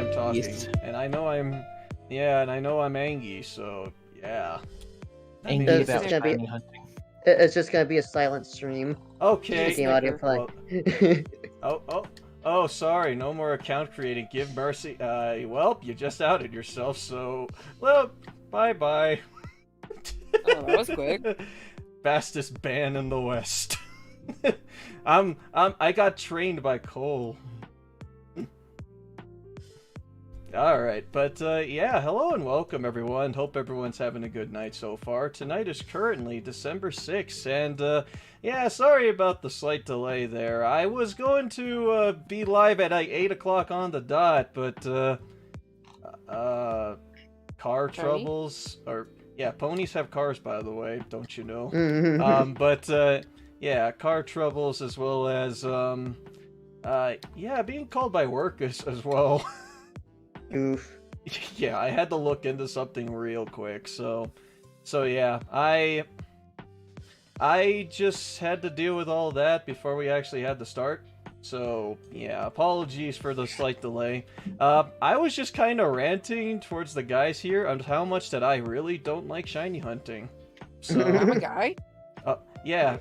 time talking, Yes. and I know I'm Angie, so yeah. Angry It's about just gonna be- shiny hunting. It's just gonna be a silent stream. Okay. Game audio Well, play. oh, sorry, no more account creating. Give mercy. Well, you just outed yourself, so well, bye. Oh, that was quick. Fastest ban in the West. I got trained by Cole. Alright, but yeah, hello and welcome everyone. Hope everyone's having a good night so far. Tonight is currently December 6th, and yeah, sorry about the slight delay there. I was going to be live at like 8 o'clock on the dot, but car troubles, or yeah, ponies have cars, by the way, don't you know? But yeah, car troubles, as well as yeah, being called by work as well. Oof. Yeah, I had to look into something real quick, so yeah, I just had to deal with all that before we actually had to start. So yeah, apologies for the slight delay. I was just kind of ranting towards the guys here on how much that I really don't like shiny hunting. So I'm a guy. yeah.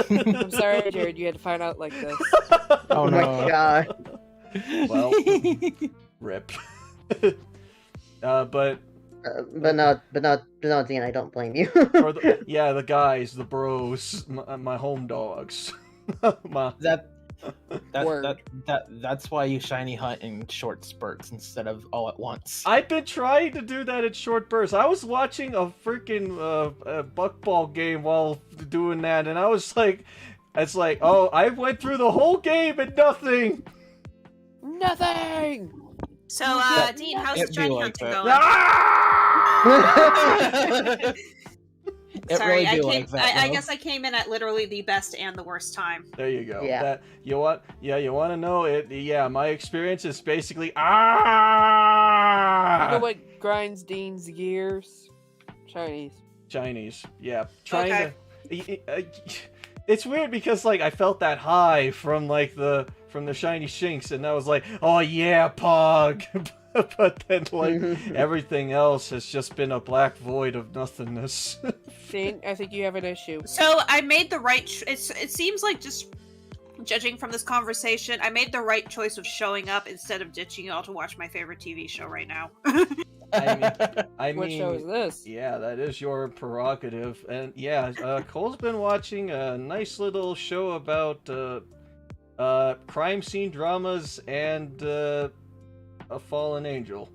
I'm sorry, Jared. You had to find out like this. Oh my no. god. Well, rip. But But no, Dan, I don't blame you. or yeah, the guys, the bros, my home dogs. That's why you shiny hunt in short spurts instead of all at once. I've been trying to do that in short bursts. I was watching a freaking buckball game while doing that, and I was like, it's like, oh, I went through the whole game and nothing. Nothing. So, Dean, how's It'd the be shiny like hunting that. going? It Sorry, really be like that, I though. guess I came in at literally the best and the worst time. There you go. Yeah. That, you want to know it? Yeah, my experience is basically You know what grinds Dean's gears? Chinese. Yeah, trying to. It's weird because like I felt that high from like the shiny shinks, and I was like, oh yeah, Pog. But then like everything else has just been a black void of nothingness. Dean, I think you have an issue. So I made the right. It seems like, just judging from this conversation, I made the right choice of showing up instead of ditching y'all to watch my favorite TV show right now. I What mean, show is this? yeah, that is your prerogative, and yeah, Cole's been watching a nice little show about crime scene dramas and a fallen angel.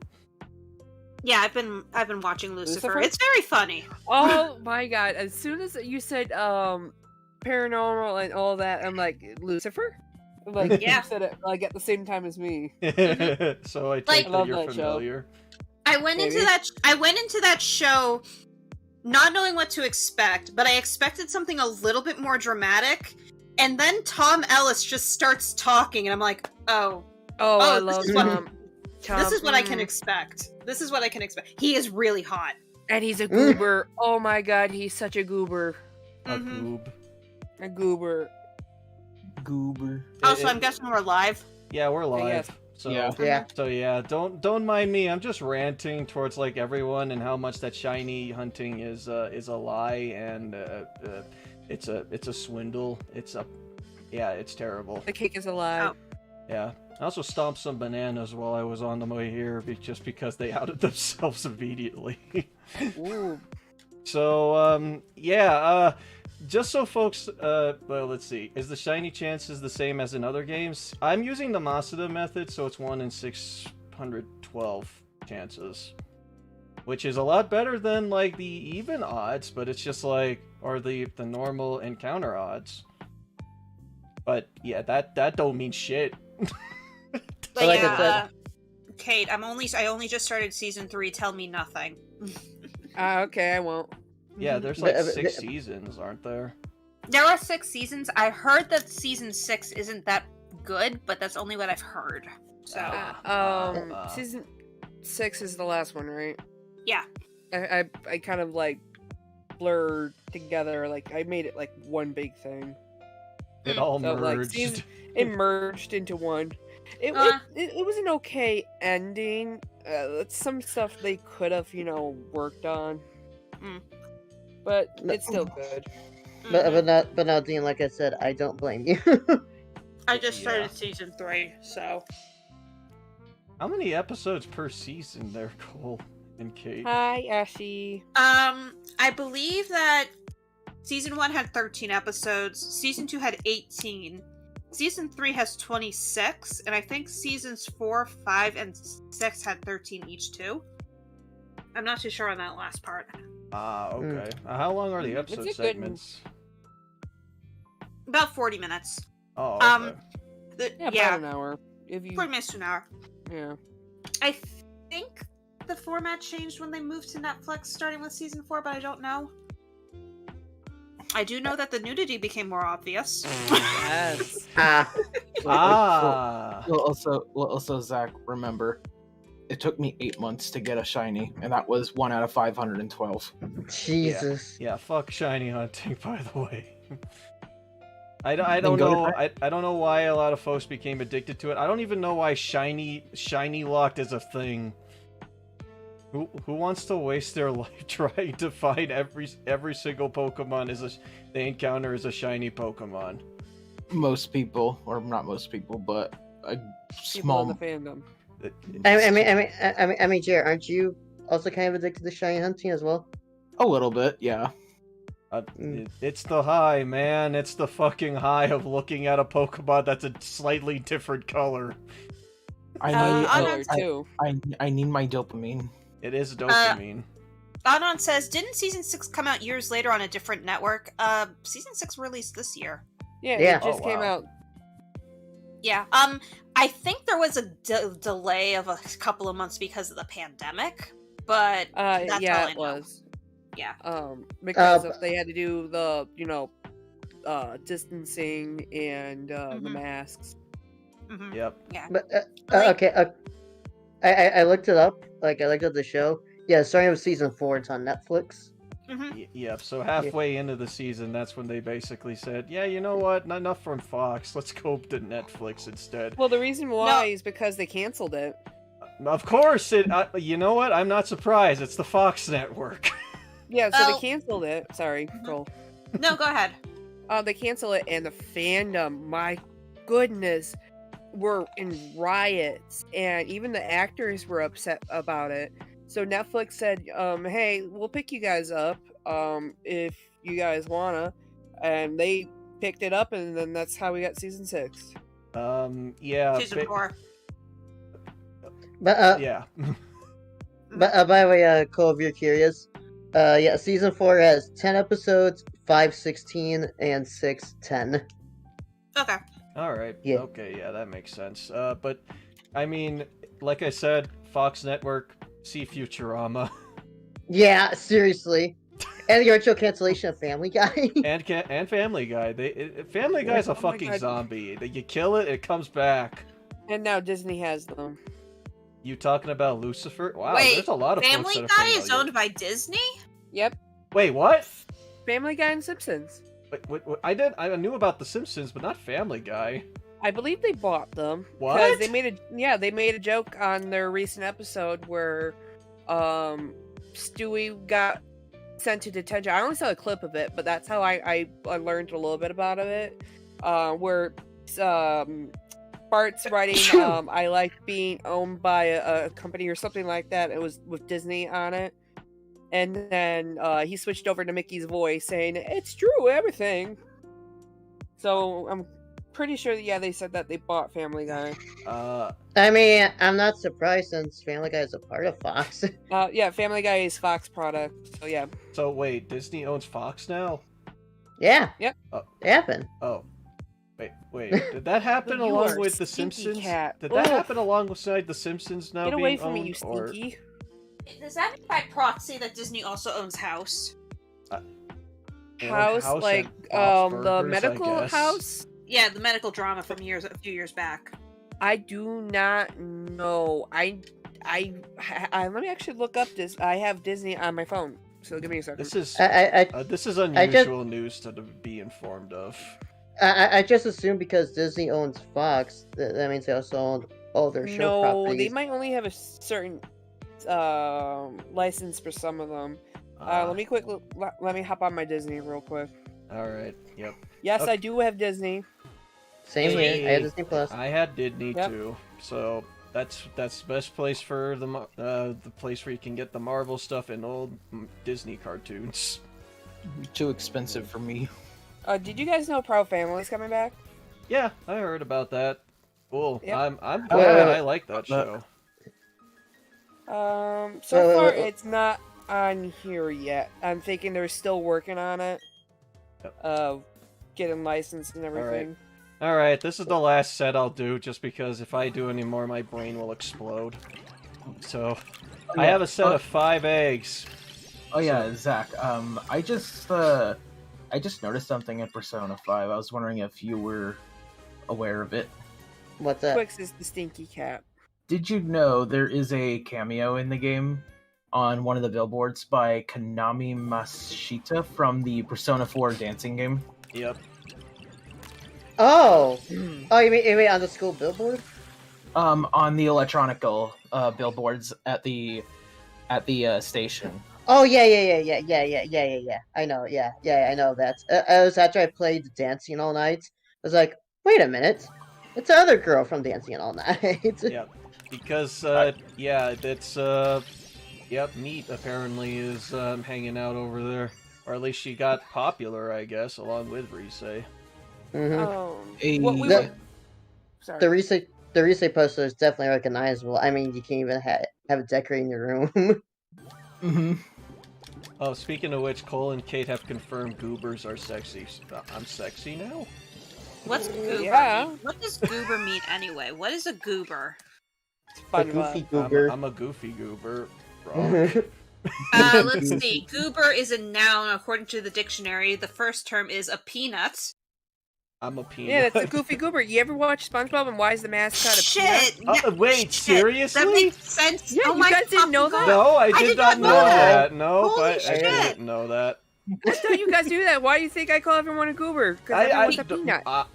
Yeah, I've been watching Lucifer. Lucifer? It's very funny. Oh my god! As soon as you said paranormal and all that, I'm like, Lucifer. Like, Yeah. you said it like at the same time as me. So I Like- take I that love you're that show. familiar. I went into that show not knowing what to expect, but I expected something a little bit more dramatic, and then Tom Ellis just starts talking, and I'm like, oh, I this love is what- Tom. this is what I can expect. This is what I can expect. He is really hot. And he's a goober. Oh my god, he's such a goober. A Mhm. goob. A goober. Goober. Oh, so I'm guessing we're live. Yeah, we're live. guess. So Yeah. Yeah. So yeah, don't mind me. I'm just ranting towards like everyone and how much that shiny hunting is a lie, and it's a swindle. It's terrible. The cake is alive. Yeah. I also stomped some bananas while I was on the way here, just because they outed themselves immediately. Ooh. So yeah. Just so folks, well, let's see. Is the shiny chances the same as in other games? I'm using the Masada method, so it's 1 in 612 chances. Which is a lot better than, like, the even odds, but it's just like, or the normal encounter odds. But, yeah, that don't mean shit. But Like I yeah, Kate, I only just started season 3. Tell me nothing. Okay, I won't. Yeah, there's like 6 seasons, aren't there? There are 6 seasons. I heard that season 6 isn't that good, but that's only what I've heard. So Season 6 is the last one, right? yeah. I kind of like blurred together, like I made it like one big thing. It all So, like, merged. it merged into one. It, Uh. it was an okay ending. Some stuff they could have, worked on. Mm. But it's still good. But now, Dean, like I said, I don't blame you. I just Yeah. started season 3, so. How many episodes per season there, Cole and Kate? Hi, Ashy. I believe that season 1 had 13 episodes, season 2 had 18, season 3 has 26, and I think seasons 4, 5, and 6 had 13 each too. I'm not too sure on that last part. Okay. How long are the It's a episode good- segments? About 40 minutes. Oh, okay. Yeah, Yeah, about an hour. If you, 40 minutes to an hour. yeah. I think the format changed when they moved to Netflix starting with season 4, but I don't know. I do know that the nudity became more obvious. Yes. Well, also, Zach, remember, it took me 8 months to get a shiny, and that was 1 out of 512. Jesus. Yeah, fuck shiny hunting, by the way. I don't Then go to know. I don't know why a lot of folks became addicted to it. I don't even know why shiny locked is a thing. Who wants to waste their life trying to find every single Pokemon they encounter is a shiny Pokemon? Most people, or not most people, but a People small. in the fandom. I mean, Jared, aren't you also kind of addicted to shiny hunting as well? A little bit, yeah. It's the high, man. It's the fucking high of looking at a Pokemon that's a slightly different color. I Color, need, too. I need my dopamine. It is dopamine. Anon says, didn't season 6 come out years later on a different network? Season 6 released this year. Yeah, Yeah. it just came wow. out. Yeah. I think there was a delay of a couple of months because of the pandemic, but that's Yeah, all I it know. was. Yeah. Because they had to do the, distancing and the Mhm. masks. Mhm. Yep. Yeah. But Like- okay, I looked it up. Like I looked up the show. Yeah, starting with season 4, it's on Netflix. Mhm. Yep. So halfway into the season, that's when they basically said, "Yeah, you know what? Not enough from Fox. Let's go to Netflix instead." Well, the reason why is because they canceled it. Of course, you know what? I'm not surprised. It's the Fox network. Yeah, so Oh. they canceled it. Sorry, Cole. No, go ahead. They canceled it, and the fandom, my goodness, were in riots, and even the actors were upset about it. So Netflix said, "Hey, we'll pick you guys up, if you guys wanna," and they picked it up, and then that's how we got season 6. Yeah. Season 4. But Yeah. But by the way, Cole, if you're curious, yeah, season 4 has 10 episodes, 5 16, and 6 10. Okay. All right. Yeah. Okay. Yeah, that makes sense. But I mean, like I said, Fox Network, see Futurama, Yeah, seriously. And the actual cancellation of Family Guy. and Family Guy. Family Guy's a Oh my fucking God. zombie. You kill it, it comes back. And now Disney has them. You talking about Lucifer? Wow, Wait, there's a lot of Family folks that are Guy is familiar. owned by Disney? Yep, Wait, what? Family Guy and Simpsons. Wait, I knew about The Simpsons, but not Family Guy. I believe they bought them. What? Because they made a joke on their recent episode where Stewie got sent to detention. I only saw a clip of it, but that's how I learned a little bit about it. Where Bart's writing I like being owned by a company or something like that. It was with Disney on it. And then he switched over to Mickey's voice saying, "It's true, everything." So I'm pretty sure that, yeah, they said that they bought Family Guy. I mean, I'm not surprised since Family Guy is a part of Fox. Yeah, Family Guy is Fox product. So yeah. So wait, Disney owns Fox now? Yeah. Yep. It happened. Oh. Wait. Did that happen You along are with The stinky Simpsons? cat. Did that Ugh. happen alongside The Simpsons now Get being away from me, owned, you or- stinky. Does that mean by proxy that Disney also owns House? House, House like and Bob's the Burgers, I medical guess. house? Yeah, the medical drama from a few years back. I do not know. I let me actually look up this. I have Disney on my phone, so give me a second. This is I this is unusual news to be informed of. I just assumed because Disney owns Fox, that means they also own all their show No, properties. they might only have a certain license for some of them. Let me hop on my Disney real quick. All right. Yep. Yes, Okay. I do have Disney. Same here. I had Disney Plus. I had Disney Yep. too, so that's the best place for the place where you can get the Marvel stuff and old Disney cartoons. Too expensive for me. Did you guys know Proud Family's coming back? Yeah, I heard about that. Cool. Yep. I'm Wait, glad. wait. I like that show. So Wait, far wait. it's not on here yet. I'm thinking they're still working on it. Yep. Getting licensed and everything. All right, this is the last set I'll do, just because if I do any more, my brain will explode. So, I have a set of 5 eggs. Oh yeah, Zach. I just noticed something in Persona 5. I was wondering if you were aware of it. What's that? Twix is the stinky cat. Did you know there is a cameo in the game on one of the billboards by Konami Mashita from the Persona 4 dancing game? Yep. Oh, you mean on the school billboard? On the electronical billboards at the station. Oh yeah. I know. Yeah, I know that. I was after I played Dancing All Night. I was like, wait a minute, it's the other girl from Dancing All Night. Yep. Because yeah, that's yep. Meat apparently is hanging out over there, or at least she got popular, I guess, along with Rise. Mm-hmm. What we The- were... Sorry. The Rise poster is definitely recognizable. I mean, you can even have it decorated in your room. Mm-hmm. Oh, speaking of which, Cole and Kate have confirmed goobers are sexy. I'm sexy now? What's goober Yeah. meat? What does goober mean anyway? What is a goober? A SpongeBob. goofy goober. I'm a goofy goober. Wrong. Let's see. Goober is a noun according to the dictionary. The first term is a peanut. I'm a peanut. Yeah, that's a goofy goober. You ever watch SpongeBob and why is the mascot a Shit! peanut? Wait, Shit, seriously? That makes sense. Yeah, oh you my guys didn't know fucking that? God. No, I did not know that. No, Holy I shit. didn't know that. I thought you guys do that. Why do you think I call everyone a goober? Because everyone's a peanut. But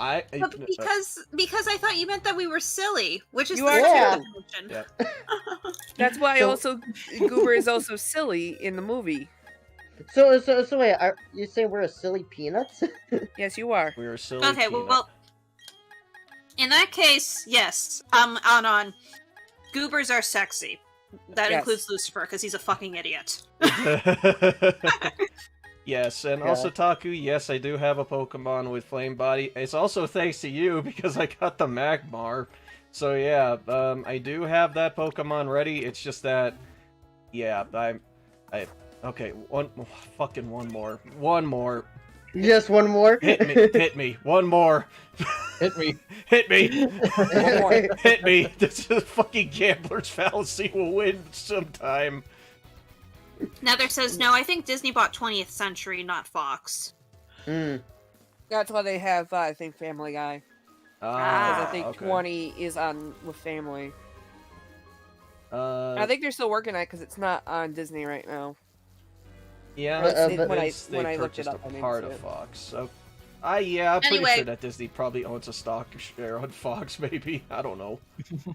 because I thought you meant that we were silly, which is You the are second too. definition. Yeah. That's why So- also goober is also silly in the movie. So wait, are you saying we're a silly peanuts? Yes, you are. We were silly. Okay, peanut. well, in that case, yes. On goobers are sexy. That Yes. includes Lucifer because he's a fucking idiot. Yes, and Yeah. also Taku, yes, I do have a Pokemon with Flame Body. It's also thanks to you because I got the Magmar. So yeah, I do have that Pokemon ready. It's just that, yeah, okay, one more. Just one more. Hit me, one more. Hit me. Hit me. One more. Hit me. This is fucking gambler's fallacy will win sometime. Nether says, no, I think Disney bought 20th Century, not Fox. Mm. That's why they have, I think, Family Guy. Because Ah, I think okay. 20 is on with Family. Uh, I think they're still working on it because it's not on Disney right now. yeah, but- when I they looked it purchased up, I a didn't part see of it. Fox. So, yeah, I'm pretty Anyway. sure that Disney probably owns a stock share on Fox. Maybe I don't know.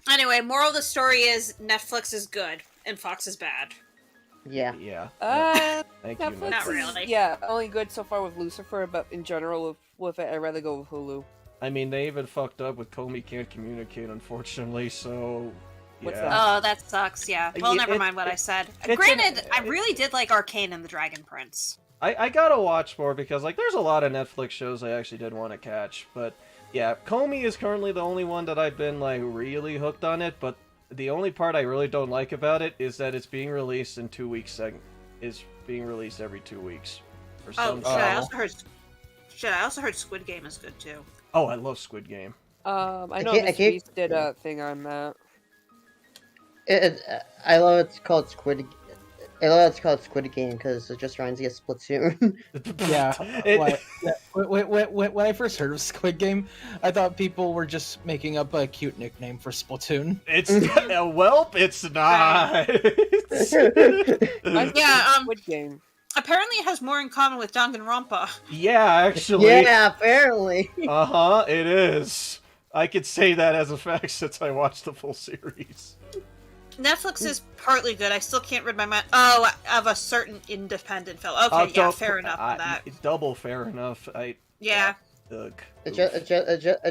Anyway, moral of the story is Netflix is good and Fox is bad. Yeah. Yeah. Thank you. Netflix Not is, really. yeah, only good so far with Lucifer, but in general with it, I'd rather go with Hulu. I mean, they even fucked up with Comey can't communicate, unfortunately. So, What's yeah. that? Oh, that sucks, yeah. Well, Yeah, never mind what I said. it's Granted, an- I really did like Arcane and the Dragon Prince. I gotta watch more because like there's a lot of Netflix shows I actually did want to catch, but yeah, Comey is currently the only one that I've been like really hooked on it. But the only part I really don't like about it is that it's being released in 2 weeks. Is being released every 2 weeks. For Oh, some shit, I also heard Squid Game is good too. Oh, I love Squid Game. I know can't- I Miss can't- Beast did a thing on that. I love it's called Squid. I love it's called Squid Game because it just reminds me of Splatoon. Yeah. It- When I first heard of Squid Game, I thought people were just making up a cute nickname for Splatoon. It's well, it's not. Mine's Yeah, Squid Game. Apparently, it has more in common with Danganronpa. Yeah, actually. Yeah, apparently. It is. I could say that as a fact since I watched the full series. Netflix is partly good. I still can't read my mind. Oh, of a certain independent film. Okay, yeah, fair enough for that. Double fair enough. Yeah. Ugh.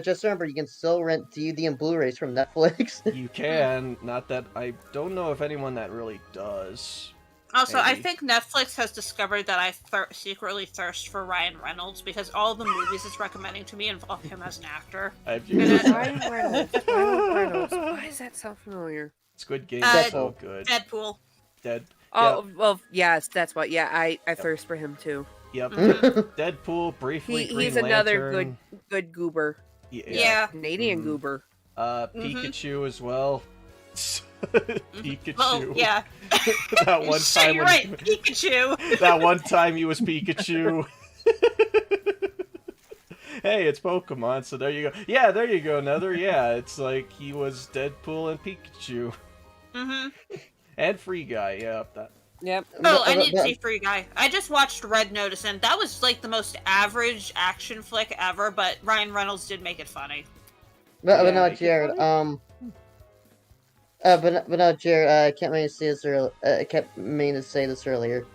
Just remember, you can still rent DVD and Blu-rays from Netflix. You can. Not that I don't know if anyone that really does. Also, I Maybe. think Netflix has discovered that I secretly thirst for Ryan Reynolds because all the movies it's recommending to me involve him as an actor. I've And used Ryan Reynolds. Ryan Reynolds. Why does that sound familiar? Squid Game Uh, is so good. Deadpool. Oh, well, yes, that's what. Yeah, I thirst for him too. Yep. Mhm. Deadpool, briefly Green He's another Lantern. good goober. Yeah. Canadian Mhm. goober. Pikachu as well. Pikachu. Oh, yeah. That one Shit, time you're when right, Pikachu. that one time he was Pikachu. Hey, it's Pokemon, so there you go. Yeah, there you go, Nether. Yeah, it's like he was Deadpool and Pikachu. Mm-hmm. And Free Guy, yeah. That. Yep. Oh, I didn't see Free Guy. I just watched Red Notice, and that was like the most average action flick ever, but Ryan Reynolds did make it funny. But Yeah, no, make it Jared. funny. But no, Jared. I can't mean to say this earlier. I kept meaning to say this earlier.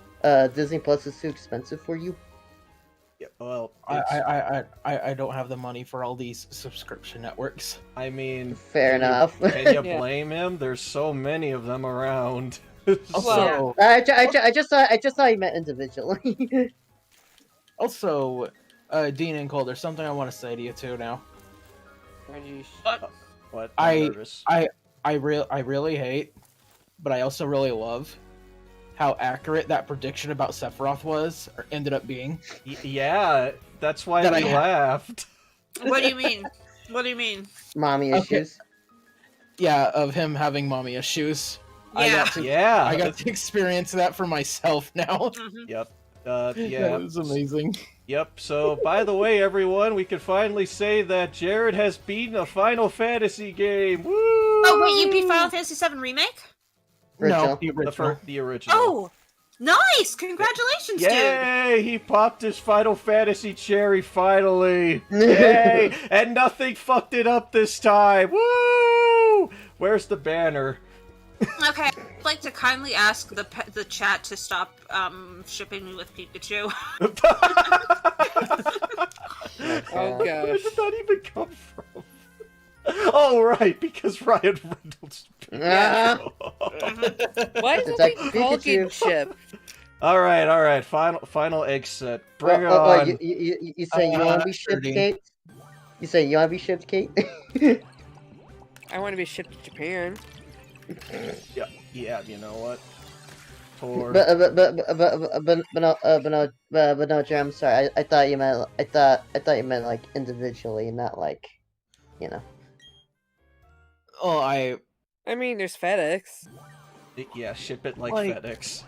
Disney Plus is too expensive for you. Yeah, well, I don't have the money for all these subscription networks. I mean, Fair enough. Can you Yeah. blame him? There's so many of them around. Also, I just thought you meant individually. also, Dean and Cole, there's something I want to say to you too now. What? I- I'm nervous. I really hate, but I also really love how accurate that prediction about Sephiroth was, or ended up being. Yeah, that's why That we I- laughed. What do you mean? What do you mean? Mommy Okay. issues. Yeah, of him having mommy issues. Yeah. Yeah. I got to experience that for myself now. Mhm. Yep. That Yeah. was amazing. Yep. So, by the way, everyone, we can finally say that Jared has beaten a Final Fantasy game. Woo! Oh, wait, you beat Final Fantasy VII Remake? Original. No, the original. The original. Oh, nice! Congratulations, dude! Yay! He popped his Final Fantasy cherry finally. Yay! And nothing fucked it up this time. Woo! Where's the banner? Okay, I'd like to kindly ask the chat to stop shipping me with Pikachu. Oh Where gosh. did that even come from? Oh, right, because Ryan Reynolds. Ah. Why is It's it like like Vulcan Pikachu. ship? All right. Final egg set. Bring it Oh, on. you say you want to be shipped, 30. Kate? You say you want to be shipped, Kate? I want to be shipped to Japan. Yeah, you know what? Tor. but no, Jared, I'm sorry. I thought you meant like individually, not like, you know. Oh, I mean, there's FedEx. Yeah, ship it like Like- FedEx.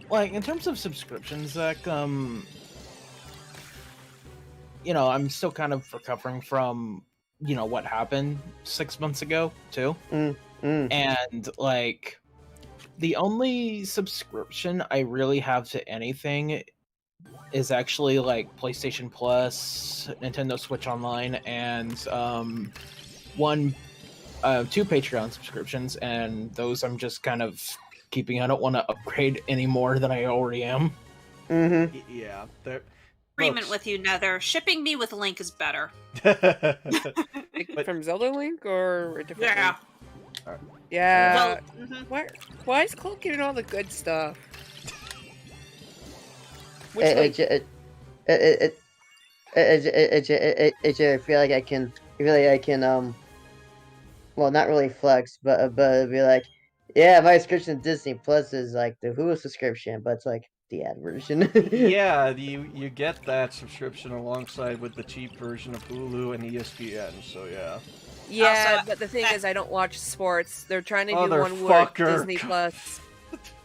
like in terms of subscriptions, Zach. You know, I'm still kind of recovering from what happened 6 months ago too, and like the only subscription I really have to anything is actually like PlayStation Plus, Nintendo Switch Online, and two Patreon subscriptions, and those I'm just kind of keeping. I don't want to upgrade any more than I already am. Mm-hmm. Yeah, they're. Agreement with you, Nether. Shipping me with Link is better. Like, But- from Zelda Link or a different Yeah. Link? Yeah. Well, mhm. Why is Cole getting all the good stuff? Which, I feel like I can, well, not really flex, but be like, yeah, my subscription to Disney Plus is like the Hulu subscription, but it's like the ad version. Yeah, you get that subscription alongside with the cheap version of Hulu and ESPN. So yeah. yeah, Also, but the thing is, I don't watch sports. They're trying to do Motherfucker. one word Disney Plus.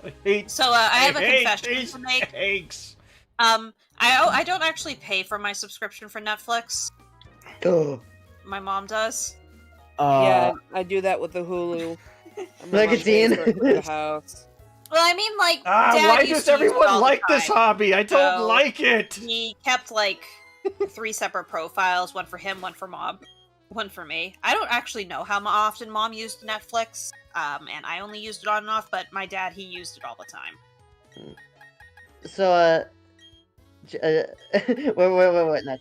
I hate. So I have a hate confession these to make. cakes. I don't actually pay for my subscription for Netflix. Oh, My mom does. Yeah, I do that with the Hulu. I'm Look at Dean. The house. Well, I mean, like, Dad why used does to use it everyone all the like this time. hobby? I don't So, like it. He kept like 3 separate profiles, one for him, one for Mom, one for me. I don't actually know how often Mom used Netflix, and I only used it on and off, but my dad, he used it all the time. So, wait, not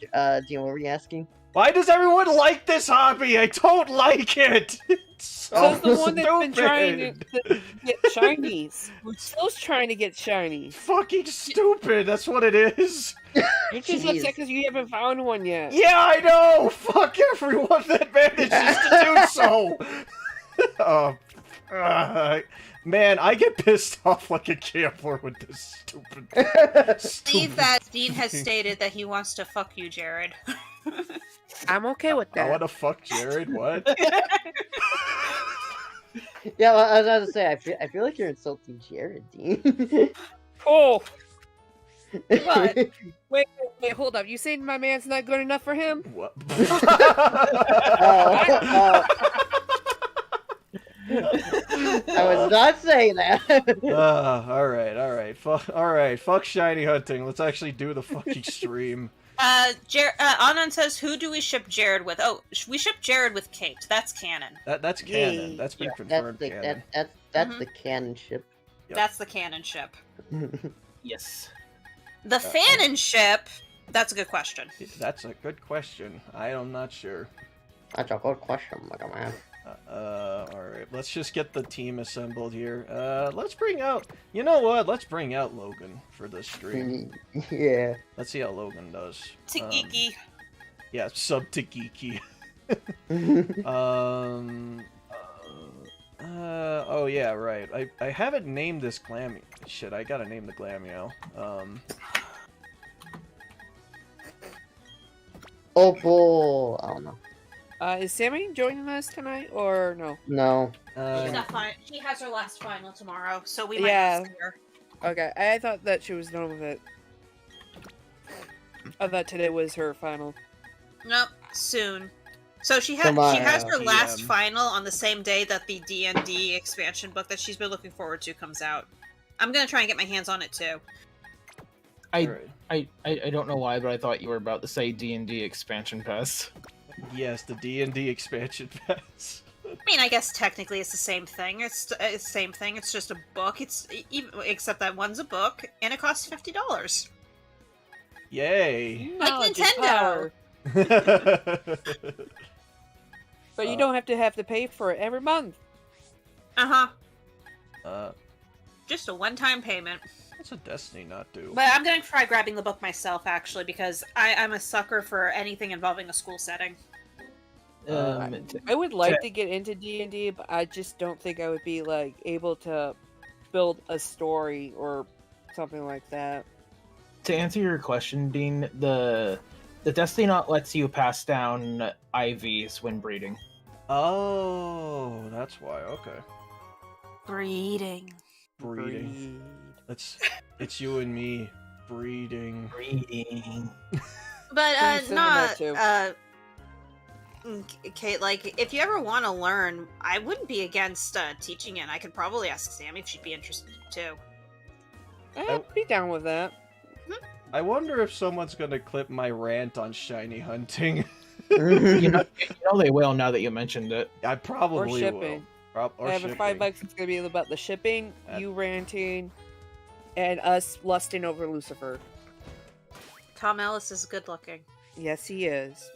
Gene, what were you asking? Why does everyone like this hobby? I don't like it. It's so So's the one that's been trying stupid. to get shinies. So's trying to get shinies. Fucking stupid. That's what it is. You're just Jeez. upset because you haven't found one yet. Yeah, I know. Fuck everyone that manages to do so. Man, I get pissed off like a gambler with this stupid. I stupid believe that Dean has fucking- stated that he wants to fuck you, Jared. I'm okay with I that. want to fuck Jared. What? Yeah, well, I was about to say, I feel like you're insulting Jared, Dean. Oh, What? wait, hold up. You saying my man's not good enough for him? What? I was not saying that. All right. Fuck shiny hunting. Let's actually do the fucking stream. Anand says, who do we ship Jared with? Oh, we ship Jared with Kate. That's canon. That's canon. Yay. That's been That's confirmed the canon. that's the canon ship. Yep. That's the canon ship. Yes. The fanon ship, that's a good question. That's a good question. I am not sure. That's a good question, my man. Alright, let's just get the team assembled here. Let's bring out... You know what? Let's bring out Logan for this stream. Yeah. Let's see how Logan does. Tikiki. Yeah, sub to geeky. Oh yeah, right. I haven't named this Glamio. Shit, I gotta name the Glamio. Oh, boy. I don't know. Is Sammy joining us tonight or no? No. She has her last final tomorrow, so we might Yeah. not see her. Okay, I thought that she was done with it. I thought today was her final. Nope, soon. So she Tomorrow. has her last PM. final on the same day that the D&D expansion book that she's been looking forward to comes out. I'm gonna try and get my hands on it too. Alright. I don't know why, but I thought you were about to say D&D expansion pass. Yes, the D&D expansion pass. I mean, I guess technically it's the same thing. It's the same thing. It's just a book. Except that one's a book and it costs $50. Yay. Knowledge is Nintendo. power. But you don't have to pay for it every month. Just a one-time payment. What's a Destiny not do? But I'm gonna try grabbing the book myself, actually, because I'm a sucker for anything involving a school setting. I would like to get into D&D, but I just don't think I would be like able to build a story or something like that. To answer your question, Dean, the Destiny Knot lets you pass down IVs when breeding. Oh, that's why. Okay. Breeding. Breeding. It's you and me breeding. Breeding. But Please send not that Kate. Like, if you ever want to learn, I wouldn't be against teaching it. I could probably ask Sammy if she'd be interested too. I'd be down with that. I wonder if someone's gonna clip my rant on shiny hunting. you know they will now that you mentioned it. I probably Or shipping. will. Or I have a shipping. $5. It's gonna be about the shipping, you ranting, and us lusting over Lucifer. Tom Ellis is good looking. Yes, he is.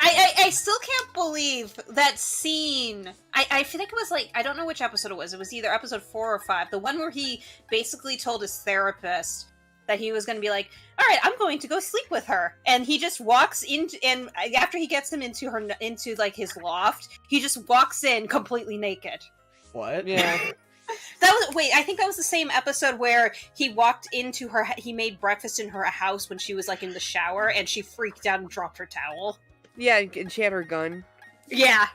I still can't believe that scene. I feel like it was like, I don't know which episode it was. It was either episode 4 or 5. The one where he basically told his therapist that he was going to be like, all right, I'm going to go sleep with her. And he just walks into, and after he gets him into like his loft, he just walks in completely naked. What? Yeah. I think that was the same episode where he walked into her, he made breakfast in her house when she was like in the shower, and she freaked out and dropped her towel. Yeah, and she had her gun. Yeah.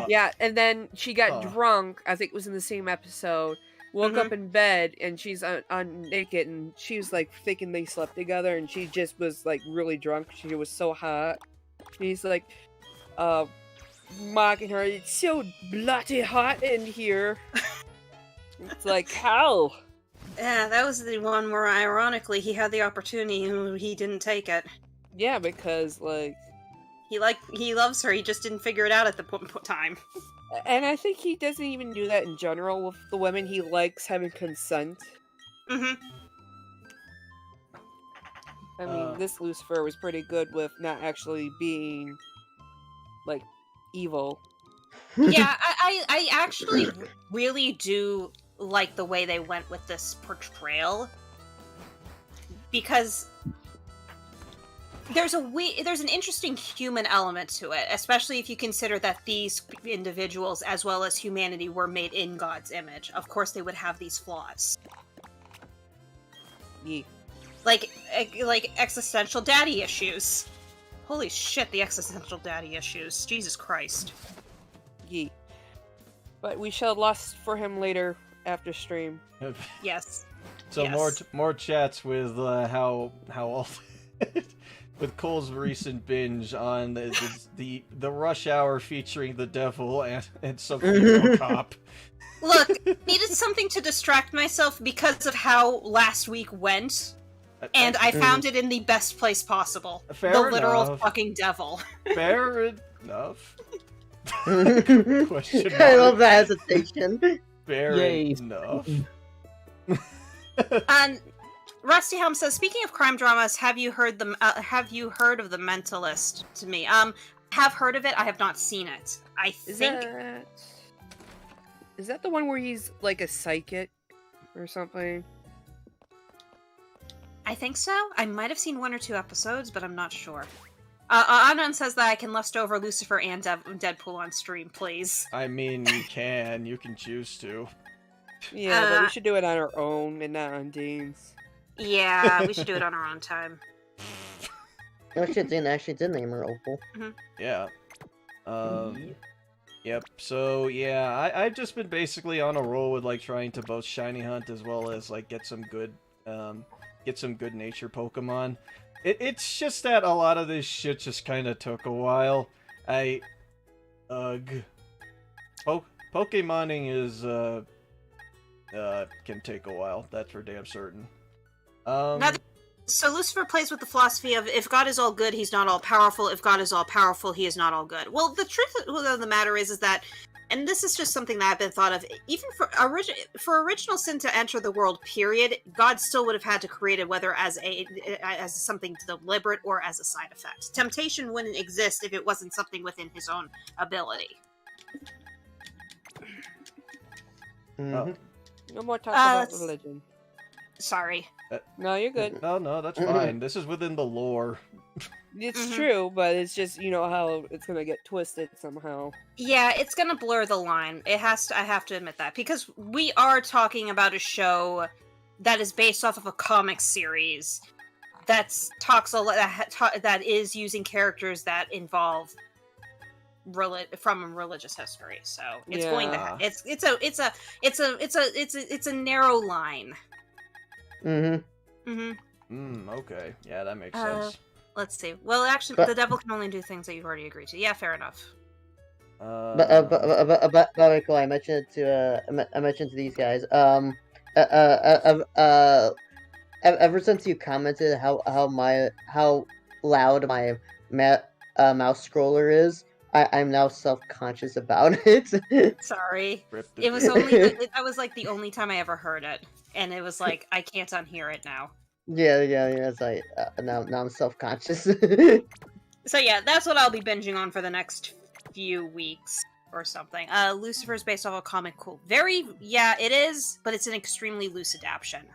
Yeah, and then she got Oh. drunk. I think it was in the same episode. Woke up in bed, and she's on naked, and she was like thinking they slept together, and she just was like really drunk. She was so hot. He's like, mocking her. It's so bloody hot in here. It's like, how? Yeah, that was the one where, ironically, he had the opportunity and he didn't take it. Yeah, because, like... He loves her, he just didn't figure it out at the time. And I think he doesn't even do that in general with the women he likes having consent. Mm-hmm. I mean, this Lucifer was pretty good with not actually being, like, evil. Yeah, I actually really do like the way they went with this portrayal. Because there's an interesting human element to it, especially if you consider that these individuals, as well as humanity, were made in God's image. Of course, they would have these flaws, Yeah. like existential daddy issues. Holy shit, the existential daddy issues! Jesus Christ. Yeah. But we shall lust for him later after stream. Yes. So Yes. more chats with how all with Cole's recent binge on the rush hour featuring the devil and some female cop. Look, needed something to distract myself because of how last week went, and I found it in the best place possible. Fair the literal enough. fucking devil. Fair enough. Question I love mark. the hesitation. Fair Yay. enough. And Rusty Helm says, speaking of crime dramas, have you heard of The Mentalist? To me, have heard of it. I have not seen it. I think Is that the one where he's like a psychic or something? I think so. I might have seen 1 or 2 episodes, but I'm not sure. Anon says that I can lust over Lucifer and Deadpool on stream, please. I mean, you can choose to. Yeah, but we should do it on our own and not on Dean's. Yeah, we should do it on our own time. Oh shit, Dean actually did name her Opal. Yeah. Yep. So yeah, I've just been basically on a roll with like trying to both shiny hunt as well as like get some good nature Pokemon. It's just that a lot of this shit just kind of took a while. Pokemoning is can take a while. That's for damn certain. So Lucifer plays with the philosophy of, if God is all good, he's not all powerful. If God is all powerful, he is not all good. Well, the truth of the matter is that, and this is just something that I've been thought of, even for original sin to enter the world, period, God still would have had to create it, whether as something deliberate or as a side effect. Temptation wouldn't exist if it wasn't something within his own ability. Mhm. No more talk about let's- religion. Sorry. No, you're good. No, that's fine. This is within the lore. It's Mhm. true, but it's just, you know, how it's gonna get twisted somehow. Yeah, it's gonna blur the line. I have to admit that, because we are talking about a show that is based off of a comic series that is using characters that involve from religious history. So it's going to it's a narrow line. Okay. Yeah, that makes sense. Let's see. Well, actually, But- the devil can only do things that you've already agreed to. Yeah, fair enough. But Michael, I mentioned it to I mentioned to these guys. Ever since you commented how loud my mouse scroller is, I'm now self-conscious about it. Sorry. Rip the It was dick. only that was like the only time I ever heard it, and it was like I can't unhear it now. Yeah. It's like now I'm self-conscious. So yeah, that's what I'll be binging on for the next few weeks or something. Lucifer's based off a comic. Cool. It is, but it's an extremely loose adaptation.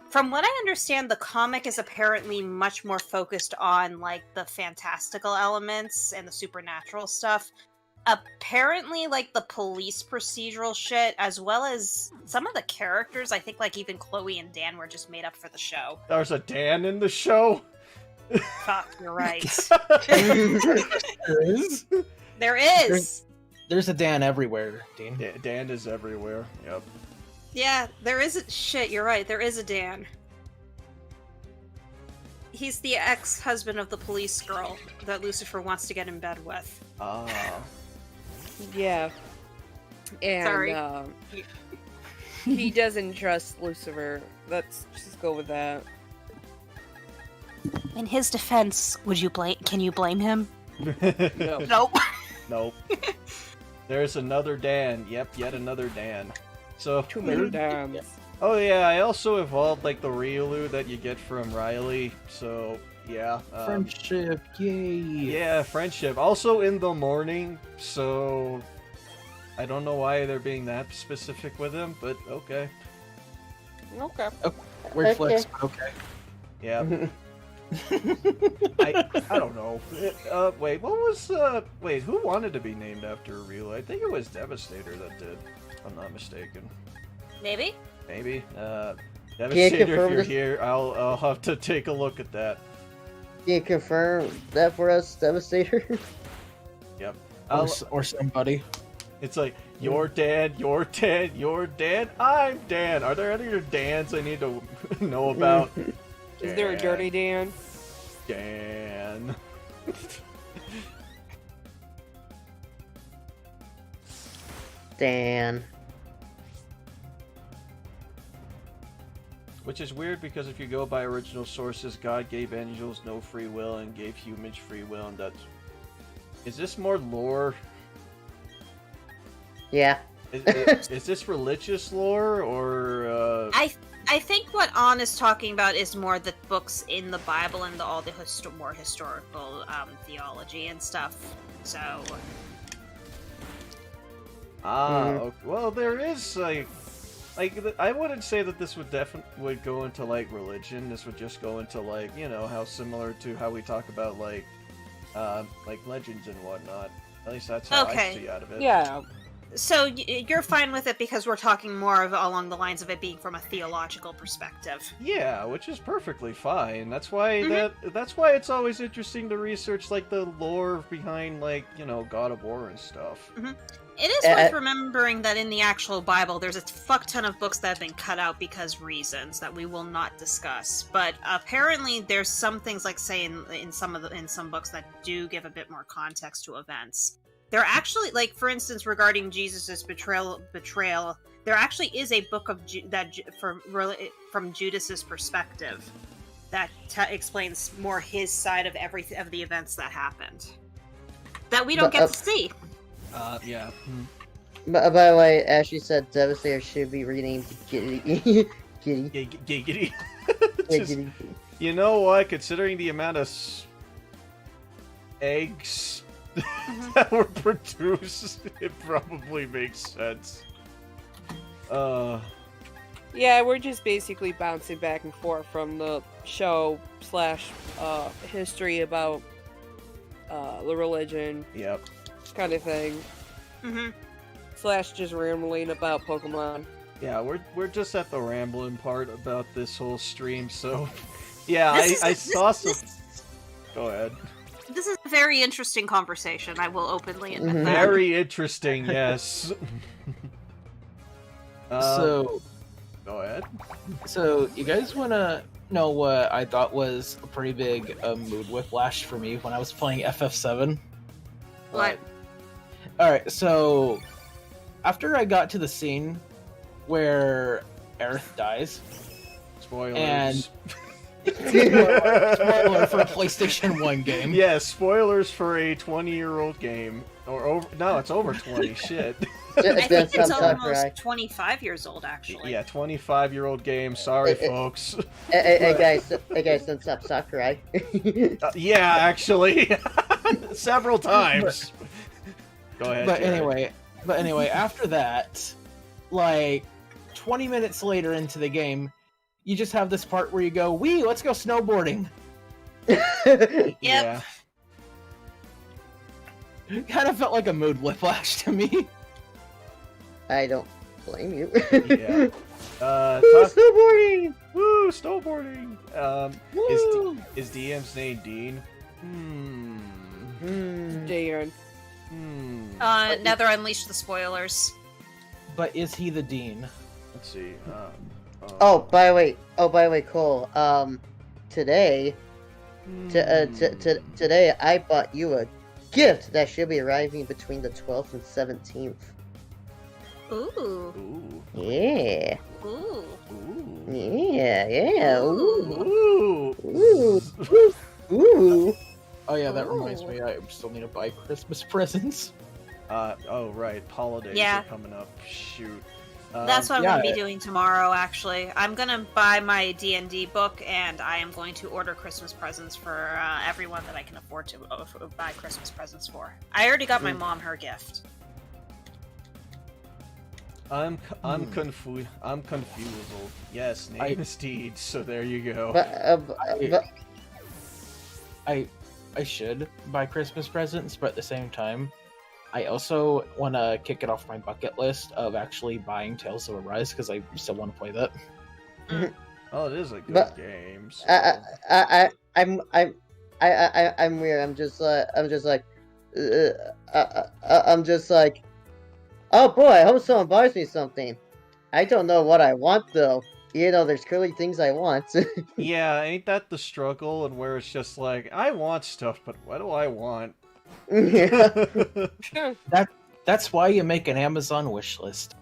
From what I understand, the comic is apparently much more focused on like the fantastical elements and the supernatural stuff. Apparently, like the police procedural shit, as well as some of the characters, I think like even Chloe and Dan were just made up for the show. There's a Dan in the show. Fuck, you're right. There is? There is! There's a Dan everywhere, Dean. Yeah, Dan is everywhere. Yep. Yeah, there is a... Shit, you're right, there is a Dan. He's the ex-husband of the police girl that Lucifer wants to get in bed with. Ah. Yeah. And Sorry. He doesn't trust Lucifer. Let's just go with that. In his defense, can you blame him? No. Nope. Nope. There's another Dan. Yep, yet another Dan. So. Too many times. Oh yeah, I also evolved like the Riolu that you get from Riley. So yeah. Friendship, yay! Yeah, friendship. Also in the morning. So I don't know why they're being that specific with him, but okay. Okay. Weird flex, but okay. Yeah. I don't know. Wait, what was wait, who wanted to be named after Riolu? I think it was Devastator that did, if I'm not mistaken. Maybe. Maybe. Devastator, if confirm you're this? here, I'll have to take a look at that. Can you confirm that for us, Devastator? Yep. Or somebody. It's like, you're Dan, you're Dan, you're Dan, I'm Dan. Are there any other Dans I need to know about? Is there a Dirty Dan? Dan. Dan. Which is weird because if you go by original sources, God gave angels no free will and gave humans free will, and that's... Is this more lore? Yeah. Is this religious lore, or... I think what An is talking about is more the books in the Bible and all the more historical theology and stuff. So. Okay. Well, there is like I wouldn't say that this would go into like religion. This would just go into like, you know, how similar to how we talk about like legends and whatnot. At least that's how I see out of it. Yeah. So you're fine with it because we're talking more of along the lines of it being from a theological perspective. Yeah, which is perfectly fine. That's why that's why it's always interesting to research like the lore behind like, you know, God of War and stuff. It is worth remembering that in the actual Bible, there's a fuck ton of books that have been cut out because reasons that we will not discuss. But apparently, there's some things like say in some books that do give a bit more context to events. There actually, like for instance, regarding Jesus's betrayal, there actually is a book of from Judas's perspective that explains more his side of of the events that happened that we don't get to see. Yeah. By the way, Ashley said Devastator should be renamed Giggity. Giggity. Giggity. You know what? Considering the amount of eggs that were produced, it probably makes sense. Yeah, we're just basically bouncing back and forth from the show / history about the religion. Yep. Kind of thing. / just rambling about Pokemon. Yeah, we're just at the rambling part about this whole stream, so yeah, I saw some. Go ahead. This is a very interesting conversation. I will openly admit that. Very interesting, yes. So, go ahead. So, you guys want to know what I thought was a pretty big mood whiplash for me when I was playing FF7? What? Alright, so after I got to the scene where Aerith dies, Spoilers. and spoiler for a PlayStation 1 game. Yeah, spoilers for a 20-year-old game. Or over, no, it's over 20. Shit. I think That's it's some almost Sakurai. 25 years old, actually. Yeah, 25-year-old game. Sorry, folks. Hey guys, don't stop Sakurai. Yeah, actually, several times. Go ahead. But Jared. anyway, after that, like 20 minutes later into the game, you just have this part where you go, "Wee, let's go snowboarding." Yeah. Kind of felt like a mood whiplash to me. I don't blame you. Yeah. Woo, snowboarding! Woo, snowboarding. Woo! Is DM's name Dean? Dan. Nether unleashed the spoilers. But is he the dean? Let's see. Oh, by the way, Cole. Today I bought you a gift that should be arriving between the 12th and 17th. Ooh. Ooh. Yeah. Ooh. Ooh. Yeah. Ooh. Ooh. Ooh. Oh yeah, that reminds me. I still need to buy Christmas presents. Oh right, holidays Yeah. are coming up. Shoot. That's what I'm yeah, going to be doing tomorrow, actually. I'm going to buy my D&D book, and I am going to order Christmas presents for everyone that I can afford to buy Christmas presents for. I already got my mom her gift. I'm confused. I'm confused. Yes, name is Deed. So there you go. But I should buy Christmas presents, but at the same time, I also want to kick it off my bucket list of actually buying Tales of Arise because I still want to play that. Oh, it is a good But- game. So. I'm weird. I'm just like, oh boy, I hope someone buys me something. I don't know what I want though. You know, there's clearly things I want. Yeah, ain't that the struggle? And where it's just like, I want stuff, but what do I want? That's why you make an Amazon wish list.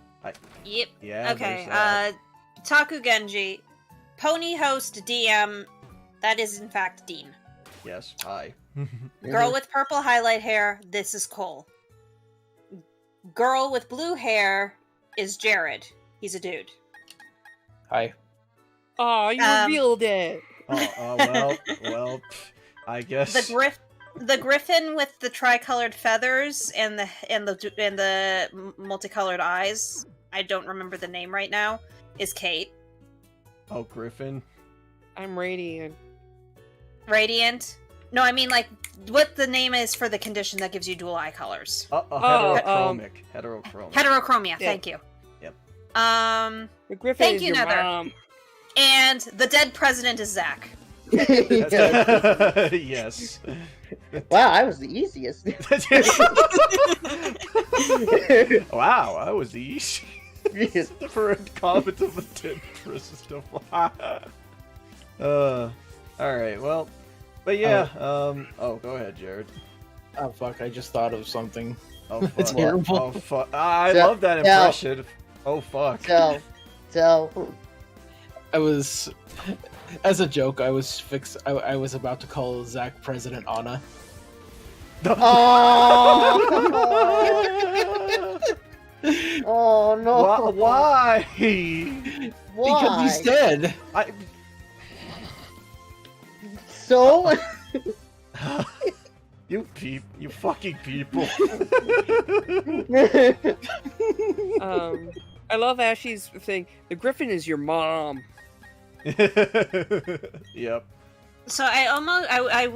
Yep. Yeah. Okay, there's that. Taku Genji, Pony Host DM, that is in fact Dean. Yes. Hi. Girl with purple highlight hair, this is Cole. Girl with blue hair is Jared. He's a dude. Hi. Oh, you revealed it. Well, I guess. The griffin with the tricolored feathers and the multicolored eyes, I don't remember the name right now, is Kate. Oh, Griffin. I'm Radiant. Radiant? No, I mean like what the name is for the condition that gives you dual eye colors. Heterochromic. Heterochromia. Heterochromia, Yeah. Thank you. Yep. The Griffin Thank is you, your Nether. mom. And the dead president is Zach. Yes. Wow, I was the easiest. Wow, I was easy. Different comment of the dead president. Alright, well. But yeah, oh, go ahead, Jared. Oh fuck! I just thought of something. Oh, fuck. It's terrible. Oh, fuck. I So- love that now- impression. Oh, fuck. So, I was, as a joke, I was about to call Zach President Anna. oh, oh no! Why? Because he's dead. So, You fucking people. I love Ashley's thing. The Griffin is your mom. Yep. So I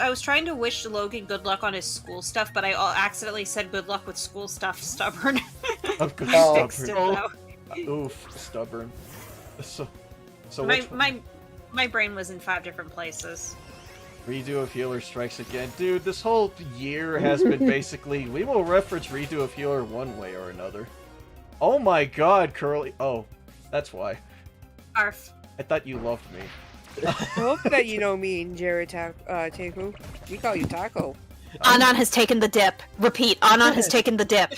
was trying to wish Logan good luck on his school stuff, but I accidentally said good luck with school stuff. Stubborn. Of course, Oh. Fixed it, stubborn. though. Oof, stubborn. So My brain was in 5 different places. Redo of Healer strikes again. Dude, this whole year has been basically, we will reference Redo of Healer one way or another. Oh my god, Curly. Oh, that's why. Arf. I thought you loved me. I hope that you know me and Jared Taku. We call you Taco. Anon has taken the dip. Repeat, Anon has taken the dip.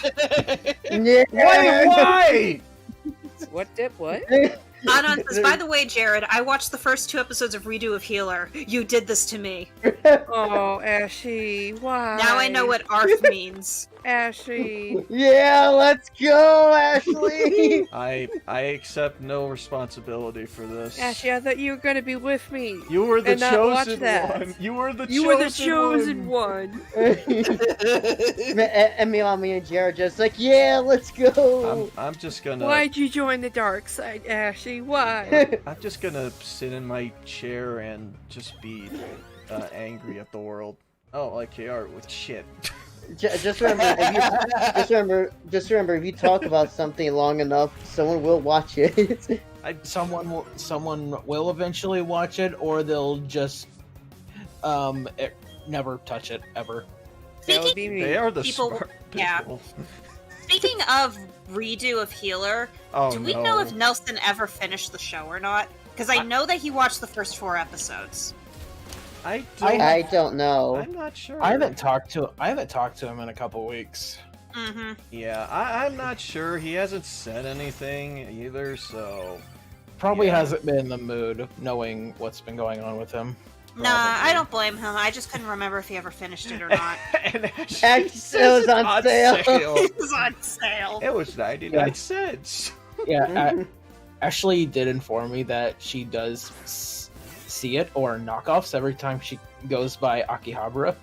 yeah. Why? What dip? What? Anon says, by the way, Jared, I watched the first 2 episodes of Redo of Healer. You did this to me. Oh, Ashy, why? Now I know what ARF means. Ashy. Yeah, let's go, Ashley. I accept no responsibility for this. Ashy, I thought you were gonna be with me. You were the and not watch chosen that. one. You were the chosen one. And meanwhile, me and Jared just like, yeah, let's go. I'm just gonna. Why'd you join the dark side, Ashy? Why? I'm just gonna sit in my chair and just be angry at the world. Oh, like KR with shit. Just remember, if you talk about something long enough, someone will watch it. Someone will eventually watch it, or they'll just never touch it ever. That would be me. They are the People- smart yeah. people. Speaking of Redo of Healer, Oh, do we no. know if Nelson ever finished the show or not? Because I know that he watched the first 4 episodes. I don't know. I'm not sure. I haven't talked to him in a couple weeks. Mm-hmm. Yeah, I'm not sure. He hasn't said anything either, so... Probably Yeah. hasn't been in the mood, knowing what's been going on with him. Nah, I Probably. don't blame him. I just couldn't remember if he ever finished it or not. And Actually, it was on sale. It was on sale. It was 99 Yeah. cents. Yeah, Ashley did inform me that she does see it or knockoffs every time she goes by Akihabara.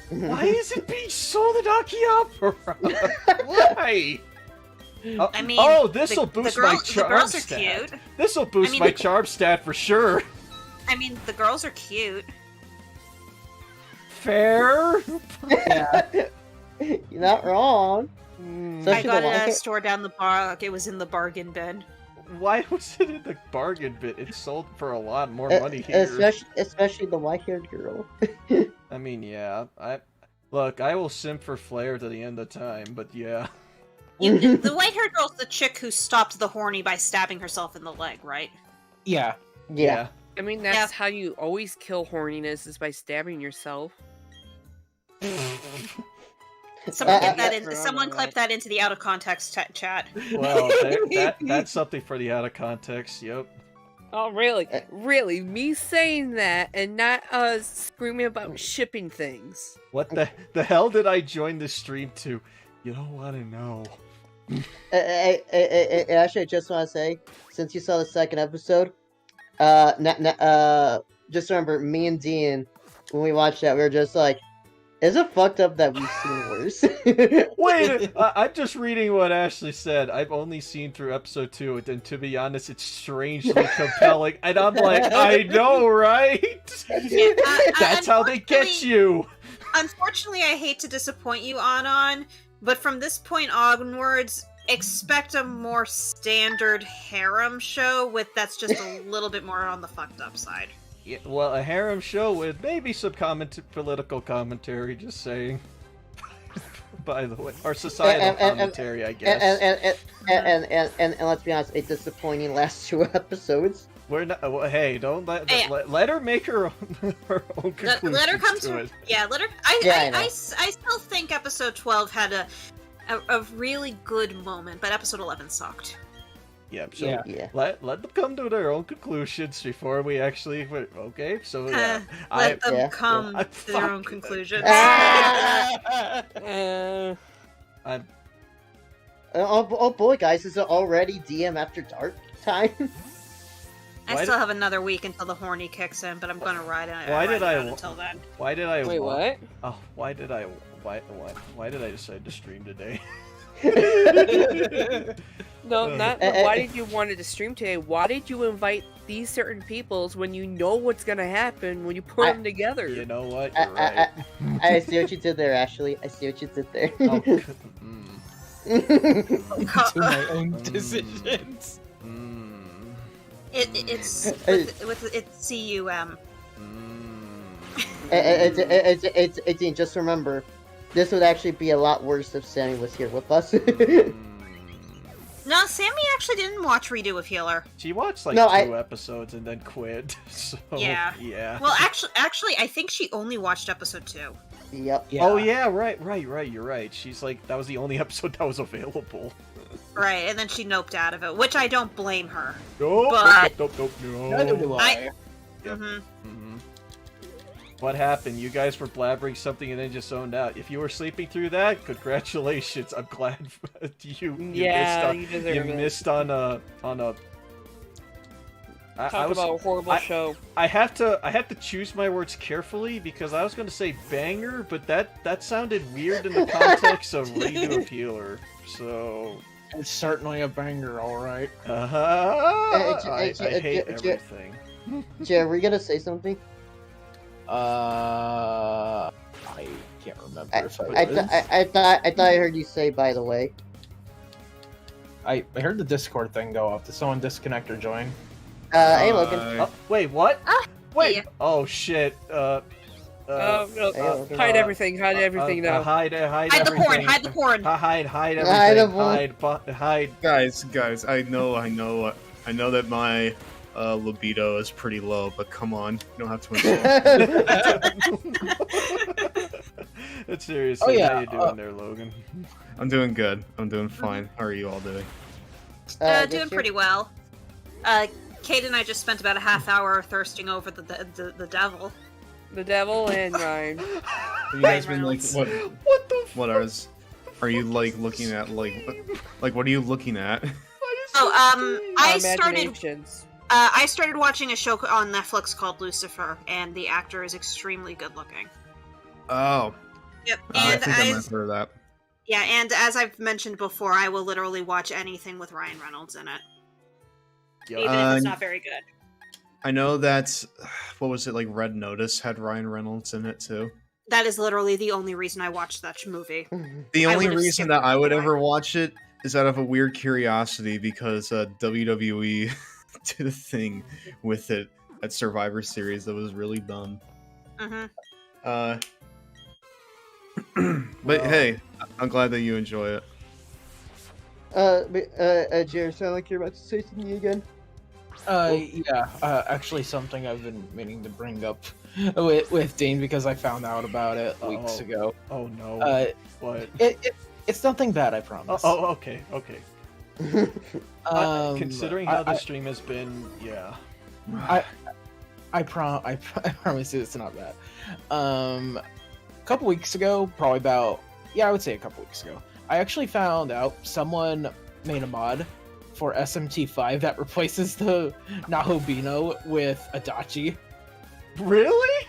Why is it being sold at Akihabara? Why? I mean, oh, this will boost my the charm girls are stat. cute. This will boost I mean, my charm stat for sure. I mean, the girls are cute. Fair. Yeah. You're not wrong. Mm, So I should got the it at a one- store down the bar. It was in the bargain bin. why was it in the bargain bit? It sold for a lot more money here. Especially the white-haired girl. I mean, yeah. Look, I will simp for Flair to the end of time, but yeah. The white-haired girl's the chick who stopped the horny by stabbing herself in the leg, right? Yeah. Yeah. I mean, that's how you always kill horniness is by stabbing yourself. Someone get that yeah. in. Someone clip that into the out of context chat. Well, that's something for the out of context. Yep. Oh, really? Really? Me saying that and not screaming about shipping things. What the hell did I join this stream to? You don't want to know. Actually, I just want to say, since you saw the second episode, just remember, me and Dean, when we watched that, we were just like, is it fucked up that we've seen worse? Wait, I'm just reading what Ashley said. I've only seen through episode 2, and to be honest, it's strangely compelling. And I'm like, I know, right? That's how they get you. Unfortunately, I hate to disappoint you, Anon, but from this point onwards, expect a more standard harem show that's just a little bit more on the fucked up side. Yeah, well, a harem show with maybe some political commentary, just saying. By the way, or societal commentary, I guess. And let's be honest, a disappointing last 2 episodes. We're not. Well, hey, don't let her make her own conclusions Let her come to to it. Yeah, let her. Yeah, I know. I still think episode 12 had a really good moment, but episode 11 sucked. Yeah, so Yeah. let them come to their own conclusions before we actually. Okay, so yeah, Let them Yeah. come I- to their own fuck. conclusions. I'm. Oh boy, guys, is it already DM After Dark time? I Why still have another week until the horny kicks in, but I'm gonna ride it. Why did I- until then? Why did I? Wait, what? Oh, why did I decide to stream today? No, not why did you want to stream today? Why did you invite these certain peoples when you know what's gonna happen when you put them together? You know what? You're right. I see what you did there, Ashley. I see what you did there. Oh, To my own decisions. It's it's CUM. Dean, just remember, this would actually be a lot worse if Sammy was here with us. No, Sammy actually didn't watch Redo of Healer. She watched like No, 2 episodes and then quit. So Yeah. yeah. Well, actually, I think she only watched episode 2. Yep. Yeah. Oh yeah, right. You're right. She's like, that was the only episode that was available. Right, and then she noped out of it, which I don't blame her. Nope. But- Nope. Neither do I. Yep. hmm What happened? You guys were blabbering something and then just zoned out. If you were sleeping through that, congratulations. I'm glad you Yeah, missed you deserve it. missed on a Talk about a horrible show. I have to choose my words carefully because I was going to say banger, but that sounded weird in the context of Redo of Healer. So It's certainly a banger, alright. I hate everything. Jay, were you gonna say something? I can't remember if I was. I thought I heard you say, by the way. I heard the Discord thing go off. Did someone disconnect or join? Hey, Logan. Oh, wait, what? Wait. yeah. Oh shit. Hide everything. Hide everything now. Hide Hide the everything. porn. Hide the porn. Hide Hide everything. the Hide. Guys, I know that my libido is pretty low, but come on, you don't have to insult. But seriously, how you doing there, Logan? I'm doing good. I'm doing fine. How are you all doing? Doing pretty well. Kate and I just spent about a half hour thirsting over the devil. The devil and Ryan. Have you guys been like What the? what are you like looking at like what are you looking at? I started Imaginations. I started watching a show on Netflix called Lucifer, and the actor is extremely good looking. Oh, Yep. I And think I might have heard of that. yeah, and as I've mentioned before, I will literally watch anything with Ryan Reynolds in it, even if it's not very good. I know that what was it like? Red Notice had Ryan Reynolds in it too. That is literally the only reason I watched that movie. The I only would've reason skipped that I would it. ever watch it is out of a weird curiosity because WWE did a thing with it at Survivor Series that was really dumb. Mm-hmm. But hey, I'm glad that you enjoy it. Jared, sound like you're about to say something again. Actually something I've been meaning to bring up with Dane because I found out about it weeks ago. Oh no. What? It's nothing bad, I promise. Okay. Considering how the I- stream has been, yeah. I promise you it's not bad. A couple weeks ago, probably about I would say a couple weeks ago, I actually found out someone made a mod for SMT5 that replaces the Nahobino with Adachi. Really?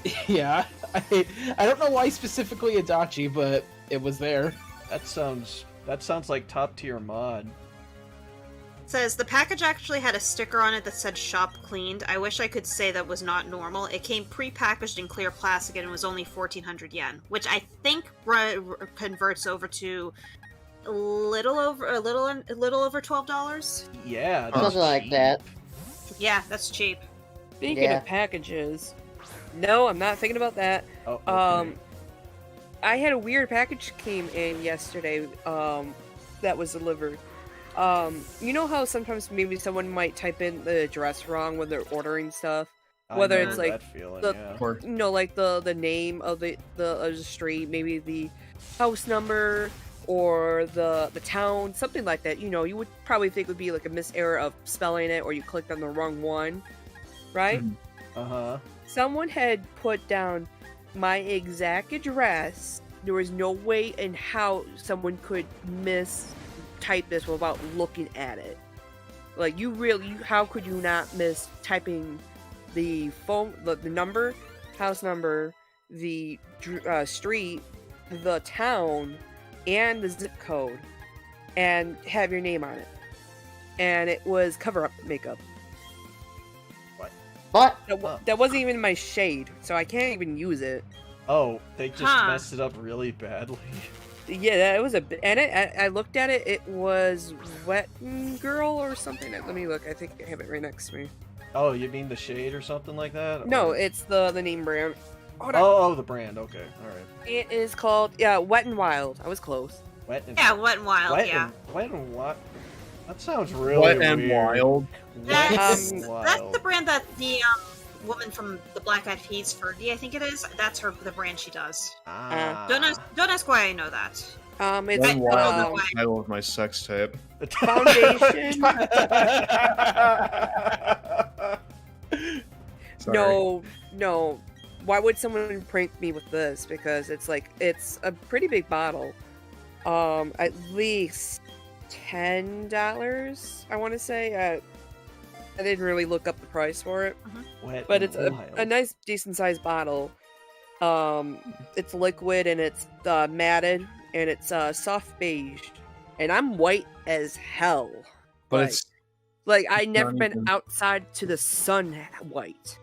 Yeah, I don't know why specifically Adachi, but it was there. That sounds like top tier mod. It says the package actually had a sticker on it that said "shop cleaned." I wish I could say that was not normal. It came pre-packaged in clear plastic and was only 1,400 yen, which I think converts over to a little over $12. Yeah, that's Something like cheap. that. Yeah, that's cheap. Speaking Yeah. of packages, no, I'm not thinking about that. Oh, okay. I had a weird package came in yesterday. That was delivered. You know how sometimes maybe someone might type in the address wrong when they're ordering stuff, I whether know it's like that feeling, the- yeah. Or like the name of the street, maybe the house number or the town, something like that. You know, you would probably think would be like a miserror of spelling it, or you clicked on the wrong one, right? Mhm. Uh-huh. Someone had put down my exact address. There was no way in how someone could mistype this without looking at it. Like, how could you not miss typing the phone, the number, house number, the street, the town, and the zip code, and have your name on it? And it was cover-up makeup. What? That wasn't even my shade, so I can't even use it. Oh, they just Huh. messed it up really badly. Yeah, it was a bit, and I looked at it. It was Wet Girl or something. Let me look. I think I have it right next to me. Oh, you mean the shade or something like that? No, Or- it's the name brand. Hold on. Oh, the brand. Okay, all right. It is called Wet and Wild. I was close. Wet and Yeah, Wet and Wild. Wet and what? That sounds really Wet and weird. Wild. Wet That's, and that's Wild. the brand that the woman from the Black Eyed Peas, Fergie, I think it is. That's the brand she does. Ah. Don't ask why I know that. It's Wet and Wild um, is the title of my sex tape. foundation. Sorry. No. Why would someone prank me with this? Because it's a pretty big bottle. At least $10. I want to say. I didn't really look up the price for it, Wet but and it's a Wild. nice, decent sized bottle. It's liquid and it's matted and it's soft beige, and I'm white as hell. But Like- it's Like I never not been even- outside to the sun white.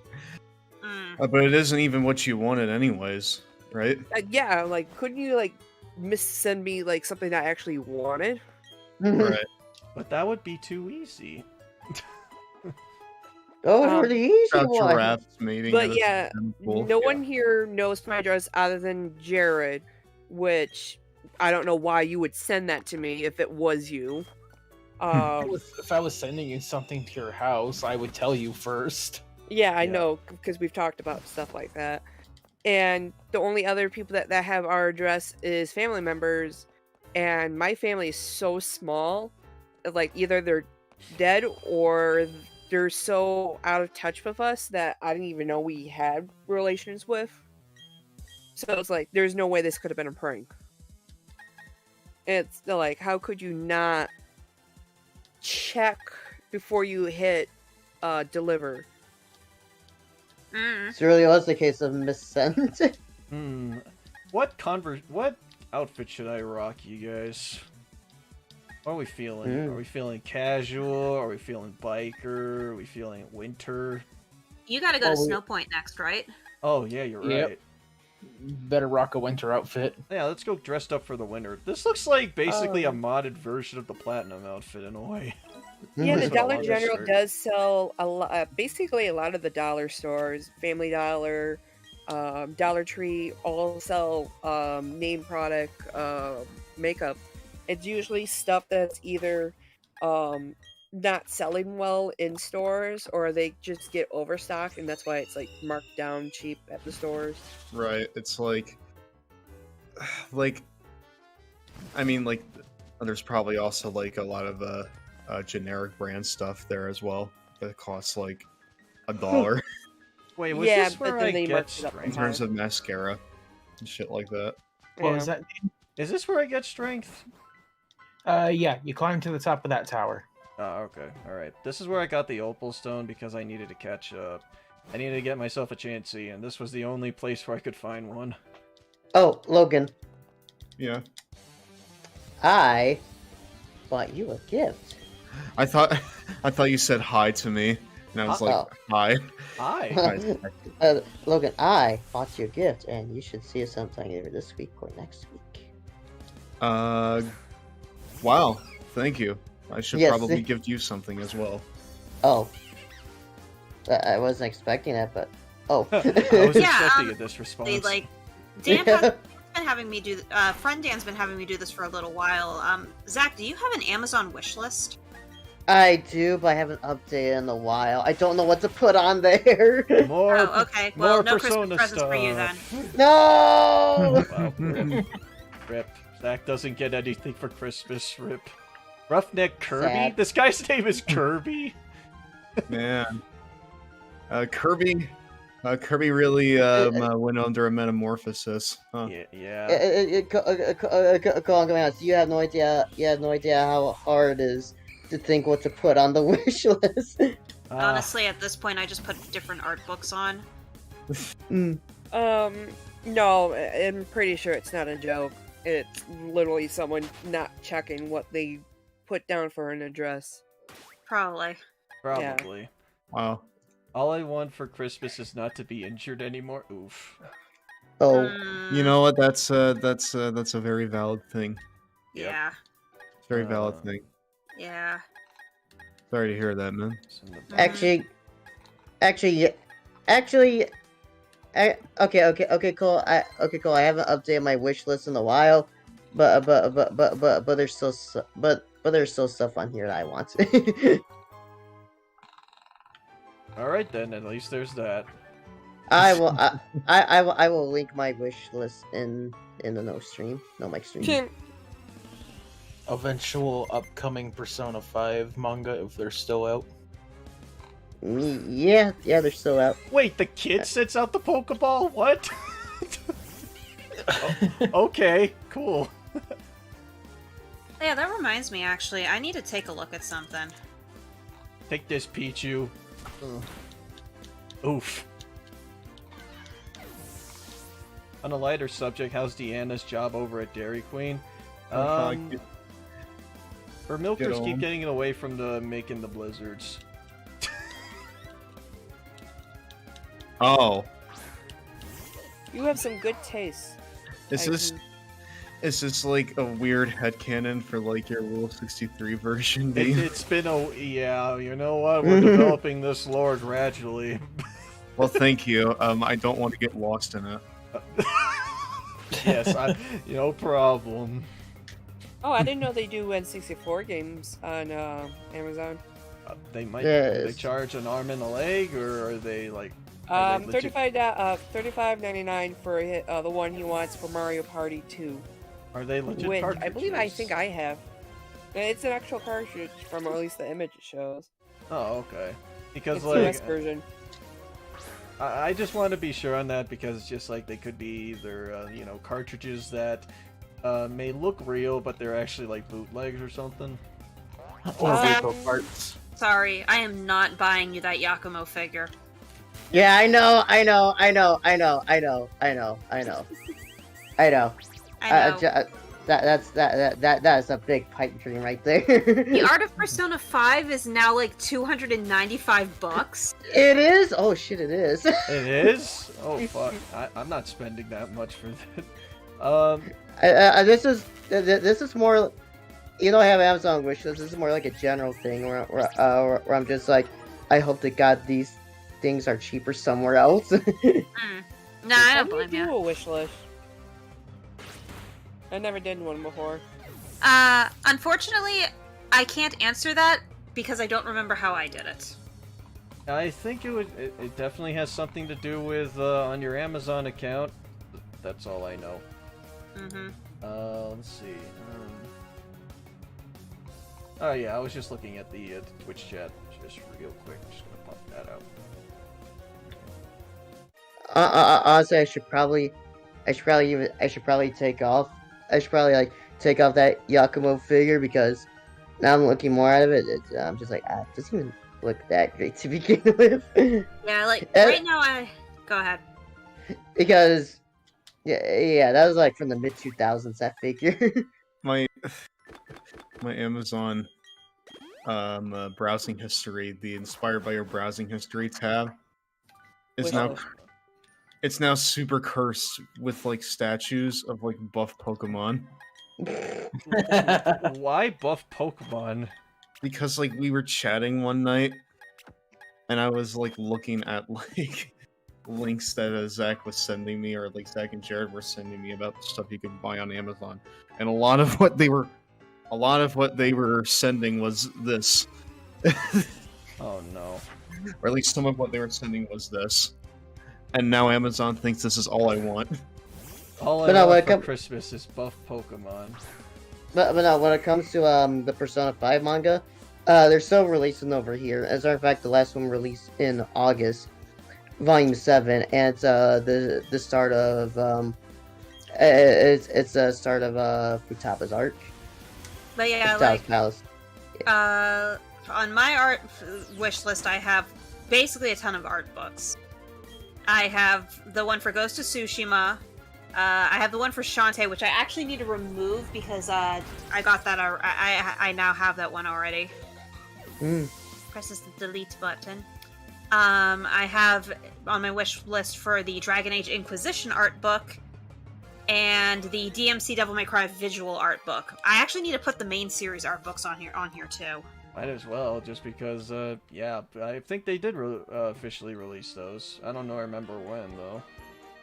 but it isn't even what you wanted anyways, right? Yeah, like couldn't you like send me like something I actually wanted? Right. But that would be too easy. Go for the easy About one. giraffes mating. But and it's yeah, kinda cool. No one here knows my address other than Jared, which I don't know why you would send that to me if it was you. If I was sending you something to your house, I would tell you first. Yeah, I Yeah. know because we've talked about stuff like that. and the only other people that have our address is family members, and my family is so small, like either they're dead or they're so out of touch with us that I didn't even know we had relations with. So it's like, there's no way this could have been a prank. It's like, how could you not check before you hit deliver? This really was the case of missent. What outfit should I rock, you guys? What are we feeling? Are we feeling casual? Are we feeling biker? Are we feeling winter? You gotta go to Snow Point next, right? Oh yeah, you're Yep. right. Better rock a winter outfit. Yeah, let's go dressed up for the winter. This looks like basically a modded version of the platinum outfit in a way. Yeah, the With a Dollar longer General skirt. does sell basically a lot of the dollar stores, Family Dollar, Dollar Tree, all sell name product makeup. It's usually stuff that's either not selling well in stores, or they just get overstocked, and that's why it's like marked down cheap at the stores. Right. It's like, I mean, like, there's probably also like a lot of generic brand stuff there as well that costs like $1 Wait, was Yeah, this but where then I they get marked it up in strength? terms of mascara and shit like that. What Yeah. was that? Is this where I get strength? Yeah, you climb to the top of that tower. Oh, okay. Alright. This is where I got the opal stone because I needed to catch up. I needed to get myself a Chansey, and this was the only place where I could find one. Oh, Logan, Yeah. I bought you a gift. I thought you said hi to me, and I was like, Uh-oh. hi. Hi. Logan, I bought you a gift, and you should see something either this week or next week. Wow. Thank you. I should Yes. probably give you something as well. Oh. I wasn't expecting that, but... Oh. I was Yeah, expecting this response. They like Dan has been having me do. Friend Dan's been having me do this for a little while. Zach, do you have an Amazon wish list? I do, but I haven't updated in a while. I don't know what to put on there. More, Oh, okay. Well, more no Christmas Persona presents for you then. stuff. No! Wow, rip. Rip. Zach doesn't get anything for Christmas. Rip. Roughneck Kirby? Sad. This guy's name is Kirby? Man. Kirby really went under a metamorphosis. Huh. Yeah. Go on, honest. You have no idea how hard it is to think what to put on the wish list. Honestly, at this point, I just put different art books on. No, I'm pretty sure it's not a joke. It's literally someone not checking what they put down for an address. Probably. Probably. Wow. All I want for Christmas is not to be injured anymore. Oof. Oh, You know what? That's a very valid thing. Yep. Yeah. Very valid thing. Yeah. Sorry to hear that, man. It's in the back. okay, cool. Cool. I haven't updated my wish list in a while, but there's still there's still stuff on here that I want. Alright then, at least there's that. I will link my wish list in the no mic stream. Eventual upcoming Persona 5 manga, if they're still out. Yeah, they're still out. Wait, the kid sets out the Pokeball? What? Okay, cool. Yeah, that reminds me, actually. I need to take a look at something. Take this, Pichu. Oof. On a lighter subject, how's Deanna's job over at Dairy Queen? Her milkers keep on. getting it away from the making the blizzards. Oh. You have some good taste. Is I this can- is this like a weird headcanon for like your Rule 63 version? Dean? It's been yeah, you know what? We're developing this lore gradually. Well, thank you. I don't want to get lost in it. Yes, no problem. Oh, I didn't know they do N64 games on Amazon. They might Yes. they charge an arm and a leg, or are they like? Are they legit- $35.99 for the one he wants for Mario Party 2, Are they legit which cartridges? I believe I think I have. It's an actual cartridge from, or at least the image it shows. Oh, okay. Because It's the like, US version. I just want to be sure on that because it's just like they could be either cartridges that may look real, but they're actually like bootlegs or something. Or vehicle Um, parts. Sorry, I am not buying you that Yakumo figure. Yeah, I know. I know. That's a big pipe dream right there. The Art of Persona 5 is now like $295. It is. Oh shit! It is. It is? Oh fuck! I'm not spending that much for that. This is more. I have Amazon wishlist. This is more like a general thing where I'm just like, I hope to God these things are cheaper somewhere else. Nah, I don't blame do you. a wish list. I never did one before. Unfortunately, I can't answer that because I don't remember how I did it. I think it definitely has something to do with on your Amazon account. That's all I know. Mm-hmm. Let's see. Oh yeah, I was just looking at the Twitch chat just real quick. Just gonna pop that out. Honestly, I should probably take off. I should probably like take off that Yakumo figure because now I'm looking more out of it. I'm just like, it doesn't even look that great to begin with. Yeah, like And- right now go ahead. Because yeah, that was like from the mid 2000s. That figure. My Amazon browsing history, the inspired by your browsing history tab, is Wish now list. it's now super cursed with like statues of like buff Pokemon. Why buff Pokemon? Because like we were chatting one night and I was like looking at like links that Zach was sending me, or like Zach and Jared were sending me about stuff you could buy on Amazon, and a lot of what they were sending was this. Oh no. Or at least some of what they were sending was this. And now Amazon thinks this is all I want. All I But no, when want it for com- Christmas is buff Pokemon. But no, when it comes to the Persona 5 manga, they're still releasing over here. As a matter of fact, the last one released in August, Volume 7, and it's the start of it's the start of Futaba's arc. But yeah, Futaba's like Palace. on my art wish list, I have basically a ton of art books. I have the one for Ghost of Tsushima. I have the one for Shantae, which I actually need to remove because I got that. I now have that one already. Presses the delete button. I have on my wish list for the Dragon Age Inquisition art book and the DMC Devil May Cry visual art book. I actually need to put the main series art books on here too. Might as well, just because, yeah, I think they did officially release those. I don't know, remember when, though.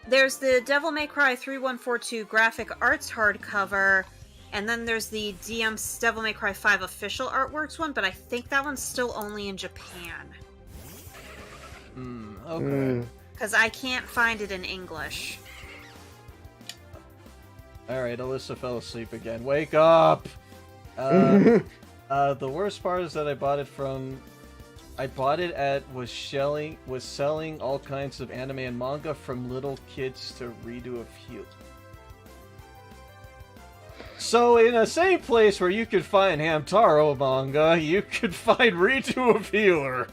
There's the Devil May Cry 3142 graphic arts hardcover, and then there's the Devil May Cry 5 official artworks one, but I think that one's still only in Japan. Okay. Because I can't find it in English. Alright, Alyssa fell asleep again. Wake up! The worst part is that I bought it was selling all kinds of anime and manga from little kids to redo a few. So in the same place where you could find Hamtaro manga, you could find Redo of Healer.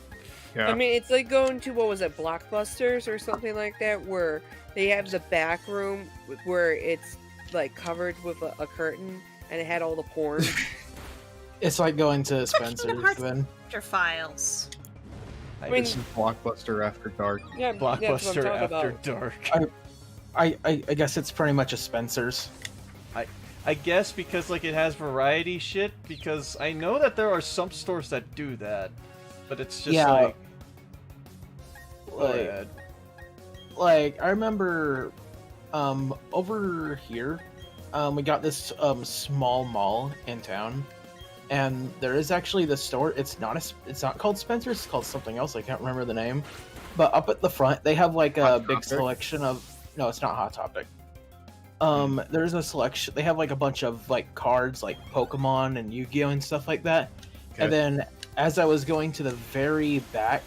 Yeah. I mean, it's like going to, what was it, Blockbusters or something like that, where they have the back room where it's like covered with a curtain and it had all the porn. It's like going to Spencer's Kingdom Hearts then. After Files. I mean- This is Blockbuster After Dark. Yeah, that's what I'm Blockbuster talking After about. Dark. I guess it's pretty much a Spencer's. I guess because like it has variety shit, because I know that there are some stores that do that, but it's just Yeah. like go Like, ahead. like I remember over here we got this small mall in town, and there is actually the store. It's not called Spencer's. It's called something else. I can't remember the name. But up at the front, they have like a Hot big Topic? selection of. No, it's not Hot Topic. There's a selection. They have like a bunch of like cards, like Pokemon and Yu-Gi-Oh and stuff like that. Okay. And then as I was going to the very back,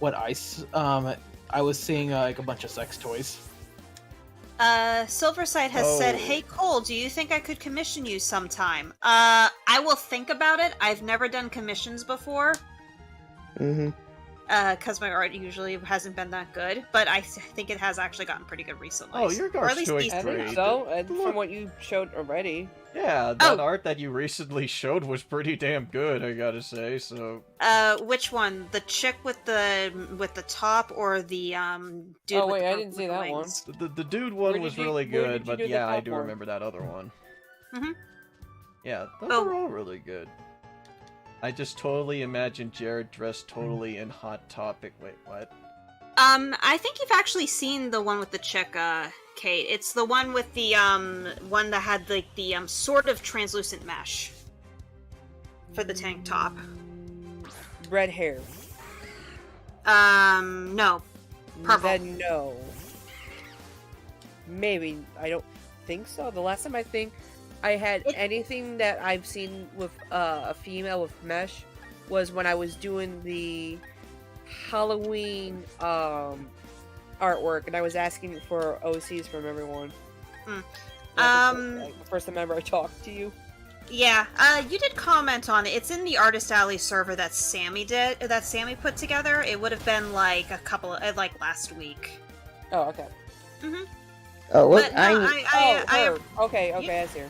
I was seeing like a bunch of sex toys. Silverside has said, Oh. "Hey Cole, do you think I could commission you sometime?" I will think about it. I've never done commissions before. Mm-hmm. Because my art usually hasn't been that good, but I think it has actually gotten pretty good recently. Oh, your Or at art's least doing decent. I think great. so. And Look. from what you showed already. Yeah, that Oh. art that you recently showed was pretty damn good, I gotta say. So Which one? The chick with the top, or the dude? Oh, with wait, the I purple didn't see with the that one. wings? the dude one Where was did you- really where did good, you but do the yeah, I top do one? remember that other one. Mhm. Yeah, those Oh. are all really good. I just totally imagine Jared dressed totally in Hot Topic. Wait, what? I think you've actually seen the one with the chick, Kate. It's the one with the one that had like the sort of translucent mesh for the tank top. Red hair. No. Purple. Then no. Maybe. I don't think so. The last time I think I had anything that I've seen with a female with mesh was when I was doing the Halloween artwork, and I was asking for OCs from everyone. Mm. That's the first time ever I talked to you. Yeah, you did comment on it. It's in the Artist Alley server that Sammy put together. It would have been like like last week. Oh, okay. Oh, what? But no, Her. Okay, I see her.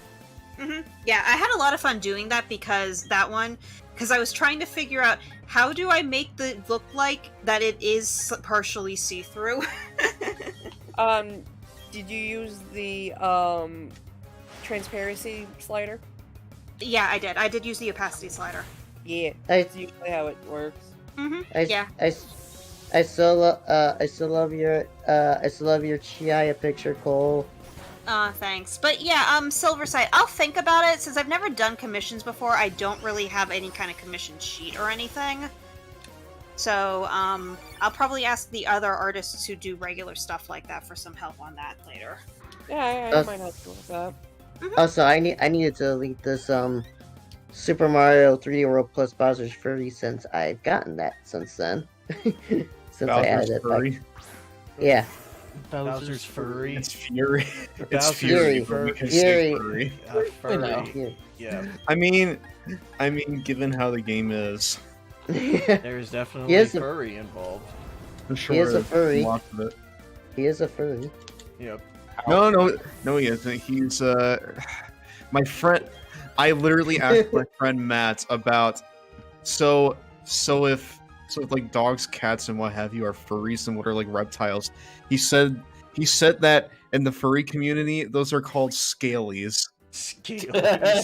Yeah, I had a lot of fun doing that because I was trying to figure out how do I make the look like that it is partially see-through. Did you use the transparency slider? Yeah, I did. I did use the opacity slider. Yeah, I, that's usually how it works. Yeah. I still love your Chiaya picture, Cole. Thanks. But yeah, Silverside, I'll think about it. Since I've never done commissions before, I don't really have any kind of commission sheet or anything. So, I'll probably ask the other artists who do regular stuff like that for some help on that later. Yeah, I might help you with that. Also, I needed to link this Super Mario 3D World plus Bowser's Fury since I've gotten that since then. Since I added Bowser's it. furry. Yeah. Bowser's furry. It's Fury. It's Bowser's Fury. Fury. We can say Fury. furry. Furry. Yeah. Yeah, I mean, given how the game is, there's definitely He is a- furry involved. I'm sure He is a there's furry. lots of it. He is a furry. Yep. No, he isn't. He's my friend. I literally asked my friend Matt about so if like dogs, cats, and what have you are furries, and what are like reptiles. He said that in the furry community, those are called scalies.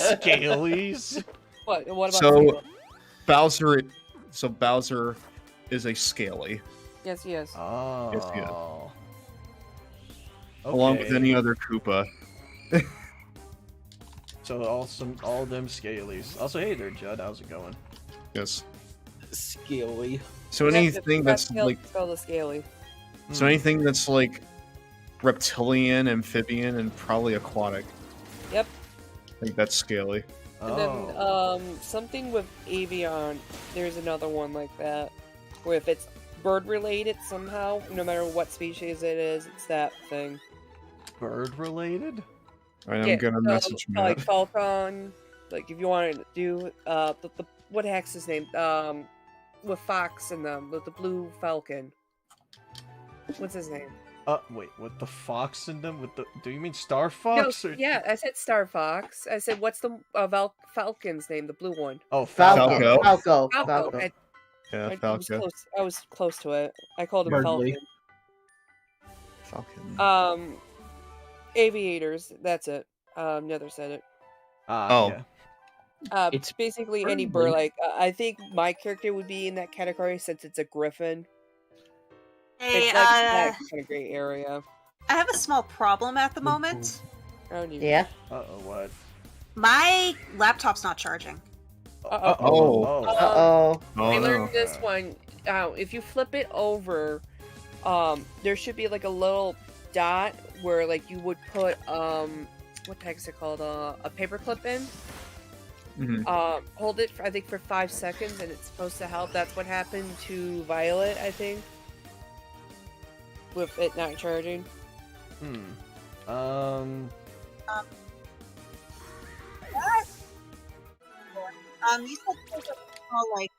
Scalies. What about So Bowser is a scaly, Yes, yes. Oh. Yes, yeah. Okay. along with any other Koopa. So all them scalies. Also, hey there, Judd. How's it going? Yes. Scaly. So anything that's like spell the scaly. So anything that's like reptilian, amphibian, and probably aquatic. Yep. I think that's scaly. And Oh. then something with avian. There's another one like that, where if it's bird related somehow, no matter what species it is, it's that thing. Bird related? Alright, Yeah, I'm gonna so, message like Matt. falcon. Like if you want to do the what the heck's his name? With fox and the blue falcon. What's his name? Wait, with the fox in them? Do you mean Star Fox? No, yeah, I said Star Fox. I said, what's the falcon's name? The blue one. Oh, Falco. Falco. Falco. Yeah, I was Falco. close. I was close to it. I called him Hardly. Falcon. Falcon. Aviators. That's it. Nether said it. Oh. Yeah. It's basically any probably- bird. Like I think my character would be in that category since it's a griffin. Hey, It's like that kind of gray area. I have a small problem at the moment. I don't even- Yeah. Uh-oh, what? My laptop's not charging. Uh-oh. Uh-oh. Oh, I no. learned this one. If you flip it over, there should be like a little dot where like you would put what the heck is it called? A paper clip in. Mhm. Hold it for, I think for 5 seconds, and it's supposed to help. That's what happened to Violet, I think, with it not charging. You said there's a small, like,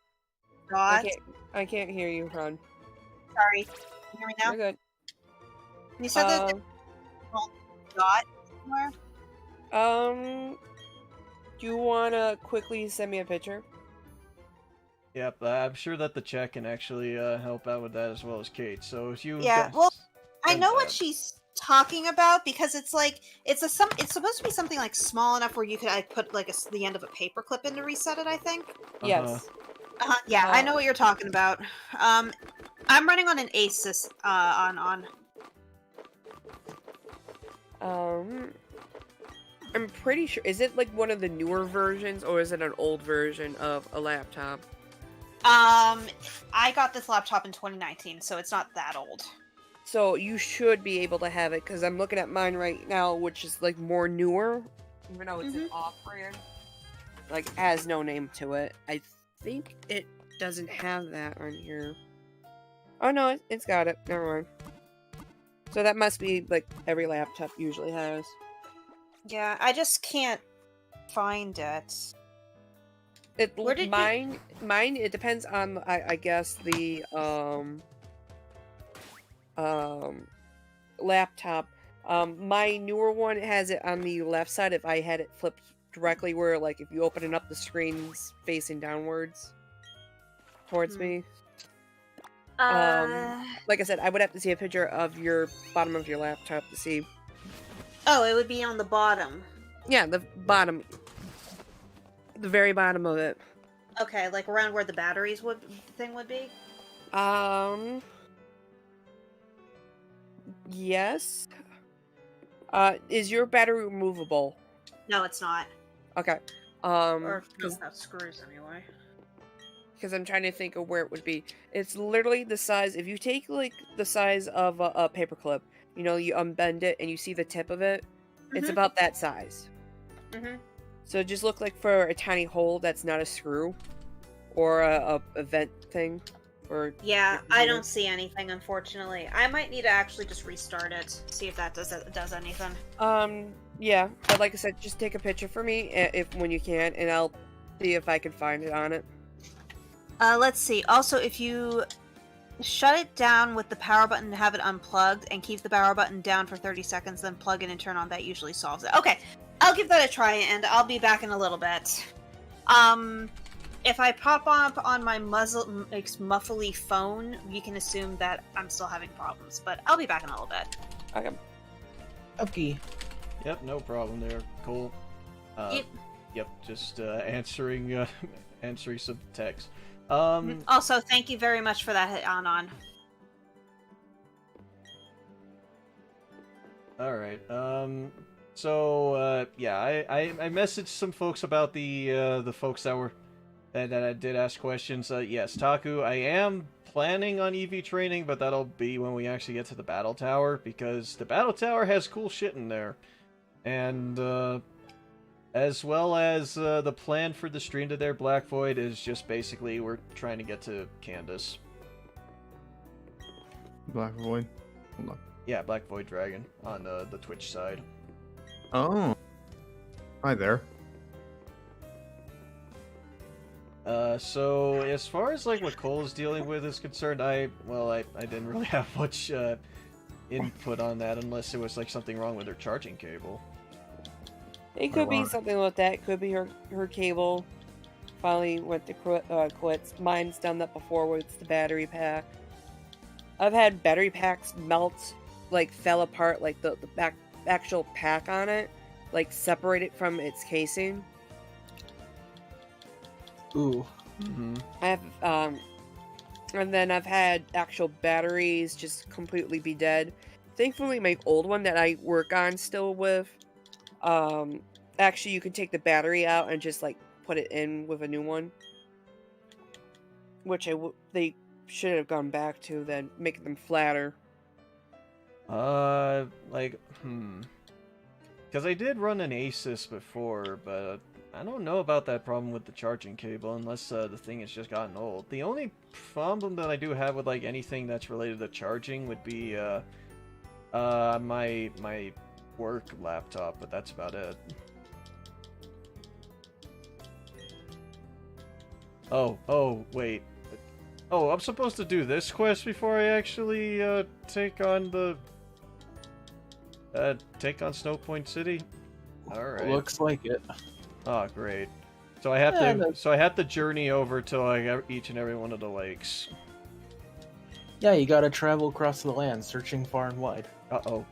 dot. I can't hear you, Ron. Sorry. Can you hear me now? You're good. You said that there's a small dot somewhere? Do you wanna quickly send me a picture? Yep, I'm sure that the chat can actually help out with that as well as Kate. So if you Yeah, guys well, I send know what that. she's talking about because it's like it's supposed to be something like small enough where you could like put like the end of a paper clip in to reset it. I think. Yes. Yeah, I know what you're talking about. I'm running on an Asus on. I'm pretty sure. Is it like one of the newer versions, or is it an old version of a laptop? I got this laptop in 2019, so it's not that old. So you should be able to have it, because I'm looking at mine right now, which is like more newer, even though it's an off-brand. Like, has no name to it. I think it doesn't have that on here. Oh no, it's got it. Never mind. So that must be like every laptop usually has. Yeah, I just can't find it. Where did mine? It depends on I guess the laptop. My newer one has it on the left side. If I had it flipped directly, where like if you open it up, the screen's facing downwards towards me. Like I said, I would have to see a picture of your bottom of your laptop to see. Oh, it would be on the bottom. Yeah, the bottom. The very bottom of it. Okay, like around where the batteries would be? Yes. Is your battery removable? No, it's not. Okay. Or doesn't have screws anyway. Because I'm trying to think of where it would be. It's literally the size. If you take like the size of a paperclip, you know, you unbend it and you see the tip of it. It's about that size. So just look like for a tiny hole that's not a screw or a vent thing. Or yeah, I don't see anything, unfortunately. I might need to actually just restart it, see if that does anything. Yeah, but like I said, just take a picture for me when you can, and I'll see if I can find it on it. Let's see. Also, if you shut it down with the power button and have it unplugged, and keep the power button down for 30 seconds, then plug in and turn on, that usually solves it. Okay, I'll give that a try, and I'll be back in a little bit. If I pop up on my muffly phone, you can assume that I'm still having problems, but I'll be back in a little bit. Okay. Okay. Yep, no problem there. Cool. Yep, just answering some text. Also, thank you very much for that, Anon. All right. So yeah, I messaged some folks about the folks that I did ask questions. Yes, Taku, I am planning on EV training, but that'll be when we actually get to the battle tower, because the battle tower has cool shit in there, and as well as the plan for the stream to their Black Void is just basically we're trying to get to Candace. Black Void? Hold on. Yeah, Black Void Dragon on the Twitch side. Oh. Hi there. So as far as like what Cole's dealing with is concerned, I didn't really have much input on that unless it was like something wrong with her charging cable. It could be something like that. It could be her cable finally went to quits. Mine's done that before with the battery pack. I've had battery packs melt, like fell apart, like the actual pack on it, like separated from its casing. Ooh. I have, and then I've had actual batteries just completely be dead. Thankfully, my old one that I work on still with, actually you can take the battery out and just like put it in with a new one, which they should have gone back to, then making them flatter. Because I did run an Asus before, but I don't know about that problem with the charging cable unless the thing has just gotten old. The only problem that I do have with like anything that's related to charging would be my work laptop, but that's about it. Oh, wait. Oh, I'm supposed to do this quest before I actually take on the take on Snow Point City. All right. Looks like it. Oh, great. So I have to journey over to like each and every one of the lakes. Yeah, you gotta travel across the land, searching far and wide. Uh-oh.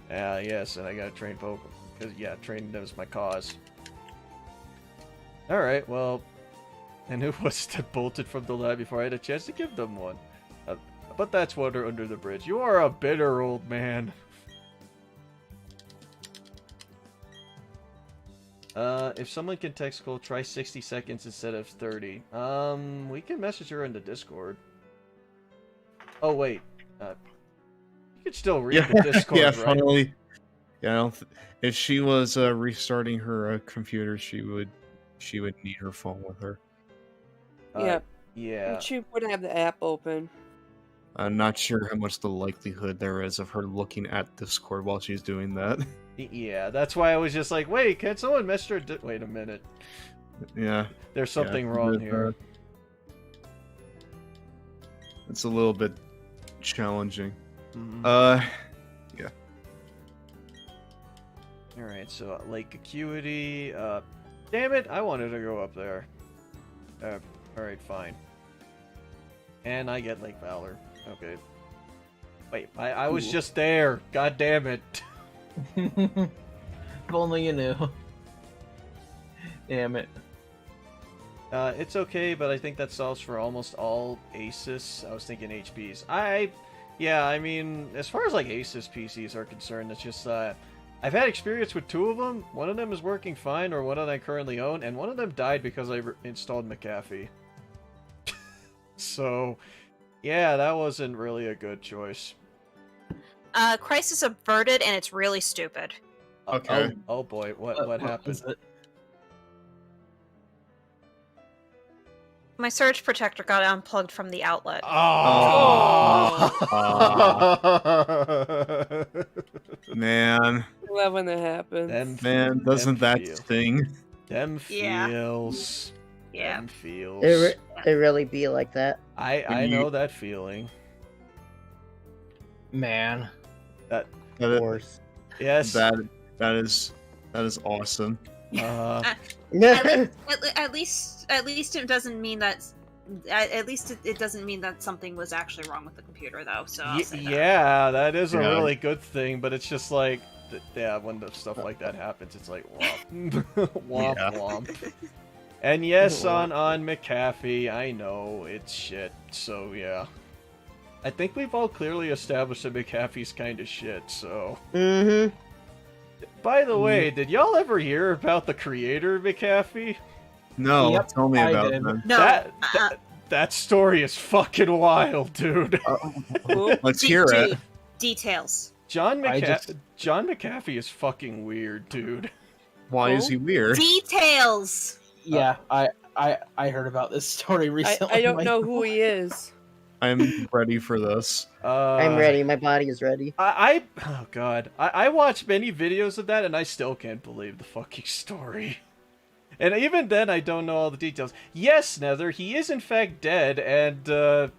Yes, and I gotta train Pokemon. Because, yeah, training them is my cause. Alright, well... And who was that bolted from the lab before I had a chance to give them one? But that's water under the bridge. You are a bitter old man. If someone can text Cole, try 60 seconds instead of 30. We can message her in the Discord. Oh, wait. You could still read the Discord, yeah, right? finally. Yeah, I don't if she was restarting her computer, she would need her phone with her. Yeah. Yeah. And she wouldn't have the app open. I'm not sure how much the likelihood there is of her looking at Discord while she's doing that. Yeah, that's why I was just like, wait, can someone message her? Wait a minute. Yeah. There's something wrong here. It's a little bit challenging. Mm-hmm. Yeah. Alright, so Lake Acuity. Damn it, I wanted to go up there. Alright, fine. And I get Lake Valor. Okay. Wait, I was just there. God damn it. If only you knew. Damn it. It's okay, but I think that solves for almost all Asus. I was thinking HPs. Yeah, I mean, as far as like Asus PCs are concerned, it's just, I've had experience with two of them. One of them is working fine, or one that I currently own, and one of them died because I installed McAfee. So, yeah, that wasn't really a good choice. Crisis averted, and it's really stupid. Okay. Oh boy, what happened? My surge protector got unplugged from the outlet. Oh! Man. Love when that happens. Man, doesn't that sting? Them feels. Yeah. Them feels. It really be like that. I know that feeling. Man. Of course. Yes. That is awesome. At least it doesn't mean that. At least it doesn't mean that something was actually wrong with the computer, though. So I'll say that. Yeah, that is a really good thing. But it's just like, yeah, when the stuff like that happens, it's like womp, womp, womp. And yes, on McAfee, I know it's shit. So yeah, I think we've all clearly established that McAfee's kind of shit. So. Mm-hmm. By the way, did y'all ever hear about the creator of McAfee? No, Yep, tell me I about did. that. No. That story is fucking wild, dude. Let's hear it. Details. John McAfee is fucking weird, dude. Why is he weird? Details. Yeah, I heard about this story recently. I don't know who he is. I'm ready for this. I'm ready. My body is ready. Oh god. I watched many videos of that and I still can't believe the fucking story. And even then I don't know all the details. Yes, Nether, he is in fact dead, and the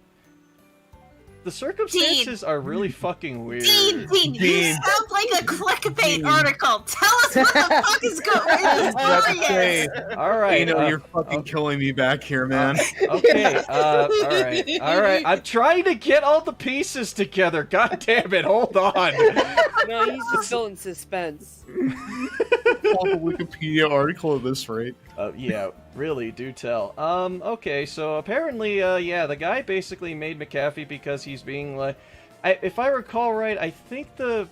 circumstances are really fucking weird. Dean, you sound like a clickbait article. Tell us what the fuck is going on. Alright. You're fucking killing me back here, man. Okay, alright. I'm trying to get all the pieces together. God damn it, hold on. No, he's just still in suspense. A Wikipedia article at this rate. Yeah, really, do tell. Okay, so apparently, yeah, the guy basically made McAfee because he's being like... if I recall right, I think the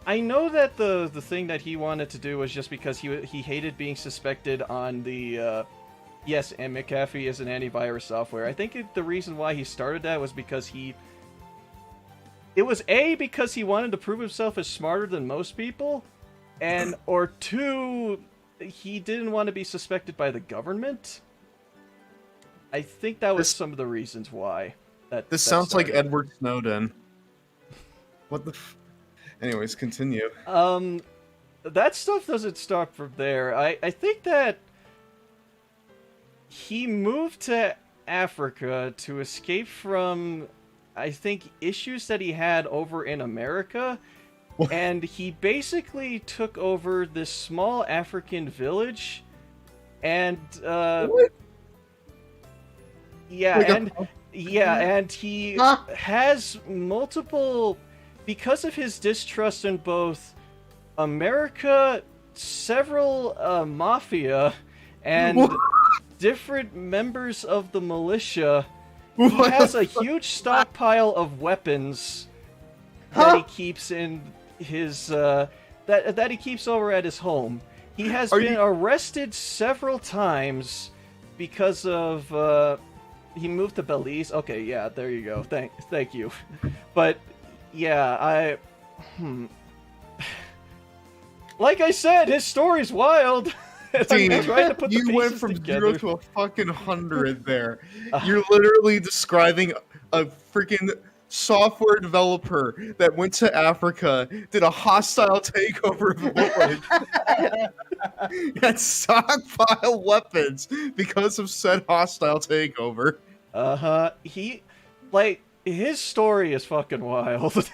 I know that the thing that he wanted to do was just because he hated being suspected on the yes, and McAfee is an antivirus software. I think the reason why he started that was because it was A, because he wanted to prove himself as smarter than most people, and or two, he didn't want to be suspected by the government. I think that was some of the reasons why. That sounds like started. Edward Snowden. What the Anyways, continue. That stuff doesn't stop from there. I think that he moved to Africa to escape from, I think, issues that he had over in America. And he basically took over this small African village. And, What? yeah, and he has multiple... Because of his distrust in both America, several mafia, and different members of the militia, he has a huge stockpile of weapons that he keeps in his that he keeps over at his home. He has been arrested several times because of he moved to Belize. Okay, yeah, there you go. Thank you. But yeah, like I said, his story's wild. Dude, you went from 0 to a fucking 100 there. You're literally describing a freaking software developer that went to Africa, did a hostile takeover of the village, and stockpile weapons because of said hostile takeover. His story is fucking wild.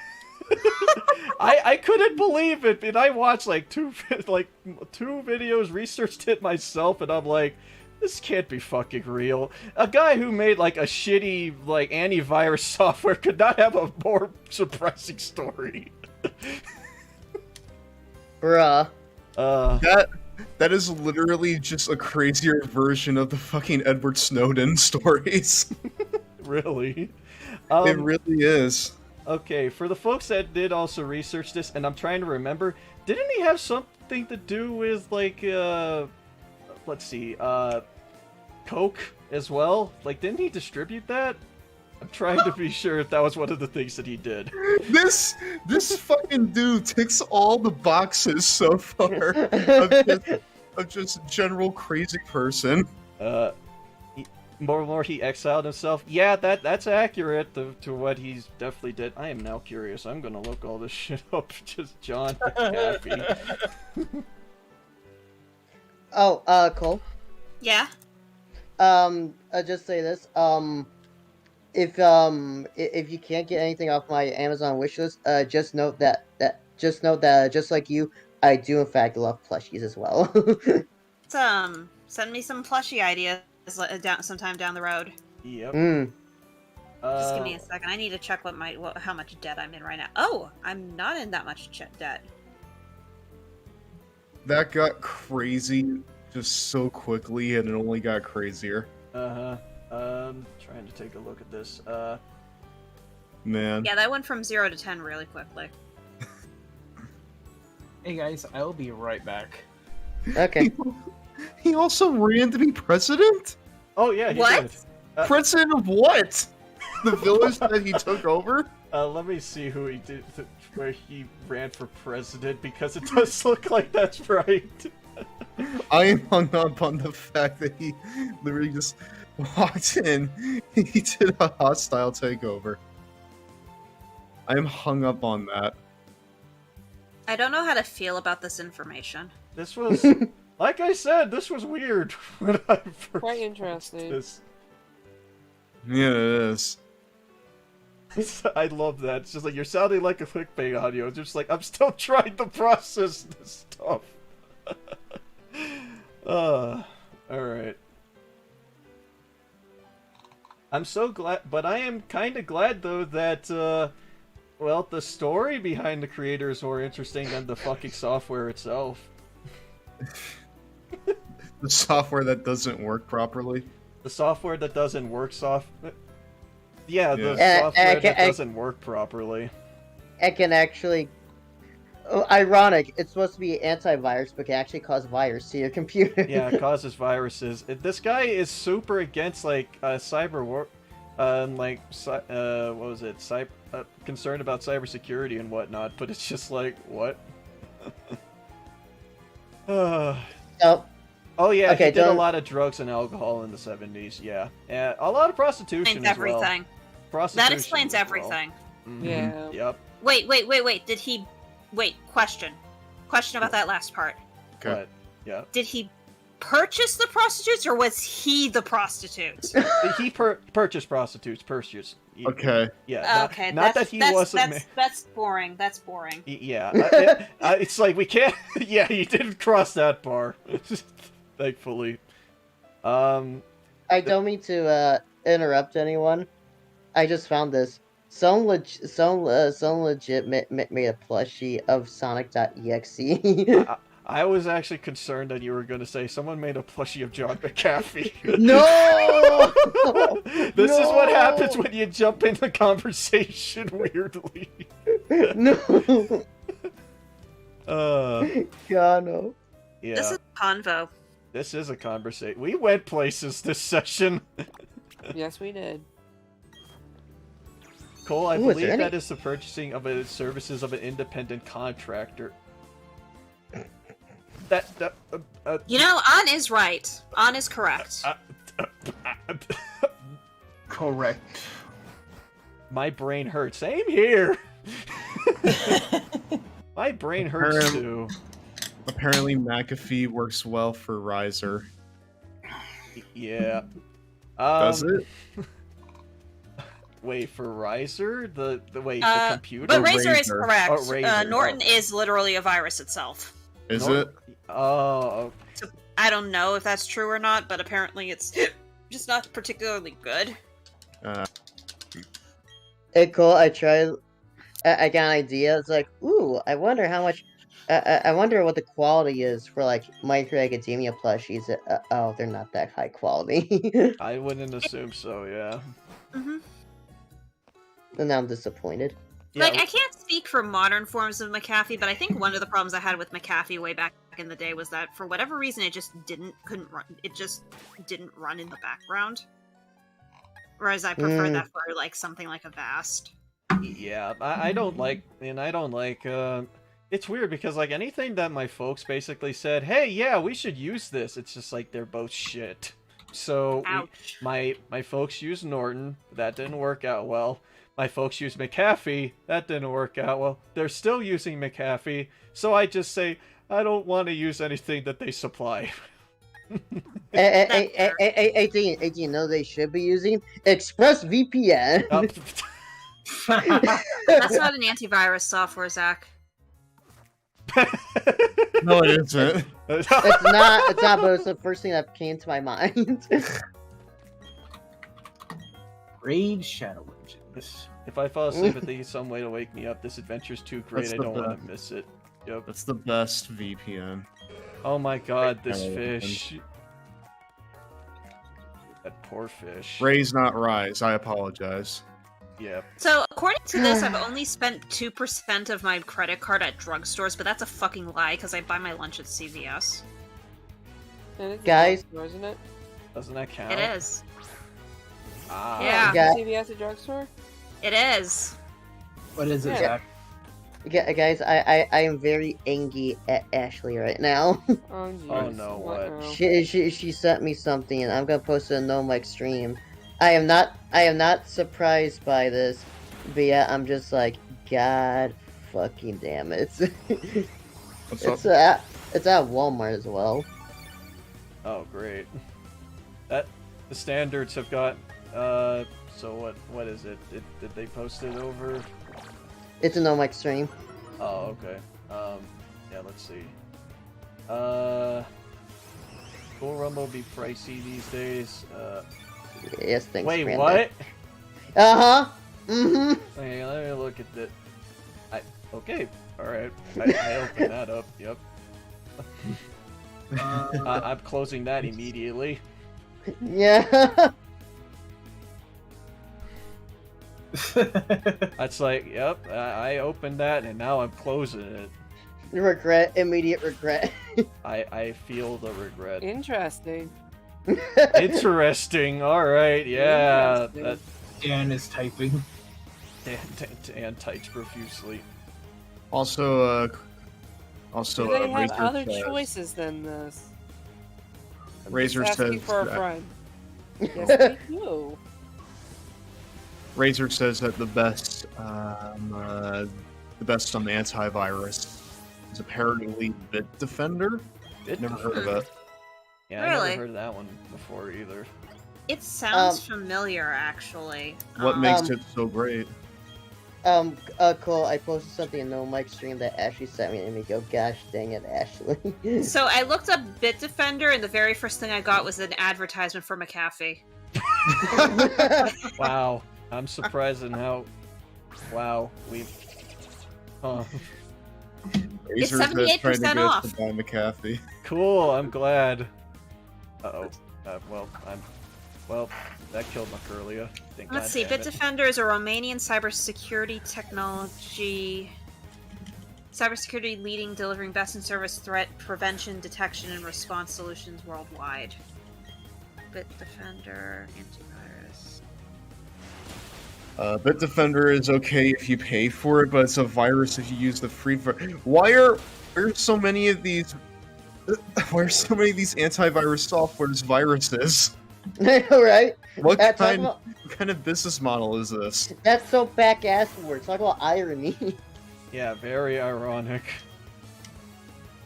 I couldn't believe it, and I watched like two videos, researched it myself, and I'm like, this can't be fucking real. A guy who made like a shitty like antivirus software could not have a more surprising story. Bruh. That is literally just a crazier version of the fucking Edward Snowden stories. Really? It really is. Okay, for the folks that did also research this, and I'm trying to remember, didn't he have something to do with, like, let's see, Coke as well? Like, didn't he distribute that? I'm trying to be sure if that was one of the things that he did. This fucking dude ticks all the boxes so far of just general crazy person. More he exiled himself. Yeah, that's accurate to what he's definitely did. I am now curious. I'm gonna look all this shit up. Just John McAfee. Cole. Yeah. I'll just say this. If you can't get anything off my Amazon wishlist, just note that just like you, I do in fact love plushies as well. Send me some plushie ideas sometime down the road. Yep. Just give me a second. I need to check how much debt I'm in right now. Oh, I'm not in that much debt. That got crazy just so quickly, and it only got crazier. Trying to take a look at this. Man. Yeah, that went from 0 to 10 really quickly. Hey guys, I'll be right back. Okay. He also ran to be president? Oh yeah, he What? did. President of what? The village that he took over? Let me see who he did, where he ran for president, because it does look like that's right. I am hung up on the fact that he literally just walked in. He did a hostile takeover. I am hung up on that. I don't know how to feel about this information. This was, like I said, this was weird when I first Quite interesting. this. Yeah, it is. I love that. It's just like, you're sounding like a clickbait audio. It's just like, I'm still trying to process this stuff. Alright. I'm so glad, but I am kind of glad, though, that, well, the story behind the creator is more interesting than the fucking software itself. The software that doesn't work properly. The software that doesn't work Yeah, the Yeah. software that doesn't work properly. I can actually Ironic. It's supposed to be antivirus, but can actually cause virus to your computer. Yeah, it causes viruses. This guy is super against like cyber war, what was it? Concerned about cybersecurity and whatnot. But it's just like what? Oh, Oh yeah, Okay, he did a don't- lot of drugs and alcohol in the 70s. Yeah, and a lot of prostitution Explains as well. everything. Prostitution That explains as well. everything. Mhm. Yeah. Yep. Wait. Did he? Wait. Question about that last part. Okay. But yeah, Did he purchase the prostitutes, or was he the prostitute? he purchased prostitutes. Okay. Yeah. Okay, Not that he wasn't. That's boring. That's boring. Yeah. It's like we can't. Yeah, he didn't cross that bar. Thankfully. I don't mean to interrupt anyone. I just found this. Someone legit made a plushie of Sonic.exe. I was actually concerned that you were going to say someone made a plushie of John McAfee. No! This is what No! happens when you jump into conversation weirdly. No! God, no. Yeah. This is convo. This is a conversation. We went places this session. Yes, we did. Cole, I Ooh, is there believe any- that is the purchasing of the services of an independent contractor. You know, An is right. An is correct. Correct. My brain hurts. Same here. My brain hurts too. Apparently, McAfee works well for Riser. Yeah. Does it? Wait, for Riser? The computer? But Razor is Razor. correct. Oh, Razor. Norton is literally a virus itself. Is Nor- it? Oh, I don't know if that's true or not, but apparently it's just not particularly good. Hey, Cole, I tried. I got an idea. It's like, ooh, I wonder how much. I wonder what the quality is for like My Hero Academia plushies. Oh, they're not that high quality. I wouldn't assume so, yeah. hmm And now I'm disappointed. Yeah, Like, I can't speak for modern forms of McAfee, but I think one of the problems I had with McAfee way back in the day was that for whatever reason it just couldn't run. It just didn't run in the background. Whereas I prefer that for like something like a Vast. yeah, I don't like, it's weird because like anything that my folks basically said, hey, yeah, we should use this, it's just like they're both shit. So Ouch. my folks used Norton, that didn't work out well. My folks used McAfee, that didn't work out well. They're still using McAfee, so I just say I don't want to use anything that they supply. Hey, you know they should be using ExpressVPN. That's not an antivirus software, Zach. No, it isn't. It's not, but it's the first thing that came to my mind. Raid Shadow Legends. If I fall asleep, it needs some way to wake me up. This adventure's too great. That's I the don't want best. to miss it. Yep. That's the best VPN. Oh my god, this Oh, fish. That poor fish. Raise not rise. I apologize. Yep. So, according to this, I've only spent 2% of my credit card at drugstores, but that's a fucking lie because I buy my lunch at CVS. It is a Guys. drugstore, isn't it? Doesn't that count? It is. Ah. Yeah. Guys, CVS a drugstore? It is. What is it, Yeah. Zach? guys, I am very angry at Ashley right now. Oh, geez. Oh, no, what? now? She sent me something, and I'm gonna post it in No Mic stream. I am not surprised by this, but yeah, I'm just like, God fucking damn it. What's it's up? at Walmart as well. Oh, great. The standards have got. So what is it? Did they post it over? It's a No Mic stream. Oh, okay. Yeah, let's see. Cool Rumble be pricey these days. Yes, thanks. Wait, Brandon. what? Uh-huh. Mm-hmm. Hey, let me look at the. Okay, alright. I opened that up, yep. I'm closing that immediately. Yeah. That's like, yep, I opened that and now I'm closing it. Regret, immediate regret. I feel the regret. Interesting. Interesting. All right. Yeah. Interesting. That Dan is typing. Dan types profusely. Also, Do they have Razor other says- choices than this? I'm Razor just asking says for a that- friend. Yes, we do. Razor says that the best on antivirus is apparently Bitdefender. Never heard of it. Yeah, I Really? never heard of that one before either. It sounds familiar, actually. What makes it so great? Cole, I posted something in No Mic stream that Ashley sent me, and me go, gosh dang it, Ashley. So I looked up Bitdefender, and the very first thing I got was an advertisement for McAfee. Wow. I'm surprised in how. Wow. We've. It's Razor says trying to 78% get us off. to buy McAfee. Cool. I'm glad. Uh-oh. Well, that killed Macurlia. Let's see. Bitdefender is a Romanian cybersecurity leading, delivering best in service threat prevention, detection, and response solutions worldwide. Bitdefender antivirus. Bitdefender is okay if you pay for it, but it's a virus if you use the free. Why are so many of these? Why are so many of these antivirus softwares viruses? Right? What Talk kind about- of business model is this? That's so back-ass word. Talk about irony. Yeah, very ironic.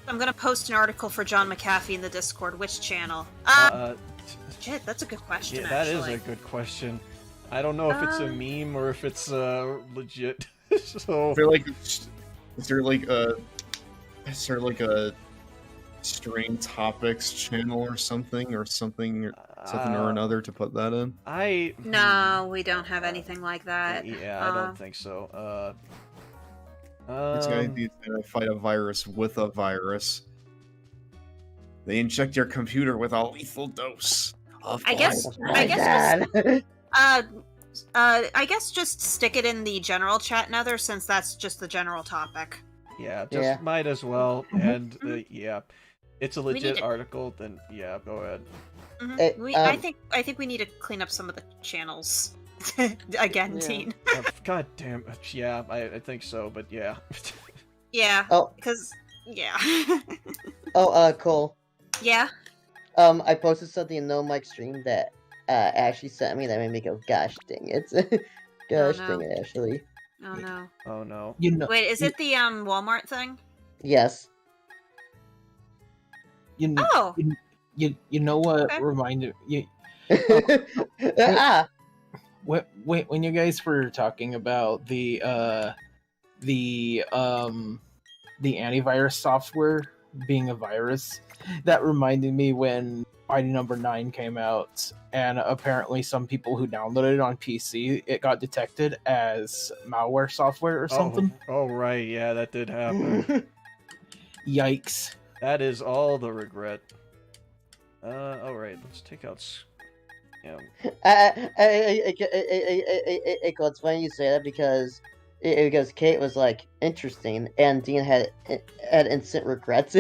I'm gonna post an article for John McAfee in the Discord. Which channel? Shit, that's a good question. Yeah, that is actually. a good question. I don't know if it's a meme or if it's legit. So I feel like is there like a Strain Topics channel or something or another to put that in? No, we don't have anything like that. Yeah, I don't think so. It's gonna fight a virus with a virus. They inject your computer with a lethal dose of I guess just stick it in the general chat, Nether, since that's just the general topic. Yeah, might as well. And yeah, it's a need legit to- article. Then yeah, go ahead. I think we need to clean up some of the channels again, Yeah. Teen. God damn it. Yeah, I think so. But yeah. Yeah. Oh. Because yeah. Cole. Yeah. I posted something in No Mic stream that Ashley sent me that made me go, gosh dang it. Gosh no. dang it, Ashley. Oh no. Oh no. You know, Wait, is it the Walmart thing? Yes. Oh. you know what Okay. reminded you Ah! when you guys were talking about the antivirus software being a virus, that reminded me when ID number 9 came out, and apparently some people who downloaded it on PC, it got detected as malware software or something. Oh right, yeah, that did happen. Yikes. That is all the regret. All right, let's take out. Yeah. It's funny you say that because Kate was like interesting, and Dean had instant regrets.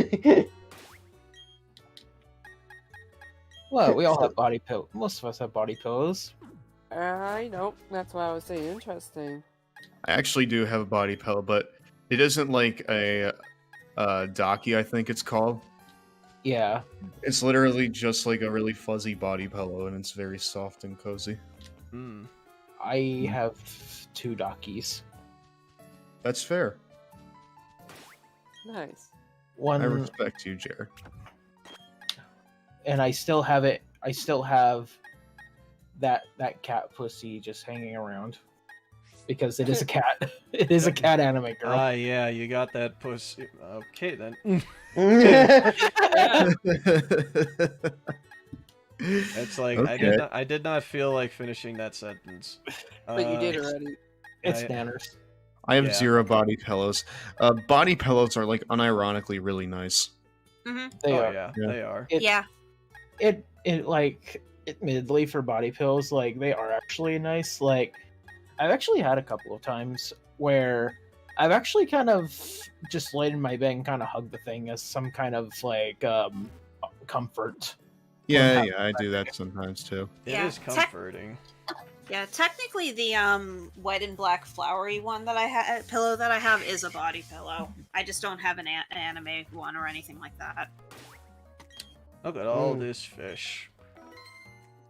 Well, we all have body pillows. Most of us have body pillows. I know. That's why I was saying interesting. I actually do have a body pillow, but it isn't like a Docky, I think it's called. Yeah. It's literally just like a really fuzzy body pillow, and it's very soft and cozy. Hmm. I have 2 Dockies. That's fair. Nice. One, I respect you, Jared. and I still have it. I still have that cat pussy just hanging around because it is a cat. It is a cat anime girl. Ah, yeah, you got that pussy. Okay then. It's like Okay. I did not feel like finishing that sentence. But you did already. It's I- Nanners. I have Yeah. 0 body pillows. Body pillows are like unironically really nice. Mm-hmm. They Oh are. yeah, Yeah. they are. Yeah. It like admittedly for body pills, like they are actually nice. Like I've actually had a couple of times where I've actually kind of just laid in my bed and kind of hugged the thing as some kind of like comfort. Yeah, I do that sometimes too. It Yeah, is comforting. Yeah, technically the white and black flowery one that I have pillow that I have is a body pillow. I just don't have an anime one or anything like that. Look at all this fish.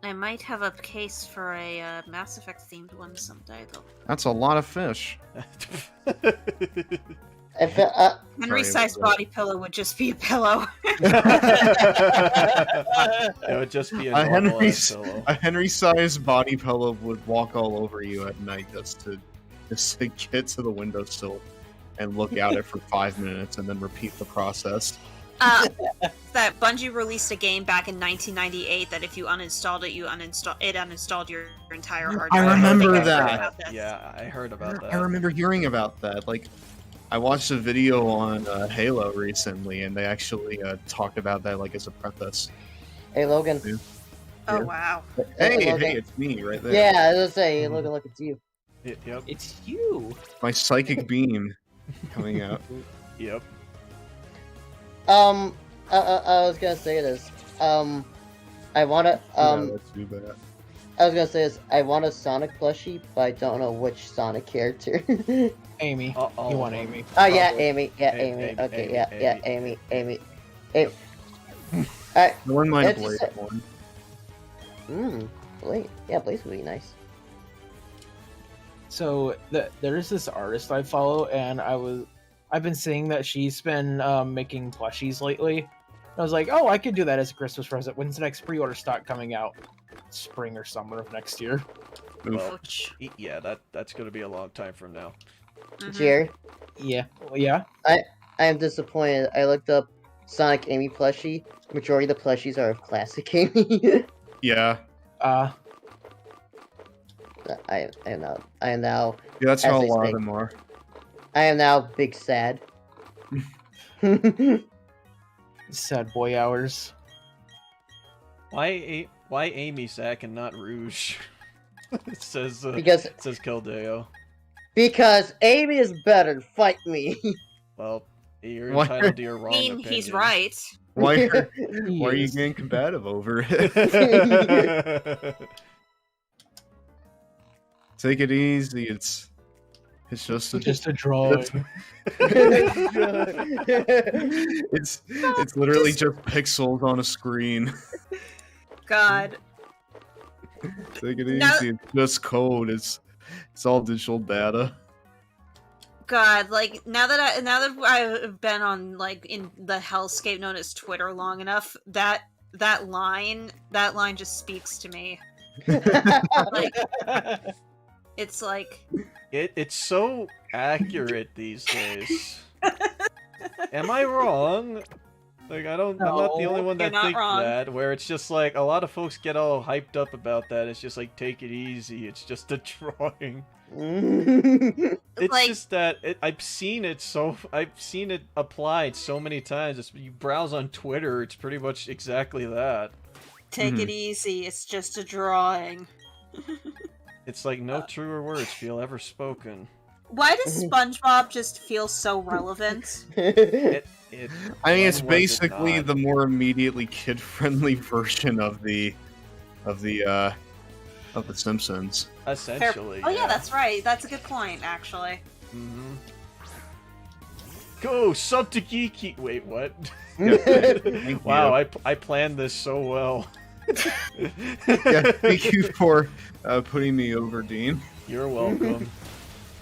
I might have a case for a Mass Effect themed one someday though. That's a lot of fish. I feel, Henry-sized body pillow would just be a pillow. It would just be a normal pillow. A Henry-sized body pillow would walk all over you at night just to get to the windowsill and look out it for 5 minutes and then repeat the process. That Bungie released a game back in 1998 that if you uninstalled it, uninstalled your entire hard drive. I remember think that. heard about this. Yeah, I heard about that. I remember hearing about that. Like, I watched a video on Halo recently, and they actually talked about that like as a preface. hey, Logan. Oh wow. Hey, Logan. it's me right there. Yeah, I was gonna say, look, it's you. Yep. It's you. My psychic beam coming out. Yep. I was gonna say this. I wanna, Yeah, let's do that. I was gonna say this. I want a Sonic plushie, but I don't know which Sonic character. Amy. Uh-oh. You want Amy. Oh yeah, Probably. Amy. Yeah, Amy, Amy. Okay, Amy, yeah, Amy, yeah, Amy. Amy. Alright. I wouldn't mind a It's Blade just- one. Blaze. Yeah, Blaze would be nice. So there is this artist I follow, and I've been seeing that she's been making plushies lately. I was like, oh, I could do that as a Christmas present. When's the next pre-order stock coming out? Spring or summer of next year. Well, Ouch. yeah, that's gonna be a long time from now. Mhm. Jerry, Yeah. Well, yeah. I am disappointed. I looked up Sonic Amy plushie. Majority of the plushies are of classic Amy. Yeah. I am now Yeah, that's As how a they lot of say. them are. I am now big sad. Sad boy hours. Why Amy Sack and not Rouge? It says because it says Keldeo. Amy is better. Fight me. Well, you're Why- entitled to your I wrong mean, opinion. he's right. Why are you Yes. getting combative over it? Take it easy. It's just a Just a drawing. it's literally just pixels on a screen. God. Take it Now- easy. It's just code. It's all digital data. God, like now that I've been on like in the hellscape known as Twitter long enough, that line just speaks to me. Like it's like It's so accurate these days. Am I wrong? Like I'm not the only No, one you're that not thinks wrong. that. Where it's just like a lot of folks get all hyped up about that. It's just like take it easy. It's just a drawing. It's Like- just that I've seen it applied so many times. You browse on Twitter, it's pretty much exactly that. take it easy, it's just a drawing. It's like no truer words feel ever spoken. Why does SpongeBob just feel so relevant? It, I mean, it's when was it basically not? the more immediately kid-friendly version of the Simpsons. Essentially. Oh yeah, that's right. That's a good point, actually. Mm-hmm. Go sub to geeky. Wait, what? Yeah, thank Wow, you. I planned this so well. Yeah, thank you for putting me over, Dean. You're welcome.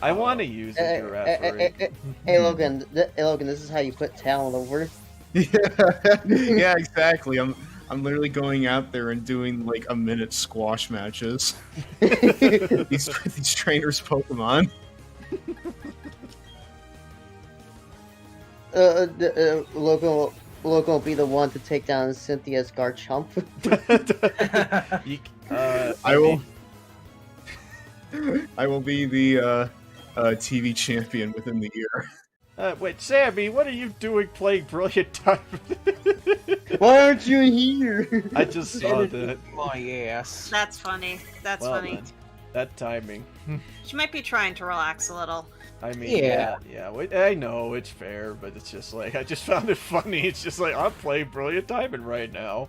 I want to use a giraffe. Hey Logan, Logan, this is how you put talent over. Yeah, exactly. I'm literally going out there and doing like a minute squash matches. these trainers Pokemon. Logan will be the one to take down Cynthia's Garchomp. I will be the TV champion within the year. Wait, Sammy, what are you doing playing Brilliant Diamond? Why aren't you here? I just saw that. My ass. That's funny. That's Well funny. then, that timing. She might be trying to relax a little. I mean, Yeah. I know it's fair, but it's just like I just found it funny. It's just like I'm playing Brilliant Diamond right now.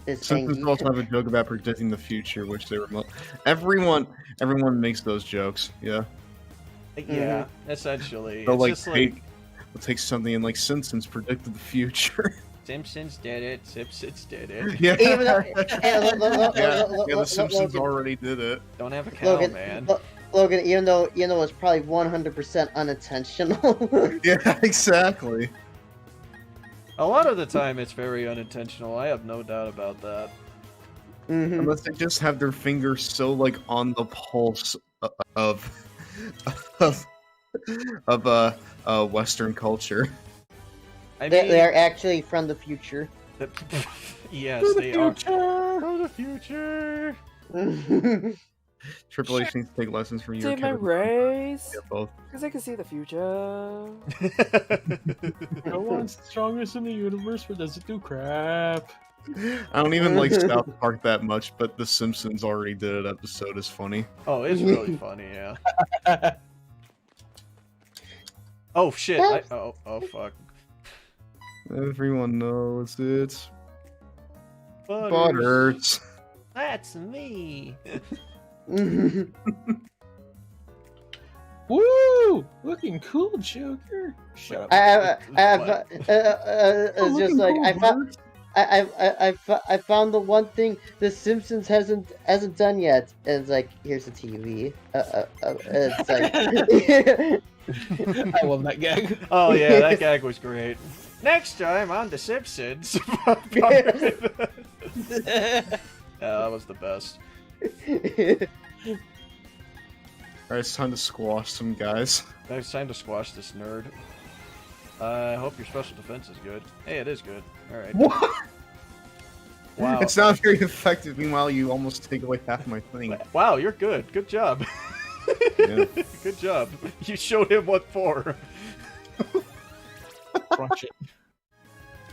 It's Simpsons Angie. also have a joke about predicting the future, which they remote. Everyone makes those jokes. Yeah. Yeah, essentially. They'll It's like just take, like they'll take something and like Simpsons predicted the future. Simpsons did it. Simpsons did it. Yeah. Even though, Yeah, the Simpsons Logan, already did it. Don't have a cow, Logan, man. Logan, even though it's probably 100% unintentional. Yeah, exactly. A lot of the time, it's very unintentional. I have no doubt about that. Mhm. Unless they just have their fingers so like on the pulse of Western culture. I They, mean, they're actually from the future. yes, they are. From the future. Triple H needs to take lessons from you. Save my Kevin. race, Yeah, both. because I can see the future. No one's the strongest in the universe, but doesn't do crap. I don't even like South Park that much, but The Simpsons already did an episode is funny. Oh, it's really funny, yeah. Oh shit! Oh fuck. Everyone knows it. Butters. Butters. That's me. Woo! Looking cool, Joker. Shut up. It's just like I found the one thing the Simpsons hasn't done yet, and it's like here's the TV. It's like I love that gag. Oh yeah, that gag was great. Next time on The Simpsons. Yeah, that was the best. Alright, it's time to squash some guys. Now it's time to squash this nerd. I hope your special defense is good. Hey, it is good. Alright. What? Wow. It's not very effective. Meanwhile, you almost take away half my thing. Wow, you're good. Good job. Yeah. Good job. You showed him what for. Crunch it.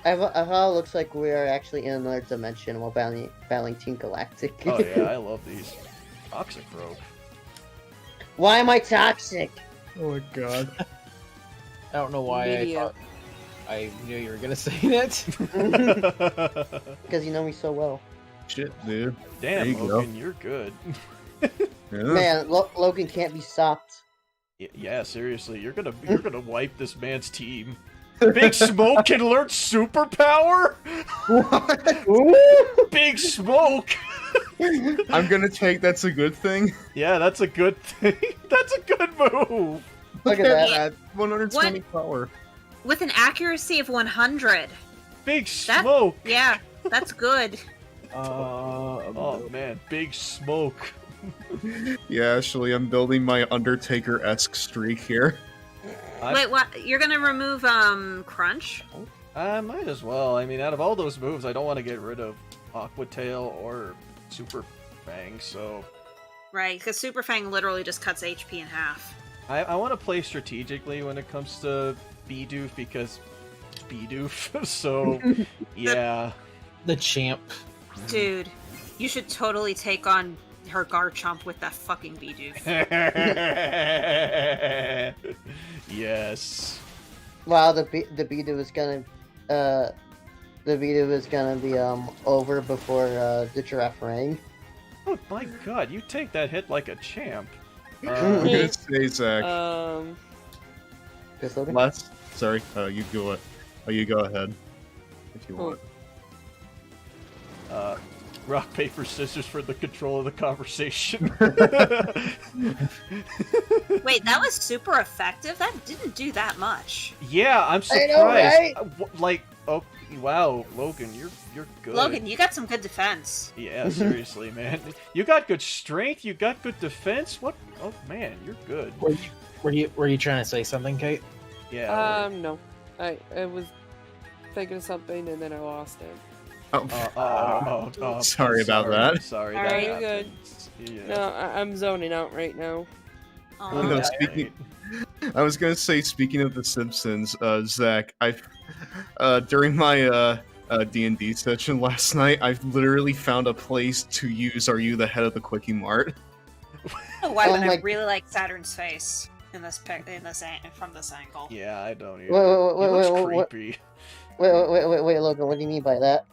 I thought it looks like we are actually in another dimension while battling Team Galactic. Oh yeah, I love these. Toxic Rogue. Why am I toxic? Oh my god. I don't know why Media. I knew you were gonna say that. Because you know me so well. Shit, dude. Damn, There you Logan, you're good. Yeah. Man, Logan can't be stopped. Yeah, seriously, you're gonna wipe this man's team. Big Smoke can learn superpower? What? Big Smoke! I'm gonna take that's a good thing. Yeah, that's a good thing. That's a good move. Look at that. 120 power. With an accuracy of 100. Big Smoke! Yeah, that's good. Oh man, Big Smoke. Yeah, actually, I'm building my Undertaker-esque streak here. Wait, what? You're gonna remove Crunch? I might as well. I mean, out of all those moves, I don't want to get rid of Aqua Tail or Super Fang, so... Right, because Super Fang literally just cuts HP in half. I want to play strategically when it comes to Bidoof, because Bidoof, so... yeah. The champ. Dude, you should totally take on her Garchomp with that fucking Bidoof. Yes. Wow, the Bidoof is gonna be over before the Giraffe Rang. Oh my god, you take that hit like a champ. I'm gonna say, Zach. Yes, Logan? Last. Sorry, you go it. Oh, you go ahead. If you want. Rock, paper, scissors for the control of the conversation. Wait, that was super effective? That didn't do that much. Yeah, I'm surprised. know, right? Like, oh, wow, Logan, you're good. Logan, you got some good defense. Yeah, seriously, man. You got good strength. You got good defense. What? Oh man, you're good. Were you trying to say something, Kate? Yeah. No. I was thinking of something and then I lost it. Oh, sorry about that. Sorry, All that right, you're good. happens. Yeah. No, I'm zoning out right now. Aw. No, Yeah. speaking. I was gonna say, speaking of The Simpsons, Zach, during my D&D session last night, I literally found a place to use "Are you the head of the Quickie Mart?" Oh, why Oh would I my- really like Saturn's face in this from this angle? Yeah, I don't either. Wait, He looks wait. creepy. Wait, Logan, what do you mean by that?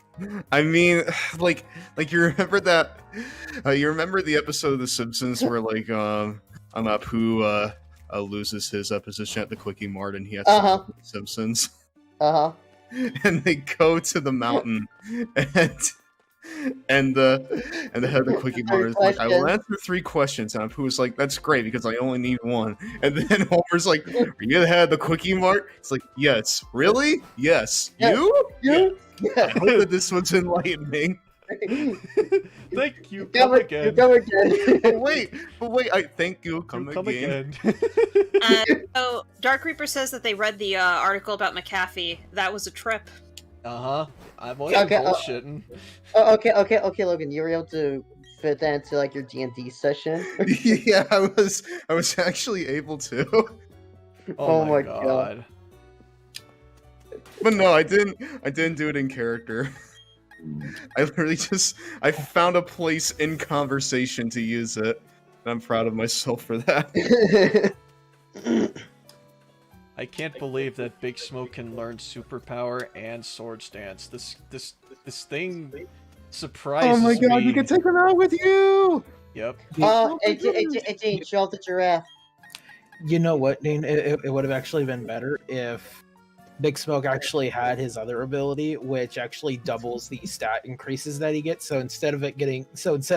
I mean, like you remember that? You remember the episode of The Simpsons where Apu loses his position at the Quickie Mart and he has to Uh-huh. go to The Simpsons, Uh-huh. and they go to the mountain, and the head of the Quickie Mart is like, "I will answer 3 questions," and Apu was like, "That's great because I only need 1." And then Homer's like, "Are you the head of the Quickie Mart?" It's like, "Yes." Really? Yes. Yeah. You? You? I hope that this was enlightening. Thank you. You Come come again. again. But wait, I thank you. Come again. So Dark Reaper says that they read the article about McAfee. That was a trip. Uh-huh. I wasn't Okay, bullshitting. Okay, Logan, you were able to fit that into like your D&D session. Yeah, I was actually able to. Oh my god. But no, I didn't do it in character. I literally I found a place in conversation to use it. And I'm proud of myself for that. I can't believe that Big Smoke can learn superpower and sword stance. This thing surprises me. Oh my god, you can take him out with you! Yep. Dean, show off the giraffe. You know what, Dean? It would have actually been better if Big Smoke actually had his other ability, which actually doubles the stat increases that he gets. So instead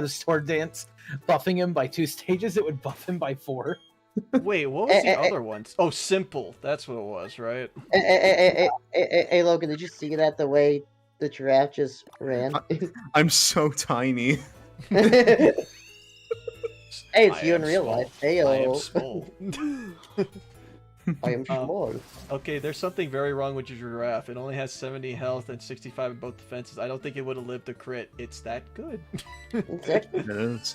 of sword dance buffing him by 2 stages, it would buff him by 4. Wait, what was the other one? Oh, simple. That's what it was, right? Hey, Logan, did you see that the way the giraffe just ran? I'm so tiny. Hey, it's I you in am real small. life. Hey, I am small. I am small. Okay, there's something very wrong with your giraffe. It only has 70 health and 65 in both defenses. I don't think it would have lived a crit. It's that good. Exactly. It is.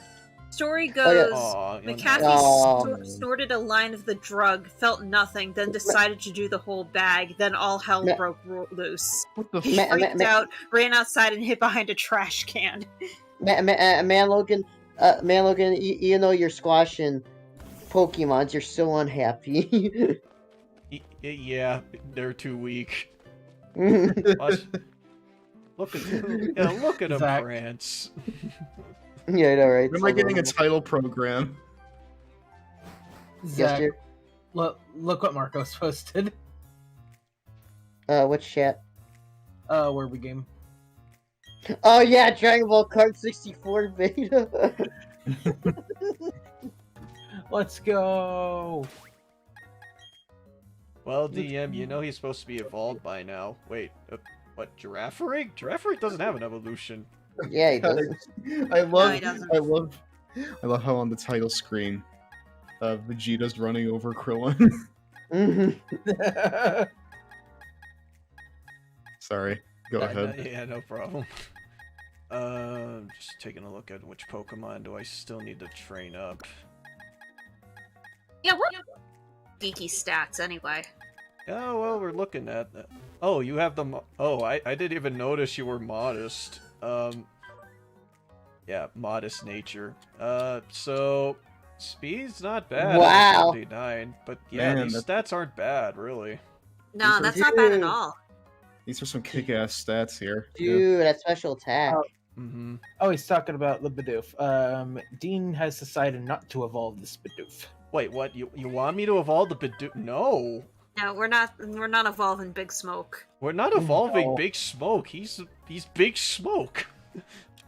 Story yeah. goes, Aw, you know. McAfee snorted a line of the drug, felt nothing, then decided to do the whole bag. Then all hell Ma- broke loose. What the He freaked out, ran outside, and hid behind a trash can. Man, Logan, you know you're squashing Pokemons, you're so unhappy. Yeah, they're too weak. Yeah, Watch. Look at him Zach. prance. I know, right? When am I getting a title program? Yes, Zach, dear. look what Marcos posted. Which chat? Where we game. Oh yeah, Dragon Ball Card 64 beta. Let's go. Well, DM, you know he's supposed to be evolved by now. Wait, what? Girafarig? Girafarig doesn't have an evolution. Yeah, he does. I love he doesn't. I love how on the title screen Vegeta's running over Krillin. Sorry. Go ahead. Yeah, no problem. Just taking a look at which Pokemon do I still need to train up. Yeah, what geeky stats anyway? Oh, well, we're looking at that. Oh, you have the... I didn't even notice you were modest. Yeah, modest nature. So... Speed's not bad. Wow. 79, but yeah, Man, these stats aren't bad, really. No, that's not bad at all. These are some kick-ass stats here. Dude, that special attack. Mm-hmm. Oh, he's talking about the Bidoof. Dean has decided not to evolve this Bidoof. Wait, what? You want me to evolve the Bidoof? No! No, we're not evolving Big Smoke. We're not evolving No. Big Smoke. He's Big Smoke.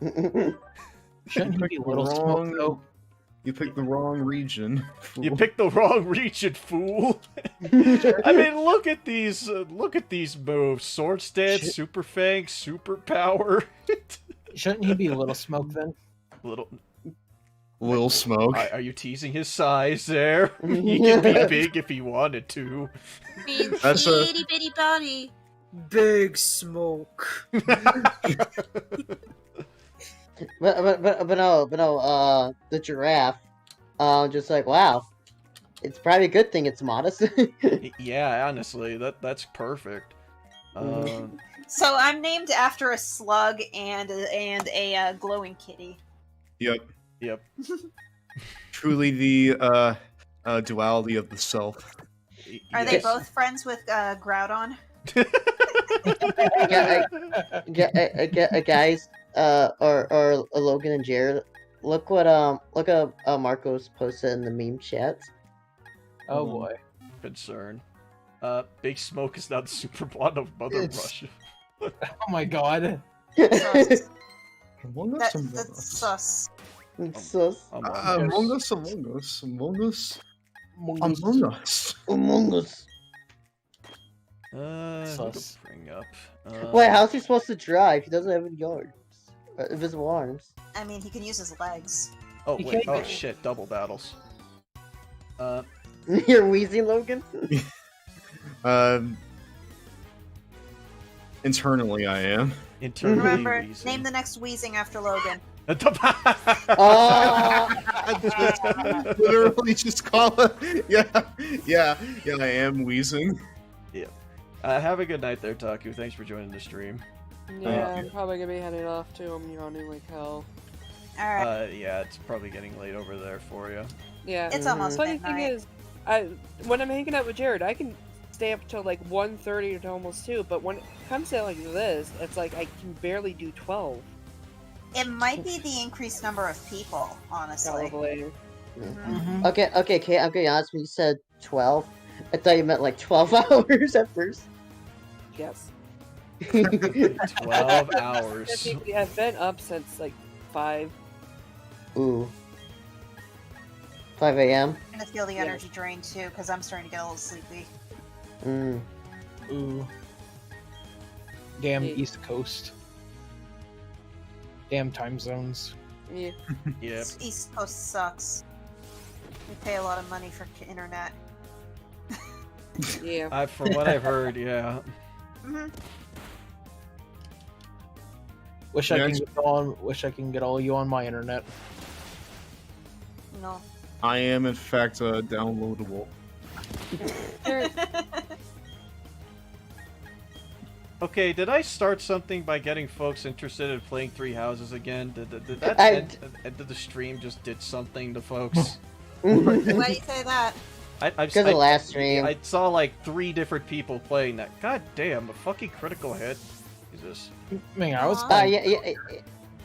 Shouldn't he be Little Smoke, though? You picked the wrong region. You picked the wrong region, fool. I mean, look at these moves: Sword Stance, Shit. Super Fang, Super Power. Shouldn't he be Little Smoke, then? Little. Lil Smoke. Are you teasing his size there? He could be big if he wanted to. Means That's a- itty bitty body. Big Smoke. But no, the giraffe, just like, wow, it's probably a good thing it's modest. Yeah, honestly, that's perfect. So I'm named after a slug and a glowing kitty. Yep. Yep. Truly the duality of the self. Are they both friends with Groudon? Guys, or Logan and Jared, look what Marcos posted in the meme chat. Oh boy. Concern. Big Smoke is now the super bond of Mother Russia. Oh my god. Sus. Among Us, That's sus. Sus. Among Us, Among Us, Among Us, Among Us. Among Us. Who to Sus. bring up? Wait, how's he supposed to drive? He doesn't have any arms. Invisible arms. I mean, he can use his legs. Oh You wait! can't Oh get- shit! Double battles. You're wheezing, Logan? Internally, I am. Internally Remember, wheezing. name the next wheezing after Logan. Oh! Just literally just call it. Yeah, I am wheezing. Have a good night there, Taku. Thanks for joining the stream. Yeah, you. I'm probably gonna be heading off too. I'm yawning like hell. Alright. Yeah, it's probably getting late over there for you. Yeah. It's almost Funny thing midnight. is, when I'm hanging out with Jared, I can stay up till like 1:30 to almost 2. But when it comes to like this, it's like I can barely do 12. It might be the increased number of people, honestly. Probably. Mhm. Okay, Kate, I'm gonna be honest, when you said 12, I thought you meant like 12 hours at first. Yes. 12 hours. I've been up since like 5. Ooh. 5 a.m.? I'm gonna feel the energy drain too, because I'm starting to get a little sleepy. Mm. Ooh. Damn Yeah. East Coast. Damn time zones. Yeah. Yep. East Coast sucks. We pay a lot of money for internet. Yeah. From what I've heard, yeah. hmm Wish I can get all you on my internet. No. I am in fact downloadable. Okay, did I start something by getting folks interested in playing Three Houses again? Did that did the stream just did something to folks? Why do you say that? Because of the last stream. I saw like 3 different people playing that. God damn, a fucking critical hit. Jesus. Man, I was Aw. playing.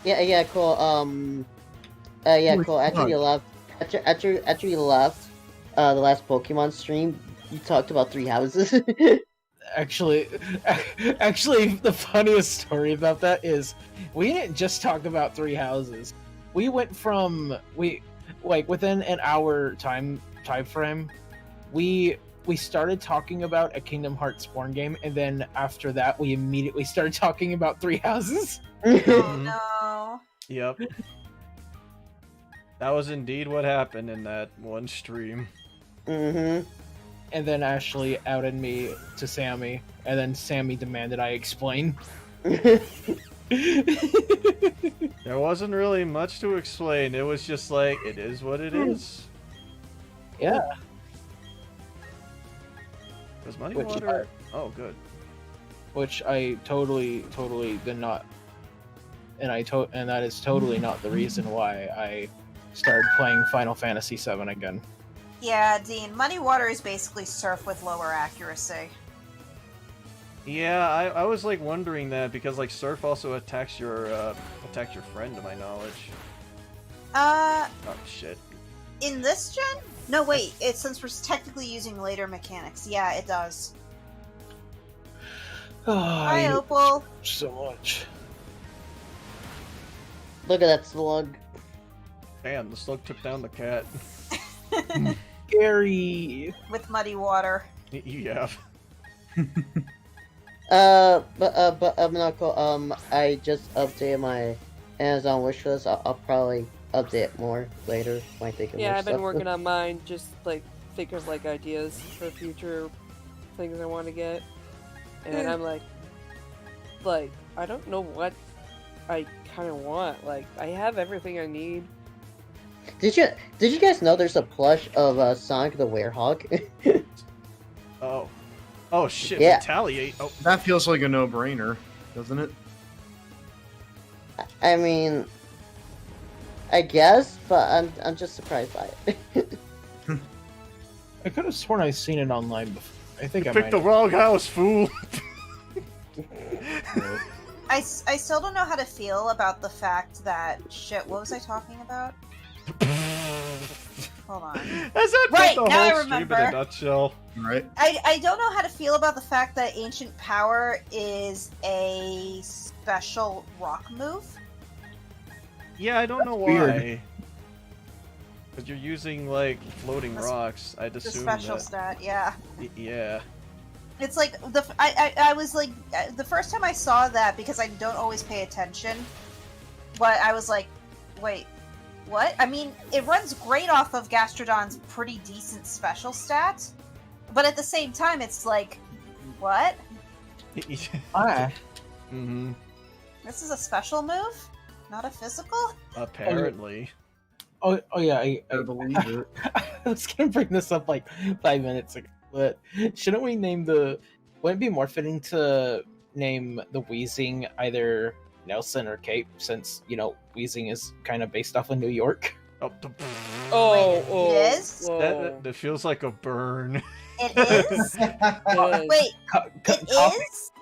Yeah, cool. Cool. After you left, after you left, the last Pokemon stream, you talked about 3 houses. Actually, the funniest story about that is we didn't just talk about 3 houses. We went from within an hour time frame, we started talking about a Kingdom Hearts porn game, and then after that, we immediately started talking about 3 houses. Oh no. Yep. That was indeed what happened in that one stream. Mm-hmm. And then Ashley outed me to Sammy, and then Sammy demanded I explain. There wasn't really much to explain. It was just like, it is what it is. Yeah. Was Money Which Water? Oh, good. Which I totally did not, and that is totally not the reason why I started playing Final Fantasy VII again. Yeah, Dean. Muddy Water is basically surf with lower accuracy. Yeah, I was like wondering that because like Surf also attacks your friend, to my knowledge. Oh shit. In this gen? No, wait. It's since we're technically using later mechanics. Yeah, it does. Oh, Hi, I Opal. so much. Look at that slug. Damn, the slug took down the cat. Scary. With Muddy Water. Yeah. But not cool. I just updated my Amazon wishlist. I'll probably update more later when I think of Yeah, more I've been stuff. working on mine, just like think of like ideas for future things I want to get, and I'm like I don't know what I kind of want. Like I have everything I need. Did you guys know there's a plush of Sonic the Werehog? Oh shit, Yeah. retaliate. Oh, That feels like a no-brainer, doesn't it? I mean, I guess, but I'm just surprised by it. I could have sworn I've seen it online before. I think I Pick might the have. wrong house, fool. I still don't know how to feel about the fact that shit. What was I talking about? Hold on. Has that Right, put the now I whole stream in a remember. nutshell? Right? I don't know how to feel about the fact that Ancient Power is a special rock move. Yeah, I don't know weird. why. Because you're using, like, floating That's- rocks. I'd The assume special that... stat, yeah. Yeah. It's like I was like the first time I saw that, because I don't always pay attention, but I was like, wait, what? I mean, it runs great off of Gastrodon's pretty decent special stat, but at the same time, it's like, what? Ah, Mm-hmm. This is a special move, not a physical? Apparently. oh yeah, I believe it. I was gonna bring this up like 5 minutes ago, but shouldn't we name wouldn't it be more fitting to name the Wheezing either Nelson or Cape, since, you know, Wheezing is kind of based off of New York? Oh, It is? that feels like a burn. It is? Wait, it is?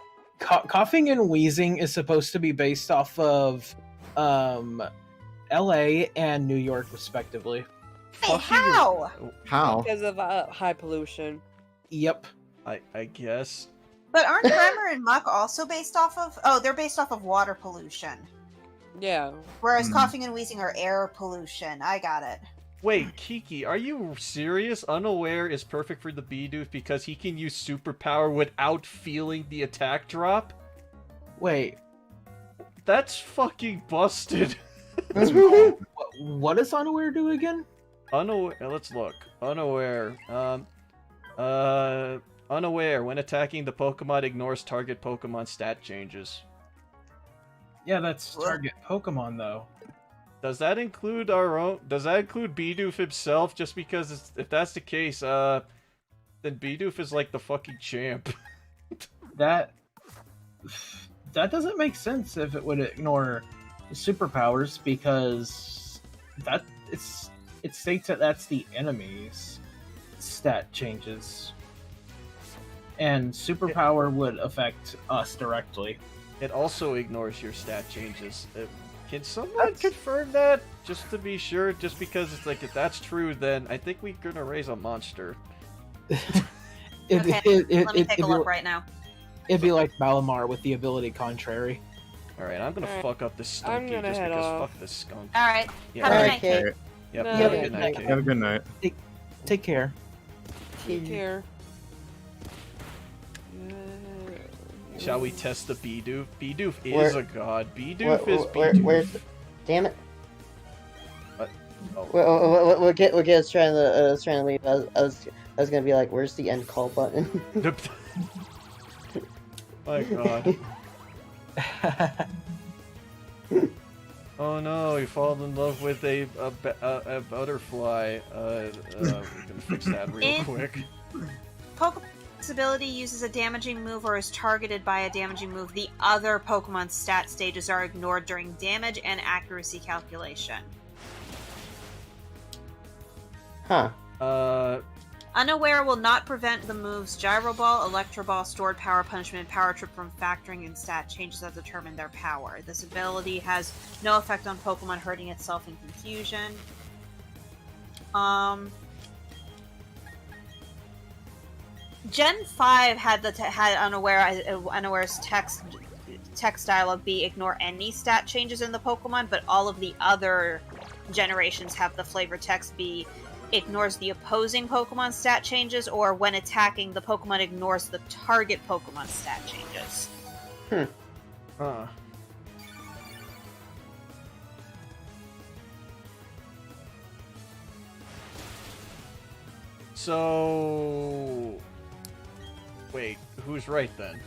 Coughing and Wheezing is supposed to be based off of LA and New York, respectively. Wait, how? How? Because of high pollution. Yep. I guess. But aren't Bremer and Muck also based off of? Oh, they're based off of water pollution. Yeah. Whereas Hmm. coughing and wheezing are air pollution. I got it. Wait, Kiki, are you serious? Unaware is perfect for the Bidoof because he can use superpower without feeling the attack drop? Wait, That's fucking busted. what does Unaware do again? Unaware. Let's look. Unaware. Unaware. When attacking, the Pokemon ignores target Pokemon stat changes. Yeah, that's target Pokemon, though. Does that include our own? Does that include Bidoof himself? Just because if that's the case, then Bidoof is like the fucking champ. That doesn't make sense if it would ignore superpowers, because it states that that's the enemy's stat changes, and superpower would affect us directly. It also ignores your stat changes. Can someone confirm that? Just to be sure, just because it's like, if that's true, then I think we're gonna raise a monster. Okay, let me take a look right now. It'd be like Malamar with the ability contrary. Alright, I'm gonna Alright, fuck up this I'm stunky gonna just head because off. fuck this skunk. All right. Yeah, Have a Alright, night. Kate. Yep, No, have a yeah. good night, Kate. Have a good night. Take care. Take care. Shall we test the Bidoof? Bidoof is Where- a god. Bidoof is Where, Bidoof. where's the... Damn it. Oh. We'll get us trying to leave. I was gonna be like, where's the end call button? My god. Oh no, you fall in love with a butterfly. We can fix that real quick. Pokemon's ability uses a damaging move or is targeted by a damaging move. The other Pokemon's stat stages are ignored during damage and accuracy calculation. Huh. Unaware will not prevent the moves Gyro Ball, Electro Ball, Stored Power, Punishment, and Power Trip from factoring in stat changes that determine their power. This ability has no effect on Pokemon hurting itself in confusion. Gen 5 had Unaware's text dialogue be ignore any stat changes in the Pokemon, but all of the other generations have the flavor text be ignores the opposing Pokemon stat changes, or when attacking, the Pokemon ignores the target Pokemon stat changes. Huh. So... Wait, who's right then?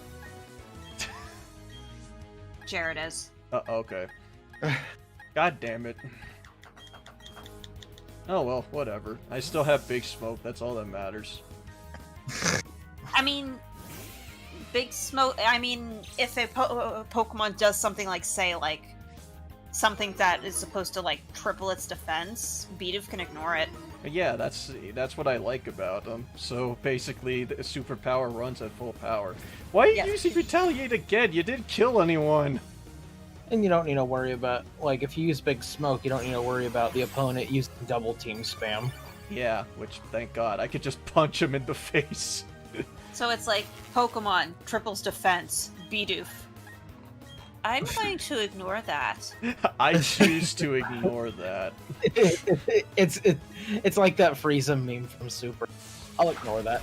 Jared is. Okay. God damn it. Oh well, whatever. I still have Big Smoke, that's all that matters. I mean, Big Smoke. I mean, if a Pokemon does something like, say, like something that is supposed to like triple its defense, Bidoof can ignore it. Yeah, that's what I like about them. So basically, the superpower runs at full power. Why are you using Retaliate again? You didn't kill anyone. And you don't need to worry about, like, if you use Big Smoke, you don't need to worry about the opponent using double team spam. Yeah, which, thank God, I could just punch him in the face. So it's like, Pokemon, triples defense, Bidoof. I'm going to ignore that. I choose to ignore that. It's like that Frieza meme from Super. I'll ignore that.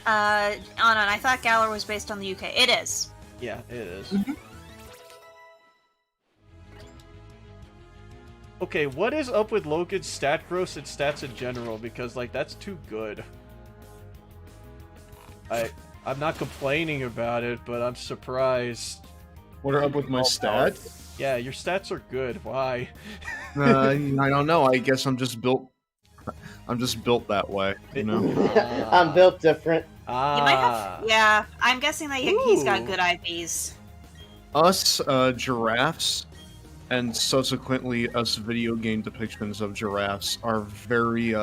Anon, I thought Galar was based on the UK. It is. Yeah, it is. Mhm. Okay, what is up with Logan's stat growth and stats in general? Because, like, that's too good. I'm not complaining about it, but I'm surprised. What are up with my stats? Yeah, your stats are good. Why? I don't know. I guess I'm just built that way, you know. I'm built different. You might have. Yeah, I'm guessing that he's got good IVs. Us giraffes, and subsequently us video game depictions of giraffes are very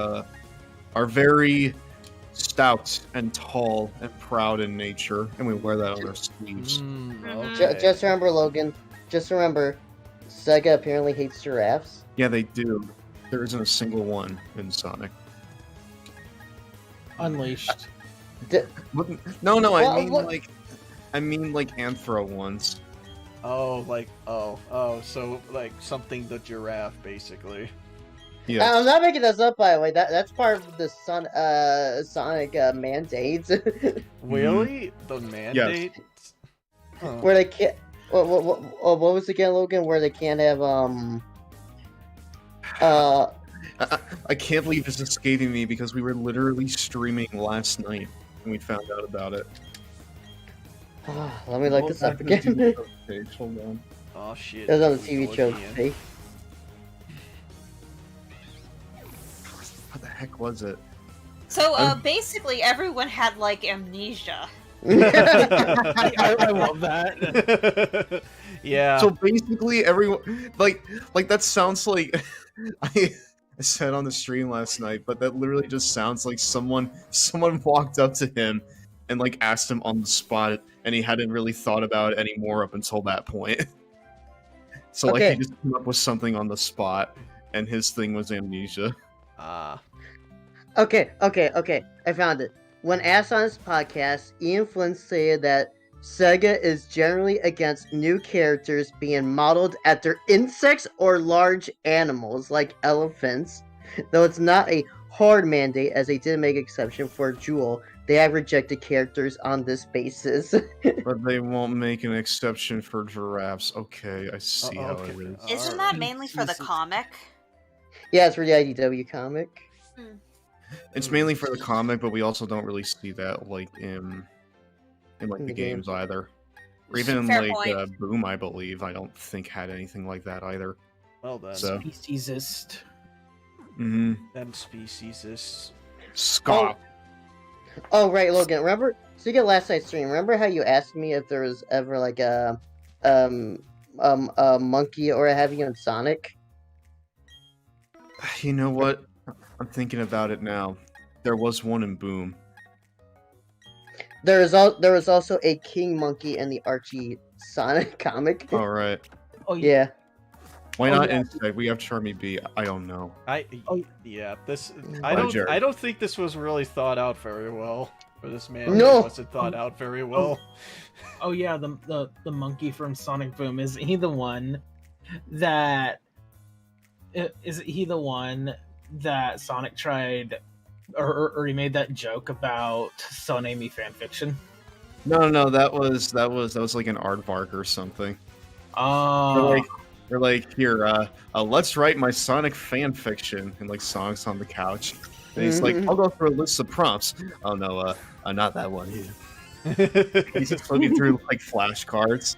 stout and tall and proud in nature, and we wear that on our sleeves. Okay. Just remember, Logan. Just remember, Sega apparently hates giraffes. Yeah, they do. There isn't a single one in Sonic. Unleashed. No, Well, I mean like anthro ones. Oh, like, so, like, something the giraffe, basically. Yeah. I'm not making this up, by the way. That's part of the Sonic mandates. Really? The mandate? Huh. Where they can't. What was it again, Logan? Where they can't have I can't believe it's escaping me because we were literally streaming last night and we found out about it. Let me look this up again. Hold on. Oh, shit. It was on the Who's TV show looking in? today. What the heck was it? So basically, everyone had like amnesia. I love that. Yeah. So basically, everyone like that sounds like I said on the stream last night, but that literally just sounds like someone walked up to him and like asked him on the spot, and he hadn't really thought about it anymore up until that point. So like he just came up with something on the spot, and his thing was amnesia. Okay. I found it. When asked on his podcast, Ian Flynn stated that Sega is generally against new characters being modeled after insects or large animals like elephants. Though it's not a hard mandate, as they did make exception for Jewel, they have rejected characters on this basis. But they won't make an exception for giraffes. Okay, I see how it is. Isn't that mainly for the comic? Yeah, it's for the IDW comic. It's mainly for the comic, but we also don't really see that like in like the games either. Or even Fair like point. Boom, I believe. I don't think had anything like that either. Well then. So. Speciesist. Mm-hmm. Them speciesists. Scott. Oh, right, Logan. Remember? So you get last night's stream. Remember how you asked me if there was ever like a monkey or a heavy on Sonic? You know what? I'm thinking about it now. There was one in Boom. There was also a king monkey in the Archie Sonic comic. All right. Oh Yeah. Why Oh, not yeah. Insect? We have Charmy B. I don't know. Yeah, this. Jared. I don't think this was really thought out very well. Or this man No. wasn't thought out very well. Oh yeah, the monkey from Sonic Boom, is he the one that Sonic tried or he made that joke about Son Amy fanfiction? No, that was like an aardvark or something. Oh, They're like, here, let's write my Sonic fan fiction, and like Sonic's on the couch, and he's like, I'll go through a list of prompts. Oh no, not that one. He's just looking through like flashcards.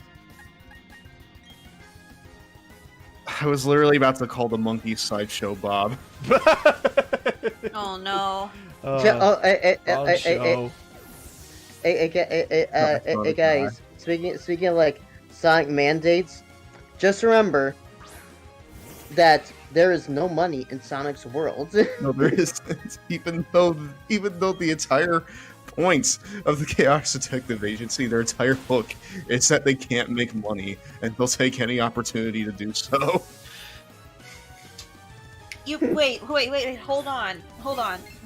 I was literally about to call the monkey Sideshow Bob. Oh no. Hey guys, speaking of like Sonic mandates, just remember that there is no money in Sonic's world. No, there isn't. Even though the entire point of the Chaos Detective Agency, their entire hook, is that they can't make money, and they'll take any opportunity to do so. You wait, hold on.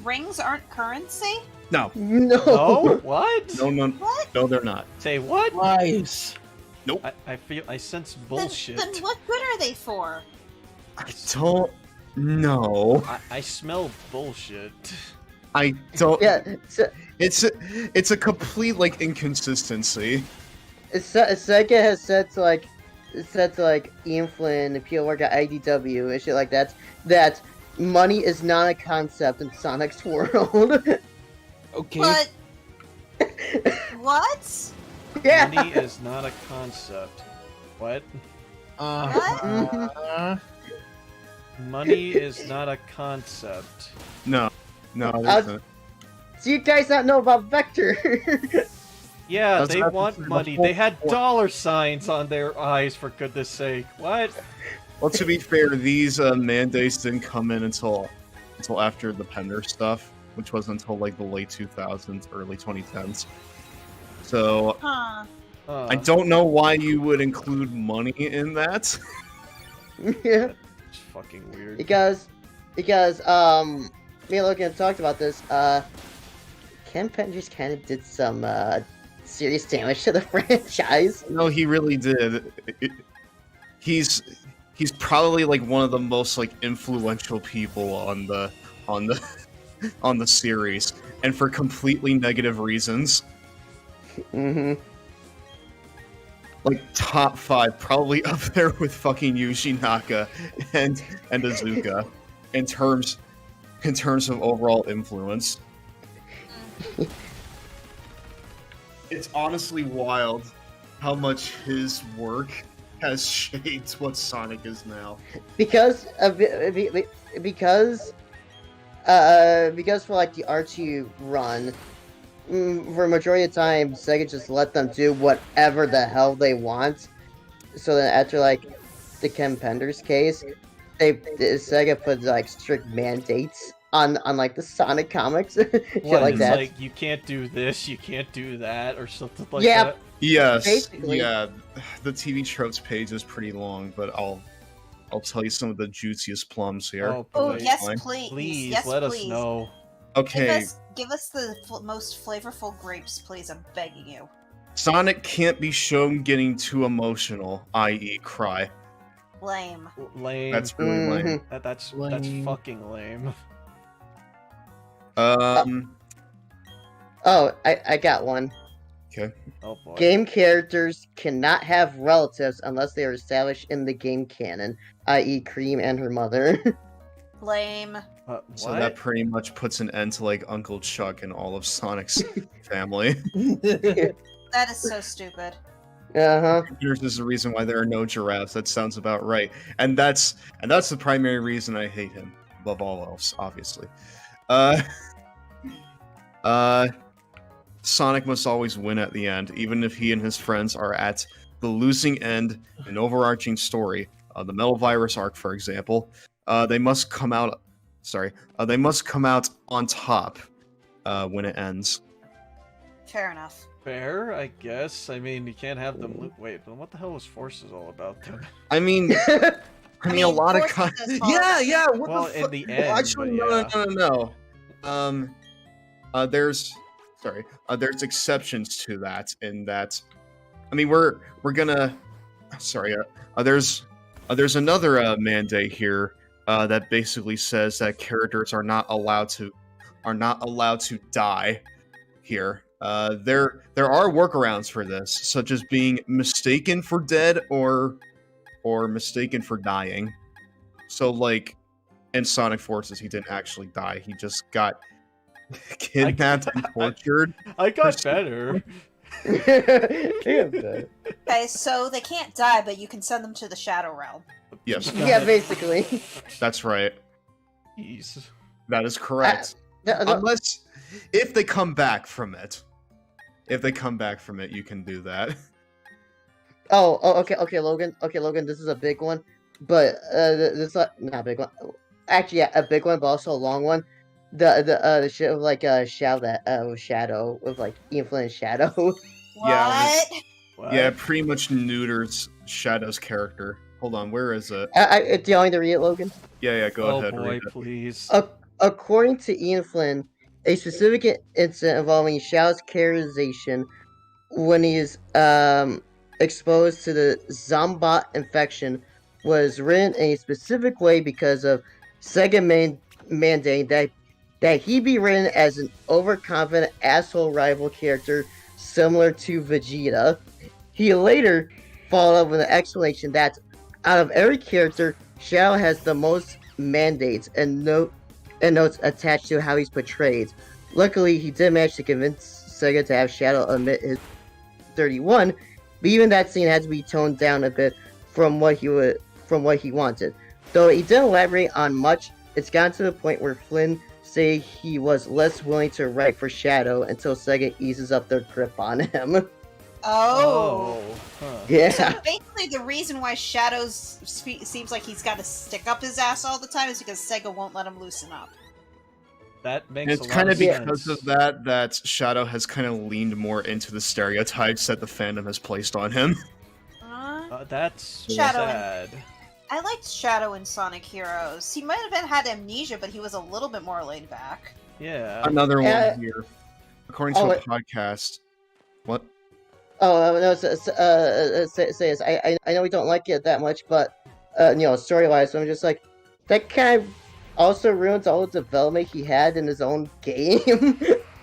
Rings aren't currency? No, No. No? What? no, What? no, they're not. Say what? Lies. Nope. I sense Then, bullshit. then what good are they for? I don't know. I smell bullshit. I don't. Yeah, It's a complete like inconsistency. Sega has said to like Ian Flynn, the PO work at IDW and shit like that money is not a concept in Sonic's world. Okay. But what? Yeah. Money is not a concept. What? Money is not a concept. No, it isn't. Do you guys not know about Vector? Yeah, That's they not want the money. whole They had point. dollar signs on their eyes, for goodness sake. What? Well, to be fair, these mandates didn't come in until after the Pender stuff, which was until like the late 2000s, early 2010s. So Huh. I don't know why you would include money in that. Yeah. It's fucking weird. Because me and Logan talked about this. Ken Penn just kind of did some serious damage to the franchise. No, he really did. He's probably like one of the most like influential people on the on the series, and for completely negative reasons. Mm-hmm. Like top 5, probably up there with fucking Yuji Naka and Azuka in terms of overall influence. It's honestly wild how much his work has shaped what Sonic is now. Because for like the R2 run, for a majority of the time, Sega just let them do whatever the hell they want. So then after like the Ken Penders case, Sega put like strict mandates on like the Sonic comics, shit What, like it's that. like, you can't do this, you can't do that, or something like Yeah. that? Yes, Basically. yeah. The TV tropes page is pretty long, but I'll tell you some of the juiciest plums here. Oh, Oh, boy. yes, Fine. please. Please, yes, let please. us know. Okay, Give us the most flavorful grapes, please. I'm begging you. Sonic can't be shown getting too emotional, i.e., cry. Lame. Lame. That's really lame. That's Lame. fucking lame. Oh, I got one. Okay. Oh boy. Game characters cannot have relatives unless they are established in the game canon, i.e. Cream and her mother. Lame. What? So that pretty much puts an end to like Uncle Chuck and all of Sonic's family. That is so stupid. Uh-huh. There's the reason why there are no giraffes. That sounds about right. And that's the primary reason I hate him above all else, obviously. Sonic must always win at the end, even if he and his friends are at the losing end in an overarching story. The Metal Virus arc, for example, they must come out. They must come out on top when it ends. Fair enough. Fair, I guess. I mean, you can't have them. Wait, but what the hell was Forces all about then? I mean, a lot of Forces is hard. yeah. What Well, the in fuck? the Well, end, actually, but no. There's exceptions to that. In that, I mean, we're gonna. There's another mandate here that basically says that characters are not allowed to die here. There are workarounds for this, such as being mistaken for dead or mistaken for dying. So, like, in Sonic Forces, he didn't actually die. He just got kidnapped and tortured. I got better. Okay, so they can't die, but you can send them to the Shadow Realm. Yes, Yeah, basically. that's right. Jeez. That is correct. No, Unless, if they come back from it. If they come back from it, you can do that. Okay, Logan. Okay, Logan, this is a big one, but this not a big one. Actually, yeah, a big one, but also a long one. The shit with like with Shadow with like Ian Flynn and Shadow. What? What? Yeah, pretty much neuters Shadow's character. Hold on, where is it? Do you want me to read it, Logan? Yeah, go ahead. Boy, Read it. please. According to Ian Flynn, a specific incident involving Shadow's characterization when he is exposed to the Zombot infection was written in a specific way because of Sega mandating that he be written as an overconfident asshole rival character similar to Vegeta. He later followed up with an explanation that out of every character, Shadow has the most mandates and notes attached to how he's portrayed. Luckily, he did manage to convince Sega to have Shadow admit his 31, but even that scene had to be toned down a bit from what he wanted. Though he didn't elaborate on much, it's gotten to the point where Flynn say he was less willing to write for Shadow until Sega eases up their grip on him. Oh. Huh. Yeah. So basically, the reason why Shadows seems like he's got to stick up his ass all the time is because Sega won't let him loosen up. That makes It's a lot kind of of sense. because of that Shadow has kind of leaned more into the stereotypes that the fandom has placed on him. That's Shadow sad. I liked Shadow in Sonic Heroes. He might have had amnesia, but he was a little bit more laid back. Yeah. Another one here. According to a podcast. What? Oh no! Say I know we don't like it that much, but story-wise, I'm just like that kind of also ruins all the development he had in his own game.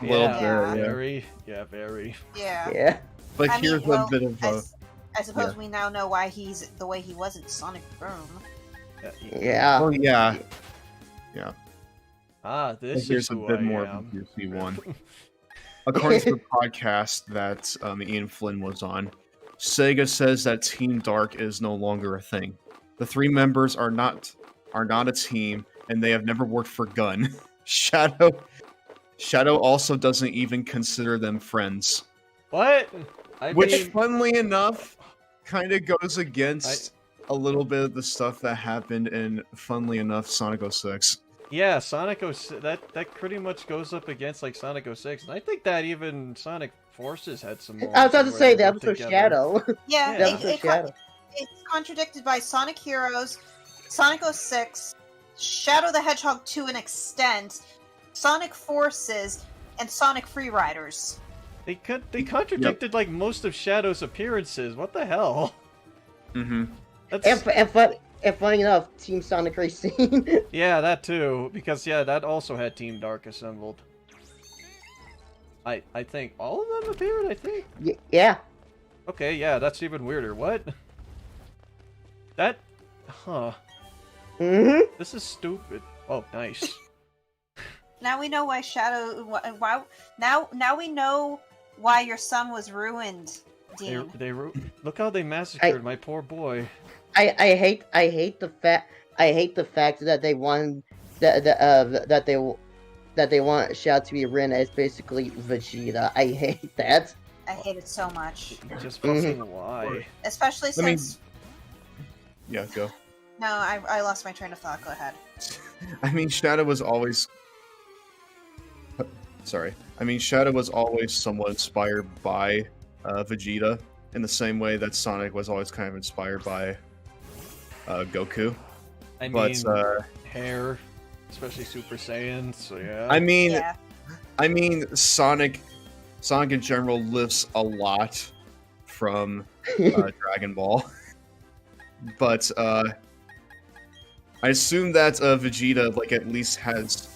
Yeah, bit, very. Yeah, very. Yeah. Yeah. But I here's mean, well, a bit of a... I suppose we now know why he's the way he was in Sonic Boom. Yeah. Oh, yeah. This Here's is a who bit I more am. of a juicy one. According to the podcast that Ian Flynn was on, Sega says that Team Dark is no longer a thing. The three members are not a team, and they have never worked for Gun. Shadow also doesn't even consider them friends. What? Which, funnily enough, kind of goes against a little bit of the stuff that happened in, funnily enough, Sonic 06. Yeah, Sonic 06, that pretty much goes up against like Sonic 06, and I think that even Sonic Forces had some more. I was about to say the episode Shadow. Yeah, The episode Shadow. it's contradicted by Sonic Heroes, Sonic 06, Shadow the Hedgehog to an extent, Sonic Forces, and Sonic Freeriders. They contradicted like most of Shadow's appearances. What the hell? Mm-hmm. And funny enough, Team Sonic Racing. Yeah, that too. Because that also had Team Dark assembled. I think all of them appeared. I think. Yeah. Okay, yeah, that's even weirder. What? That, huh? Mm-hmm. This is stupid. Oh, nice. Now we know why Shadow. Why now we know why your son was ruined, Dean. Look how they massacred my poor boy. I hate the fact that they want that they want Shadow to be written as basically Vegeta. I hate that. I hate it so much. Just fucking why? Especially since. Yeah, go. No, I lost my train of thought. Go ahead. I mean, Shadow was always... Sorry. I mean, Shadow was always somewhat inspired by Vegeta, in the same way that Sonic was always kind of inspired by Goku. I mean, hair, especially Super Saiyan, so yeah. I mean, Sonic in general lifts a lot from Dragon Ball. But I assume that Vegeta at least has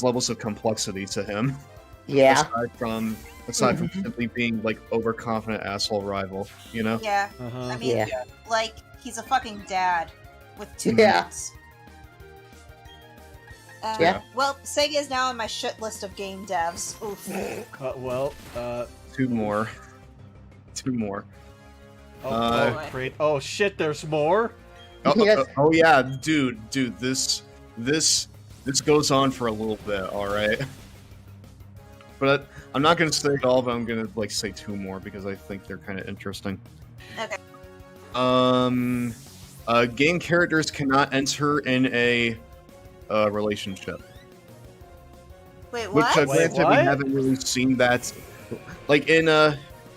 levels of complexity to him. Yeah. Aside from simply being overconfident asshole rival, you know? Yeah. Uh-huh. I mean, he's a fucking dad with two Yeah. kids. Yeah. Well, Sega is now on my shit list of game devs. Oof. Two more. Great. Oh shit, there's more? Yes. Oh yeah, dude, this goes on for a little bit, alright? But I'm not gonna say it all, but I'm gonna like say 2 more because I think they're kind of interesting. Okay. Game characters cannot enter in a relationship. Wait, Which, what? Wait, granted, we what? haven't really seen that, like in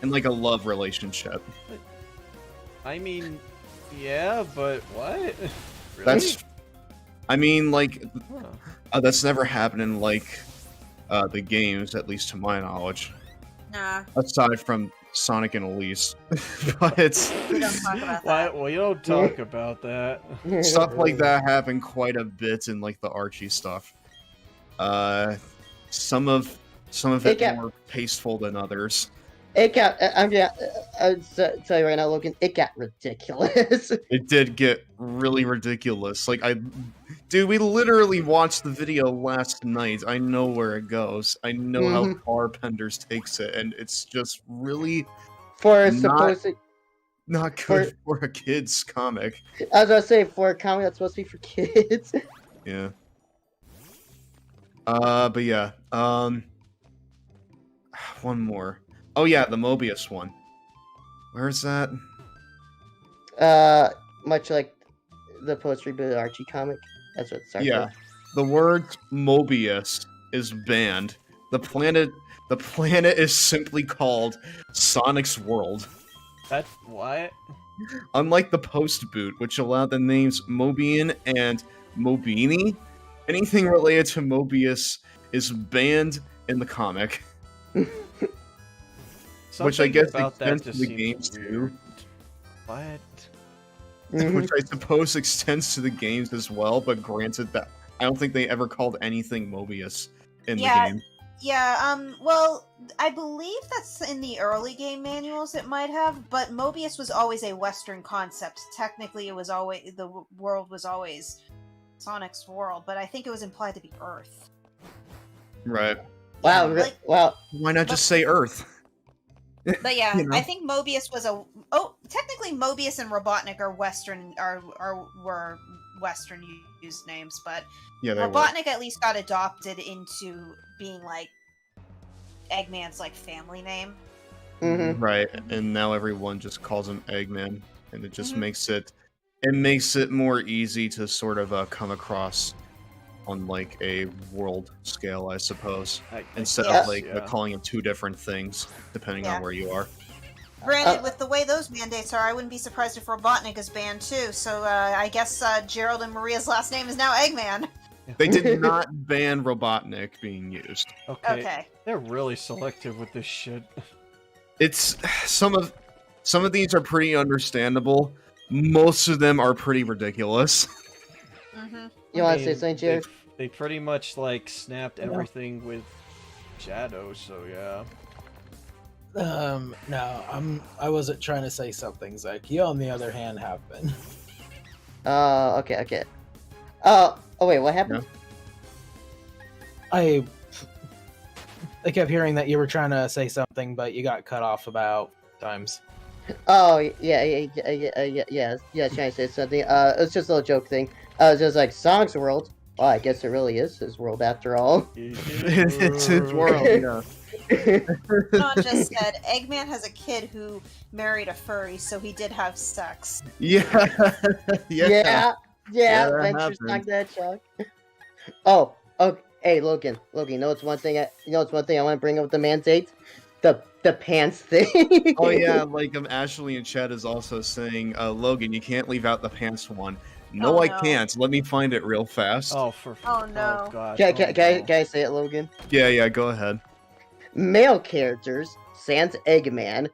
like a love relationship. I mean, yeah, but what? Really? That's, I mean, like Huh. that's never happened in like the games, at least to my knowledge. Nah, Aside from Sonic and Elise, but it's we don't talk about Why? that. Well, you don't talk about that. stuff like that happen quite a bit in like the Archie stuff. Some of it got- more tasteful than others. It got. I'm yeah. I'll tell you right now, Logan. It got ridiculous. It did get really ridiculous. Like dude, we literally watched the video last night. I know where it goes. I know how far Penders takes it, and it's just really For Not- supposed, not good for a kid's comic. I was gonna say for a comic that's supposed to be for kids. Yeah. But yeah. One more. Oh yeah, the Mobius one. Where's that? Much like the post reboot Archie comic. That's what it starts Yeah. with. The word Mobius is banned. The planet is simply called Sonic's World. That's what? Unlike the post boot, which allowed the names Mobian and Mobini, anything related to Mobius is banned in the comic. Which I Something guess about that extends to just the seems games too. weird. What? Mhm. Which I suppose extends to the games as well, but granted that I don't think they ever called anything Mobius in Yeah. the game. Yeah, well, I believe that's in the early game manuals it might have, but Mobius was always a Western concept. Technically, it was always, the world was always Sonic's world, but I think it was implied to be Earth. Right. Wow. Like- Wow. Why not just say Earth? But yeah, You know. I think Mobius was technically Mobius and Robotnik are Western, were Western used names, but Yeah, they were. Robotnik at least got adopted into being like Eggman's like family name. Mhm. Right, and now everyone just calls him Eggman, and it just Mhm. makes it more easy to sort of come across on like a world scale, I suppose, instead Yeah. of like Yeah. calling him 2 different things depending Yeah. on where you are. Granted, with the way those mandates are, I wouldn't be surprised if Robotnik is banned too. So I guess Gerald and Maria's last name is now Eggman. They did not ban Robotnik being used. Okay. Okay. They're really selective with this shit. It's some of these are pretty understandable. Most of them are pretty ridiculous. Mm-hmm. You want to say something, Jared? They pretty much like snapped everything with Shadow, so yeah. No, I wasn't trying to say something, Zach. You, on the other hand, have been. Okay. Oh wait, what happened? I kept hearing that you were trying to say something, but you got cut off about times. Oh yeah, trying to say something. It's just a little joke thing. It's just like Sonic's world. Well, I guess it really is his world after all. It's his world, yeah. Not just said Eggman has a kid who married a furry, so he did have sex. Yeah. Yeah, that Venture happened. Sonic the Hedgehog. Oh, hey, Logan, you know what's one thing? I want to bring up with the mandate? The pants thing. Oh yeah, like Ashley and Chad is also saying, Logan, you can't leave out the pants one. No, Oh, I no. can't. Let me find it real fast. Oh, Oh, no. Oh, God. Can Oh, no. I say it, Logan? Yeah, go ahead. Male characters, sans Eggman,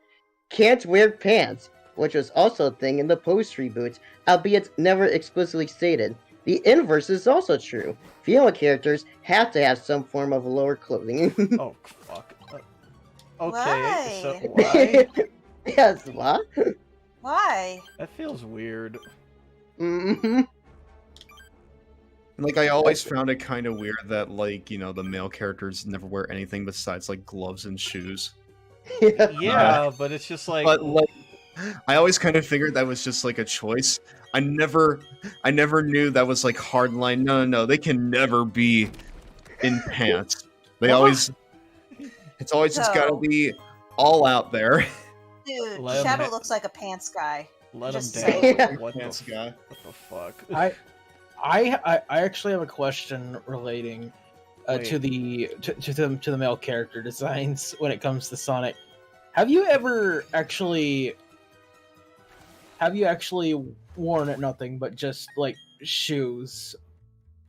can't wear pants, which was also a thing in the post reboot, albeit never explicitly stated. The inverse is also true. Female characters have to have some form of lower clothing. Oh, fuck. Okay, Why? so why? Yes, what? Why? That feels weird. Mm-hmm. Like, I always found it kind of weird that, like, you know, the male characters never wear anything besides, like, gloves and shoes. Yeah, but it's just like... But, like, I always kind of figured that was just, like, a choice. I never knew that was, like, hardline. No, they can never be in pants. They What? always... It's always just gotta So- be all out there. Dude, Let 'em Shadow ha- looks like a pants guy. Let him Just down. saying. What the, Pants guy. what the fuck? I actually have a question relating to the male character designs when it comes to Sonic. Have you actually worn nothing but just like shoes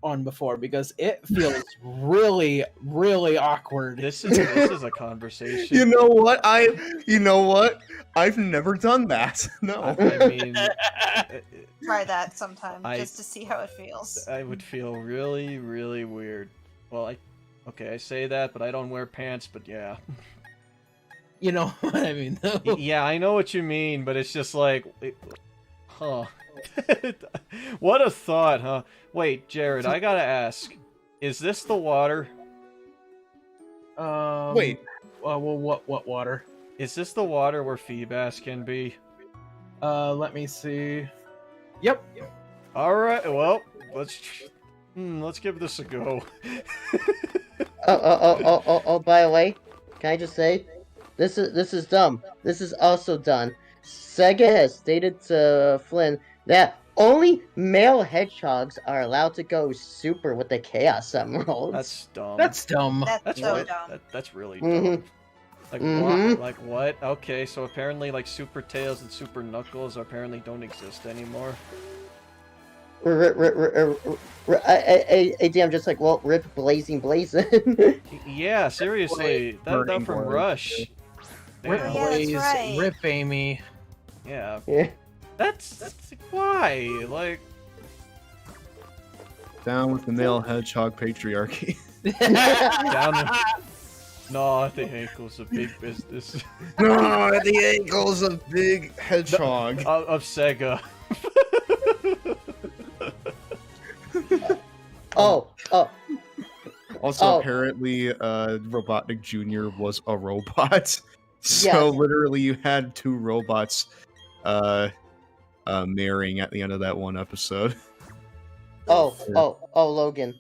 on before? Because it feels really, really awkward. This is a conversation. You know what? I've never done that. No. I mean, Try that sometime I- just to see how it feels. I would feel really, really weird. Well, I say that, but I don't wear pants. But yeah, You know what I mean? though? yeah, I know what you mean. But it's just like, huh? What a thought, huh? Wait, Jared, I gotta ask, is this the water? Wait. Well, what water? Is this the water where Feebas can be? Let me see. Yep. All right. Well, let's give this a go. Oh, by the way, can I just say, this is dumb. This is also done. Sega has stated to Flynn that only male hedgehogs are allowed to go super with the Chaos Emeralds. That's dumb. That's dumb. That's so what? dumb. That's really Mhm. dumb. Like Mhm. what? Like what? Okay, so apparently like Super Tails and Super Knuckles apparently don't exist anymore. I'm just like, well, rip Blazing Blazin'. Yeah, seriously, that Burning from Blade. Rush. Rip Damn. Yeah, that's Blaze, right. Rip Amy. Yeah, Yeah. that's why. Like, Down with the male hedgehog patriarchy. down the. No, the ankles of big business No, at the ankles of big hedgehog. of Sega. Oh. Also, Oh. apparently, Robotnik Jr. was a robot. So Yes. literally, you had two robots marrying at the end of that one episode. Logan,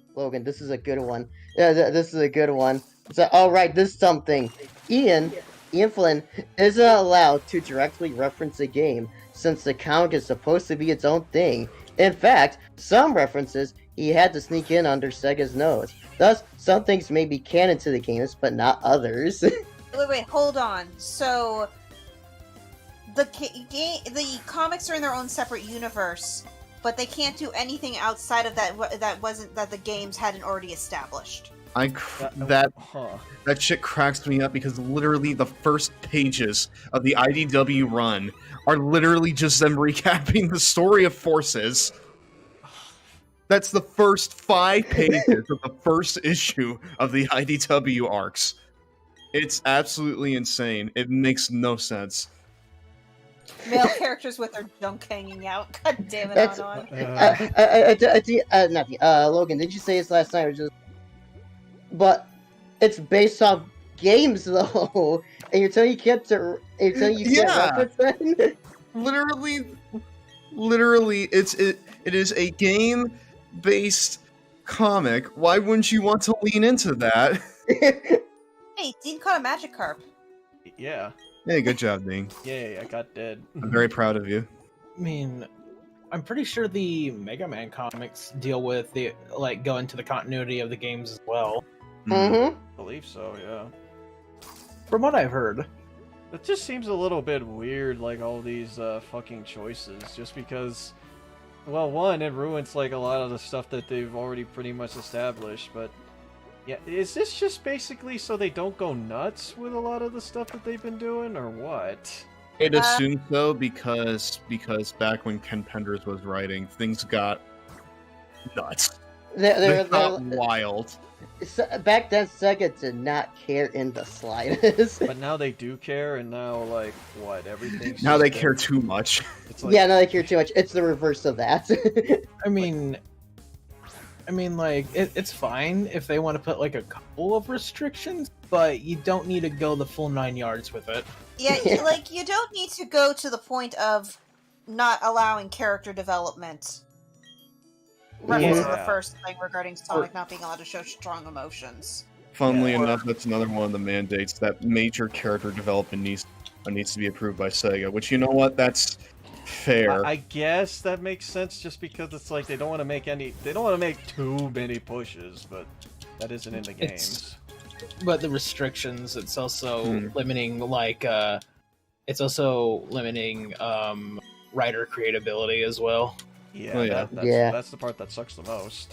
this is a good one. Yeah, this is a good one. So, all right, this is something. Ian Flynn isn't allowed to directly reference a game since the comic is supposed to be its own thing. In fact, some references he had to sneak in under Sega's nose. Thus, some things may be canon to the games, but not others. Wait, hold on. So the comics are in their own separate universe, but they can't do anything outside of that the games hadn't already established. That shit cracks me up because literally the first pages of the IDW run are literally just them recapping the story of Forces. That's the first 5 pages of the first issue of the IDW arcs. It's absolutely insane. It makes no sense. Male characters with their junk hanging out. God damn it, That's- Anon. Logan, did you say this last night or just? But it's based off games though, and you're telling you can't Yeah. reference them? Literally, it is a game-based comic. Why wouldn't you want to lean into that? Hey, Dean caught a Magikarp. Yeah. Hey, good job, Ding. Yay, I got dead. I'm very proud of you. I mean, I'm pretty sure the Mega Man comics deal with go into the continuity of the games as well. Mm-hmm. I believe so, yeah. From what I've heard. It just seems a little bit weird, like all these fucking choices, just because, well, one, it ruins like a lot of the stuff that they've already pretty much established, but yeah, is this just basically so they don't go nuts with a lot of the stuff that they've been doing, or what? I'd assume so because back when Ken Penders was writing, things got nuts. They got wild. Back then, Sega did not care in the slightest. But now they do care, and now, like, what, everything's Now just they been- care too much. It's like, Yeah, no, they care too much. It's the reverse of that. I mean, like, it's fine if they want to put, like, a couple of restrictions, but you don't need to go the full 9 yards with it. Yeah, Yeah. like, you don't need to go to the point of not allowing character development. Reference to the Yeah. first thing regarding Sonic not being allowed to show strong emotions. Funnily Yeah. enough, that's another one of the mandates that major character development needs to be approved by Sega. Which, you know what, that's fair. I guess that makes sense just because it's like they don't want to make too many pushes, but that isn't in the games. But the restrictions, it's also limiting writer creatability as well. Yeah, Oh, yeah. that's the part that sucks the most.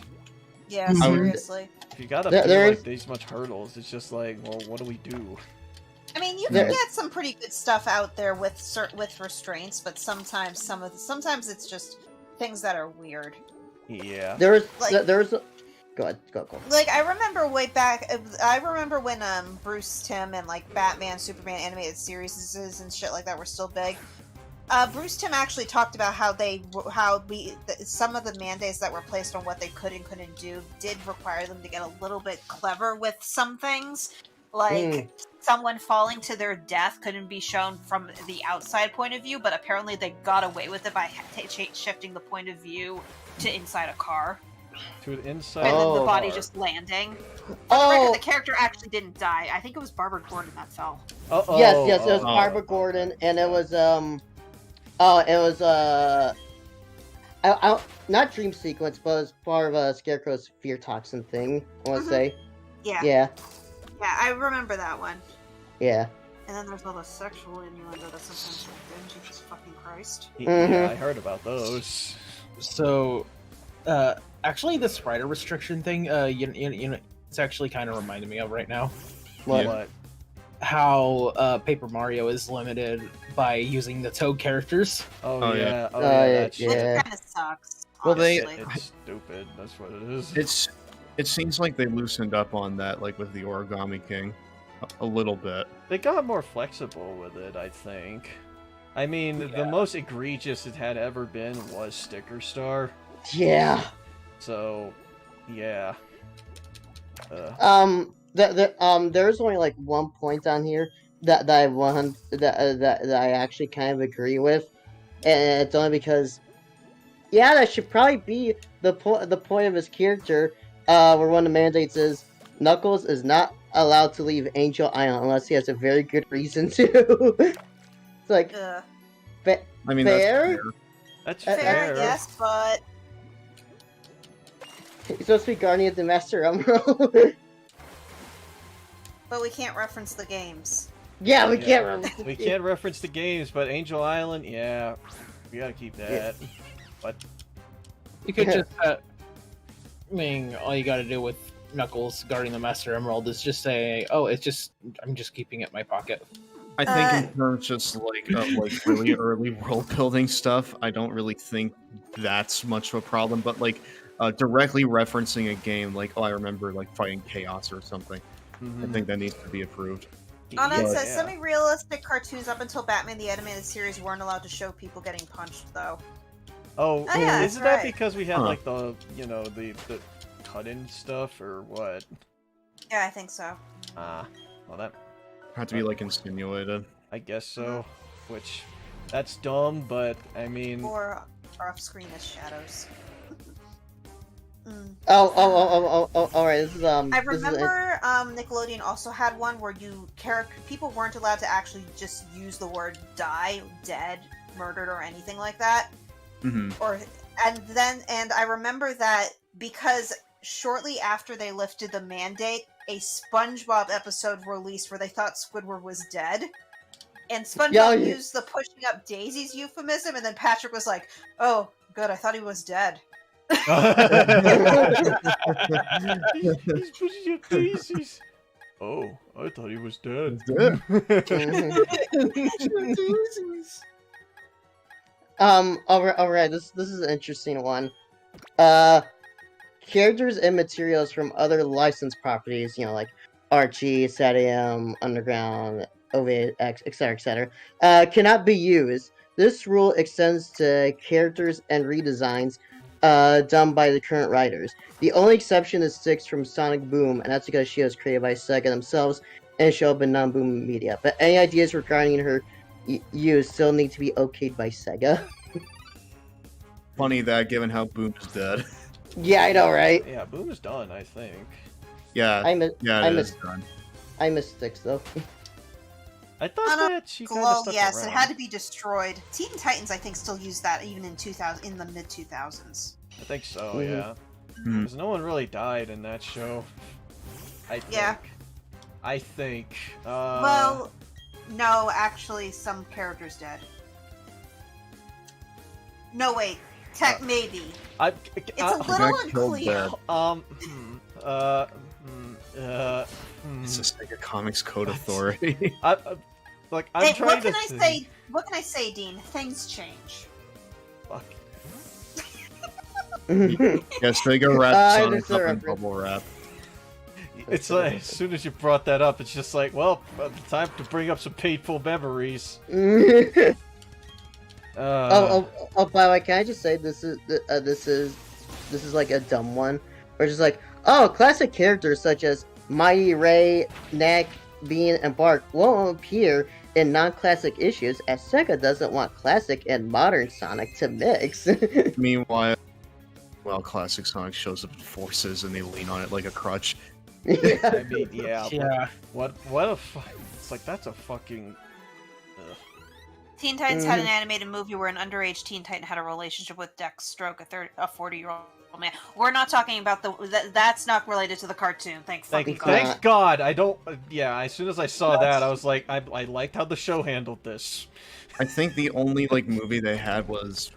Yeah, Mhm. seriously. If you gotta There- do there like is- these much hurdles, it's just like, well, what do we do? I mean, you There- can get some pretty good stuff out there with restraints, but sometimes it's just things that are weird. Yeah. There was Like- there was. Go ahead, go. Like, I remember way back, I remember when Bruce Timm and like Batman, Superman animated series and shit like that were still big. Bruce Timm actually talked about how some of the mandates that were placed on what they could and couldn't do did require them to get a little bit clever with some things. Like, someone falling to their death couldn't be shown from the outside point of view, but apparently they got away with it by shifting the point of view to inside a car. To the inside. And then the Oh. body just landing. For the Oh. record, the character actually didn't die. I think it was Barbara Gordon that fell. Uh-oh. Yes, it was oh. Barbara Gordon, and it was not dream sequence, but it was part of Scarecrow's fear toxin thing. I want to Mhm. say, Yeah. yeah, I remember that one. yeah. And then there's all the sexual innuendo that sometimes happen. Jesus fucking Christ. Yeah, I heard about those. So, actually, this writer restriction thing, you know, it's actually kind of reminding me of right now What? But how Paper Mario is limited by using the Toad characters. oh, Oh, yeah. yeah. Oh Oh, yeah. yeah, That's yeah. That kind of sucks. Well, they- honestly. It's stupid. That's what it is. It seems like they loosened up on that, like with the Origami King, a little bit. They got more flexible with it, I think. I mean, the Yeah. most egregious it had ever been was Sticker Star. Yeah. So, yeah. There's only like one point on here that I actually kind of agree with, and it's only because, yeah, that should probably be the point of his character. Where one of the mandates is Knuckles is not allowed to leave Angel Island unless he has a very good reason to. It's like, Ugh. I mean, Fair? That's Fair, fair. Yes, but he's supposed to be Guardian of the Master Emerald. but we can't reference the games. Yeah, we Yeah. can't remember. We can't reference the games, but Angel Island, yeah. We gotta keep that. But, You could just, I mean, all you got to do with Knuckles guarding the Master Emerald is just say, "Oh, I'm just keeping it in my pocket." I think in terms just like of like really early world building stuff, I don't really think that's much of a problem. But like directly referencing a game, like I remember like fighting Chaos or something. I think that needs to be approved. Anna yeah. says semi-realistic cartoons up until Batman the Animated Series weren't allowed to show people getting punched, though. Oh, Oh, yeah, isn't that's that right. because we had Huh. like the the cut-in stuff or what? Yeah, I think so. Well that Had to be like insinuated. I guess so. Which that's dumb, but I mean, Or off-screen as shadows. All right. This is I this is- remember Nickelodeon also had one where people weren't allowed to actually just use the word die, dead, murdered, or anything like that. Hmm. And I remember that because shortly after they lifted the mandate, a SpongeBob episode released where they thought Squidward was dead. And SpongeBob used the pushing up daisies euphemism, and then Patrick was like, "Oh, good, I thought he was dead." he's pushing your daisies. Oh, I thought he was dead. All right. This is an interesting one. Characters and materials from other licensed properties, like Archie, Sadium, Underground, OVX, etc., cannot be used. This rule extends to characters and redesigns done by the current writers. The only exception is Six from Sonic Boom, and that's because she was created by Sega themselves and show up in non-Boom media. But any ideas regarding her use still need to be okayed by Sega. Funny that given how Boom is dead. Yeah, I know, right? Yeah, Boom is done, I think. Yeah, I miss yeah, I it miss is done. I miss Sticks though. I thought On a that she kind of Glow, stuck yes, around. it had to be destroyed. Teen Titans, I think, still use that even in 2000, in the mid 2000s. I think so, Mhm. yeah. Hmm. Because no one really died in that show. I think. Yeah. I think. Well, no, actually, some characters did. No, wait. Maybe. It's a little got killed unclear. bad. It's a Sega Comics Code Authority. I'm Hey, trying what can to I think. say? What can I say, Dean? Things change. Fuck. Yeah, Sega wrapped I Sonic understand up in reference. bubble wrap. It's like, as soon as you brought that up, it's just like, well, time to bring up some painful memories. By the way, can I just say this is like a dumb one. We're just like, oh, classic characters such as Mighty Ray, Knack, Bean, and Bark won't appear in non-classic issues, as Sega doesn't want classic and modern Sonic to mix. Meanwhile, classic Sonic shows up in Forces and they lean on it like a crutch. Yeah. I mean, yeah. Yeah. What it's like, that's a fucking. Ugh. Teen Titans had an animated movie where an underage Teen Titan had a relationship with Deathstroke, a 40-year-old man. We're not talking about that's not related to the cartoon. Thank fucking God. Thank God. I don't. Yeah. As soon as I saw that, I was like, I liked how the show handled this. I think the only movie they had was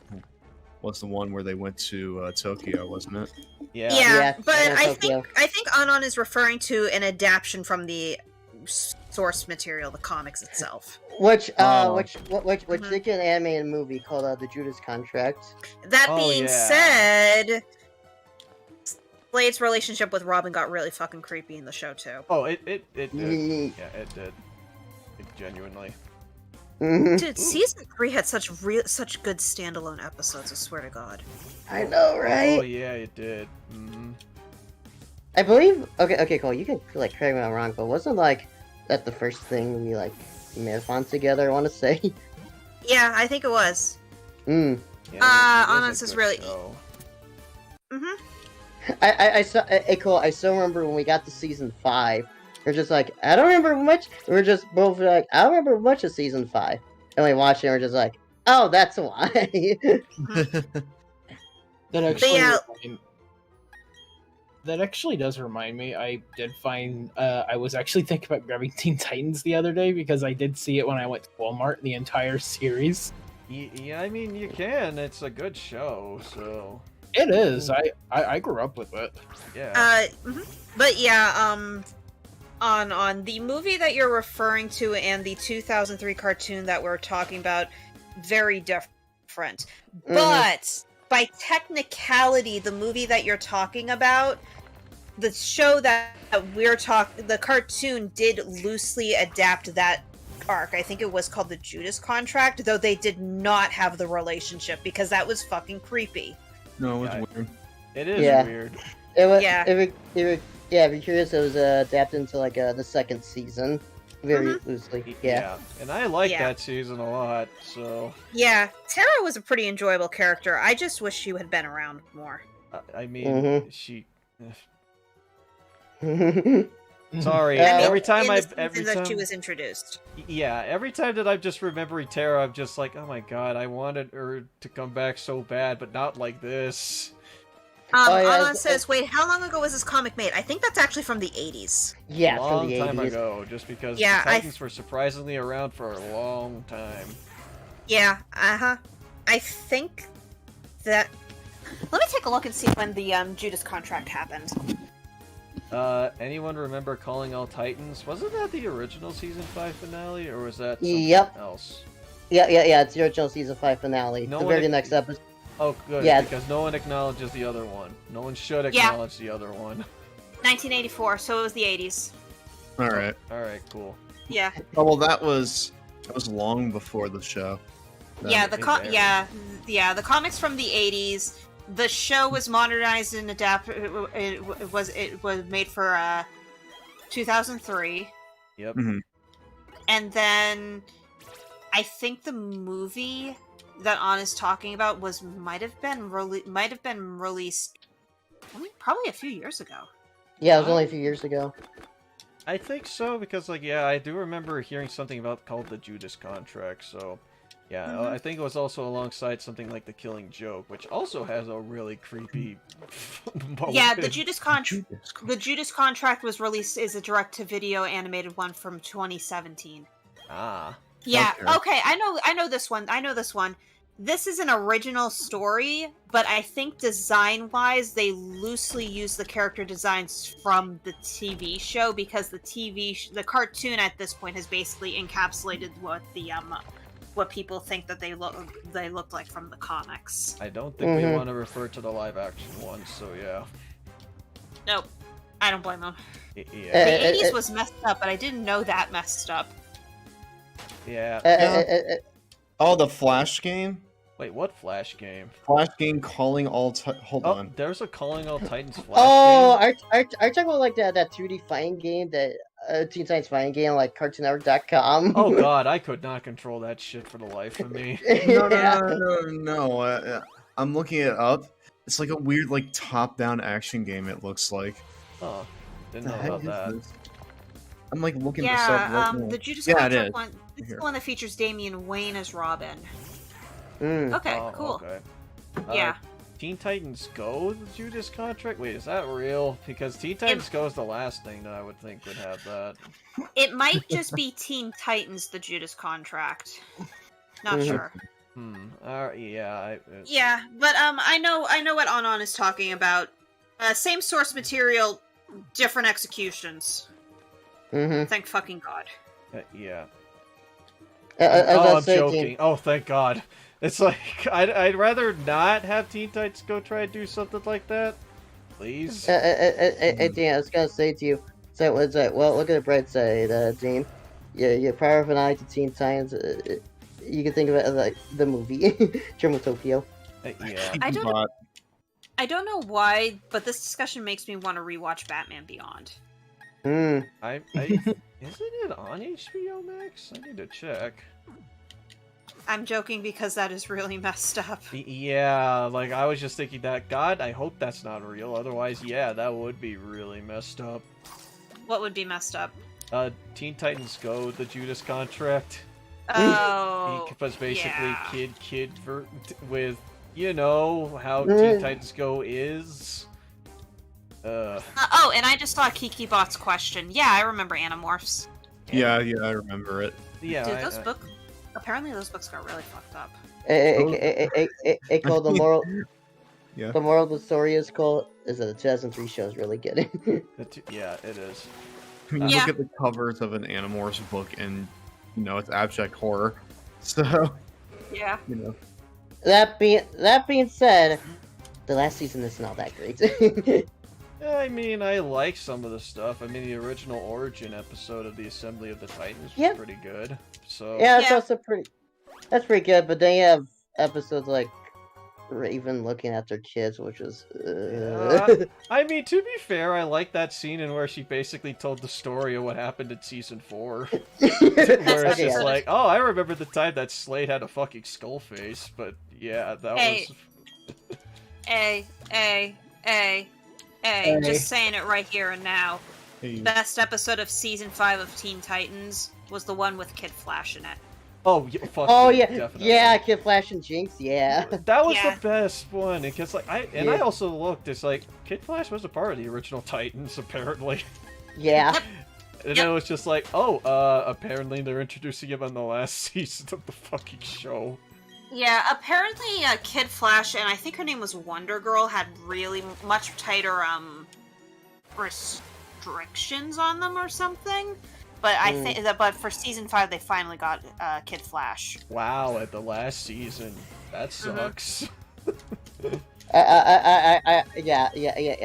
the one where they went to Tokyo, wasn't it? Yeah. Yeah, but I Tokyo. think Anon is referring to an adaptation from the source material, the comics itself. Which Oh. they get an animated movie called The Judas Contract. That Oh, being yeah. said, Blade's relationship with Robin got really fucking creepy in the show too. Oh, it did. Mhm. Yeah, it did. It genuinely. Mhm. Dude, season 3 had such good standalone episodes. I swear to God. I know, right? Oh yeah, it did. Mm-hmm. I believe. Okay, cool. You can correct me if I'm wrong, but wasn't that the first thing we marathon together? I want to say. Yeah, I think it was. Mm. Yeah, Honest is really- show. Mm-hmm. I saw. Cool. I still remember when we got to season 5. We're just like, I don't remember much. We're just both like, I don't remember much of season 5, and we watched it. and We're just like, oh, that's why. That actually, yeah. that actually does remind me. I did find I was actually thinking about grabbing Teen Titans the other day because I did see it when I went to Walmart, the entire series. Yeah, I mean, you can. It's a good show, so It is. I grew up with it. yeah. But yeah, on the movie that you're referring to and the 2003 cartoon that we're talking about, very different. But by technicality, the movie that you're talking about, the show that the cartoon did loosely adapt that arc. I think it was called the Judas Contract, though they did not have the relationship because that was fucking creepy. No, it was Yeah. weird. It is Yeah. weird. It was. Yeah. If you're curious, it was adapted into the second season, very loosely. Yeah. And I like Yeah. that season a lot. So Yeah, Tara was a pretty enjoyable character. I just wish she had been around more. I mean, Mhm. she. Mhm. Sorry. I mean, every time in the season every that time she was introduced. Yeah, every time that I'm just remembering Tara, I'm just like, oh my god, I wanted her to come back so bad, but not like this. Oh, yeah, Anon says, wait, how long ago was this comic made? I think that's actually from the 80s. Yeah, long from the time 80s. ago, just because Yeah, the Titans were surprisingly around for a long time. Yeah, I think that... Let me take a look and see when the Judas Contract happened. Anyone remember Calling All Titans? Wasn't that the original season 5 finale, or was that something Yep. else? Yeah, it's the original season 5 finale. No the one very ex- next episode. Oh, good, Yeah. because no one acknowledges the other one. No one should Yeah. acknowledge the other one. 1984, so it was the 80s. All right. Alright, cool. Yeah, Oh well, that was long before the show. yeah, Very. the comics from the 80s. The show was modernized and adapted. It was made for 2003, Yep. and then I think the movie that An is talking about might have been released probably a few years ago. Yeah, it was only a few years ago. I think so, because, like, yeah, I do remember hearing something about called the Judas Contract, so... Yeah, Mhm. I think it was also alongside something like The Killing Joke, which also has a really creepy... Yeah, moment. the Judas Contract was released as a direct-to-video animated one from 2017. Ah. Yeah. Okay. Okay. I know this one. This is an original story, but I think design-wise, they loosely use the character designs from the TV show because the cartoon at this point has basically encapsulated what people think that they looked like from the comics. I don't think we want to refer to the live-action one, so yeah. Nope. I don't blame them. Yeah. The 80s was messed up, but I didn't know that messed up. Yeah. Oh, the Flash game? Wait, what Flash game? Flash game calling all hold Oh, on. there's a Calling All Titans Flash Oh, game? are you talking about like that 2D fighting game, that Teen Titans fighting game, like CartoonNetwork.com? Oh god, I could not control that shit for the life of me. No. I'm looking it up. It's like a weird, like, top-down action game, it looks like. Oh, didn't The know heck about is that. this? I'm, like, looking this up right Yeah, now. the Judas Yeah, it Contract is. one. This is Here. the one that features Damian Wayne as Robin. Mm. Okay, Oh, cool. Okay. Yeah. Teen Titans Go, the Judas Contract? Wait, is that real? Because Teen Titans Go is the last thing that I would think would have that. It might just be Teen Titans, the Judas Contract. Not Mhm. sure. Yeah. Yeah, but I know what Anon is talking about. Same source material, different executions. Mm-hmm. Thank fucking God. Yeah. As Oh, I I'm said, joking. Dean, Oh, thank God. It's like, I'd rather not have Teen Titans Go try to do something like that. Please. Dean, I was gonna say to you, so was that? Well, look at the bright side, Dean. You're power of an eye to Teen Titans. You can think of it as like the movie, Germotopia. Yeah. I don't know why, but this discussion makes me want to rewatch Batman Beyond. Hmm. Isn't it on HBO Max? I need to check. I'm joking because that is really messed up. Yeah, like, I was just thinking that, God, I hope that's not real. Otherwise, yeah, that would be really messed up. What would be messed up? Teen Titans Go, the Judas Contract. Oh, Because basically yeah. kid with, you know, how Teen Titans Go is. Oh, and I just saw Kiki Bot's question. Yeah, I remember Animorphs. Yeah, I remember it. Yeah, Dude, those books... Apparently those books got really fucked up. It called the moral. Yeah. The moral of the story is called is that the 2003 show is really good. Yeah, it is. I mean, Yeah. look at the covers of an Animorphs book, and it's abject horror. So, Yeah. That being said, the last season is not that great. I mean, I like some of the stuff. I mean, the original Origin episode of the Assembly of the Titans was pretty good. So Yeah, it's also pretty. That's pretty good, but then you have episodes like Raven looking at their kids, which is. I mean, to be fair, I like that scene in where she basically told the story of what happened in season 4. Where it's just like, oh, I remember the time that Slade had a fucking skull face, but yeah, that was. Just saying it right here and now. hey, Best episode of season 5 of Teen Titans was the one with Kid Flash in it. Oh, yeah, fuck Oh yeah, yeah, definitely. yeah, Kid Flash and Jinx, yeah. That was Yeah. the best one, because like I also looked. It's like Kid Flash was a part of the original Titans, apparently. Yeah. And then it was just like, oh, apparently they're introducing him on the last season of the fucking show. Yeah, apparently Kid Flash, and I think her name was Wonder Girl, had really much tighter restrictions on them or something. But I think but for season 5 they finally got Kid Flash. Wow, at the last season, that sucks. Yeah,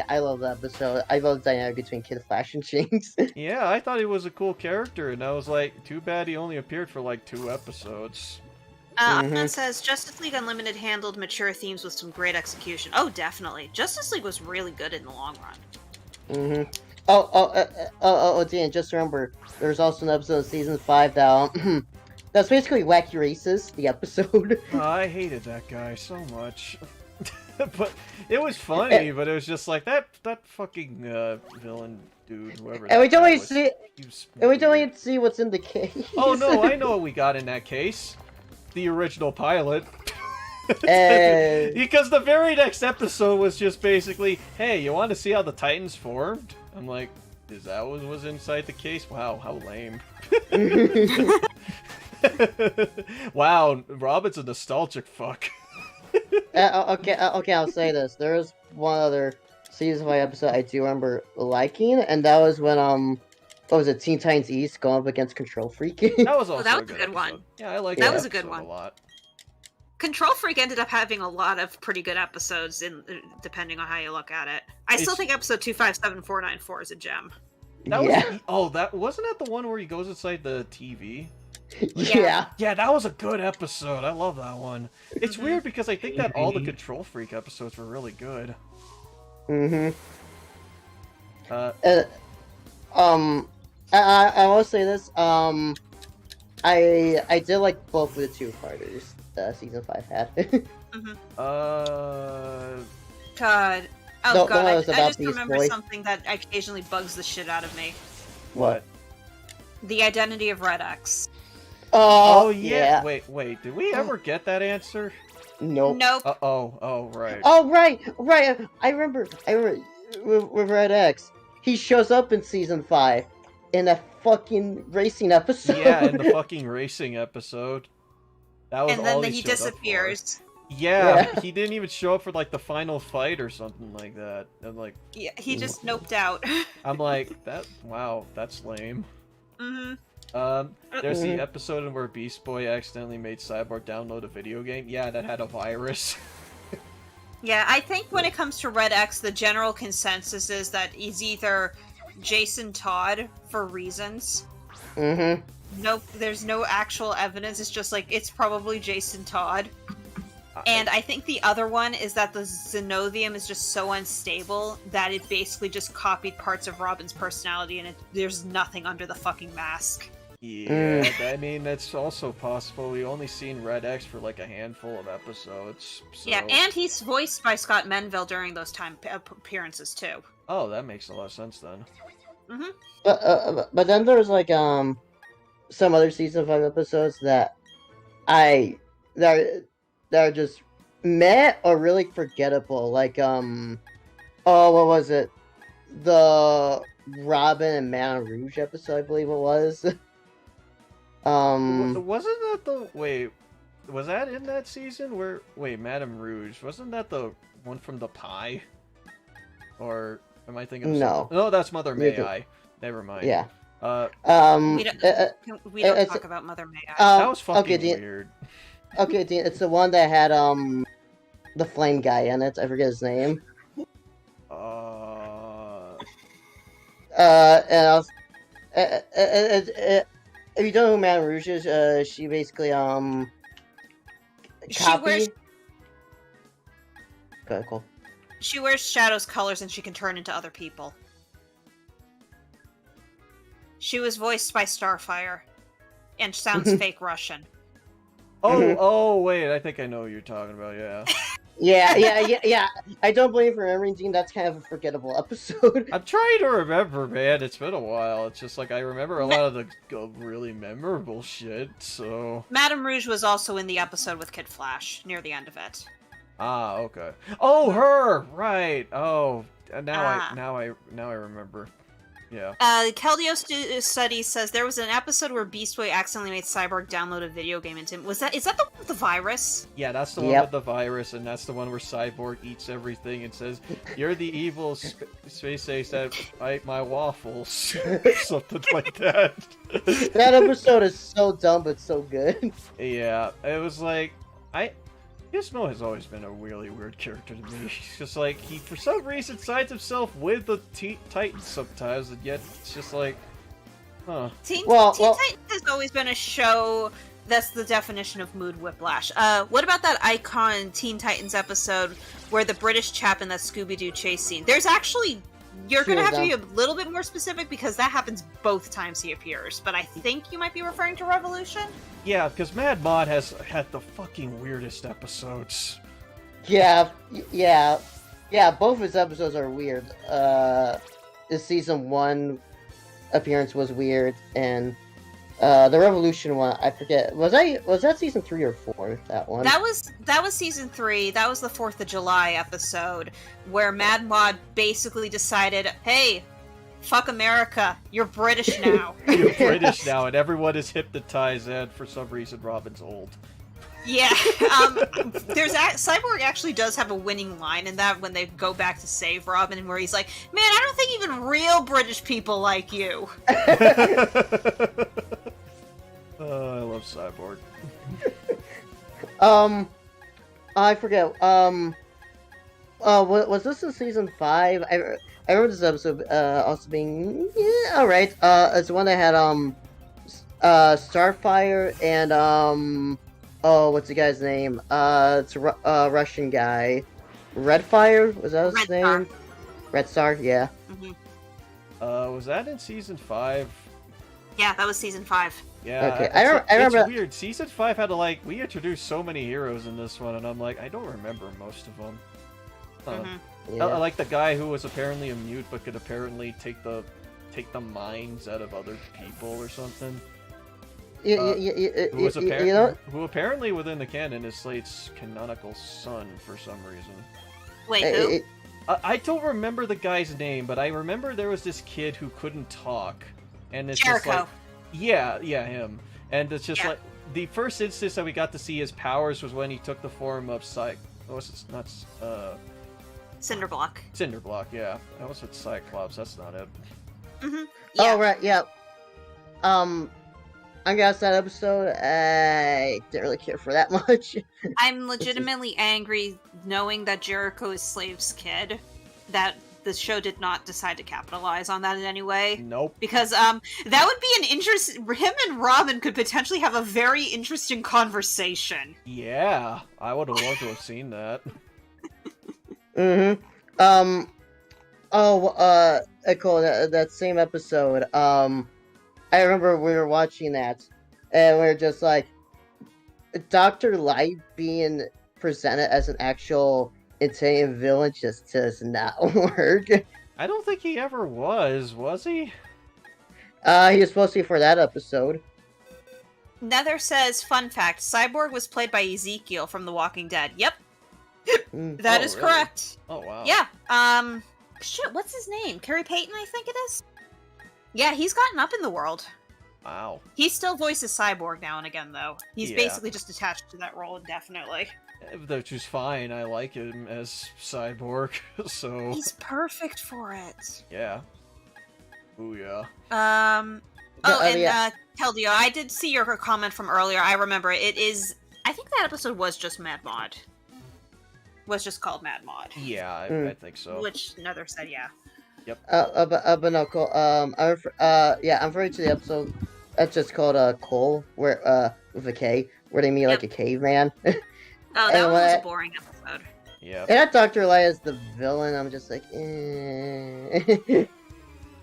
I love that episode. I love the dynamic between Kid Flash and Jinx. Yeah, I thought he was a cool character, and I was like, too bad he only appeared for like 2 episodes. It says Justice League Unlimited handled mature themes with some great execution. Oh, definitely. Justice League was really good in the long run. Dan, just remember, there's also an episode of season 5 that that's basically Wacky Races, the episode. I hated that guy so much. But it was funny, but it was just like that fucking villain dude, whoever. And we that guy don't even was, see. he was And we don't weird. even see what's in the case. Oh no, I know what we got in that case. The original pilot. Because the very next episode was just basically, hey, you want to see how the Titans formed? I'm like, is that what was inside the case? Wow, how lame. Wow, Robin's a nostalgic fuck. Okay, I'll say this. There was one other season 5 episode I do remember liking, and that was when what was it, Teen Titans East going up against Control Freak? That was also that a was a good good one. episode. Yeah, I like That that was a good episode one. a lot. Control Freak ended up having a lot of pretty good episodes, depending on how you look at it. I still think episode 257494 is a gem. That Yeah. was oh, that wasn't that the one where he goes inside the TV? Yeah. Yeah, that was a good episode. I love that one. It's weird because I think that all the Control Freak episodes were really good. Mm-hmm. Uh, I will say this. I did like both of the two-parters season 5 had. God. Oh No, god, no, it I was about just Beast remember Boy. something that occasionally bugs the shit out of me. What? The identity of Red X. oh yeah. Wait. Did we ever get that answer? Nope. Nope. Oh right. Oh right. I remember with Red X. He shows up in season 5 in a fucking racing episode. Yeah, in the fucking racing episode. That was And then all he showed up for. disappears. Yeah, he didn't even show up for like the final fight or something like that. I'm like, Yeah, he just noped out. I'm like wow, that's lame. hmm There's the episode in where Beast Boy accidentally made Cyborg download a video game. Yeah, that had a virus. Yeah, I think when it comes to Red X, the general consensus is that he's either Jason Todd for reasons. Mm-hmm. Nope, there's no actual evidence. It's just like, it's probably Jason Todd. And I think the other one is that the Xenothium is just so unstable that it basically just copied parts of Robin's personality and there's nothing under the fucking mask. Yeah, I mean, that's also possible. We only seen Red X for like a handful of episodes. So... Yeah, and he's voiced by Scott Menville during those time appearances too. Oh, that makes a lot of sense then. Mm-hmm. But then there's like some other season 5 episodes that that are just meh or really forgettable. Like what was it? The Robin and Moulin Rouge episode, I believe it was. Wasn't that the was that in that season where Madame Rouge, wasn't that the one from the pie? Or am I thinking of No. something? No, that's Mother May Yeah, I. Never mind. Yeah. We don't talk about Mother May I. That was fucking okay, weird. Okay, Dean, it's the one that had the flame guy in it. I forget his name. And I was, if you don't know who Moulin Rouge is, she basically copy. Go ahead, Cole. She wears Shadow's colors and she can turn into other people. She was voiced by Starfire and sounds fake Russian. Oh, wait, I think I know what you're talking about, yeah. Yeah. I don't blame you for remembering, Dean. That's kind of a forgettable episode. I'm trying to remember, man. It's been a while. It's just like I remember a lot of the really memorable shit, so... Madame Rouge was also in the episode with Kid Flash, near the end of it. Ah, okay. Oh, her! Right. Oh, now I remember. Yeah. Keldeo Study says there was an episode where Beast Boy accidentally made Cyborg download a video game into him. Is that the one with the virus? Yeah, that's the one with the virus, and that's the one where Cyborg eats everything and says, "You're the evil space ace that ate my waffles," something like that. That episode is so dumb but so good. Yeah, it was like Gizmo has always been a really weird character to me. He's just like, he for some reason sides himself with the Titans sometimes, and yet it's just like, huh. Teen Titans has always been a show that's the definition of mood whiplash. What about that icon Teen Titans episode where the British chap in that Scooby-Doo chase scene? There's actually... You're going to have to be a little bit more specific because that happens both times he appears, but I think you might be referring to Revolution? Yeah, because Mad Mod has had the fucking weirdest episodes. Yeah. Both his episodes are weird. His season 1 appearance was weird, and the Revolution one, I forget. Was that season 3 or 4? That one. That was season 3. That was the 4th of July episode where Mad Mod basically decided, "Hey, fuck America. You're British now." You're British now, and everyone is hypnotized, and for some reason, Robin's old. Yeah, Cyborg actually does have a winning line in that when they go back to save Robin, where he's like, "Man, I don't think even real British people like you." I love Cyborg. I forget. Was this in season 5? I remember this episode also being alright. It's the one that had Starfire and what's the guy's name? It's a Russian guy. Redfire? Was that his name? Red Star, yeah. Mm-hmm. Was that in season 5? Yeah, that was season 5. Yeah. Okay, I remember. It's weird. Season 5 had to we introduced so many heroes in this one, and I'm like, I don't remember most of them. Yeah. I like the guy who was apparently a mute, but could apparently take the minds out of other people or something. Who apparently within the canon is Slade's canonical son for some reason. Wait, who? I don't remember the guy's name, but I remember there was this kid who couldn't talk, and it's Jericho. just like, yeah, him, and it's just like the first instance that we got to see his powers was when he took the form of Cinderblock. Cinderblock, yeah. I was with Cyclops. That's not it. Mm-hmm. Yeah. Oh right, yeah. I guess that episode, I didn't really care for that much. I'm legitimately angry knowing that Jericho is Slave's kid, that the show did not decide to capitalize on that in any way. Nope. Because that would be an interest. Him and Robin could potentially have a very interesting conversation. Yeah, I would have loved to have seen that. Mm-hmm. Cool. That same episode. I remember we were watching that, and we were just like, Dr. Light being presented as an actual Italian villain just does not work. I don't think he ever was he? He was supposed to be for that episode. Nether says, fun fact, Cyborg was played by Ezekiel from The Walking Dead. Yep. That is really? correct. Oh, wow. Yeah. Shit, what's his name? Kerry Payton, I think it is? Yeah, he's gotten up in the world. Wow. He still voices Cyborg now and again, though. He's Yeah. basically just attached to that role indefinitely. Which is fine. I like him as Cyborg, so... He's perfect for it. Yeah. Ooh, yeah. Teldio, I did see your comment from earlier. I remember it is... I think that episode was just Mad Mod. Was just called Mad Mod. Yeah, I think so. Which Nether said, yeah. Yep. But no, cool. I'm referring to the episode that's just called Cole, where with a K, where they meet like a caveman. Oh, that one was a boring episode. Yeah. And that Dr. Light as the villain, I'm just like, eh.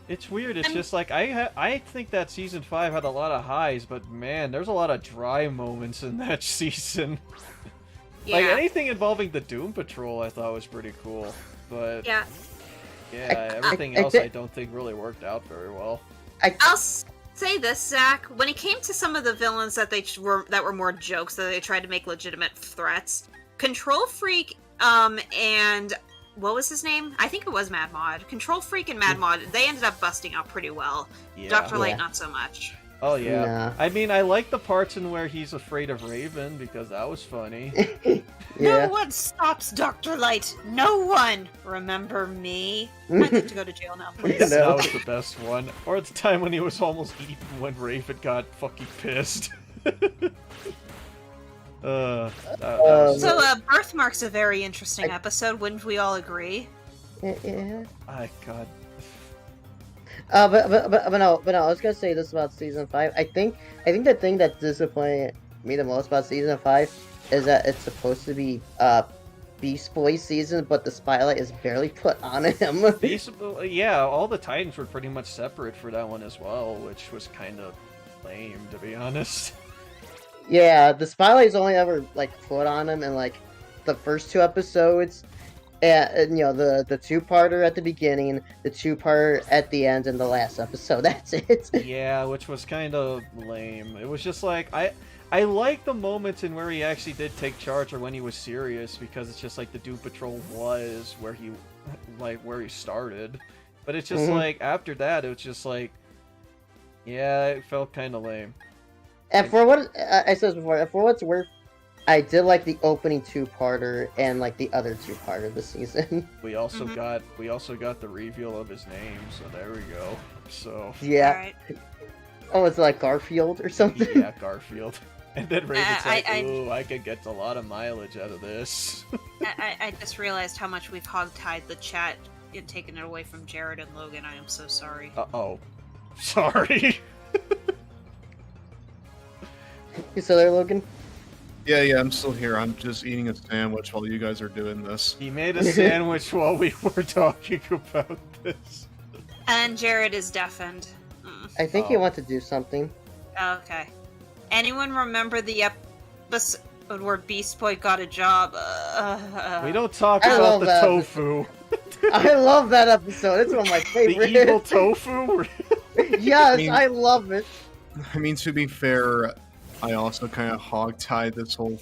It's weird. It's just like I think that season 5 had a lot of highs, but man, there's a lot of dry moments in that season. Yeah. Like anything involving the Doom Patrol, I thought was pretty cool, but Yeah. everything else I don't think really worked out very well. I'll say this, Zach. When it came to some of the villains that were more jokes, that they tried to make legitimate threats, Control Freak, and what was his name? I think it was Mad Mod. Control Freak and Mad Mod, they ended up busting out pretty well. Yeah. Dr. Light, not so much. Oh yeah. Nah. I mean, I like the parts in where he's afraid of Raven because that was funny. Yeah. No one stops Dr. Light. No one. Remember me? I'd like to go to jail now, please. That was the best one. Or at the time when he was almost eaten when Raven got fucking pissed. Birthmark's a very interesting episode, wouldn't we all agree? Yeah. My God. But no, I was gonna say this about season 5. I think the thing that disappointed me the most about season 5 is that it's supposed to be Beast Boy season, but the spotlight is barely put on him. Yeah, all the Titans were pretty much separate for that one as well, which was kind of lame, to be honest. Yeah, the spotlight is only ever like put on him in like the first 2 episodes, and you know the two-parter at the beginning, the two-parter at the end, and the last episode. That's it. Yeah, which was kind of lame. It was just like I like the moments in where he actually did take charge or when he was serious, because it's just like the Doom Patrol was where he started. But it's just like after that, it was just like, yeah, it felt kind of lame. And for what I said before, for what's worth, I did like the opening two-parter and like the other two-parter this season. We also got the reveal of his name, so there we go. So Yeah. Alright. Oh, it's like Garfield or something. yeah, Garfield. And then Raven's like, I- ooh, I could get a lot of mileage out of this. I just realized how much we've hogtied the chat and taken it away from Jared and Logan. I am so sorry. Uh-oh. Sorry. You still there, Logan? Yeah, I'm still here. I'm just eating a sandwich while you guys are doing this. He made a sandwich while we were talking about this. And Jared is deafened. I think you want to do something. Okay. Anyone remember the episode where Beast Boy got a job? We don't talk I about love the that tofu. I love that episode. It's one of my The favorites. evil tofu? Yes, I love it. I mean, to be fair, I also kind of hogtied this whole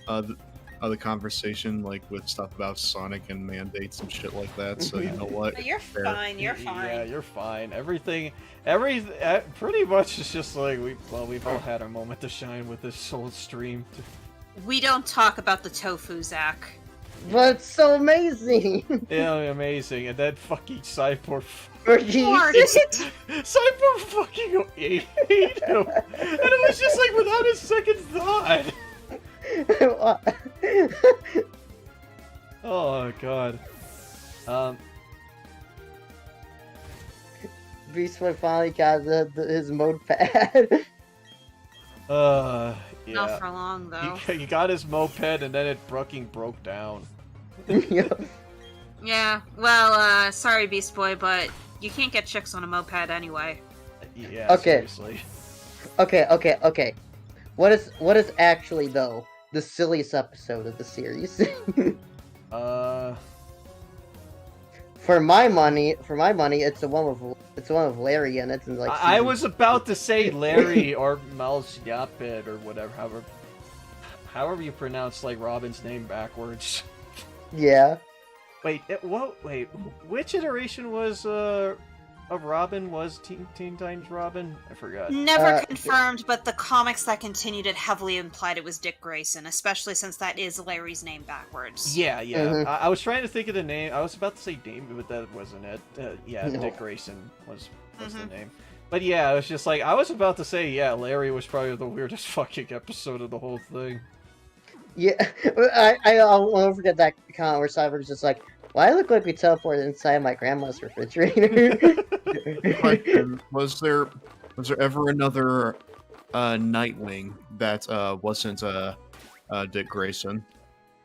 other conversation, like with stuff about Sonic and mandates and shit like that. So you know what? But you're Fair. fine. You're fine. Yeah, you're fine. Everything, pretty much is just like, we've all had our moment to shine with this whole stream. We don't talk about the tofu, Zach. But it's so amazing. Yeah, amazing. And then fucking Cyborg... Fergie. Cyborg fucking ate him. And it was just like, without a second thought. Oh, God. Beast Boy finally got his mode pad. Yeah. Not for long, though. He got his moped and then it fucking broke down. Yeah. Yeah, well, sorry, Beast Boy, but you can't get chicks on a moped anyway. Yeah, Okay. seriously. Okay. What is actually though the silliest episode of the series? For my money, it's the one with Larry in it, and like. I was about to say Larry or Mel's Yapid or whatever, however you pronounce like Robin's name backwards. Yeah. Wait, which iteration was of Robin was Teen Titans Robin? I forgot. Never confirmed, but the comics that continued it heavily implied it was Dick Grayson, especially since that is Larry's name backwards. Yeah. Mhm. I was trying to think of the name. I was about to say Damon, but that wasn't it. Yeah, No. Dick Grayson was the Mhm. name. But yeah, it was just like, I was about to say, yeah, Larry was probably the weirdest fucking episode of the whole thing. Yeah, I'll never forget that comment where Cyber's just like, "Why look like we teleported inside my grandma's refrigerator?" Question: Was there ever another Nightwing that wasn't Dick Grayson?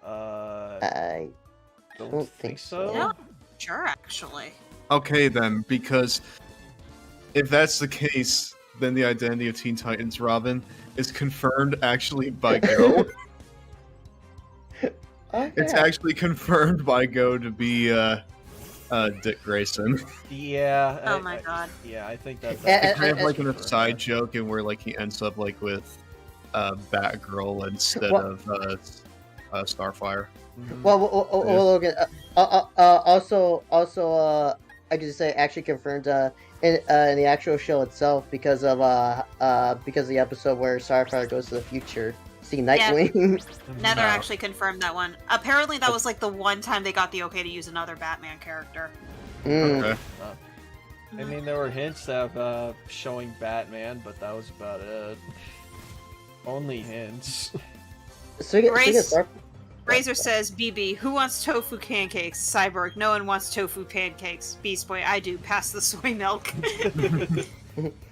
I Don't think so. Yeah, sure, actually. Okay, then, because if that's the case, then the identity of Teen Titans Robin is confirmed actually by Go. It's actually confirmed by Go to be Dick Grayson. Yeah. Oh my god. Yeah, I think that. And- Kind of like an confirmed. aside joke, and where like he ends up like with Batgirl instead What? of Starfire. Mhm. Well, Logan. Also, I could just say actually confirmed in the actual show itself because of the episode where Starfire goes to the future, see Nightwing. Never No. actually confirmed that one. Apparently, that was like the one time they got the okay to use another Batman character. Mm. Okay. I mean, there were hints of showing Batman, but that was about it. Only hints. Speaking of Grace- Starfire. Razor says, BB, who wants tofu pancakes? Cyborg, no one wants tofu pancakes. Beast Boy, I do. Pass the soy milk.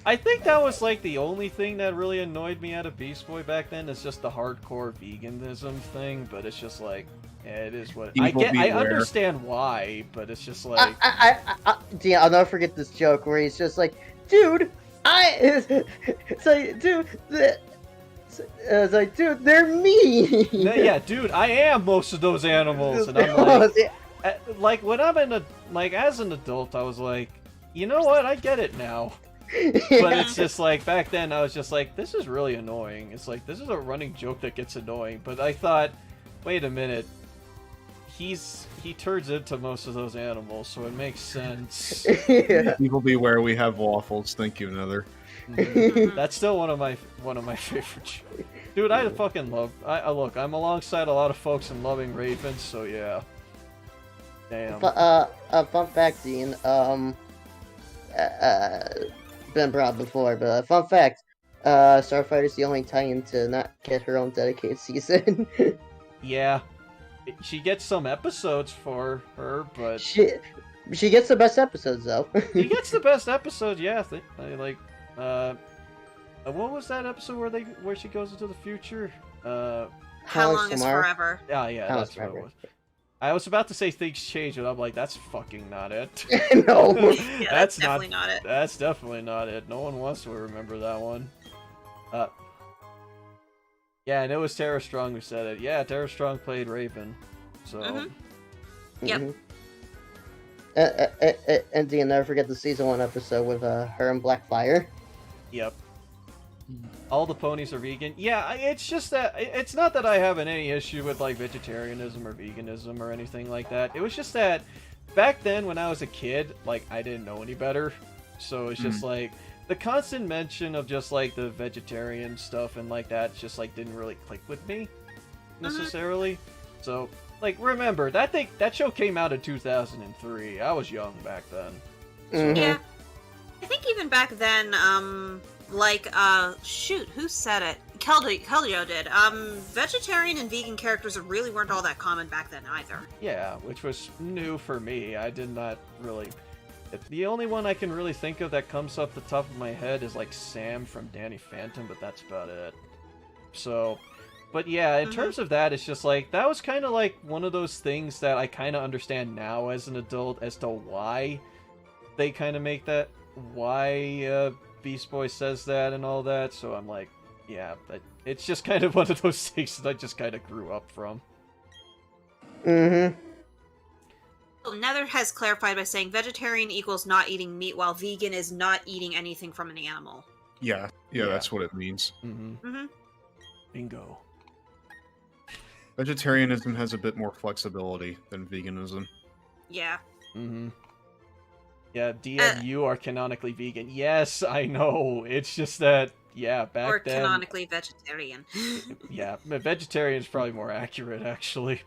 I think that was like the only thing that really annoyed me out of Beast Boy back then, is just the hardcore veganism thing. But it's just like, yeah, it is what I Evil get. I beware. understand why, but it's just like, Yeah, I'll never forget this joke where he's just like, dude, I was like, dude, they're me. Yeah, dude, I am most of those animals, and I'm like, when I'm as an adult, I was like, you know what, I get it now. But it's just like, back then, I was just like, this is really annoying. It's like, this is a running joke that gets annoying. But I thought, wait a minute, he turns into most of those animals, so it makes sense. Yeah. People beware, we have waffles. Thank you, Nether. That's still one of my favorite shows. Dude, I fucking love. Look, I'm alongside a lot of folks in loving Ravens, so yeah. Damn. Fun fact, Dean. Been brought up before, but fun fact. Starfighter's the only Titan to not get her own dedicated season. Yeah. She gets some episodes for her, but She gets the best episodes though. she gets the best episodes. Yeah, what was that episode where she goes into the future? How long is forever? Yeah, How that's Long what is it was. I was about to say things change, and I'm like, that's fucking not it. No. Yeah, that's definitely not it. That's definitely not it. No one wants to remember that one. Yeah, and it was Tara Strong who said it. Yeah, Tara Strong played Raven. So. Yep. And Dean, never forget the season 1 episode with her and Blackfire. Yep. All the ponies are vegan. Yeah, it's just that it's not that I have any issue with like vegetarianism or veganism or anything like that. It was just that back then when I was a kid, like I didn't know any better. So it's just like the constant mention of just like the vegetarian stuff and like that just like didn't really click with me necessarily. So like remember that show came out in 2003. I was young back then. So. Yeah. I think even back then, shoot, who said it? Keldeo did. Vegetarian and vegan characters really weren't all that common back then either. Yeah, which was new for me. I did not really... The only one I can really think of that comes off the top of my head is like Sam from Danny Phantom, but that's about it. So... But yeah, in terms of that, it's just like, that was kind of like one of those things that I kind of understand now as an adult as to why they kind of make that, why Beast Boy says that and all that, so I'm like, yeah, it's just kind of one of those things that I just kind of grew up from. Nether has clarified by saying vegetarian equals not eating meat, while vegan is not eating anything from an animal. Yeah, that's what it means. Bingo. Vegetarianism has a bit more flexibility than veganism. Yeah. Yeah, DM, you are canonically vegan. Yes, I know. It's just that, yeah, back then... Or canonically vegetarian. Yeah, vegetarian is probably more accurate, actually.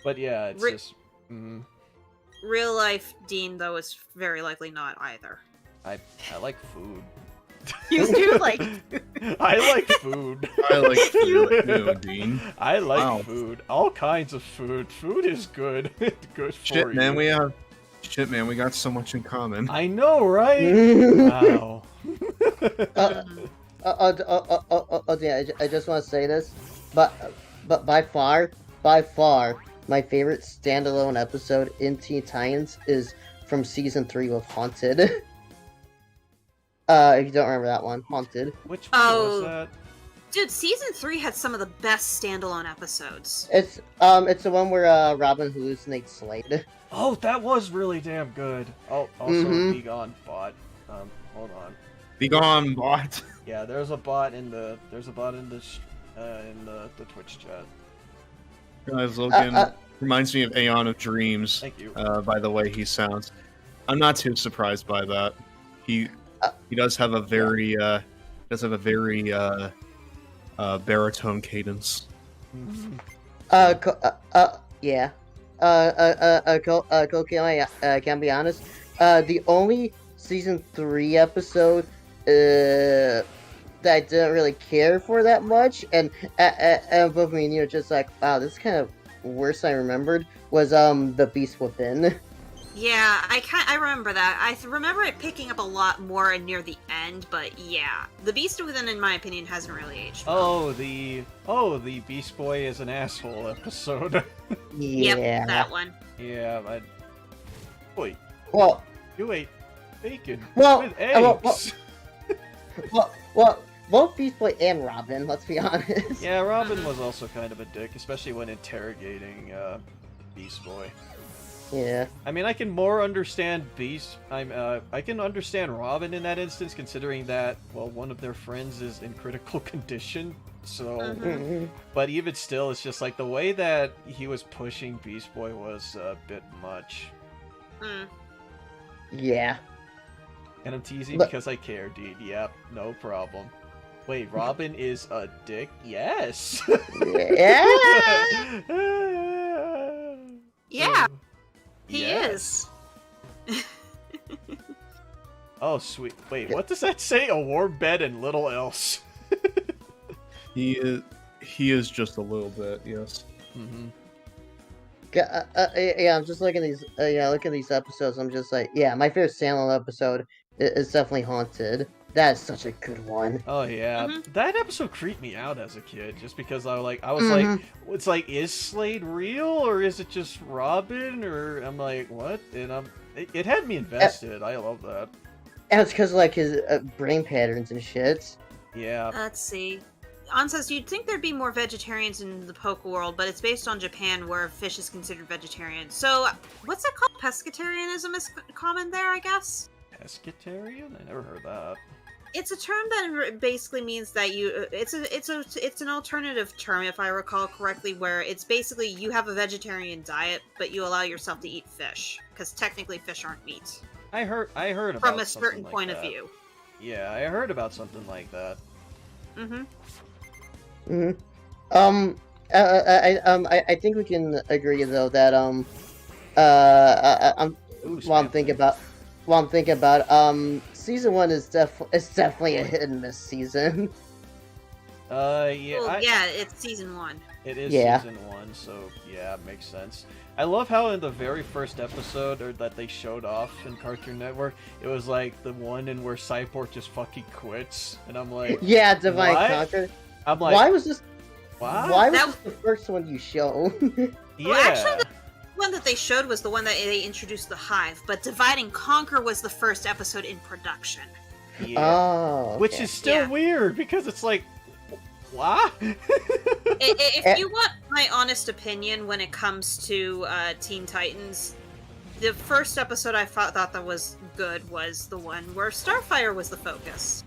But yeah, it's just... Real life Dean, though, is very likely not either. I like food. You do like... I like food. I like food, too, Dean. I like food. All kinds of food. Food is good. Good for Shit, you. man, we got so much in common. I know, right? Wow. Yeah, I just want to say this, but by far, my favorite standalone episode in Teen Titans is from season 3 with Haunted. If you don't remember that one, Haunted. Which one was that? Dude, season 3 had some of the best standalone episodes. It's the one where Robin hallucinates Slade. Oh, that was really damn good. Oh, also, Be Gone bot. Hold on. Be gone, bot. Yeah, there's a bot in the Twitch chat. Guys, Logan reminds me of Aeon of Dreams. Thank you. By the way he sounds. I'm not too surprised by that. He does have a very baritone cadence. Yeah. Can be honest. The only season 3 episode that I didn't really care for that much, and both me and you just like, wow, this is kind of worse than I remembered, was The Beast Within. Yeah, I remember that. I remember it picking up a lot more near the end, but yeah, The Beast Within, in my opinion, hasn't really aged well. The Beast Boy is an asshole episode. Yeah. Yep, that one. Yeah, wait. Well, you ate bacon well, with eggs. well, both Beast Boy and Robin. Let's be honest. Yeah, Robin was also kind of a dick, especially when interrogating Beast Boy. Yeah. I mean, I can more understand I can understand Robin in that instance, considering that, well, one of their friends is in critical condition. So, Mhm. but even still, it's just like the way that he was pushing Beast Boy was a bit much. Mm. Yeah. And I'm teasing But- because I care, dude. Yep, no problem. Wait, Robin is a dick? Yes. Yeah. Yeah, he Yes. is. Oh, sweet. Wait, what does that say? A warm bed and little else. He is just a little bit, yes. Mm-hmm. Yeah, I'm just looking at these. Look at these episodes. I'm just like, yeah, my favorite Sandlot episode is definitely Haunted. That is such a good one. Oh yeah, Mhm. that episode creeped me out as a kid, just because I was like, Mhm. it's like, is Slade real or is it just Robin? Or I'm like, what? And it had me invested. I love that. And it's because like his brain patterns and shit. Yeah. Let's see. On says you'd think there'd be more vegetarians in the poke world, but it's based on Japan, where fish is considered vegetarian. So, what's that called? Pescatarianism is common there, I guess. Pescatarian? I never heard that. It's a term that basically means that you. It's an alternative term, if I recall correctly, where it's basically you have a vegetarian diet, but you allow yourself to eat fish, because technically fish aren't meat I heard about from a something certain like point of that. view. Yeah, I heard about something like that. Mm-hmm. Mm-hmm. I think we can agree though that Ooh, while I'm thinking about season 1 is definitely a hit and miss season. Yeah. Well, yeah, it's season 1. It is Yeah. season 1, so yeah, it makes sense. I love how in the very first episode that they showed off in Cartoon Network, it was like the one in where Cyborg just fucking quits, and I'm like, Yeah, Divine What? Conquer. I'm like, Why was this? what? Why was That- this the first one you show? Yeah. Well, actually, the one that they showed was the one that they introduced the Hive, but Divide and Conquer was the first episode in production. yeah. Oh, Which okay. is still Yeah. weird because it's like, what? If you want my honest opinion when it comes to Teen Titans, the first episode I thought that was good was the one where Starfire was the focus.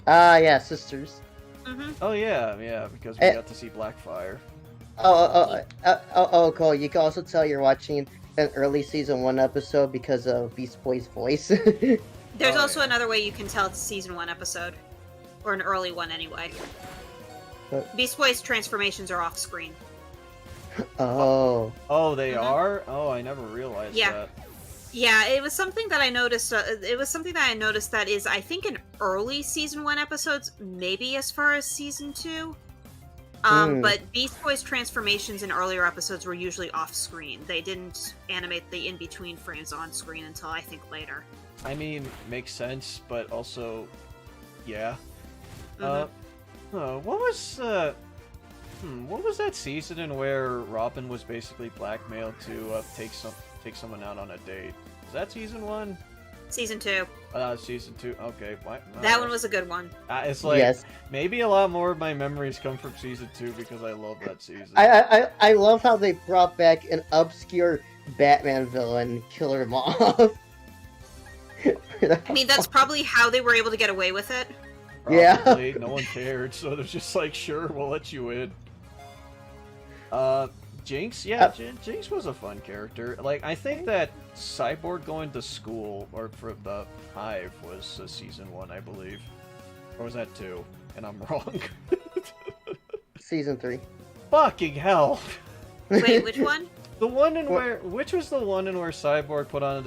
Yeah, sisters. Mm-hmm. Oh yeah, because we got to see Blackfire. Oh, cool. You can also tell you're watching an early season 1 episode because of Beast Boy's voice. There's Oh, also yeah. another way you can tell it's a season 1 episode, or an early one anyway. What? Beast Boy's transformations are off screen. Oh. Oh, they Mhm. are? Oh, I never realized Yeah. that. Yeah, it was something that I noticed. That is, I think, in early season 1 episodes, maybe as far as season 2. But Beast Boy's transformations in earlier episodes were usually off screen. They didn't animate the in between frames on screen until I think later. I mean, makes sense, but also, yeah. Mhm. What was that season in where Robin was basically blackmailed to take someone out on a date? Is that season 1? Season 2. Season 2. Okay, That one was a good one. It's like Yes. maybe a lot more of my memories come from season 2 because I love that season. I love how they brought back an obscure Batman villain, Killer Moth. I mean, that's probably how they were able to get away with it. Yeah. Probably, no one cared, so they're just like, sure, we'll let you in. Jinx, yeah, Jinx was a fun character. Like, I think that Cyborg going to school, or for the Hive, was season 1, I believe. Or was that 2? And I'm wrong. Season 3. Fucking hell! Wait, which one? The one in which was the one in where Cyborg put on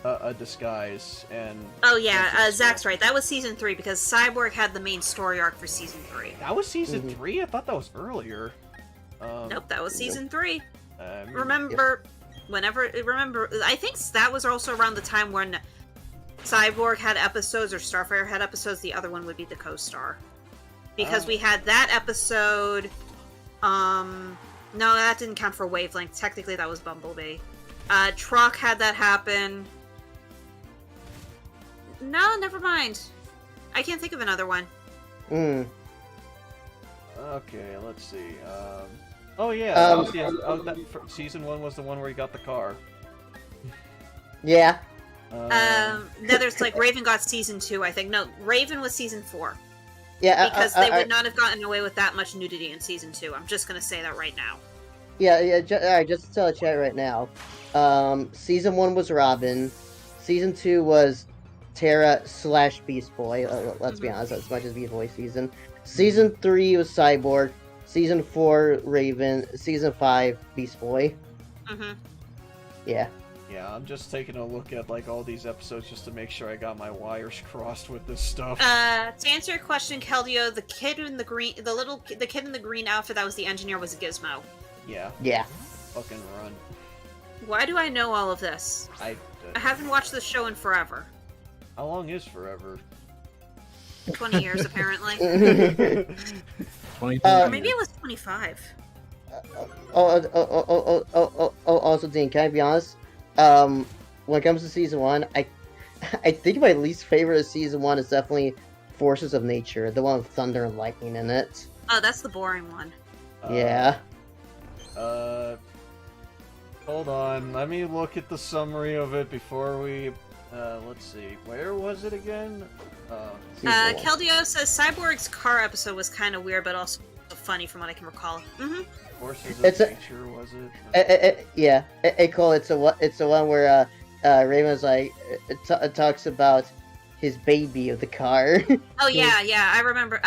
a disguise and... Oh yeah, went to Zach's school? right. That was season 3 because Cyborg had the main story arc for season 3. That was season Mhm. 3? I thought that was earlier. Nope, that was season 3. Um, Remember, I think that was also around the time when Cyborg had episodes or Starfire had episodes. The other one would be the co-star. Because Oh. we had that episode, no, that didn't count for Wavelength. Technically, that was Bumblebee. Truck had that happen. No, never mind. I can't think of another one. Mm. Okay, let's see. Oh yeah, season 1 was the one where he got the car. Yeah. Then there's like Raven got season 2, I think. No, Raven was season 4. Yeah. Because they would not have gotten away with that much nudity in season 2. I'm just gonna say that right now. Yeah. Alright, just to tell the chat right now. Season 1 was Robin. Season 2 was Terra / Beast Boy. Let's be honest, as much as Beast Boy season. Season 3 was Cyborg. Season 4 Raven. Season 5 Beast Boy. Mm-hmm. Yeah. Yeah, I'm just taking a look at like all these episodes just to make sure I got my wires crossed with this stuff. To answer your question, Keldeo, the kid in the kid in the green outfit that was the engineer was Gizmo. Yeah. Yeah. Fucking run. Why do I know all of this? I haven't watched this show in forever. How long is forever? 20 years, apparently. 20 Or maybe it was 25. Also, Dean, can I be honest? When it comes to season 1, I think my least favorite of season 1 is definitely Forces of Nature, the one with thunder and lightning in it. Oh, that's the boring one. Yeah. Hold on. Let me look at the summary of it before we. Let's see. Where was it again? Keldeo says Cyborg's car episode was kind of weird, but also funny from what I can recall. Mm-hmm. Forces of Nature, was it? Yeah. It's the one where Raven's like talks about his baby of the car. Oh yeah. I remember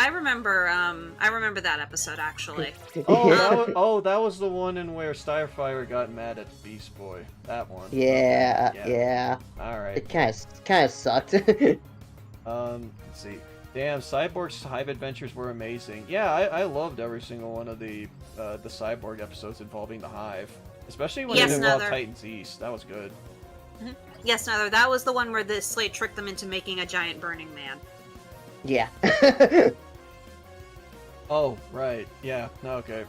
that episode actually. that was the one in where Starfire got mad at Beast Boy. That one. Yeah. All right. It kind of sucked. Let's see. Damn, Cyborg's Hive adventures were amazing. Yeah, I loved every single one of the Cyborg episodes involving the Hive, especially when it involved Titans East. That was good. Mm-hmm. Yes, Nether. That was the one where the Slate tricked them into making a giant burning man. Yeah. Oh, right. Yeah. No, okay.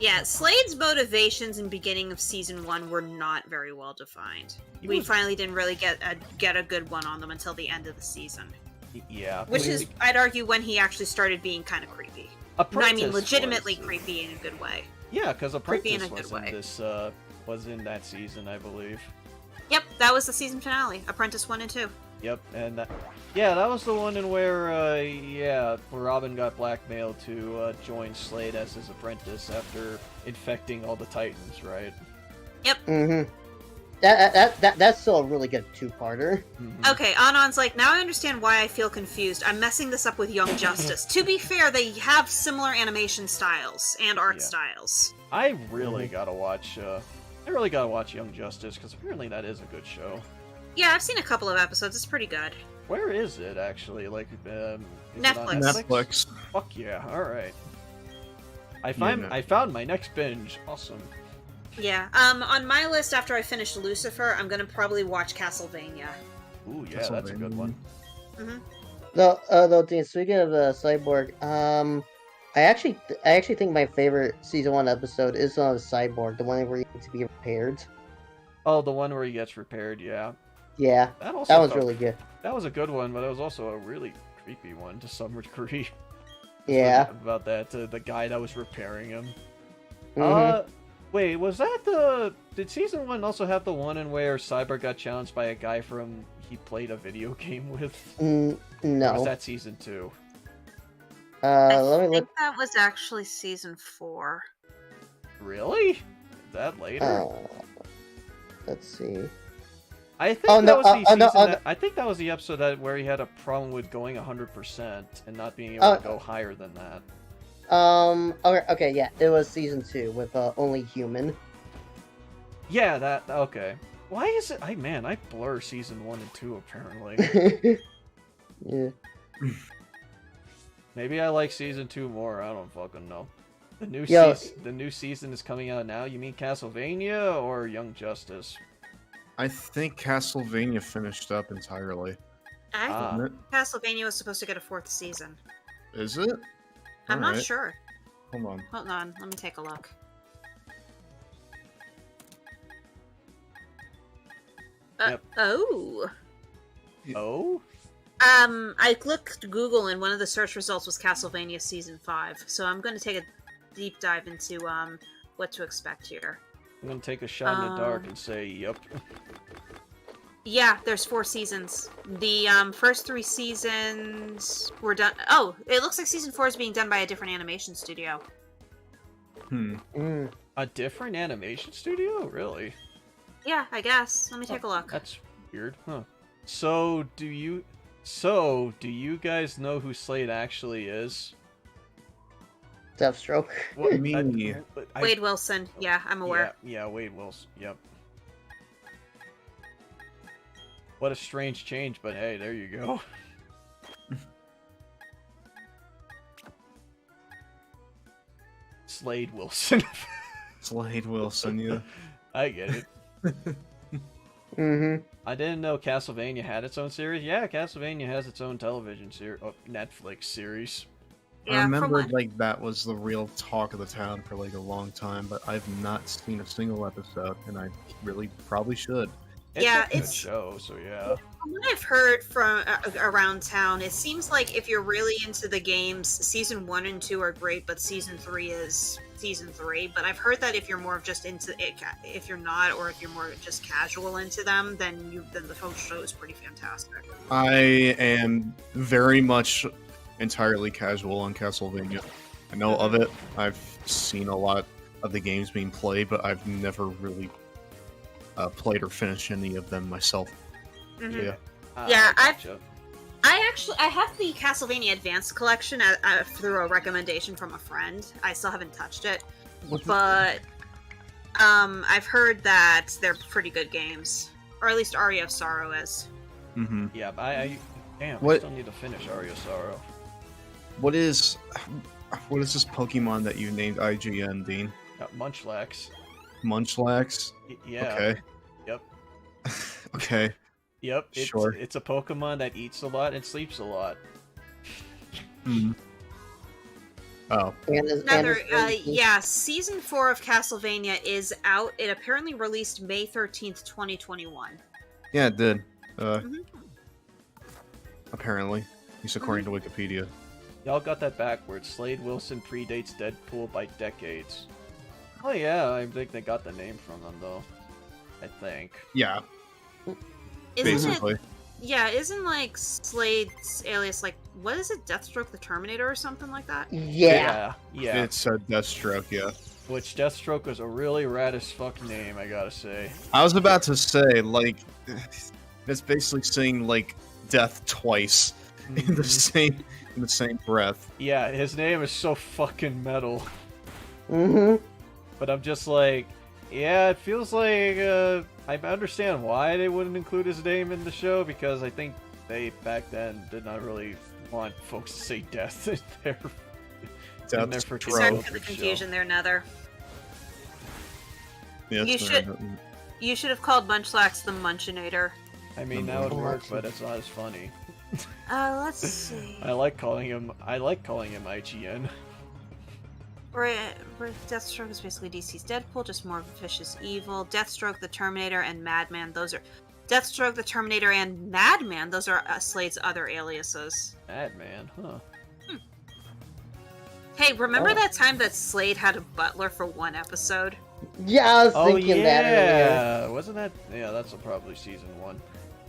Yeah, Slade's motivations in beginning of season 1 were not very well defined. We finally didn't really get a good one on them until the end of the season. Yeah. Which is, I'd argue, when he actually started being kind of creepy. I mean, legitimately creepy in a good way. Yeah, because Apprentice was in that season, I believe. Yep, that was the season finale, Apprentice 1 and 2. Yep, and that was the one in where Robin got blackmailed to join Slade as his apprentice after infecting all the Titans, right? Yep. Mm-hmm. That's still a really good two-parter. Mm-hmm. Okay, Anon's like, now I understand why I feel confused. I'm messing this up with Young Justice. To be fair, they have similar animation styles and art styles. I really gotta watch Young Justice, because apparently that is a good show. Yeah, I've seen a couple of episodes. It's pretty good. Where is it, actually? Like, is Netflix. It on Netflix. Fuck yeah, alright. I found my next binge. Awesome. Yeah, on my list after I finish Lucifer, I'm gonna probably watch Castlevania. Ooh, yeah, that's a good one. Mm-hmm. Though, Dean, speaking of Cyborg, I actually think my favorite season 1 episode is on Cyborg, the one where he needs to be repaired. Oh, the one where he gets repaired, yeah. Yeah, that was really good. That was a good one, but it was also a really creepy one to some degree. Yeah. About that, the guy that was repairing him. Mm-hmm. Wait, was that did season 1 also have the one in where Cyborg got challenged by a guy he played a video game with? No. Or was that season 2? Let me look. That was actually season 4. Really? Is that later? Let's see. I think I think that was the episode where he had a problem with going 100% and not being able to go higher than that. Okay, yeah, it was season 2 with Only Human. Yeah, okay. Why is it? I blur season 1 and 2 apparently. Yeah. Maybe I like season 2 more. I don't fucking know. The new season is coming out now. You mean Castlevania or Young Justice? I think Castlevania finished up entirely. I think Castlevania was supposed to get a 4th season. Is it? I'm not sure. Hold on, let me take a look. Yep. Oh? Oh? I looked Google and one of the search results was Castlevania Season 5, so I'm going to take a deep dive into what to expect here. I'm gonna take a shot in the dark and say, yep. Yeah, there's 4 seasons. The first 3 seasons were done. Oh, it looks like Season 4 is being done by a different animation studio. A different animation studio? Really? Yeah, I guess. Let me take a look. That's weird, huh? So do you guys know who Slade actually is? Deathstroke. What, Me. Wade Wilson. Yeah, I'm aware. Yeah, Wade Wilson. Yep. What a strange change, but hey, there you go. Slade Wilson. Slade Wilson, yeah. I get it. Mm-hmm. I didn't know Castlevania had its own series. Yeah, Castlevania has its own television series, Netflix series. Yeah, I remember like that was the real talk of the town for like a long time, but I've not seen a single episode, and I really probably should. It's a good show, so yeah. From what I've heard from around town, it seems like if you're really into the games, season 1 and 2 are great, but season 3 is season 3. But I've heard that if you're more of just into it, if you're not, or if you're more just casual into them, then the whole show is pretty fantastic. I am very much entirely casual on Castlevania. I know of it. I've seen a lot of the games being played, but I've never really played or finished any of them myself. Mm-hmm. Yeah. Yeah, Gotcha. I have the Castlevania Advanced Collection through a recommendation from a friend. I still haven't touched it, but I've heard that they're pretty good games, or at least Aria of Sorrow is. Mm-hmm. Yeah, but I What- still need to finish Aria of Sorrow. What is this Pokemon that you named IGN, Dean? Munchlax. Munchlax? Yeah. Okay. Yep. Okay. Yep. Sure. It's a Pokemon that eats a lot and sleeps a lot. Hmm. Oh. Yeah, season 4 of Castlevania is out. It apparently released May 13th, 2021. Yeah, it did. Mhm. Apparently. At least according to Wikipedia. Y'all got that backwards. Slade Wilson predates Deadpool by decades. Oh yeah, I think they got the name from them though. I think. Yeah, Isn't basically. it? Yeah, isn't like Slade's alias like what is it? Deathstroke the Terminator or something like that? Yeah. Yeah. It's a Deathstroke, yeah. Which Deathstroke was a really rad as fuck name, I gotta say. I was about to say, like, it's basically saying, like, death twice in the same breath. Yeah, his name is so fucking metal. Mm-hmm. But I'm just like, yeah, it feels like, I understand why they wouldn't include his name in the show, because I think they, back then, did not really want folks to say death in their Deathstroke. Sorry for the confusion there, Nether. Yes, You should have called Munchlax the Munchinator. I mean, that would work, but it's not as funny. Let's see. I like calling him IGN. Deathstroke is basically DC's Deadpool, just more vicious evil. Deathstroke the Terminator and Madman, those are Deathstroke the Terminator and Madman, those are Slade's other aliases. Madman, huh? Hey, remember that time that Slade had a butler for one episode? Yeah, I was thinking that earlier. Yeah, wasn't that? Yeah, that's probably season 1.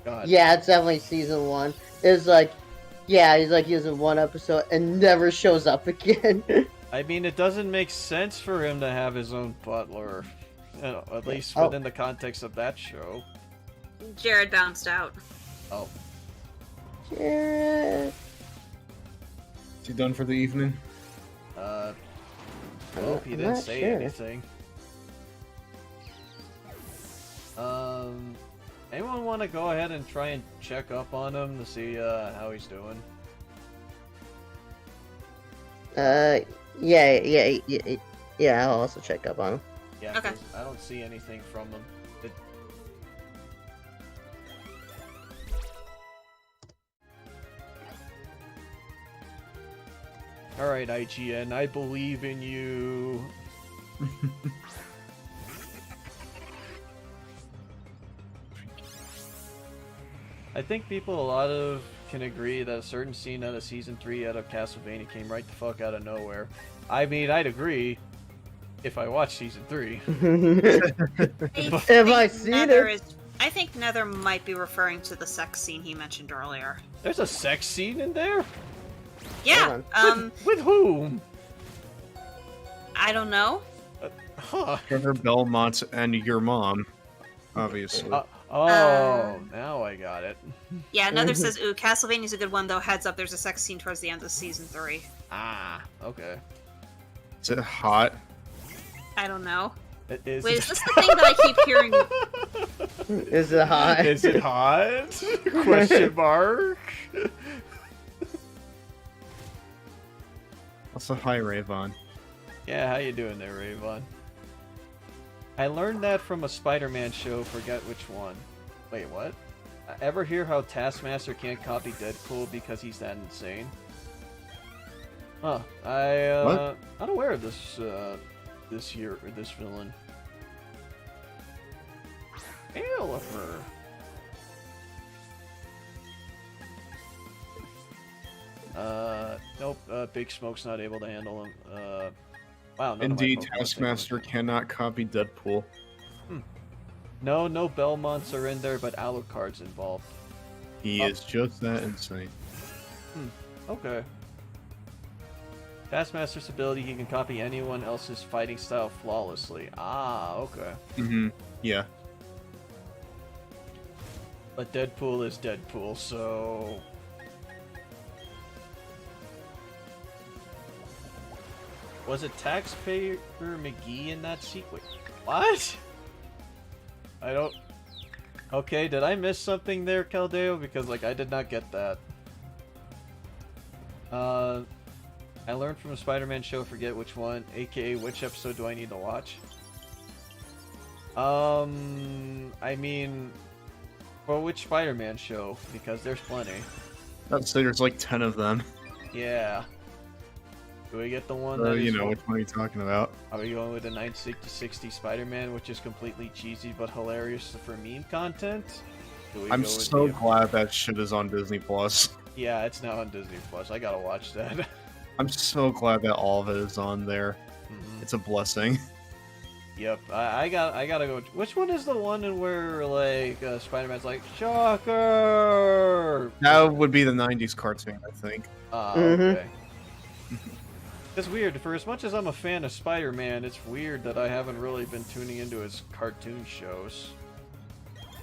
God. Yeah, it's definitely season 1. It's like, yeah, he's in one episode and never shows up again. I mean, it doesn't make sense for him to have his own butler, at least within the context of that show. Jared bounced out. Oh. Jared. Is he done for the evening? Well, he I'm didn't not say sure. anything. Anyone want to go ahead and try and check up on him to see how he's doing? Yeah, I'll also check up on him. Yeah, Okay. 'cause I don't see anything from him. Alright, IGN, I believe in you. I think people, a lot of can agree that a certain scene out of Season 3 out of Castlevania came right the fuck out of nowhere. I mean, I'd agree if I watched Season 3. Have I seen it? I think Nether might be referring to the sex scene he mentioned earlier. There's a sex scene in there? Yeah. With whom? I don't know. Huh. Trevor Belmont and your mom, obviously. Now I got it. Yeah, Nether says, ooh, Castlevania's a good one, though. Heads up, there's a sex scene towards the end of Season 3. Ah, okay. Is it hot? I don't know. Wait, is this the thing that I keep hearing? Is it hot? Is it hot? Question mark. Also, hi, Rayvon. Yeah, how you doing there, Rayvon? I learned that from a Spider-Man show, forget which one. Wait, what? Ever hear how Taskmaster can't copy Deadpool because he's that insane? Huh. What? Unaware of this, this villain. Alifer. Nope, Big Smoke's not able to handle him. Wow, none of my Indeed, Pokemon's Taskmaster cannot copy Deadpool. No Belmonts are in there, but Alucard's involved. He is just that insane. Okay. Taskmaster's ability, he can copy anyone else's fighting style flawlessly. Ah, okay. Yeah. But Deadpool is Deadpool, so... Was it Taxpayer McGee in that sequence? What? I don't... Okay, did I miss something there, Caldeo? Because, like, I did not get that. I learned from a Spider-Man show, forget which one, aka which episode do I need to watch? I mean... For which Spider-Man show? Because there's plenty. I'd say there's like 10 of them. Yeah. Do we get the one that You know, which one are you talking about? Are we going with the 960 Spider-Man, which is completely cheesy but hilarious for meme content? I'm so glad that shit is on Disney Plus. Yeah, it's now on Disney Plus. I gotta watch that. I'm so glad that all of it is on there. It's a blessing. Yep, I gotta go. Which one is the one in where like Spider-Man's like shocker? That would be the 90s cartoon, I think. Okay. It's weird. For as much as I'm a fan of Spider-Man, it's weird that I haven't really been tuning into his cartoon shows.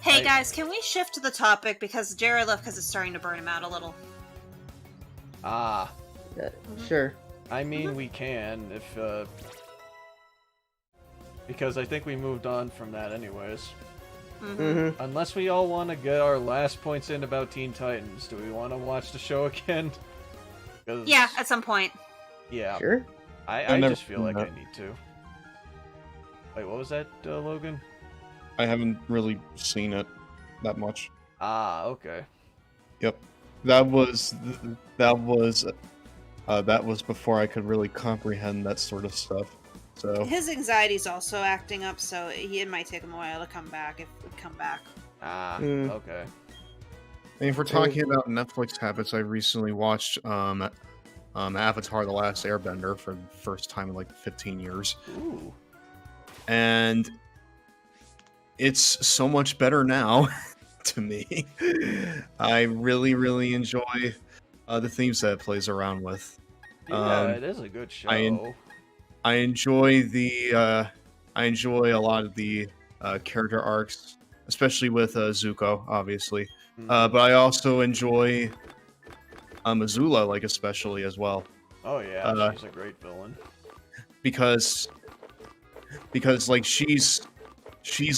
Hey guys, can we shift to the topic because Jared left because it's starting to burn him out a little. Ah. Sure. I mean, we can if because I think we moved on from that anyways. Unless we all want to get our last points in about Teen Titans, do we want to watch the show again? Yeah, at some point. Yeah. Sure. I just feel like I need to. Wait, what was that, Logan? I haven't really seen it that much. Ah, okay. Yep. That was before I could really comprehend that sort of stuff. So his anxiety's also acting up, so it might take him a while to come back if we come back. Ah, okay. And if we're talking about Netflix habits, I recently watched Avatar: The Last Airbender for the first time in like 15 years. Ooh. And it's so much better now to me. I really, really enjoy the themes that it plays around with. Yeah, it is a good show. I enjoy a lot of the character arcs, especially with Zuko, obviously. But I also enjoy Azula, like especially as well. Oh yeah, she's a great villain. Because like she's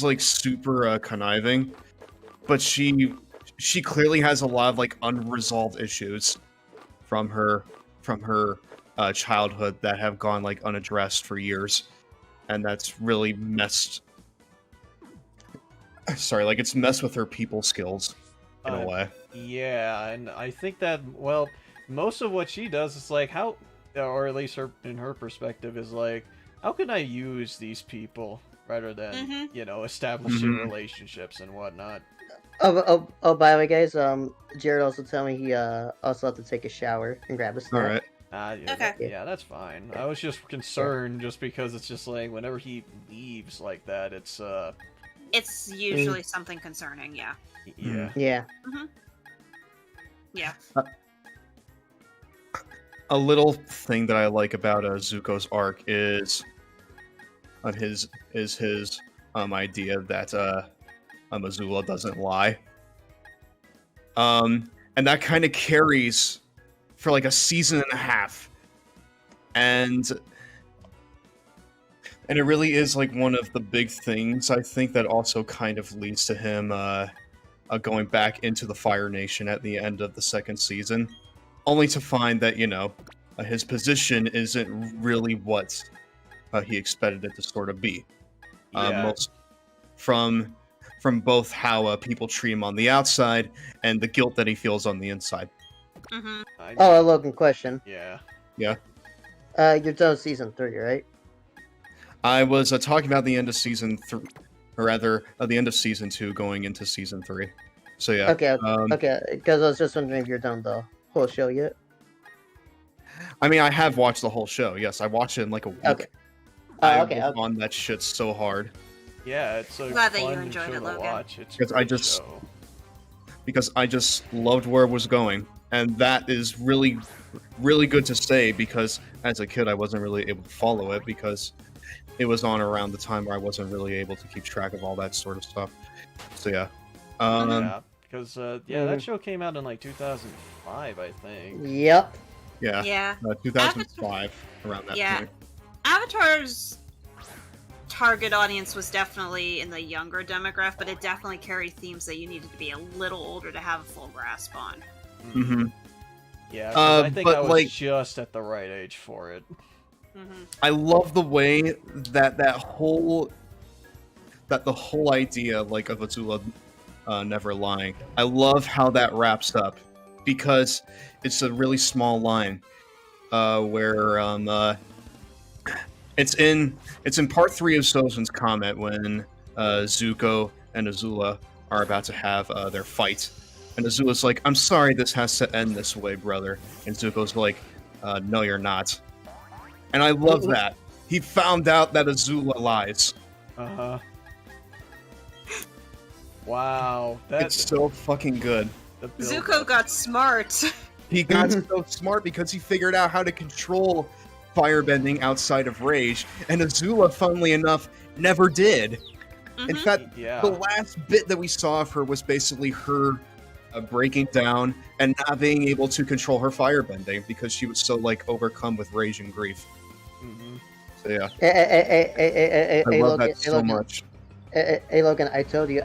like super conniving, but she clearly has a lot of like unresolved issues from her childhood that have gone like unaddressed for years, and that's really messed with her people skills in a way. Yeah, and I think that, well, most of what she does is like how, or at least in her perspective, is like, how can I use these people? rather than Mhm. establishing Mhm. relationships and whatnot. By the way, guys, Jared also told me he also had to take a shower and grab a snack. All right. Yeah, Okay. yeah, that's fine. I was just concerned just because it's just like whenever he leaves like that, it's It's usually something concerning, yeah. yeah. Yeah. Yeah. A little thing that I like about Zuko's arc is his idea that Azula doesn't lie. And that kind of carries for like a season and a half, and it really is like one of the big things I think that also kind of leads to him going back into the Fire Nation at the end of the second season, only to find that his position isn't really what he expected it to sort of be. Yeah. Most from both how people treat him on the outside and the guilt that he feels on the inside. Mm-hmm. Oh, a Logan question. Yeah. Yeah. You're done with season 3, right? I was talking about the end of season 3, or rather, the end of season 2 going into season 3. So yeah. Okay, okay. Because I was just wondering if you're done the whole show yet. I mean, I have watched the whole show. Yes, I watched it in like a week. Okay. I Okay. was on that shit so hard Yeah, it's so Glad that you fun enjoyed show it, to Logan. watch. It's a Because I great just- show. because I just loved where it was going, and that is really, really good to say. Because as a kid, I wasn't really able to follow it because it was on around the time where I wasn't really able to keep track of all that sort of stuff. So yeah. Yeah, because that Mhm. show came out in like 2005, I think. Yep. Yeah. Yeah. 2005, around that Yeah. point. Avatar's target audience was definitely in the younger demographic, but it definitely carried themes that you needed to be a little older to have a full grasp on. Mm-hmm. Yeah, 'cause I think but, I was like- just at the right age for it. Mm-hmm. I love the way that the whole idea like of Azula never lying. I love how that wraps up because it's a really small line where it's in part 3 of Sozin's comment when Zuko and Azula are about to have their fight, and Azula's like, "I'm sorry, this has to end this way, brother," and Zuko's like, "No, you're not." And I love that. He found out that Azula lies. Uh-huh. Wow. It's so fucking good. The build Zuko up. got smart. He got so smart because he figured out how to control firebending outside of rage, and Azula, funnily enough, never did. In Mhm. fact, Yeah. the last bit that we saw of her was basically her breaking down and not being able to control her firebending because she was so like overcome with rage and grief. Mhm. So yeah, Hey, I love Logan, that so much. Hey, Logan, I told you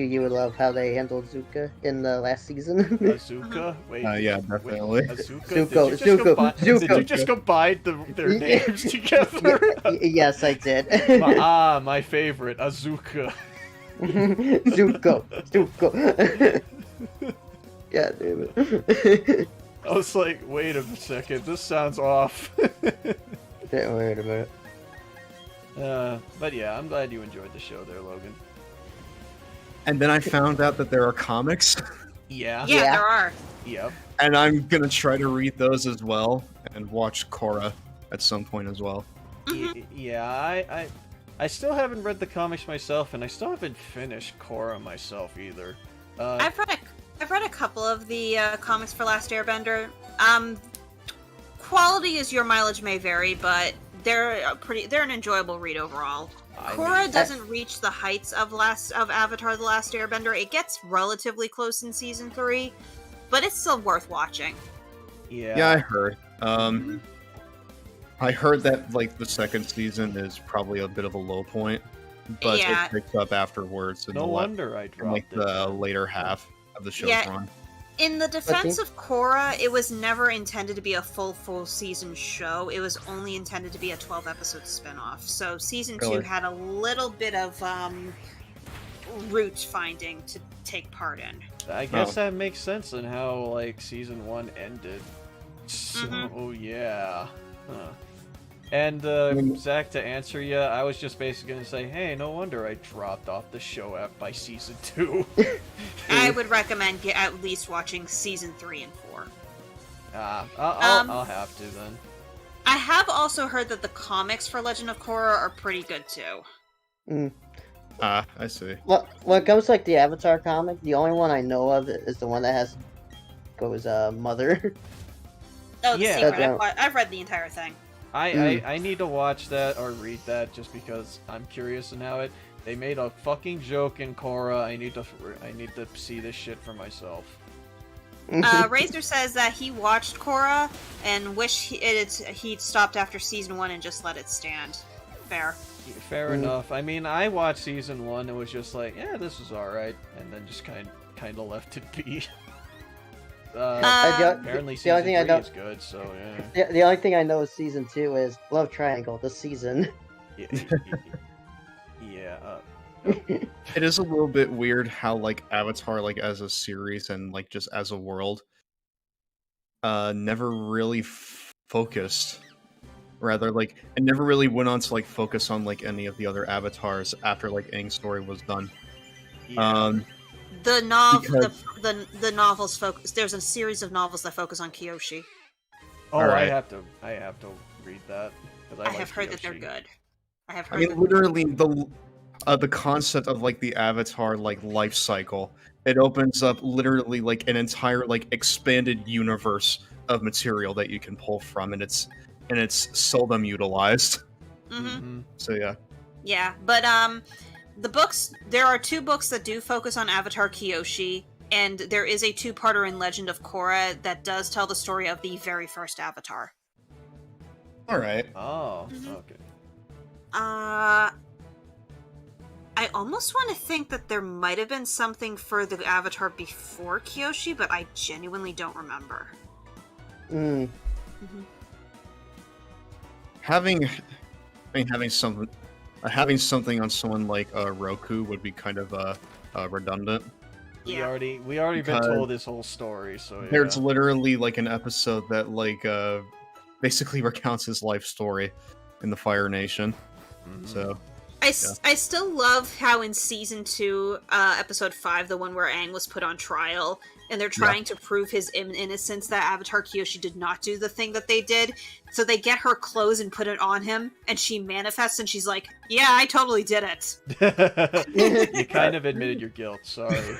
you would love how they handled Zuka in the last season. Azuka? Wait. Yeah, wait, definitely. Azuka? Zuko, Did you just Zuko, combine, Zuko. Did you just combine their names together? Yes, I did. My favorite, Azuka. Zuko. Yeah, damn it. I was like, wait a second, this sounds off. Don't worry about it. But yeah, I'm glad you enjoyed the show there, Logan. And then I found out that there are comics, Yeah. Yeah, Yeah. there are. Yep. and I'm gonna try to read those as well and watch Korra at some point as well. Yeah, I still haven't read the comics myself, and I still haven't finished Korra myself either. I've read a couple of the comics for Last Airbender. Quality as your mileage may vary, but they're an enjoyable read overall. Korra doesn't reach the heights of Avatar: The Last Airbender. It gets relatively close in season 3, but it's still worth watching. Yeah, I heard. I heard that like the second season is probably a bit of a low point, but Yeah. it picks up afterwards. No wonder I in dropped like it. the later half of the show's Yeah. run. In the defense of Korra, it was never intended to be a full season show. It was only intended to be a 12-episode spin-off. So season 2 Really? had a little bit of root finding to take part in. I guess that makes sense in how like season 1 ended. So Mhm. yeah. Huh. And Zach, to answer you, I was just basically gonna say, hey, no wonder I dropped off the show by season 2. I would recommend at least watching season 3 and 4. I'll have to then. I have also heard that the comics for Legend of Korra are pretty good too. I see. Well, when it comes to like the Avatar comic, the only one I know of is the one that has goes mother. Oh, the Yeah. secret. I've read the entire thing. I need to watch that or read that just because I'm curious in how they made a fucking joke in Korra. I need to see this shit for myself. Razor says that he watched Korra and wish he'd stopped after season 1 and just let it stand. Fair. Fair enough. I mean, I watched season 1 and was just like, yeah, this is alright, and then just kind of left it be. Apparently season 3 is good, so yeah. The only thing I know is season 2 is Love Triangle, the season. Yeah. It is a little bit weird how like Avatar, like as a series and like just as a world, never really focused. Rather, like it never really went on to like focus on like any of the other avatars after like Aang's story was done. Yeah. The novels focus. There's a series of novels that focus on Kyoshi. Oh, Alright. I have to read that. 'Cause I have heard that they're Kyoshi. good. I mean, literally the concept of like the Avatar like life cycle. It opens up literally like an entire like expanded universe of material that you can pull from, and it's seldom utilized. Mm-hmm. So yeah. Yeah, but the books. There are 2 books that do focus on Avatar Kyoshi, and there is a 2-parter in Legend of Korra that does tell the story of the very first Avatar. All right. Oh, Mhm. okay. I almost want to think that there might have been something for the Avatar before Kyoshi, but I genuinely don't remember. Mm. Mm-hmm. Having something on someone like Roku would be kind of redundant. Yeah. We already been Because told this whole story, so yeah. There's literally like an episode that like basically recounts his life story in the Fire Nation. Mhm. So I still love how in season 2, episode 5, the one where Aang was put on trial, and they're trying to prove his innocence, that Avatar Kyoshi did not do the thing that they did. So they get her clothes and put it on him, and she manifests, and she's like, "Yeah, I totally did it." You kind of admitted your guilt. Sorry.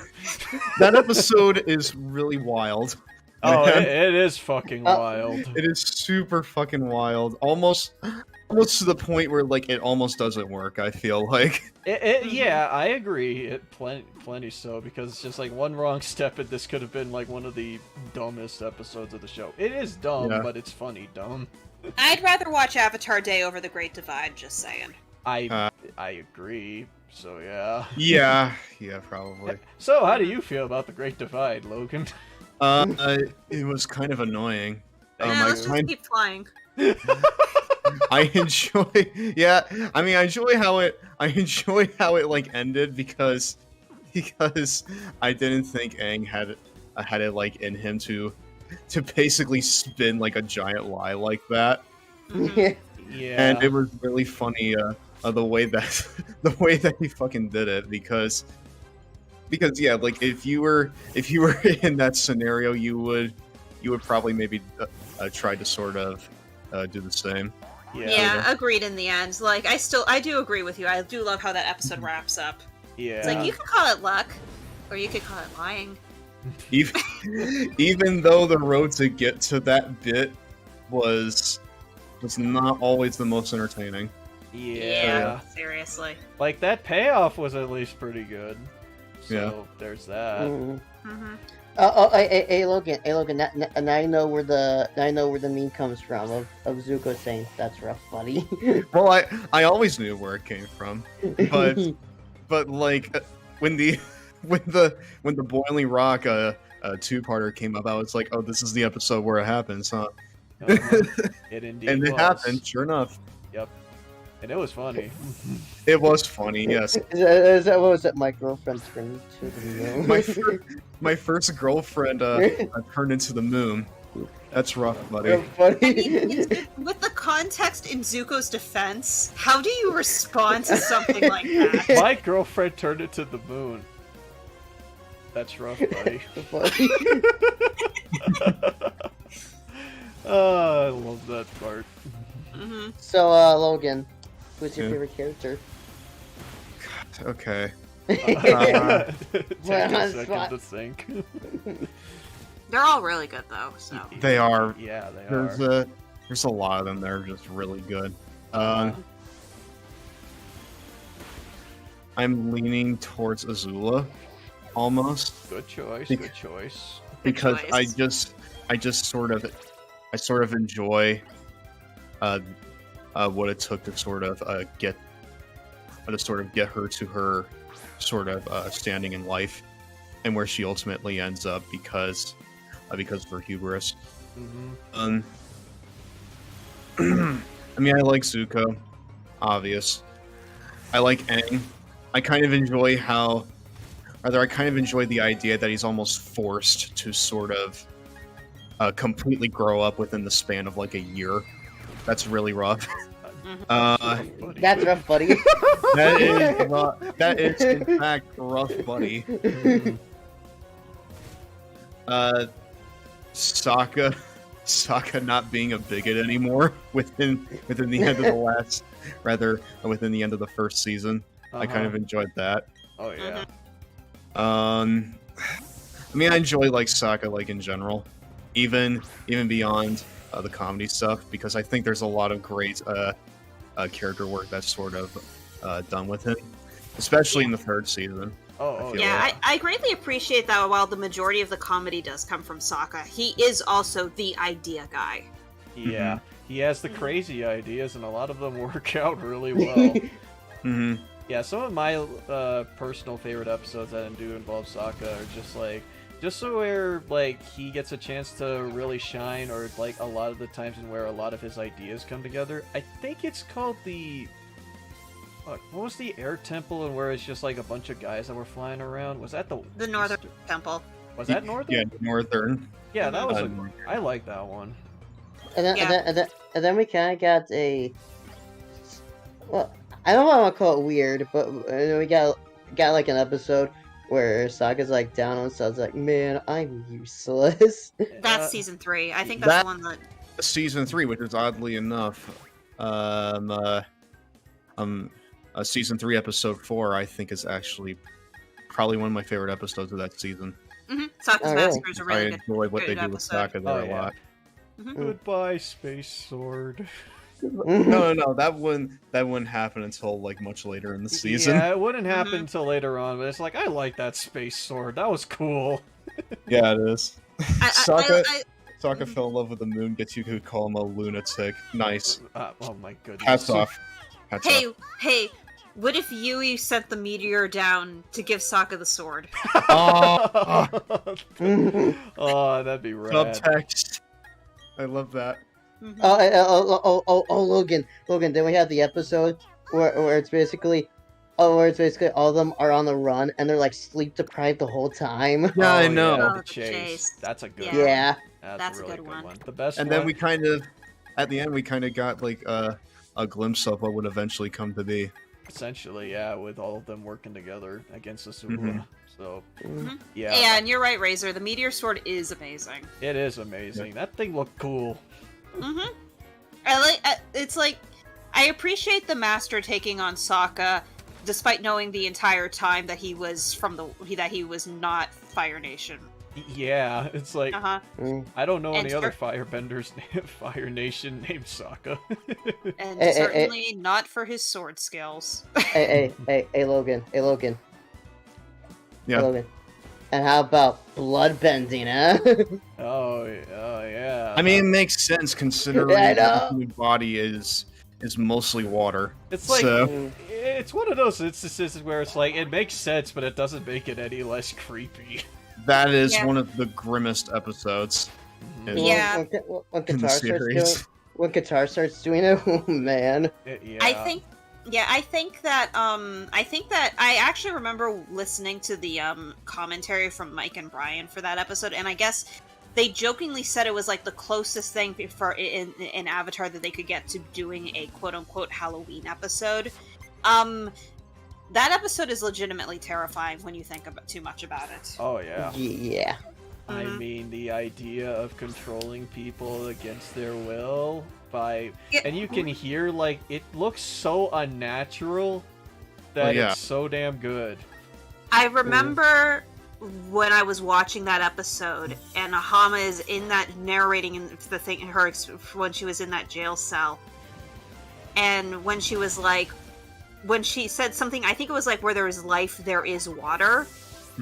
that episode is really wild. Oh, Man. it is fucking wild. It is super fucking wild. Almost to the point where like it almost doesn't work. I feel like. Yeah, I agree. It plenty so, because it's just like one wrong step and this could have been like one of the dumbest episodes of the show. It is dumb, Yeah. but it's funny dumb. I'd rather watch Avatar Day over The Great Divide, just saying. I agree. So yeah. Yeah, probably. So how do you feel about the Great Divide, Logan? It was kind of annoying. Let's just keep flying. I enjoy. Yeah, I mean, I enjoy how it like ended because I didn't think Aang had it like in him to basically spin like a giant lie like that. Mhm. Yeah. And it was really funny the way that he fucking did it because yeah, like if you were in that scenario, you would probably maybe try to sort of do the same. Yeah, agreed in the end. Like, I do agree with you. I do love how that episode wraps up. Yeah. It's like, you could call it luck, or you could call it lying. Even though the road to get to that bit was not always the most entertaining. Yeah. Seriously. Like, that payoff was at least pretty good. So, Yeah. there's that. Mm. Mm-hmm. Hey Logan, now I know where the meme comes from of Zuko saying that's rough, buddy. Well, I always knew where it came from, but like when the Boiling Rock 2-parter came up, I was like, oh, this is the episode where it happens, huh? It indeed And it was. happened, sure enough. Yep. And it was funny. It was funny, yes. Is that what was it? My girlfriend turned to the moon. My first girlfriend turned into the moon. That's rough, buddy. Real funny. I mean, with the context in Zuko's defense, how do you respond to something like that? My girlfriend turned it to the moon. That's rough, buddy. Funny. Oh, I love that part. Mm-hmm. So, Logan, who's your Yeah. favorite character? Okay. Take Well, a second spot. to think. They're all really good though. So They are. Yeah, they There's a lot of them that are just really good. I'm leaning towards Azula, almost, Good choice. Bec- Good choice. because choice. I just sort of enjoy what it took to sort of get her to her sort of standing in life, and where she ultimately ends up because of her hubris. Mm-hmm. I mean, I like Zuko, obvious. I like Aang. I kind of enjoy the idea that he's almost forced to sort of completely grow up within the span of like a year. That's really rough. Buddy. That's rough, buddy. That is in fact rough, buddy. Sokka not being a bigot anymore within the end of within the end of the first season. I kind of enjoyed that. Oh yeah. I mean, I enjoy like Sokka like in general, even beyond the comedy stuff, because I think there's a lot of great character work that's sort of done with him, especially in the third season. Oh feel yeah, like- I greatly appreciate that. While the majority of the comedy does come from Sokka, he is also the idea guy. Yeah. He has the crazy ideas, and a lot of them work out really well. Mm-hmm. Yeah, some of my personal favorite episodes that do involve Sokka are just so where like he gets a chance to really shine, or like a lot of the times in where a lot of his ideas come together. I think it's called the what was the air temple, and where it's just like a bunch of guys that were flying around. Was that the Northern Temple. Was that Northern? Yeah, Northern. Yeah, that was Um, I like that one. And then, Yeah. and then we kind of got a. Well, I don't want to call it weird, but then we got like an episode where Sokka's like down on himself, like, man, I'm useless. That's season 3. I think that's the one that. Season 3, which is oddly enough, season 3, episode 4, I think is actually probably one of my favorite episodes of that season. Sokka's Oh, really? Massacre is a I really good. enjoy what they good do with episode. Sokka there Oh, a yeah. lot. Goodbye, Space Sword. No, that wouldn't happen until like much later in the season. Yeah, it wouldn't happen until later on, but it's like, I like that Space Sword. That was cool. Yeah, it is. I, Sokka fell in love with the moon. Gets you to call him a lunatic. Nice. Oh my goodness. Hats off. Hats hey, off. hey, what if Yui sent the meteor down to give Sokka the sword? Oh, Oh, that'd be rad. subtext. I love that. Logan. Then we have the episode where it's basically all of them are on the run and they're like sleep deprived the whole time. Yeah, I Oh, know. Yeah, Oh, the the chase. chase. That's a good Yeah. one. Yeah. That's a a really good good one. The best And one. then we kind of, at the end, we kind of got like a glimpse of what would eventually come to be. essentially, yeah, with all of them working together against Azula. Mhm. So, Mhm. yeah, Yeah, and you're right, Razor. The meteor sword is amazing. it is amazing. That thing looked cool. It's like I appreciate the Master taking on Sokka, despite knowing the entire time that he was not Fire Nation. Yeah, it's like I don't know And any other firebenders, Fire Nation named Sokka. And Hey, certainly not for his sword skills. Hey, Logan. Yeah. Logan. And how about bloodbending, huh? Oh yeah. I mean, it makes sense considering I know. the human body is mostly water. It's like So- it's one of those instances where it's like it makes sense, but it doesn't make it any less creepy. That is Yeah. one of the grimmest episodes in, Yeah. When in the series. Qatar starts doing it, oh man. Yeah. I think that I actually remember listening to the commentary from Mike and Brian for that episode, and I guess they jokingly said it was like the closest thing for in Avatar that they could get to doing a quote-unquote Halloween episode. That episode is legitimately terrifying when you think about too much about it. Oh yeah. Yeah. I mean, the idea of controlling people against their will and you can hear, like, it looks so unnatural that it's so damn good. I remember when I was watching that episode, and Ahama is in that narrating the thing, when she was in that jail cell, and when she was like, when she said something, I think it was like, where there is life, there is water.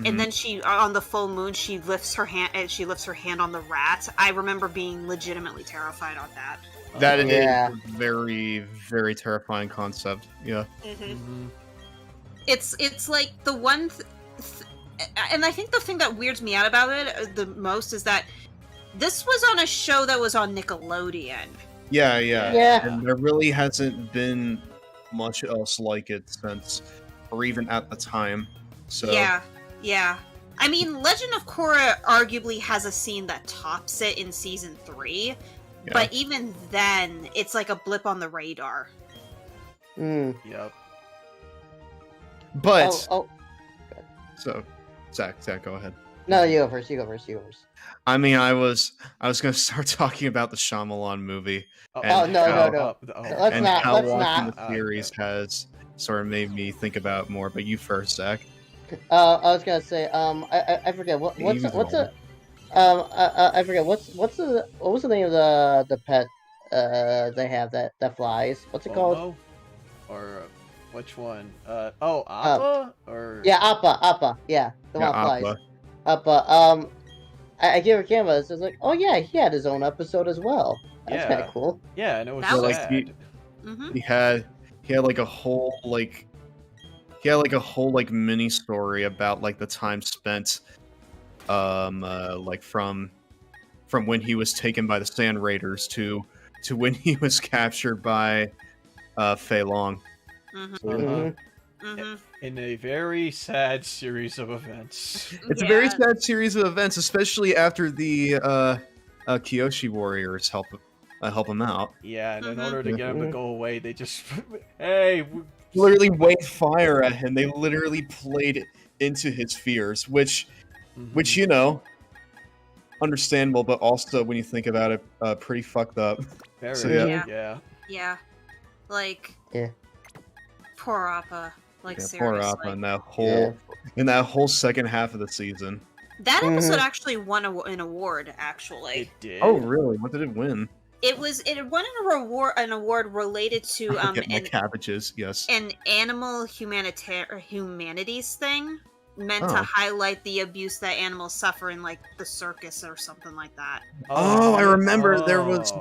And then she, on the full moon, she lifts her hand on the rat. I remember being legitimately terrified on that. That is a very, very terrifying concept. Yeah. It's like the one, and I think the thing that weirds me out about it the most is that this was on a show that was on Nickelodeon. Yeah. And there really hasn't been much else like it since, or even at the time. So Yeah. I mean, Legend of Korra arguably has a scene that tops it in season 3, but even then, it's like a blip on the radar. Yep. But So, Zach, go ahead. no, you go first. I mean, I was gonna start talking about the Shyamalan movie. No. Let's and not. how Let's watching not. the series has sort of made me think about more. But you first, Zach. I was gonna say, I forget what was the name of the pet they have that flies? What's it called? Or which one? Appa or Yeah, Appa. Yeah, the one that flies. Appa. I gave her canvas. I was like, oh yeah, he had his own episode as well. That's kind of cool. Yeah, and it was That was- sad. He had like a whole mini story about like the time spent like from when he was taken by the Sand Raiders to when he was captured by Fei Long. In a very sad series of events. It's a very sad series of events, especially after the Kyoshi warriors help him out. Yeah, and in order to get him to go away, they just Literally waved fire at him. They literally played into his fears, which you know, understandable, but also when you think about it, pretty fucked up. Very, So, Yeah. Like, poor Appa. Like, poor seriously. Appa in that whole second half of the season. That episode actually won an award, actually. It did. Oh, really? What did it win? It won an award related to Get my cabbages. Yes. an animal humanities thing meant to highlight the abuse that animals suffer in like the circus or something like that. Oh, I remember there was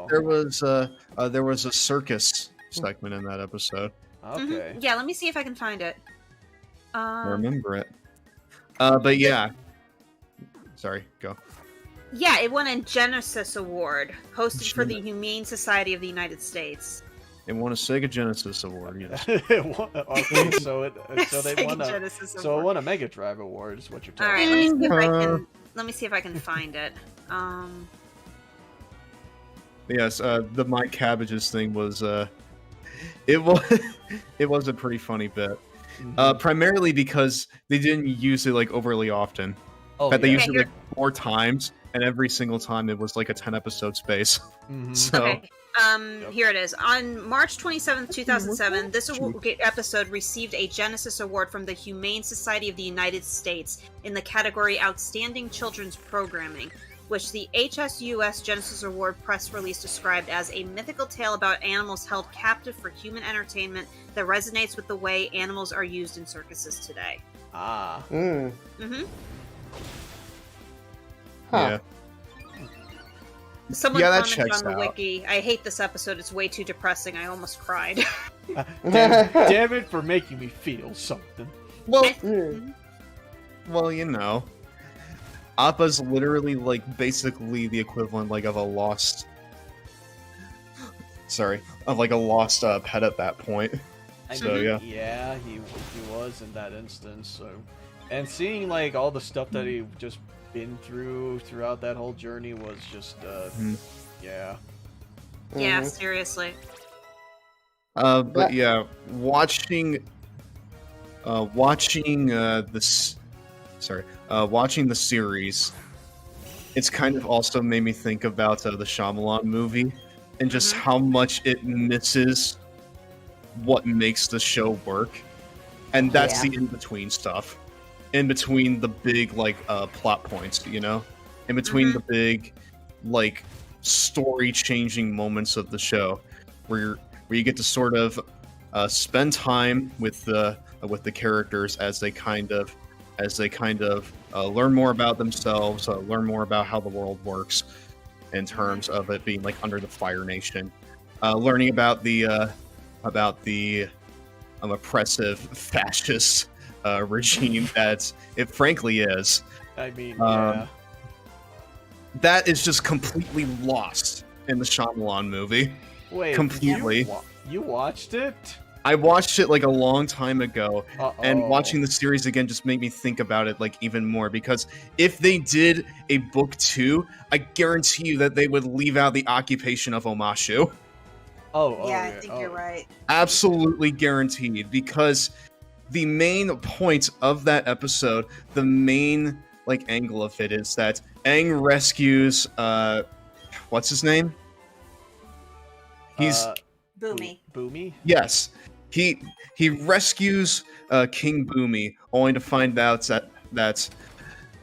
a circus segment in that episode. Okay. Yeah, let me see if I can find it. I remember it. But yeah. Sorry, go. Yeah, it won a Genesis Award, hosted for the Humane Society of the United States. It won a Sega Genesis Award. Yes. Okay, so they Sega won Genesis it won a Mega Drive Award, is what you're All talking right, about. let me see if I can find it. Yes, the My Cabbages thing was it was a pretty funny bit. Primarily because they didn't use it like overly often. They used it like 4 times, and every single time it was like a 10-episode space. So, okay. Here it is. On March 27th, 2007, this episode received a Genesis Award from the Humane Society of the United States in the category Outstanding Children's Programming, which the HSUS Genesis Award press release described as a mythical tale about animals held captive for human entertainment that resonates with the way animals are used in circuses today. Ah. yeah. Someone that commented checks on the out. wiki, I hate this episode, it's way too depressing, I almost cried. Damn it for making me feel something. Well, you know, Appa's literally like basically the equivalent like of a lost pet at that point. I So mean, yeah. Yeah, he was in that instance. So, And seeing like all the stuff that he just been throughout that whole journey was just yeah. Yeah, Mhm. seriously. But yeah, watching this, watching the series, it's kind of also made me think about the Shyamalan movie and just how much it misses what makes the show work, and that's Yeah. the in-between stuff, in between the big like plot points, you know, in between the big like story-changing moments of the show, where you get to sort of spend time with the characters as they kind of learn more about themselves, learn more about how the world works in terms of it being like under the Fire Nation, learning about the oppressive fascist regime that it frankly is. I mean, yeah. That is just completely lost in the Shyamalan movie. Wait, completely. You watched it? I watched it like a long time ago, and Uh-oh. watching the series again just made me think about it like even more, because if they did a book 2, I guarantee you that they would leave out the occupation of Omashu. Yeah, I think you're right. Absolutely guaranteed, because the main point of that episode, the main like angle of it is that Aang rescues what's his name? He's Boomy. Boomy? yes. He rescues King Boomy, only to find out that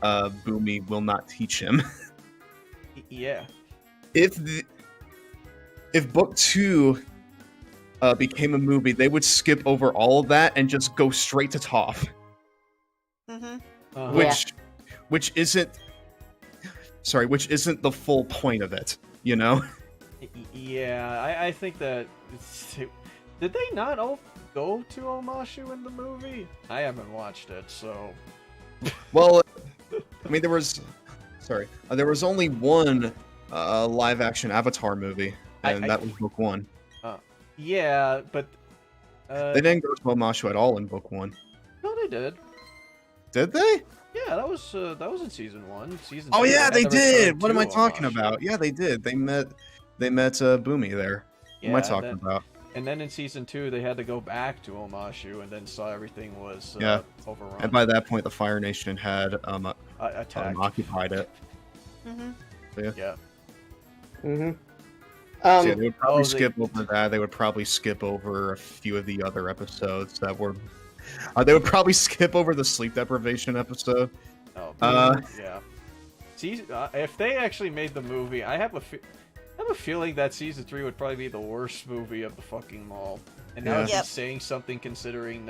Boomy will not teach him. Yeah. If book 2 became a movie, they would skip over all of that and just go straight to Toph, which isn't the full point of it, you know? Yeah, I think that did they not all go to Omashu in the movie? I haven't watched it, so Well, I mean, there was only one live action Avatar movie, and that was book 1. yeah, but They didn't go to Omashu at all in book 1. no, they did. Did they? Yeah, that was in season 1. Season Oh 2, yeah, had they the did. return What am to I talking Omashu. about? Yeah, they did. They met Boomy there. What am I Yeah, talking about? And then in season 2, they had to go back to Omashu, and then saw everything was overrun. And by that point, the Fire Nation had attacked. occupied it. Yeah. Mm-hmm. So yeah, they would probably Oh, skip over that. They would probably skip over a few of the other episodes that were. They would probably skip over the sleep deprivation episode. Oh, yeah. See, if they actually made the movie, I have a feeling that season 3 would probably be the worst movie of the fucking mall. And that would be saying something, considering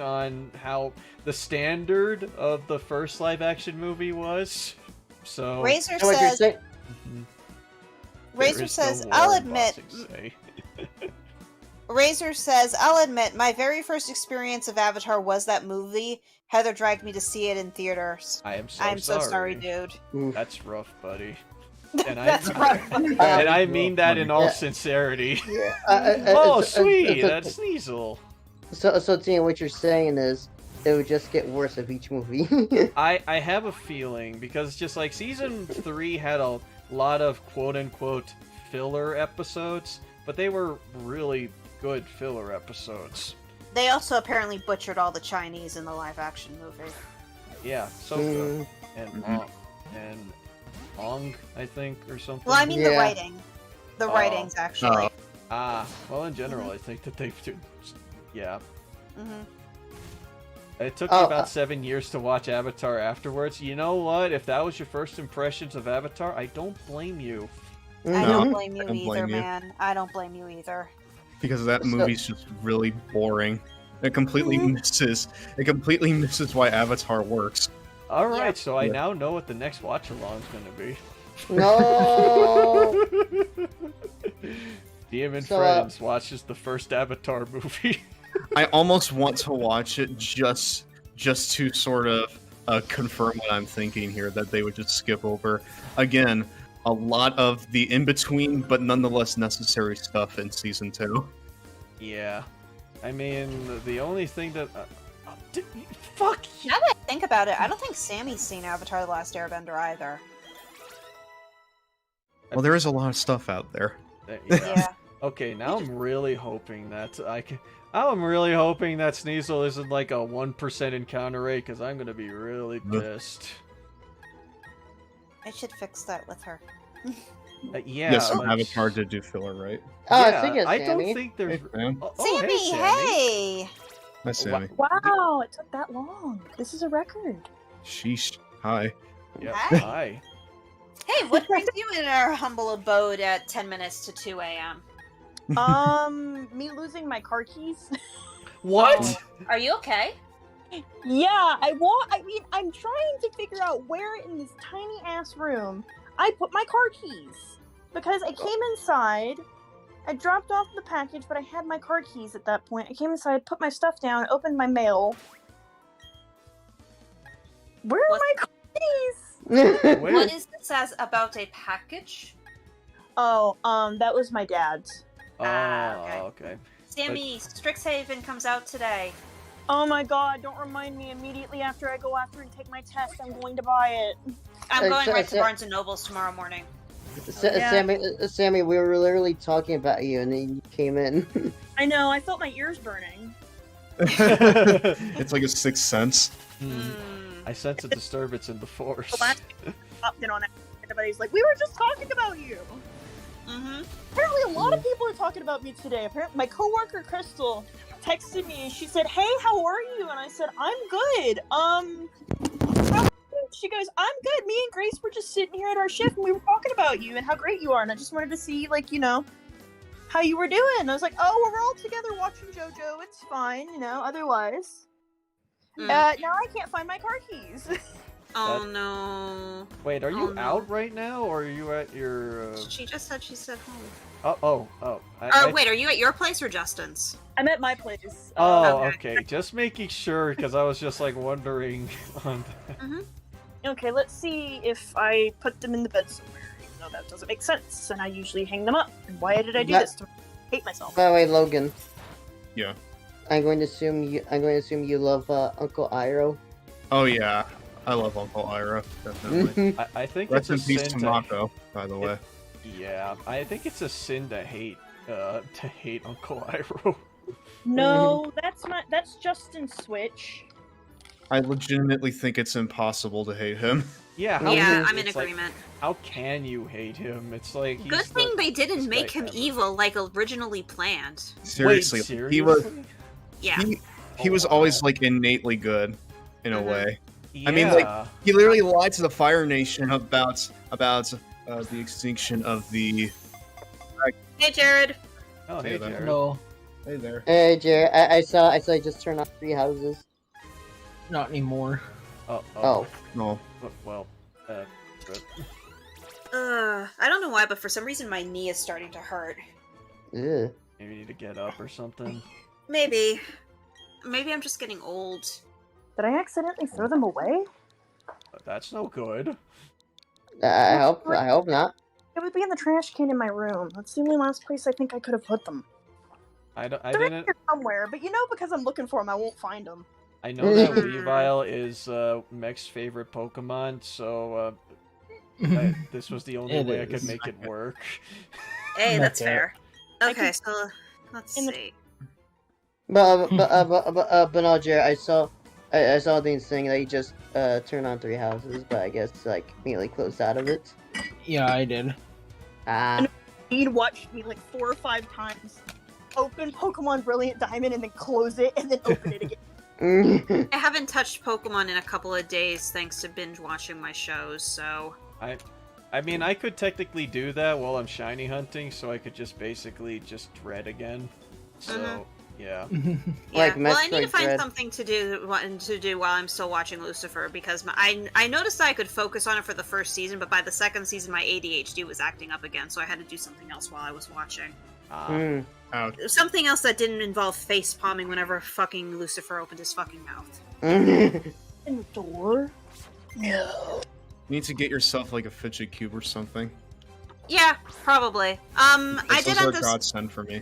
on how the standard of the first live action movie was. So Razor So what you're says, saying- Razor there is no says, war I'll in admit, boxing, say. Razor says, I'll admit, my very first experience of Avatar was that movie. Heather dragged me to see it in theaters. I am so I'm so sorry, sorry. dude. That's rough, buddy. And That's rough. and I mean that in all Yeah. sincerity. Yeah. Oh, sweet! That's Sneasel. So, Tina, what you're saying is it would just get worse with each movie. I have a feeling, because just like season 3 had a lot of quote-unquote filler episodes, but they were really good filler episodes. They also apparently butchered all the Chinese in the live-action movie. Yeah, so good. And and Ong, I think, or something. Well, I mean the Yeah. writing. The writings, actually. Well, in general, I think that they've yeah. Mhm. It took me about 7 years to watch Avatar afterwards. You know what? If that was your first impressions of Avatar, I don't blame you. I Mhm. don't blame you I don't either, blame you. man. I don't blame you either. Because that So- movie's just really boring. It completely misses why Avatar works. Alright, Yeah. so I now know what the next watch-along is going to be. No. DM and So, Friends watches the first Avatar movie. I almost want to watch it just to sort of confirm what I'm thinking here, that they would just skip over again a lot of the in-between but nonetheless necessary stuff in season 2. Yeah. I mean, the only thing that... Fuck. Now that I think about it, I don't think Sammy's seen Avatar: The Last Airbender either. Well, there is a lot of stuff out there. Yeah. Okay, now I'm really hoping that I can. I'm really hoping that Sneasel isn't like a 1% encounter rate, because I'm gonna be really pissed. I should fix that with her. Yeah. Yes, like- Avatar did do filler, right? Oh, yeah, speaking of I Sammy, don't think there's. Hey, man. Oh, Sammy, hey, hey! Hi, Sammy. Wow, it took that long. This is a record. Sheesh. Hi. Yeah, Hi. hi. Hey, what brings you in our humble abode at 10 minutes to 2 a.m.? Me losing my car keys. What? Are you okay? Yeah, I'm trying to figure out where in this tiny ass room I put my car keys. Because I came inside, I dropped off the package, but I had my car keys at that point. I came inside, put my stuff down, opened my mail. Where are my car keys? Where? What is this as about a package? Oh, that was my dad's. Oh, okay. okay. Sammy, Strixhaven comes out today. Oh my god, don't remind me immediately after I go after and take my test, I'm going to buy it. I'm going right to so- Barnes & Noble's tomorrow morning. Yeah. Sammy, we were literally talking about you, and then you came in. I know, I felt my ears burning. It's like a sixth sense. Mm. I sense a disturbance in the force. The last popped in on it, everybody's like, we were just talking about you! Mm-hmm. Apparently a lot of people are talking about me today. Apparently my coworker Crystal texted me and she said, hey, how are you? And I said, I'm good. She goes, I'm good. Me and Grace were just sitting here at our shift and we were talking about you and how great you are. And I just wanted to see, like, you know, how you were doing. And I was like, oh, we're all together watching JoJo. It's fine, you know, otherwise. Mm. Now I can't find my car keys. Oh no. Wait, are you Oh, no. out right now, or are you at your? She just said she's at home. Oh. Wait, are you at your place or Justin's? I'm at my place. Oh, Okay. okay. Just making sure, because I was just like wondering. On Mm-hmm. Okay, let's see if I put them in the bed somewhere, even though that doesn't make sense, and I usually hang them up. And why did I do That- this to me? I hate myself. By the way, Logan, Yeah. I'm going to assume you love Uncle Iroh. Oh yeah. I love Uncle Ira. Definitely. I think Rest it's in a peace sin to to. Mako, by the way. Yeah, I think it's a sin to hate Uncle Iroh. No, that's Justin Switch. I legitimately think it's impossible to hate him. Yeah, how Yeah, can- I'm in it's like, agreement. how can you hate him? It's like Good he's thing they didn't best make guy him ever. evil like originally planned. Seriously, Wait, seriously? he was Yeah. he was Oh, always wow. like innately good in a Mhm. way. Yeah. I mean, like, he literally lied to the Fire Nation about the extinction of the. Hey, Jared. Oh, Say hey, that. Jared. No, Hey there. Hey, Jared, I saw you just turn off 3 houses. not anymore. Oh. No. Well, good. I don't know why, but for some reason my knee is starting to hurt. Ugh. Maybe you need to get up or something. Maybe. Maybe I'm just getting old. Did I accidentally throw them away? That's no good. I hope not. It would be in the trash can in my room. That's the only last place I think I could have put them. I They're in didn't. here somewhere, but you know, because I'm looking for them, I won't find them. I know that Mhm. Weavile is Mech's favorite Pokemon, so this was the only It way I could is. make it work. Hey, that's Okay. fair. I Okay, can- so let's in the- see. But no, Jared, I saw things saying that you just turned on 3 houses, but I guess like immediately closed out of it. Yeah, I did. Ah. He'd watched me like 4 or 5 times open Pokemon Brilliant Diamond and then close it and then open it again. I haven't touched Pokemon in a couple of days thanks to binge watching my shows, so. I mean, I could technically do that while I'm shiny hunting, so I could just basically just dread again. So, Mhm. yeah. Yeah, Like well, I need to Metroid find Dread. something to do while I'm still watching Lucifer because I noticed I could focus on it for the first season, but by the second season my ADHD was acting up again, so I had to do something else while I was watching. Mm. Ouch. Something else that didn't involve face palming whenever fucking Lucifer opened his fucking mouth. In the door? No. You need to get yourself like a fidget cube or something. Yeah, probably. I Those did are end a up. godsend for me.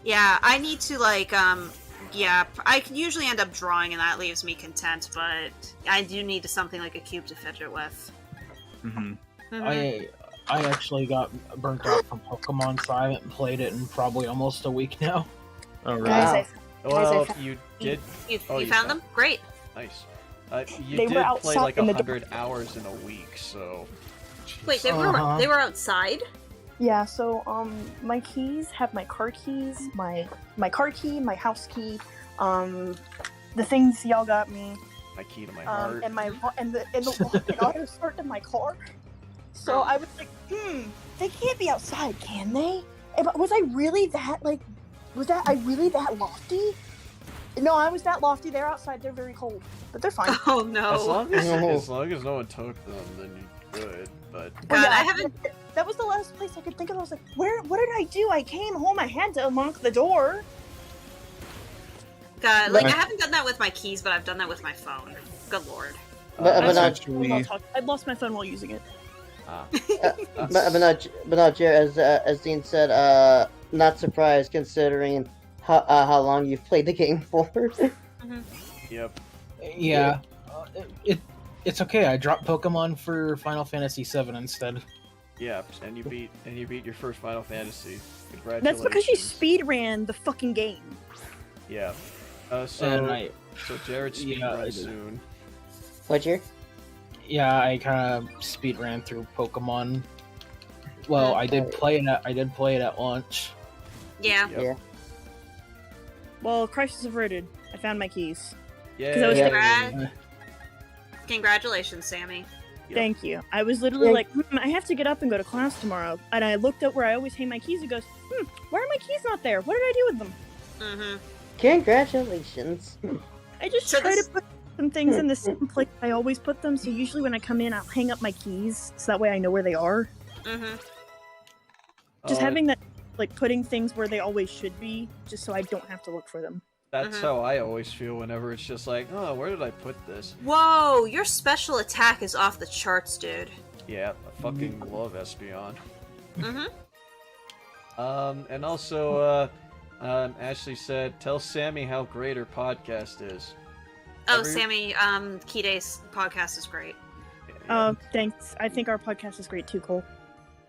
Yeah, I need to like Yeah, I can usually end up drawing, and that leaves me content. But I do need something like a cube to fidget with. Mm-hmm. Mhm. I actually got burnt out from Pokemon, so I haven't played it in probably almost a week now. Oh, really? Wow. Well, you did. You, Oh, you found them? Great. Nice. You They were did play outside like in the 100 hours in a week, so. Wait, they Uh-huh. were outside? Yeah, so my keys have my car keys, my car key, my house key, the things y'all got me, My key to my heart. and the lock and auto start to my car. So I was like, they can't be outside, can they? Was I really that I really that lofty? No, I was that lofty. They're outside. They're very cold, but they're fine. Oh no. As long as no one took them, then you're good. But God, yeah, I haven't. That was the last place I could think of. I was like, what did I do? I came home. I had to unlock the door. God, like I haven't done that with my keys, but I've done that with my phone. Good lord. But that's not- actually... I lost my phone while using it. but not Jared, as Dean said, not surprised considering how long you've played the game for. Yep. Yeah, it's okay. I dropped Pokemon for Final Fantasy VII instead. Yeah, and you beat your first Final Fantasy. Congratulations. That's because you speed ran the fucking game. Yeah. And So Jared speed Yeah, I run did. soon. What year? Yeah, I kind of speed ran through Pokemon. Well, I did play it at launch. Yeah. Yep. Yeah. Well, crisis averted. I found my keys. Yeah. I was like- Congratulations, Sammy. Yep. Thank you. I was literally Yeah. like, I have to get up and go to class tomorrow. And I looked up where I always hang my keys and goes, why are my keys not there? What did I do with them? Mm-hmm. Congratulations. I just So try this- to put some things in the same place I always put them. So usually when I come in, I'll hang up my keys so that way I know where they are. Mm-hmm. Just Uh, having that, like putting things where they always should be, just so I don't have to look for them. That's how I always feel whenever it's just like, oh, where did I put this? Whoa, your special attack is off the charts, dude. Yeah, I fucking love Espeon. Mm-hmm. And also, Ashley said, tell Sammy how great her podcast is. Oh, Every- Sammy, Key Day's podcast is great. Yeah. Thanks. I think our podcast is great too, Cole.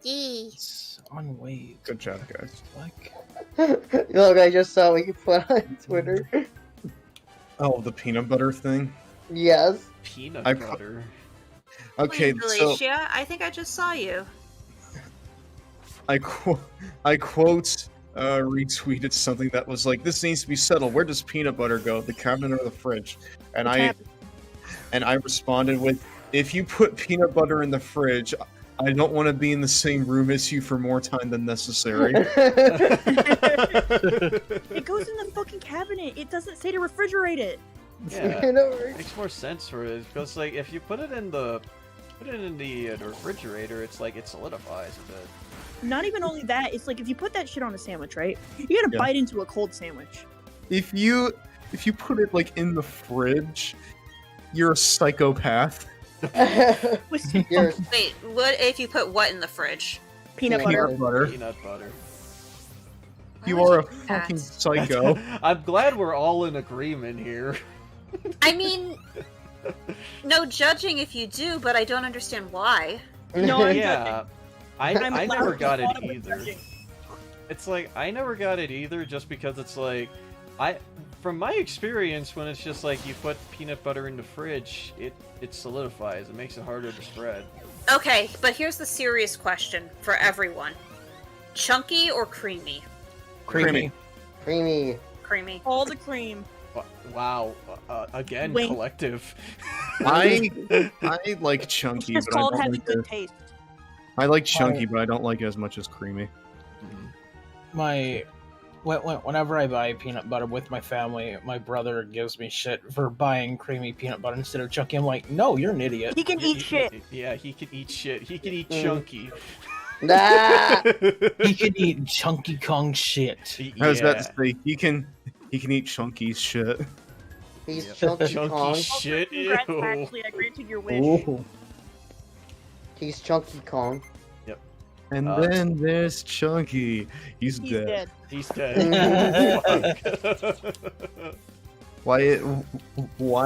Yee. It's on wave. Good job, guys. Like, Look, I just saw what you put on Twitter. Oh, the peanut butter thing? Yes. Peanut I- butter. Okay, Wait, so Alicia, I think I just saw you. I quote retweeted something that was like, this needs to be settled. Where does peanut butter go? The cabinet or the fridge? And I responded with, if you put peanut butter in the fridge, I don't want to be in the same room as you for more time than necessary. It goes in the fucking cabinet. It doesn't say to refrigerate it. Yeah. I know, right? Makes more sense for it because, like, if you put it in the refrigerator, it's like it solidifies a bit. Not even only that, it's like if you put that shit on a sandwich, right? You gotta Yeah. bite into a cold sandwich. If you put it like in the fridge, you're a psychopath. With You're Wait, what if you put what in the fridge? peanut Peanut butter. Peanut butter. Peanut butter. Why You would are a do that? fucking psycho. I'm glad we're all in agreement here. I mean, no judging if you do, but I don't understand why. No, I'm Yeah, I I'm never allowed got to it thought of either. judging. It's like I never got it either, just because it's like from my experience, when it's just like you put peanut butter in the fridge, it solidifies. It makes it harder to spread. Okay, but here's the serious question for everyone: chunky or creamy? creamy. creamy. Creamy. All the cream. Wow, again, Wink. collective. I like It's chunky, just but I called don't having like good it. taste. I like chunky, but I don't like it as much as creamy. Whenever I buy peanut butter with my family, my brother gives me shit for buying creamy peanut butter instead of chunky. I'm like, no, you're an idiot. He can eat shit. Yeah, he can eat shit. He can eat Mm. chunky. Nah. He can eat chunky Kong shit. I was about to say he can eat chunky shit. He's Yep. Chunky Chunky Kong. shit. Congrats, Ew. Ashley. I granted your wish. He's Chunky Kong. And Uh, then there's Chunky. He's He's dead. dead. He's dead. Fuck. Why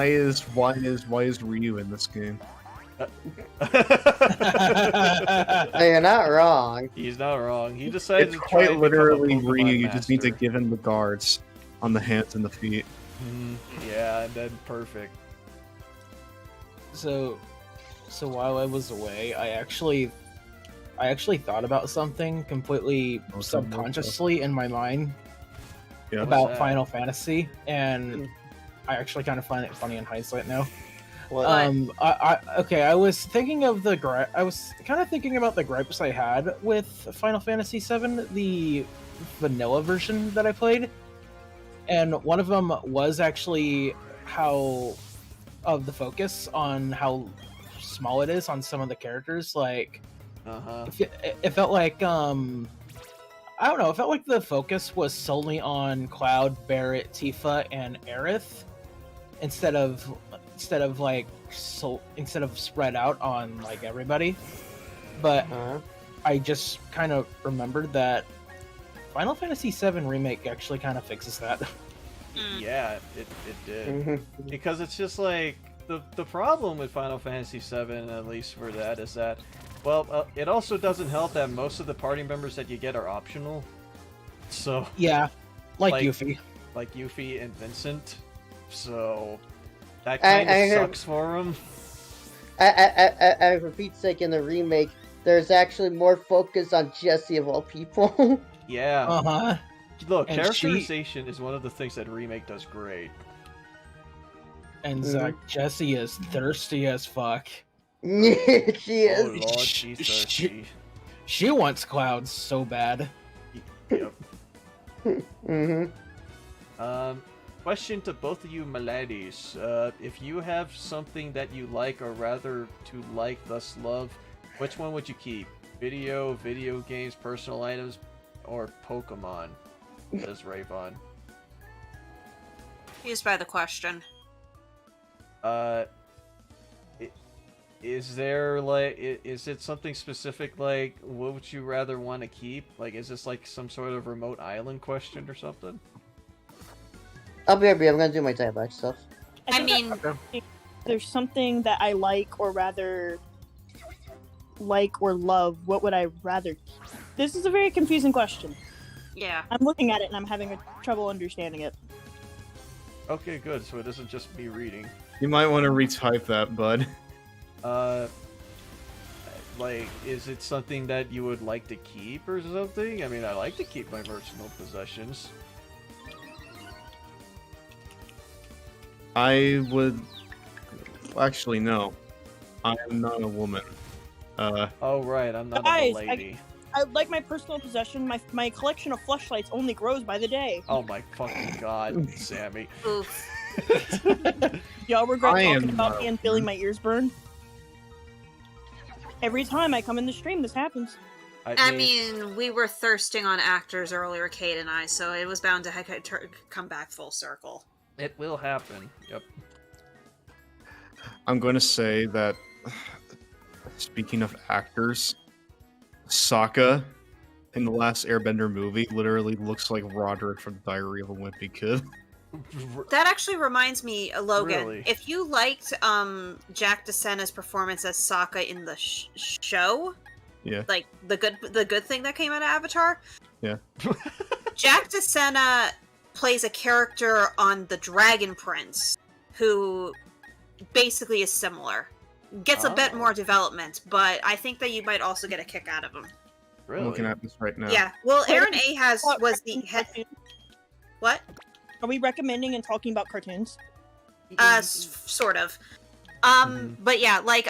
is Ryu in this game? You're not wrong. He's not wrong. He decided It's to try quite and literally become a Pokemon Ryu. You just need to master. give him the guards on the hands and the feet. Yeah, and then perfect. So while I was away, I actually thought about something completely Oh, subconsciously in my mind Yeah. about that? Final Fantasy, and I actually kind of find it funny in hindsight now. What? I was thinking of I was kind of thinking about the gripes I had with Final Fantasy VII, the vanilla version that I played, and one of them was actually of the focus on how small it is on some of the characters. Like, it felt like I don't know. It felt like the focus was solely on Cloud, Barrett, Tifa, and Aerith, instead of spread out on like everybody. But I just kind of remembered that Final Fantasy VII Remake actually kind of fixes that. Yeah, it did. Mhm. Because it's just like the problem with Final Fantasy VII, at least for that, is that it also doesn't help that most of the party members that you get are optional. So Yeah, like Like- Yuffie. like Yuffie and Vincent. So that kind of I heard- sucks for them. I for Pete's sake, in the remake, there's actually more focus on Jessie of all people. Yeah. Uh-huh. Look, and characterization is one of the things that remake does great. And Jessie is thirsty as fuck. She is. Oh lord, she's thirsty. She wants Cloud so bad. Yep. Mm-hmm. Question to both of you, my laddies. If you have something that you like or rather to like thus love, which one would you keep? Video games, personal items, or Pokemon? Says Rayvon. Used by the question. Is there like, is it something specific like, what would you rather want to keep? Like, is this like some sort of remote island question or something? I'll be right back. I'm gonna do my tie back stuff. I mean, There's something that I like or rather like or love. What would I rather? This is a very confusing question. yeah. I'm looking at it and I'm having trouble understanding it. Okay, good. So it isn't just me reading. You might want to retype that, bud. Like, is it something that you would like to keep or something? I mean, I like to keep my personal possessions. I would... Actually, no. I am not a woman. Oh, right, I'm not Guys, a lady. I like my personal possession. My collection of fleshlights only grows by the day. Oh my fucking god, Sammy. Oof. Y'all regret I talking am about not me and feeling my ears burn? Every time I come in the stream, this happens. I mean, we were thirsting on actors earlier, Kate and I, so it was bound to come back full circle. it will happen. Yep. I'm going to say that, speaking of actors, Sokka in the last Airbender movie literally looks like Roderick from Diary of a Wimpy Kid. That actually reminds me, Logan. Really? If you liked Jack DeSena's performance as Sokka in the show, Yeah. like the good thing that came out of Avatar, Yeah. Jack DeSena plays a character on the Dragon Prince who basically is similar. Gets a bit Oh. more development, but I think that you might also get a kick out of him. Really? I'm looking at this right now. Yeah. Well, Wait, Aaron A was the head. What? Are we recommending and talking about cartoons? Sort of. Mhm. But yeah, like,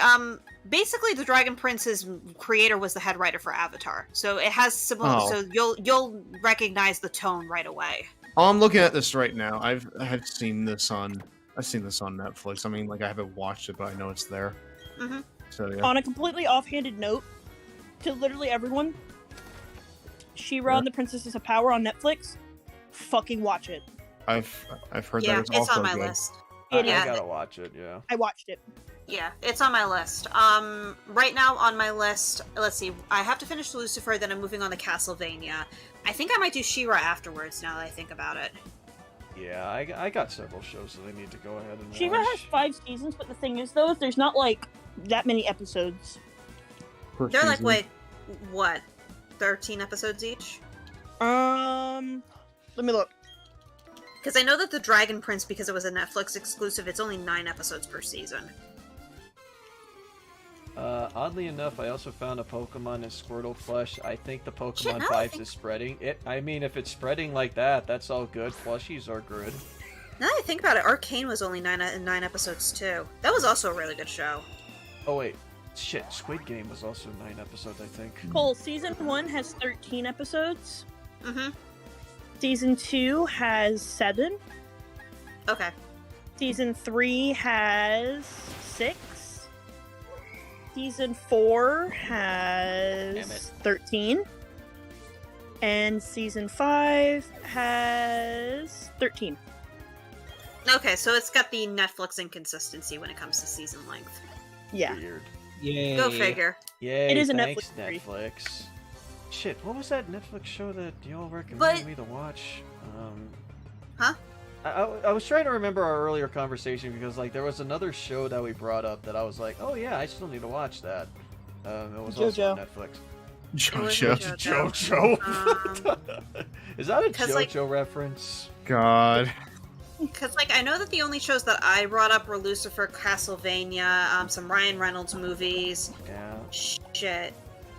basically the Dragon Prince's creator was the head writer for Avatar. So it has similar, Oh. so you'll recognize the tone right away. Oh, I'm looking at this right now. I've seen this on Netflix. I mean, like, I haven't watched it, but I know it's there. Mm-hmm. So yeah. On a completely offhanded note, to literally everyone, She-Ra and the Princesses of Power on Netflix, fucking watch it. I've heard Yeah, that it's it's also on my good. list. I Yeah. gotta watch it. Yeah. I watched it. Yeah, it's on my list. Right now on my list, let's see. I have to finish Lucifer, then I'm moving on to Castlevania. I think I might do She-Ra afterwards. Now that I think about it. Yeah, I got several shows that I need to go ahead and She-Ra watch. has 5 seasons, but the thing is, though, there's not like that many episodes. Per They're like, season. wait, what? 13 episodes each? Let me look. Because I know that the Dragon Prince, because it was a Netflix exclusive, it's only 9 episodes per season. Oddly enough, I also found a Pokemon in Squirtle plush. I think the Pokemon Shit, now I 5 is spreading. I mean, if it's spreading like that, that's all good. Plushies are good. Now that I think about it, Arcane was only 9 episodes too. That was also a really good show. Oh wait, shit. Squid Game was also 9 episodes, I think. Cole, season 1 has 13 episodes. Mm-hmm. Season 2 has 7. Okay. Season 3 has 6. Season 4 Damn it. has 13. And season 5 has 13. Okay, so it's got the Netflix inconsistency when it comes to season length. Yeah. Weird. Yay. Go figure. Yay, It is a thanks, Netflix series. Netflix. Shit, what was that Netflix show that y'all recommended But- me to watch? Huh? I was trying to remember our earlier conversation because like there was another show that we brought up that I was like, oh yeah, I still need to watch that. It was also on JoJo. Netflix. JoJo. JoJo. Is that a 'Cause, like- JoJo reference? God. Because, like, I know that the only shows that I brought up were Lucifer, Castlevania, some Ryan Reynolds movies. Yeah. Shit.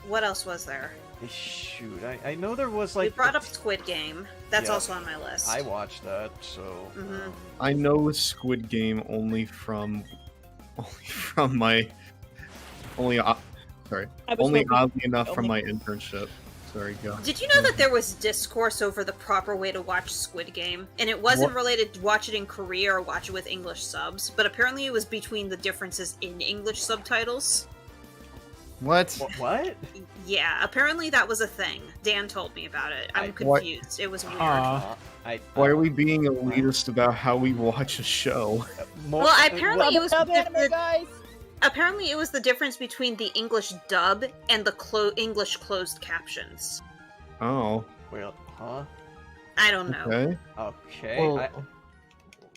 What else was there? Shoot, I know there was We like. brought up Squid Game. That's Yeah. also on my list. I watched that, so. Mhm. I know Squid Game only from my only sorry I was only hoping- oddly enough from only- my internship. Sorry, go. Did you know that there was discourse over the proper way to watch Squid Game? And it wasn't What? related to watch it in Korea or watch it with English subs, but apparently it was between the differences in English subtitles. What? What? Yeah, apparently that was a thing. Dan told me about it. I'm What? confused. It was weird. Why are we being elitist about how we watch a show? Well, apparently it was Dub anime, the- guys. Apparently, it was the difference between the English dub and the English closed captions. Oh, Well, huh? I don't know. okay. Okay.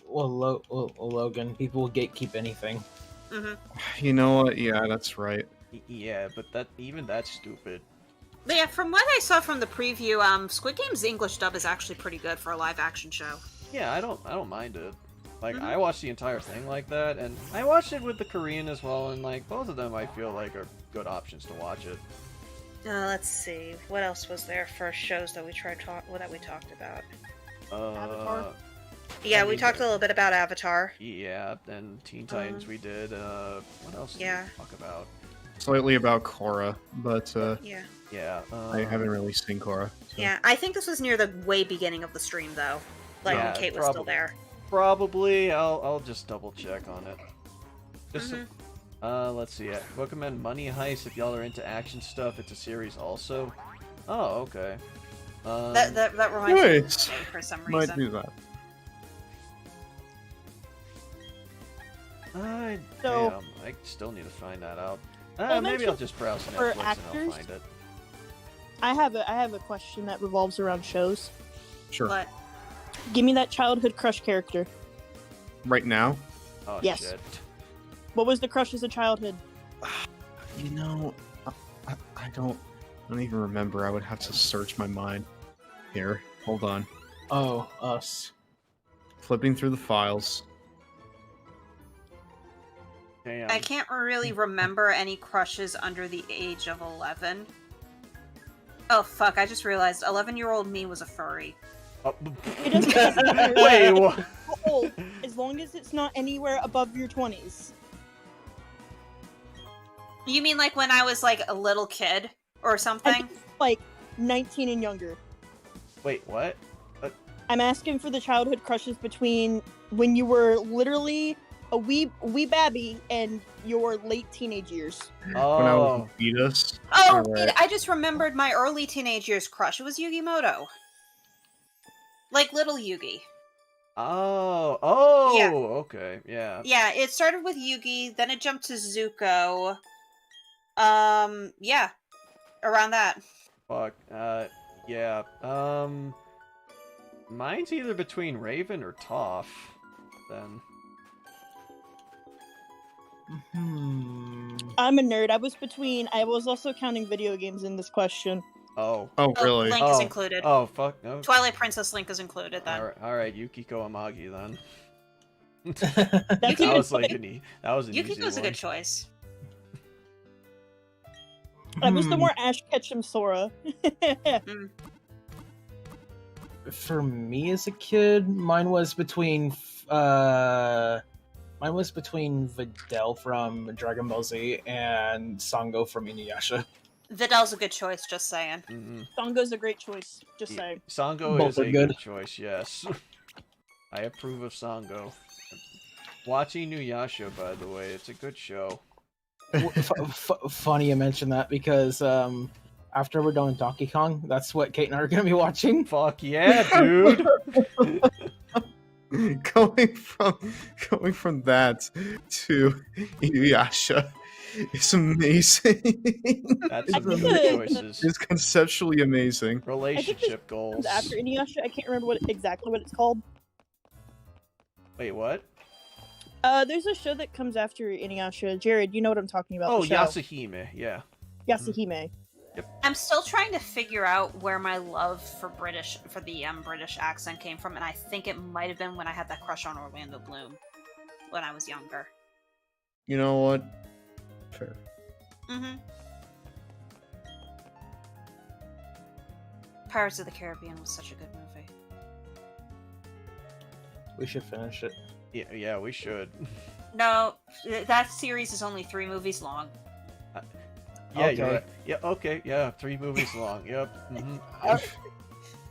Well, Logan, people will gatekeep anything. Hmm. You know what? Yeah, that's right. Yeah, but that's stupid. But yeah, from what I saw from the preview, Squid Game's English dub is actually pretty good for a live action show. Yeah, I don't mind it. Like Mhm. I watched the entire thing like that, and I watched it with the Korean as well, and like both of them I feel like are good options to watch it. Let's see, what else was there for shows that we that we talked about? Avatar? Yeah, I we mean, talked a little bit about Avatar. Yeah, and Teen Titans we did. What else did yeah. we talk about? Slightly about Korra, but Yeah. Yeah. I haven't really seen Korra. So. Yeah, I think this was near the way beginning of the stream, though. Like, Yeah, when Kate was still probably. there. Probably. I'll just double check on it. Just Mhm. let's see. I recommend Money Heist if y'all are into action stuff. It's a series also. Oh, okay. That reminds me of Nice. the game for some Might reason. do that. So- Damn, I still need to find that out. Well, Maybe mention I'll just browse for Netflix and I'll actors? find it. I have a question that revolves around shows. Sure. But Give me that childhood crush character. Right now, Oh Yes. shit. What was the crush as a childhood? you know, I don't even remember. I would have to search my mind. Here, hold on. Oh, us. Flipping through the files. Damn. I can't really remember any crushes under the age of 11. Oh fuck, I just realized 11-year-old me was a furry. Oh, It doesn't matter. Wait, what? How old, as long as it's not anywhere above your 20s. You mean like when I was like a little kid or something? Like 19 and younger. Wait, what? I'm asking for the childhood crushes between when you were literally a wee babby and your late teenage years. Oh. When I was a fetus. Oh, Alright. wait, I just remembered my early teenage years crush. It was Yugi Moto. Like little Yugi. Yeah. Okay, yeah. Yeah, it started with Yugi, then it jumped to Zuko. Yeah, around that. Fuck, yeah. Mine's either between Raven or Toph, then. I'm a nerd. I was also counting video games in this question. Oh. Oh, really? Link is included. Oh, fuck, no. Twilight Princess Link is included then. Alright, Yukiko Amagi then. That's That a was good like pick. that was an easy Yukiko's a one. good choice. That was the more Ash Ketchum Sora. For me as a kid, mine was between Videl from Dragon Ball Z and Sango from Inuyasha. Vidal's a good choice, just saying. Sango's a great choice. Just saying. Sango Both is are a good. good choice, yes. I approve of Sango. Watching Inuyasha, by the way, it's a good show. Funny you mention that because after we're done with Donkey Kong, that's what Kate and I are going to be watching. Fuck yeah, dude! going from that to Inuyasha is amazing. That's I some think good the- choices. It's conceptually amazing. Relationship goals. After Inuyasha, I can't remember exactly what it's called. Wait, what? There's a show that comes after Inuyasha. Jared, you know what I'm talking about. Oh, the show. Yasuhime, yeah. Yasuhime. I'm still trying to figure out where my love for the British accent came from, and I think it might have been when I had that crush on Orlando Bloom when I was younger. You know what? Fair. Pirates of the Caribbean was such a good movie. We should finish it. Yeah, we should. No, that series is only 3 movies long. Yeah, Okay. you're right. Yeah, okay, yeah, 3 movies long. Yep.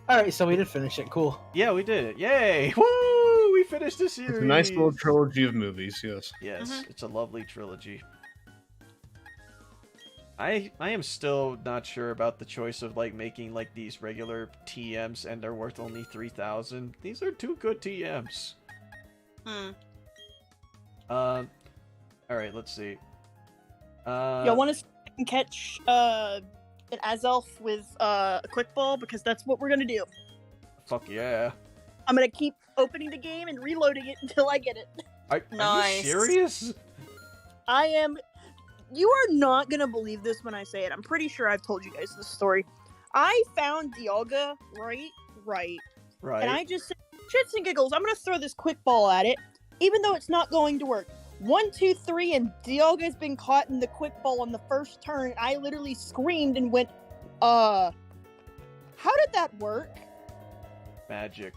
Alright, so we did finish it. Cool. Yeah, we did it. Yay! Woo! We finished the series. It's a nice little trilogy of movies, yes. Yes, it's a lovely trilogy. I am still not sure about the choice of like making like these regular TMs and they're worth only 3,000. These are 2 good TMs. All right, let's see. Y'all want to catch an Azelf with a quick ball because that's what we're gonna do. Fuck yeah. I'm gonna keep opening the game and reloading it until I get it. Are Nice. you serious? I am. You are not gonna believe this when I say it. I'm pretty sure I've told you guys this story. I found Dialga right, Right. and I just said, shits and giggles, I'm gonna throw this quick ball at it, even though it's not going to work. 1, 2, 3, and Dialga's been caught in the quick ball on the first turn. I literally screamed and went, how did that work? Magic.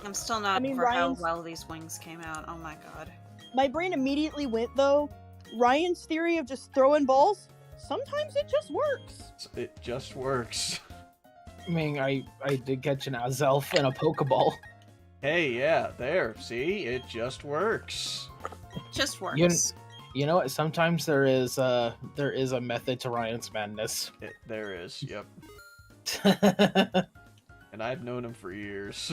I'm still not I mean, over how Ryan's- well these wings came out. Oh my god. My brain immediately went, though, Ryan's theory of just throwing balls, sometimes it just works. It just works. I mean, I did catch an Azelf and a Pokeball. Hey, yeah, there. See? It just works. Just works. You know what? Sometimes there is a method to Ryan's madness. There is, yep. And I've known him for years.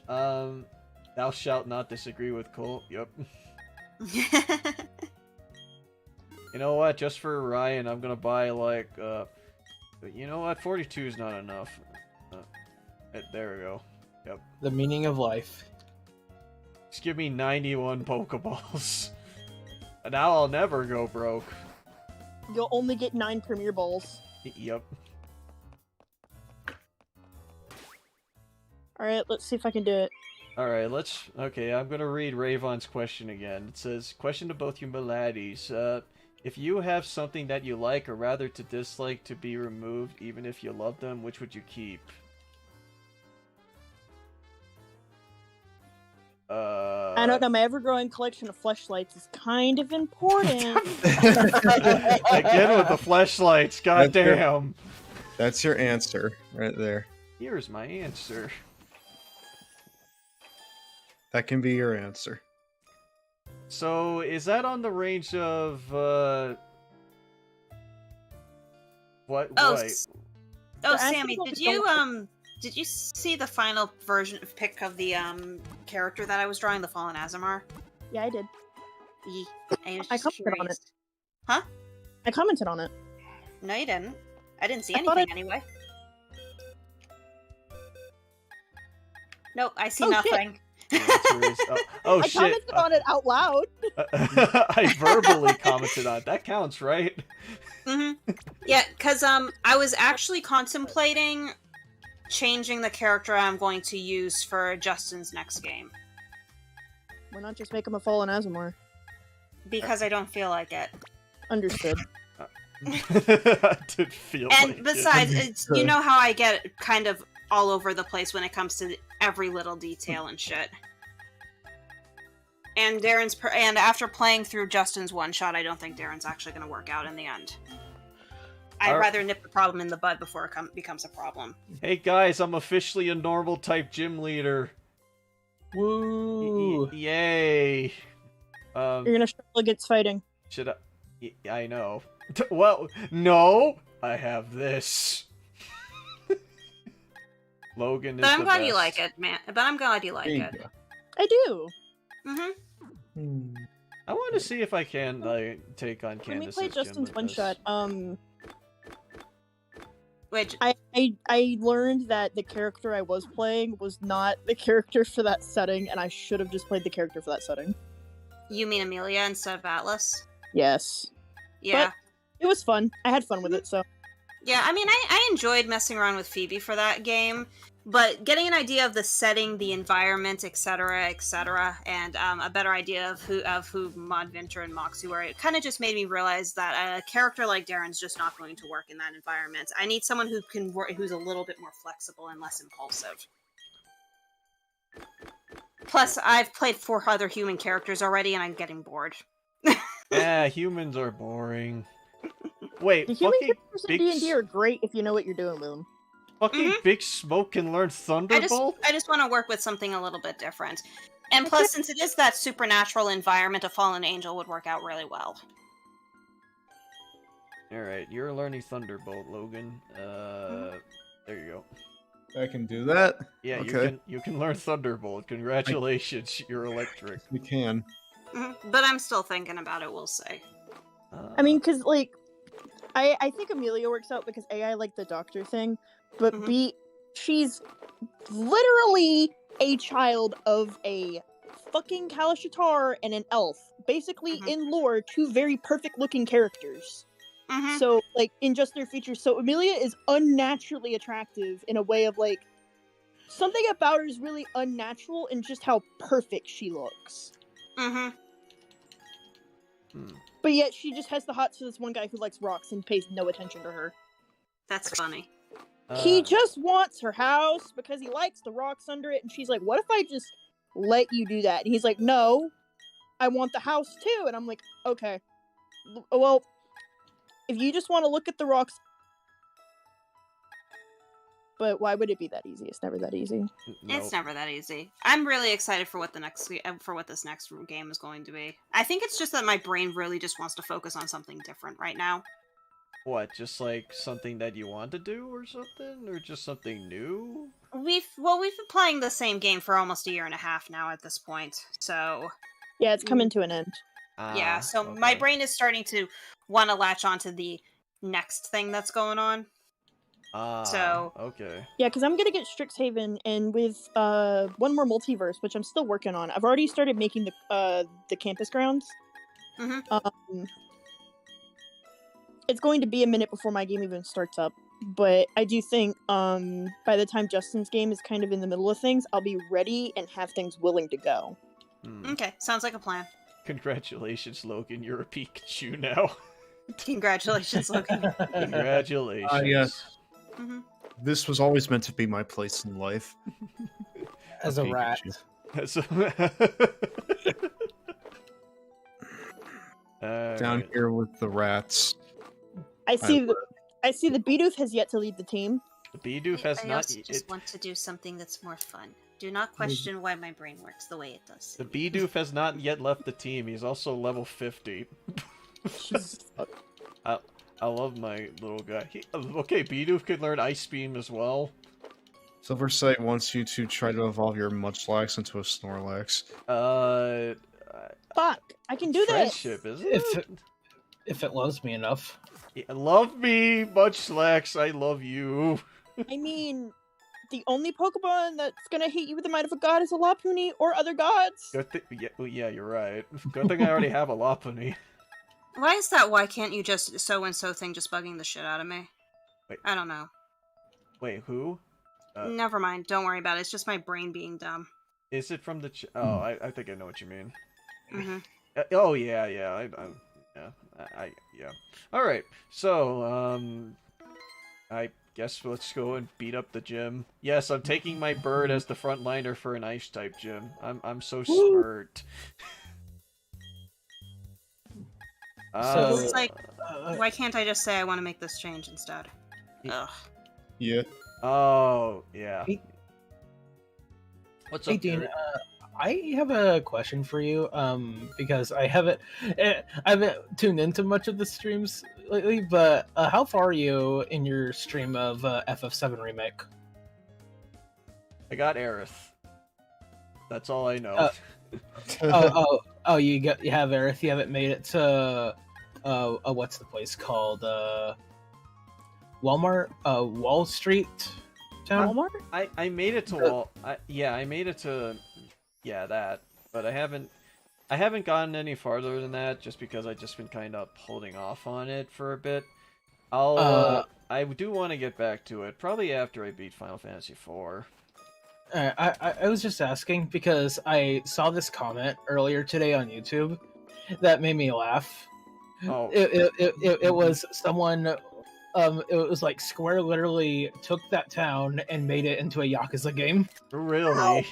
Thou shalt not disagree with Colt. Yep. You know what? Just for Ryan, I'm gonna buy like, you know what? 42 is not enough. There we go. Yep. The meaning of life. Just give me 91 Pokeballs. And now I'll never go broke. You'll only get 9 Premier Balls. Yep. Alright, let's see if I can do it. Alright, okay, I'm gonna read Ravon's question again. It says, question to both you laddies. If you have something that you like or rather to dislike to be removed, even if you love them, which would you keep? I don't know, my ever-growing collection of fleshlights is kind of important. Again with the fleshlights, goddamn. That's your answer, right there. Here's my answer. That can be your answer. So, is that on the range of, what? Oh, What? oh, The Sammy, actual did you did you see the final version of pic of the character that I was drawing, the Fallen Azamar? Yeah, I did. Yee. I was I just commented on curious. it. Huh? I commented on it. No, you didn't. I didn't see I thought anything anyway. Nope, I see Oh, shit. nothing. The answer is, oh I shit! commented on it out loud. I verbally commented on it. That counts, right? Yeah, because I was actually contemplating changing the character I'm going to use for Justin's next game. Why not just make him a fallen Azamar? Because I don't feel like it. Understood. I did feel like And besides, it's, you know how I get kind of all over the place when it comes to every little detail and shit. And and after playing through Justin's one shot, I don't think Darren's actually going to work out in the end. I'd rather nip the problem in the bud before it becomes a problem. Hey guys, I'm officially a normal type gym leader. Woo! Yay! You're gonna struggle against fighting. Should I? I know. Well, no, I have this. Logan is But I'm the glad best. you like it, man. But I'm glad you like There you it. go. I do. Mm-hmm. I want to see if I can take on When we Candace's played gym Justin's with one this. shot, Which, I learned that the character I was playing was not the character for that setting, and I should have just played the character for that setting. you mean Amelia instead of Atlas? Yes. Yeah. It was fun. I had fun with it, so. Yeah, I mean, I enjoyed messing around with Phoebe for that game, but getting an idea of the setting, the environment, etc., and a better idea of who Modvinter and Moxie were, it kind of just made me realize that a character like Darren's just not going to work in that environment. I need someone who can work, who's a little bit more flexible and less impulsive. Plus, I've played 4 other human characters already, and I'm getting bored. Yeah, humans are boring. Wait, The human fucking characters in big, D&D are great if you know what you're doing with them. fucking Big Smoke can learn Thunderbolt? I just want to work with something a little bit different. And plus, since it is that supernatural environment, a fallen angel would work out really well. Alright, you're learning Thunderbolt, Logan. There you go. I can do that? Yeah, Okay. you can learn Thunderbolt. Congratulations, you're electric. We can. But I'm still thinking about it, we'll say. I mean, because, like, I think Amelia works out because A, I like the doctor thing, but B, she's literally a child of a fucking Kalashatar and an elf. Basically, in lore, 2 very perfect-looking characters. So, like, in just their features. So, Amelia is unnaturally attractive in a way of, like, something about her is really unnatural in just how perfect she looks. But yet, she just has the hots for this one guy who likes rocks and pays no attention to her. That's funny. He just wants her house because he likes the rocks under it, and she's like, what if I just let you do that? And he's like, no, I want the house too. And I'm like, okay, well, if you just want to look at the rocks, but why would it be that easy? It's never that easy. It's never that easy. I'm really excited for what this next game is going to be. I think it's just that my brain really just wants to focus on something different right now. What, just like something that you want to do or something? Or just something new? We've been playing the same game for almost 1.5 years now at this point, so... Yeah, it's coming to an end. Yeah, so my brain is starting to want to latch onto the next thing that's going on. Okay. Yeah, because I'm gonna get Strixhaven, and with one more multiverse, which I'm still working on. I've already started making the campus grounds. It's going to be a minute before my game even starts up, but I do think by the time Justin's game is kind of in the middle of things, I'll be ready and have things willing to go. Okay, sounds like a plan. Congratulations, Logan. You're a Pikachu now. Congratulations, Logan. Congratulations. Yes. This was always meant to be my place in life. As a rat. Down here with the rats. I see the Bidoof has yet to lead the team. The Bidoof has I not. also just want to do something that's more fun. Do not question why my brain works the way it does. The Bidoof has not yet left the team. He's also level 50. I love my little guy. Okay, Bidoof could learn Ice Beam as well. Silversight wants you to try to evolve your Munchlax into a Snorlax. Fuck, I can do this. Friendship, isn't If it? if it loves me enough. Yeah, love me, Munchlax. I love you. I mean, the only Pokemon that's gonna hate you with the might of a god is a Lopunny or other gods. Good yeah, well, yeah, you're right. Good thing I already have a Lopunny. Why is that? Why can't you just so-and-so thing just bugging the shit out of me? Wait. I don't know. Wait, who? Never mind. Don't worry about it. It's just my brain being dumb. Is it from the? Oh, I think I know what you mean. Mm-hmm. Oh yeah. All right. So I guess let's go and beat up the gym. Yes, I'm taking my bird as the front liner for an ice type gym. I'm so smart. So It's like, why can't I just say I want to make this change instead? Ugh. Yeah. Oh yeah. Hey- What's Hey up, Dean, Derek? I have a question for you. Because I haven't tuned into much of the streams lately. But how far are you in your stream of FF7 remake? I got Aerith. That's all I know. You have Aerith. You haven't made it to what's the place called? Walmart. Wall Street town. Walmart? I made it to Wall. I made it to that, but I haven't gotten any farther than that just because I've just been kind of holding off on it for a bit. I do want to get back to it probably after I beat Final Fantasy IV. I was just asking because I saw this comment earlier today on YouTube that made me laugh. Oh, It was someone. It was like Square literally took that town and made it into a Yakuza game. really?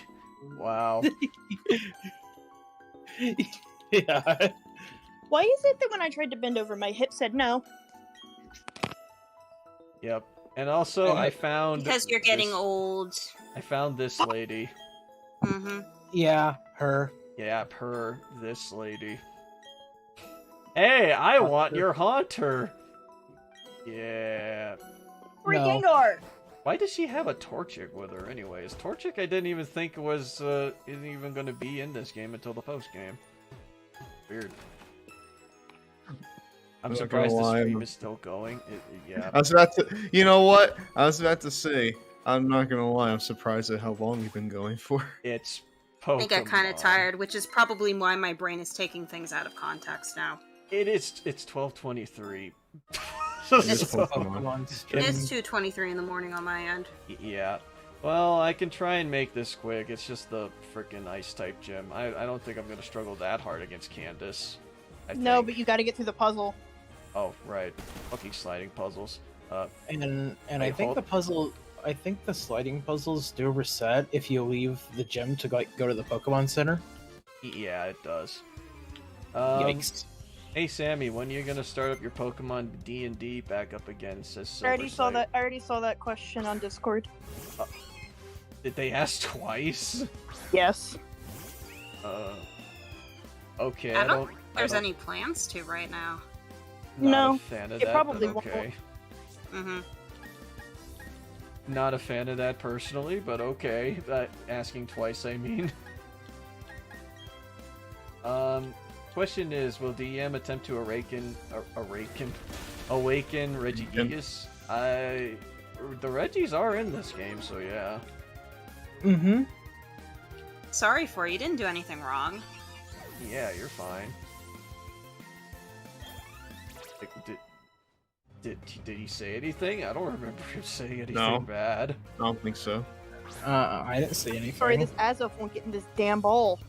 Wow. Yeah. Why is it that when I tried to bend over, my hip said no? Yep. And also, I found Because you're getting this- old. I found this lady. Mm-hmm. Yeah, her. Yeah, this lady. Hey, I want your Haunter. Yeah. Free No. Gengar! Why does she have a Torchic with her, anyways? Torchic, I didn't even think was isn't even going to be in this game until the post game. Weird. I'm Not surprised gonna the lie, stream is still going. Yeah. I was about to. You know what? I was about to say. I'm not gonna lie. I'm surprised at how long we've been going for. It's I Pokemon. think I kind of tired, which is probably why my brain is taking things out of context now. It's 12:23. It's So, Pokemon stream. It's 2:23 in the morning on my end. yeah. Well, I can try and make this quick. It's just the freaking ice type gym. I don't think I'm gonna struggle that hard against Candace. No, think. but you gotta get through the puzzle. Oh, right. Fucking sliding puzzles. And I Wait, think hold- the puzzle. I think the sliding puzzles do reset if you leave the gym to go to the Pokemon Center. Yeah, it does. Yikes! Hey Sammy, when are you gonna start up your Pokemon D&D back up again? Says I already saw Silversight. that. I already saw that question on Discord. Did they ask twice? Yes. Okay. I don't think I there's don't- any plans to right now. Not No, a fan of it that, probably but won't. okay. Mm-hmm. Not a fan of that personally, but okay. Asking twice, I mean. Question is, will DM attempt to awaken Regigigas? The Reggies are in this game, so yeah. Mm-hmm. Sorry for you. Didn't do anything wrong. Yeah, you're fine. Did he say anything? I don't remember him saying anything No. bad. I don't think so. I didn't see anything. Sorry, this Azoth won't get in this damn ball.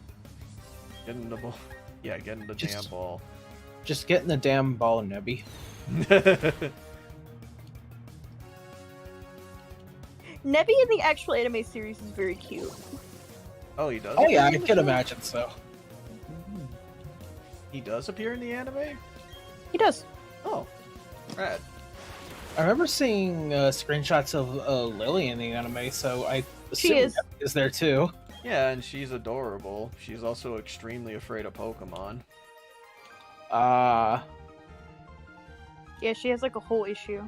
Get in the ball. Yeah, get in the Just- damn ball. Just get in the damn ball, Nebby. Nebby in the actual anime series is very cute. Oh, he does? Oh yeah, I could imagine so. He does appear in the anime? He does. Oh, rad. I remember seeing screenshots of Lily in the anime, so I She assume is. Nebby is there too. Yeah, and she's adorable. She's also extremely afraid of Pokemon. Yeah, she has like a whole issue.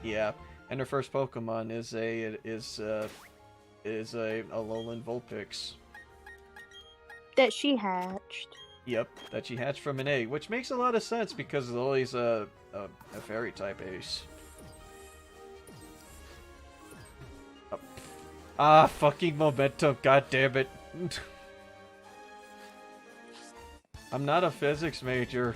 Yeah, and her first Pokemon is is a Alolan Vulpix. That she hatched. Yep, that she hatched from an egg, which makes a lot of sense because Lily's a fairy type ace. Ah, fucking momentum, god damn it. I'm not a physics major.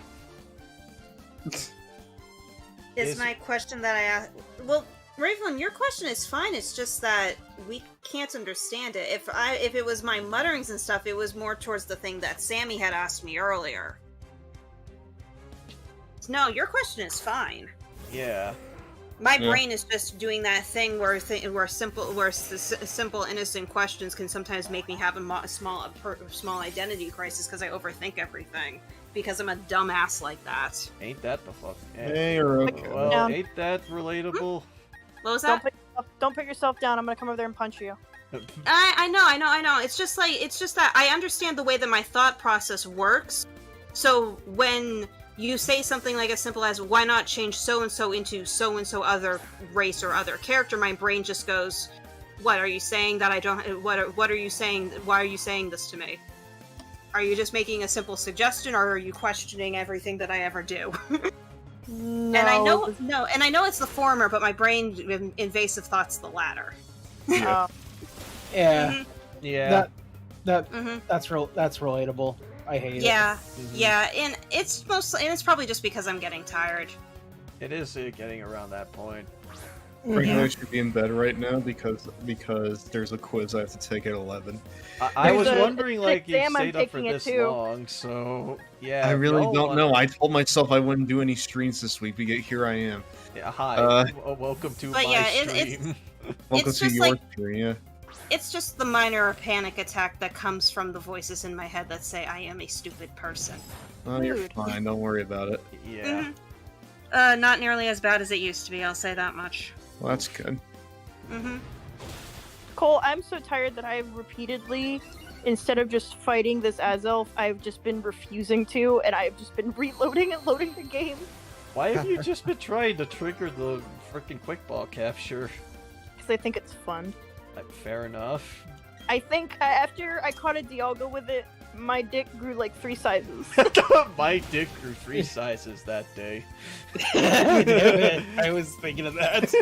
Is my question that I asked... Well, Raven, your question is fine, it's just that we can't understand it. If it was my mutterings and stuff, it was more towards the thing that Sammy had asked me earlier. No, your question is fine. Yeah. My brain is just doing that thing where simple, innocent questions can sometimes make me have a small identity crisis because I overthink everything because I'm a dumbass like that. Ain't that the fuck? Hey, well, ain't that relatable? What was that? Don't put yourself down. I'm gonna come over there and punch you. I know. It's just that I understand the way that my thought process works. So when you say something like as simple as "why not change so and so into so and so other race or other character," my brain just goes, "What are you saying that I don't? What are you saying? Why are you saying this to me? Are you just making a simple suggestion, or are you questioning everything that I ever do?" No. And I know it's the former, but my brain invasive thoughts the latter. Yeah. Yeah. That's relatable. I hate it. Yeah, and it's probably just because I'm getting tired. It is getting around that point. Frankly, I should be in bed right now because there's a quiz I have to take at 11. I was wondering, like, you exam, stayed I'm up for taking it this too. long, so yeah. I really y'all don't wanna- know. I told myself I wouldn't do any streams this week, but yet here I am. Yeah, hi. Welcome to But my yeah, stream. Welcome It's to just your like- stream, yeah. It's just the minor panic attack that comes from the voices in my head that say I am a stupid person. Oh, you're Dude. fine. Don't worry about it. Yeah. Not nearly as bad as it used to be, I'll say that much. Well, that's good. Cole, I'm so tired that I've repeatedly, instead of just fighting this Azelf, I've just been refusing to, and I've just been reloading and loading the game. Why have you just been trying to trigger the freaking quick ball capture? Because I think it's fun. Fair enough. I think after I caught a Dialga with it, my dick grew like 3 sizes. My dick grew 3 sizes that day. I was thinking of that.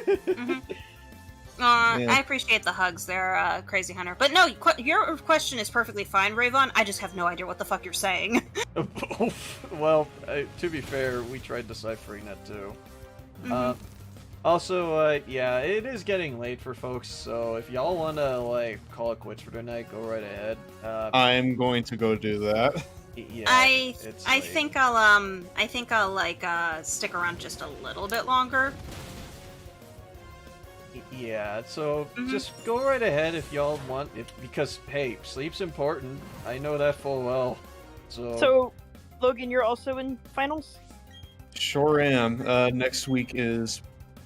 I appreciate the hugs there, Crazy Hunter. But no, your question is perfectly fine, Rayvon. I just have no idea what the fuck you're saying. Well, to be fair, we tried deciphering that too. Also, yeah, it is getting late for folks, so if y'all want to, like, call it quits for tonight, go right ahead. I'm going to go do that. Yeah, I late. think I'll like stick around just a little bit longer. Yeah, so just go right ahead if y'all want it, because, hey, sleep's important. I know that full well. So, Logan, you're also in finals? Sure am. Next week is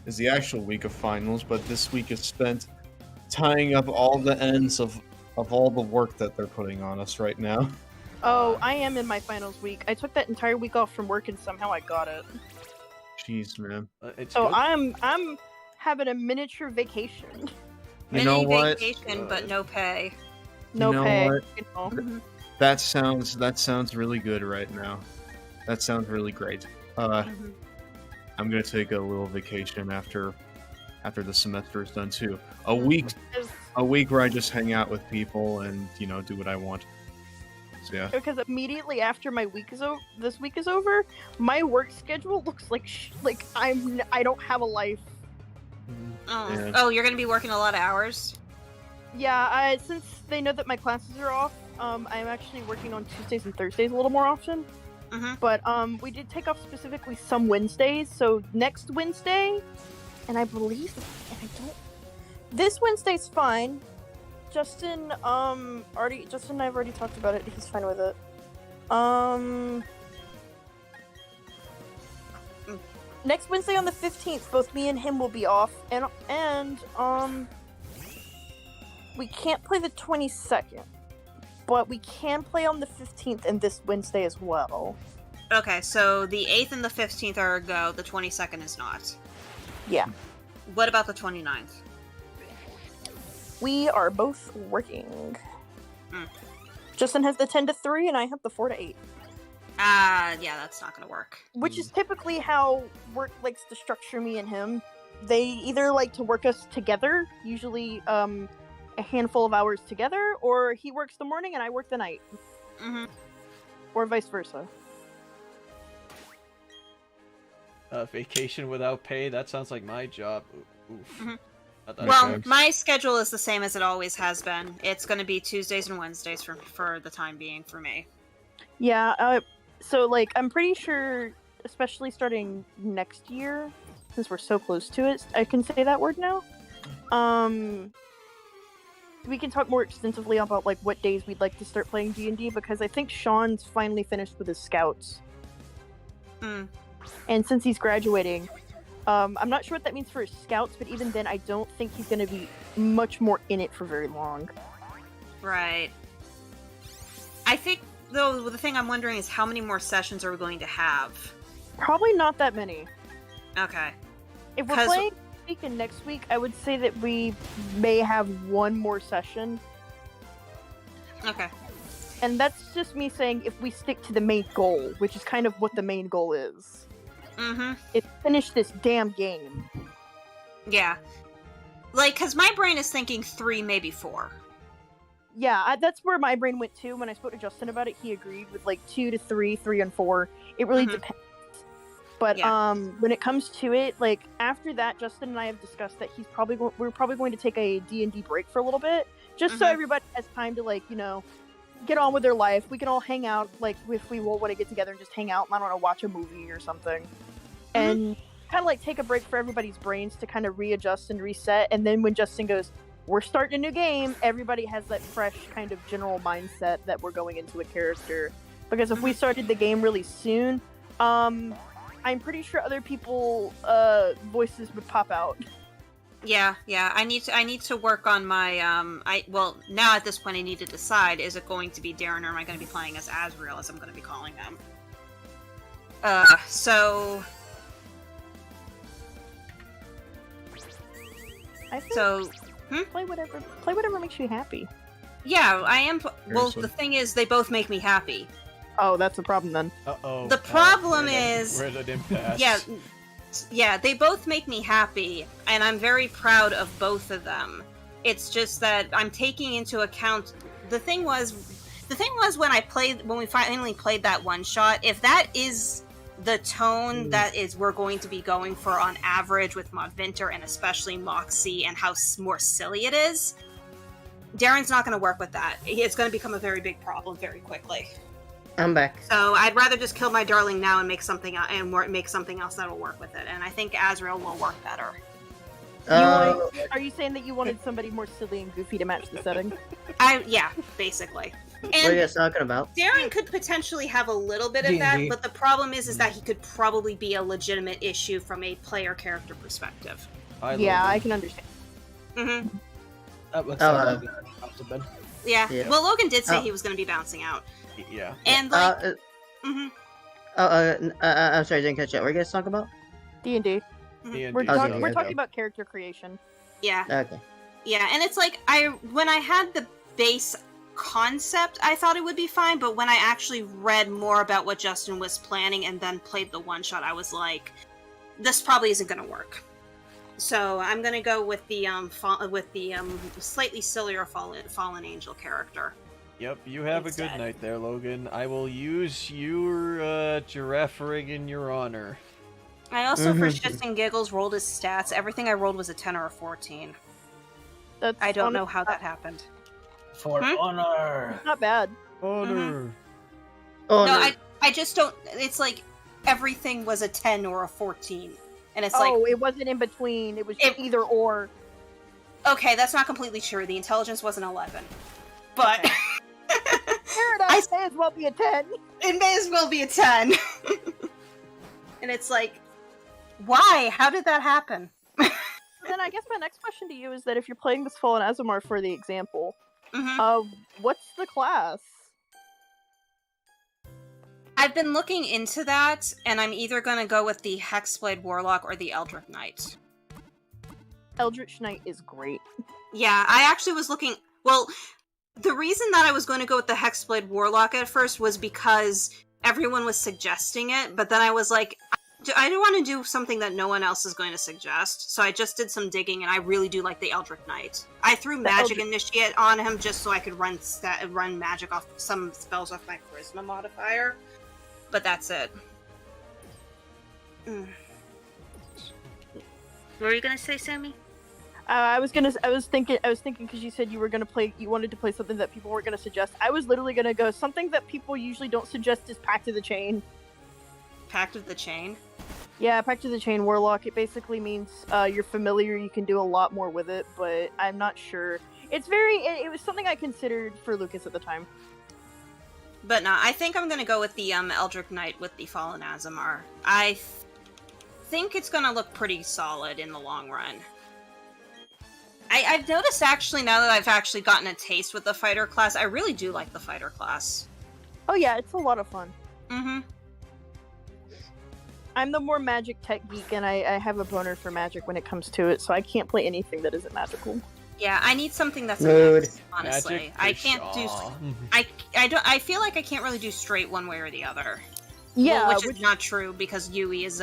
the actual week of finals, but this week is spent tying up all the ends of all the work that they're putting on us right now. Oh, I am in my finals week. I took that entire week off from work and somehow I got it. Jeez, man. So I'm having a miniature vacation. You know what? Vacation, but no pay. No You know pay. what? You know. That sounds really good right now. That sounds really great. I'm gonna take a little vacation after the semester is done too. A week where I just hang out with people and do what I want. So yeah. Because immediately after this week is over, my work schedule looks like I don't have a life. Yeah. Oh, you're gonna be working a lot of hours. Yeah, since they know that my classes are off, I'm actually working on Tuesdays and Thursdays a little more often. But we did take off specifically some Wednesdays, so next Wednesday, and I believe, this Wednesday's fine. Justin and I've already talked about it. He's fine with it. Next Wednesday on the 15th, both me and him will be off, and we can't play the 22nd, but we can play on the 15th and this Wednesday as well. Okay, so the 8th and the 15th are a go, the 22nd is not. Yeah. What about the 29th? We are both working. Mm. Justin has the 10 to 3, and I have the 4 to 8. Yeah, that's not gonna work. Which is typically how work likes to structure me and him. They either like to work us together, usually a handful of hours together, or he works the morning and I work the night. Mm-hmm. Or vice versa. Vacation without pay, that sounds like my job. Oof. Mhm. Not that Well, sucks. my schedule is the same as it always has been. It's going to be Tuesdays and Wednesdays for the time being for me. Yeah, so, like, I'm pretty sure, especially starting next year, since we're so close to it, I can say that word now. We can talk more extensively about, like, what days we'd like to start playing D&D, because I think Sean's finally finished with his scouts. Mm. And since he's graduating, I'm not sure what that means for his scouts, but even then, I don't think he's going to be much more in it for very long. Right. I think, though, the thing I'm wondering is how many more sessions are we going to have? Probably not that many. Okay. If we're 'Cause- playing this week and next week, I would say that we may have one more session. Okay. And that's just me saying if we stick to the main goal, which is kind of what the main goal is. Mm-hmm. It's finish this damn game. Yeah. Like, because my brain is thinking 3, maybe 4. Yeah, that's where my brain went to when I spoke to Justin about it. He agreed with like 2 to 3, 3 and 4. It really Mhm. depends. But Yeah. when it comes to it, like after that, Justin and I have discussed that we're probably going to take a D&D break for a little bit, just so Mhm. everybody has time to like get on with their life. We can all hang out, like if we will want to get together and just hang out. I don't know, watch a movie or something, and kind of like take a break for everybody's brains to kind of readjust and reset. And then when Justin goes, we're starting a new game, everybody has that fresh kind of general mindset that we're going into a character. Because if we started the game really soon, I'm pretty sure other people voices would pop out. Yeah. I need to work on my now at this point I need to decide, is it going to be Darren or am I going to be playing as Azrael, as I'm going to be calling them? So I think so play whatever makes you happy. yeah, I am well, Seriously? the thing is they both make me happy. Oh, that's the problem then. Uh-oh. The problem we're at is- we're at an impasse. Yeah, they both make me happy, and I'm very proud of both of them. It's just that I'm taking into account the thing was when we finally played that one shot, if that is the tone that is we're going to be going for on average with Modvinter and especially Moxie and how more silly it is, Darren's not going to work with that. It's going to become a very big problem very quickly. I'm back. So I'd rather just kill my darling now and make something make something else that'll work with it. And I think Azrael will work better. Are you saying that you wanted somebody more silly and goofy to match the setting? Yeah, basically. What are you And guys talking about? Darren could potentially have a little bit of that, D&D. but the problem is that he could probably be a legitimate issue from a player character perspective. Yeah, I can understand. Mm-hmm. That looks Oh, like it'd be off the bed. Yeah. Yeah. Well, Logan did say Oh. he was going to be bouncing out, Yeah. and like, I'm mhm. sorry, I didn't catch that. What are you guys talking about? D&D. D&D We're, Okay, talk- yeah, we're yeah. talking about character creation. Yeah, Okay. yeah, and it's like when I had the base concept, I thought it would be fine, but when I actually read more about what Justin was planning and then played the one shot, I was like, this probably isn't going to work. So I'm going to go with the slightly sillier fallen angel character. Yep, you have a Instead. good night there, Logan. I will use your giraffe ring in your honor. I also, for Mhm. shits and giggles, rolled his stats. Everything I rolled was a 10 or a 14. That's I don't know honestly how that happened. For Hmm? honor. not bad. Honor. Oh, No, I just don't. It's like everything was a 10 or a 14. And it's like, It wasn't in between. It was It- either or. okay, that's not completely true. The intelligence was an 11. But Paradise may as well be a 10. it may as well be a 10. And it's like, why? How did that happen? Then I guess my next question to you is that if you're playing this Fallen Azamar for the example, Mhm. What's the class? I've been looking into that, and I'm either going to go with the Hexblade Warlock or the Eldritch Knight. Eldritch Knight is great. Yeah, I actually was looking. Well, the reason that I was going to go with the Hexblade Warlock at first was because everyone was suggesting it, but then I was like, I don't want to do something that no one else is going to suggest, so I just did some digging, and I really do like the Eldritch Knight. I threw Magic Initiate on him just so I could run magic off some spells off my Charisma modifier, but that's it. What were you gonna say, Sammy? I was thinking because you said you wanted to play something that people weren't gonna suggest. I was literally gonna go something that people usually don't suggest is Pact of the Chain. Pact of the Chain? Yeah, Pact of the Chain Warlock. It basically means you're familiar, you can do a lot more with it, but I'm not sure. It was something I considered for Lucas at the time. But no, I think I'm gonna go with the Eldritch Knight with the Fallen Azamar. I think it's gonna look pretty solid in the long run. I've noticed actually, now that I've actually gotten a taste with the fighter class, I really do like the fighter class. Oh yeah, it's a lot of fun. Mm-hmm. I'm the more magic tech geek, and I have a boner for magic when it comes to it, so I can't play anything that isn't magical. Yeah, I need something that's Mood. a mix, honestly. Magic I can't do. I feel like I can't really do straight one way or the other. Yeah, Well, which is not true because Yui is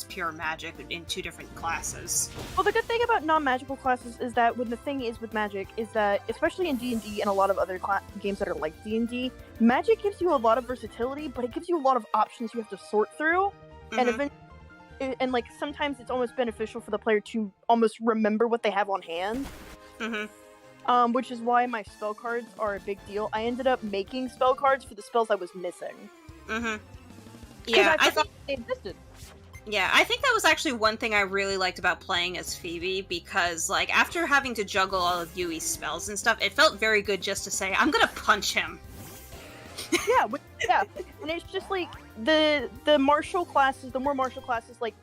pure magic in two different classes. Well, the good thing about non-magical classes is that when the thing is with magic is that, especially in D&D and a lot of other games that are like D&D, magic gives you a lot of versatility, but it gives you a lot of options you have to sort through, and like sometimes it's almost beneficial for the player to almost remember what they have on hand. Which is why my spell cards are a big deal. I ended up making spell cards for the spells I was missing. Yeah, I thought they existed. Yeah, I think that was actually one thing I really liked about playing as Phoebe, because, like, after having to juggle all of Yui's spells and stuff, it felt very good just to say, I'm gonna punch him. Yeah, and it's just like, the martial classes, the more martial classes, like,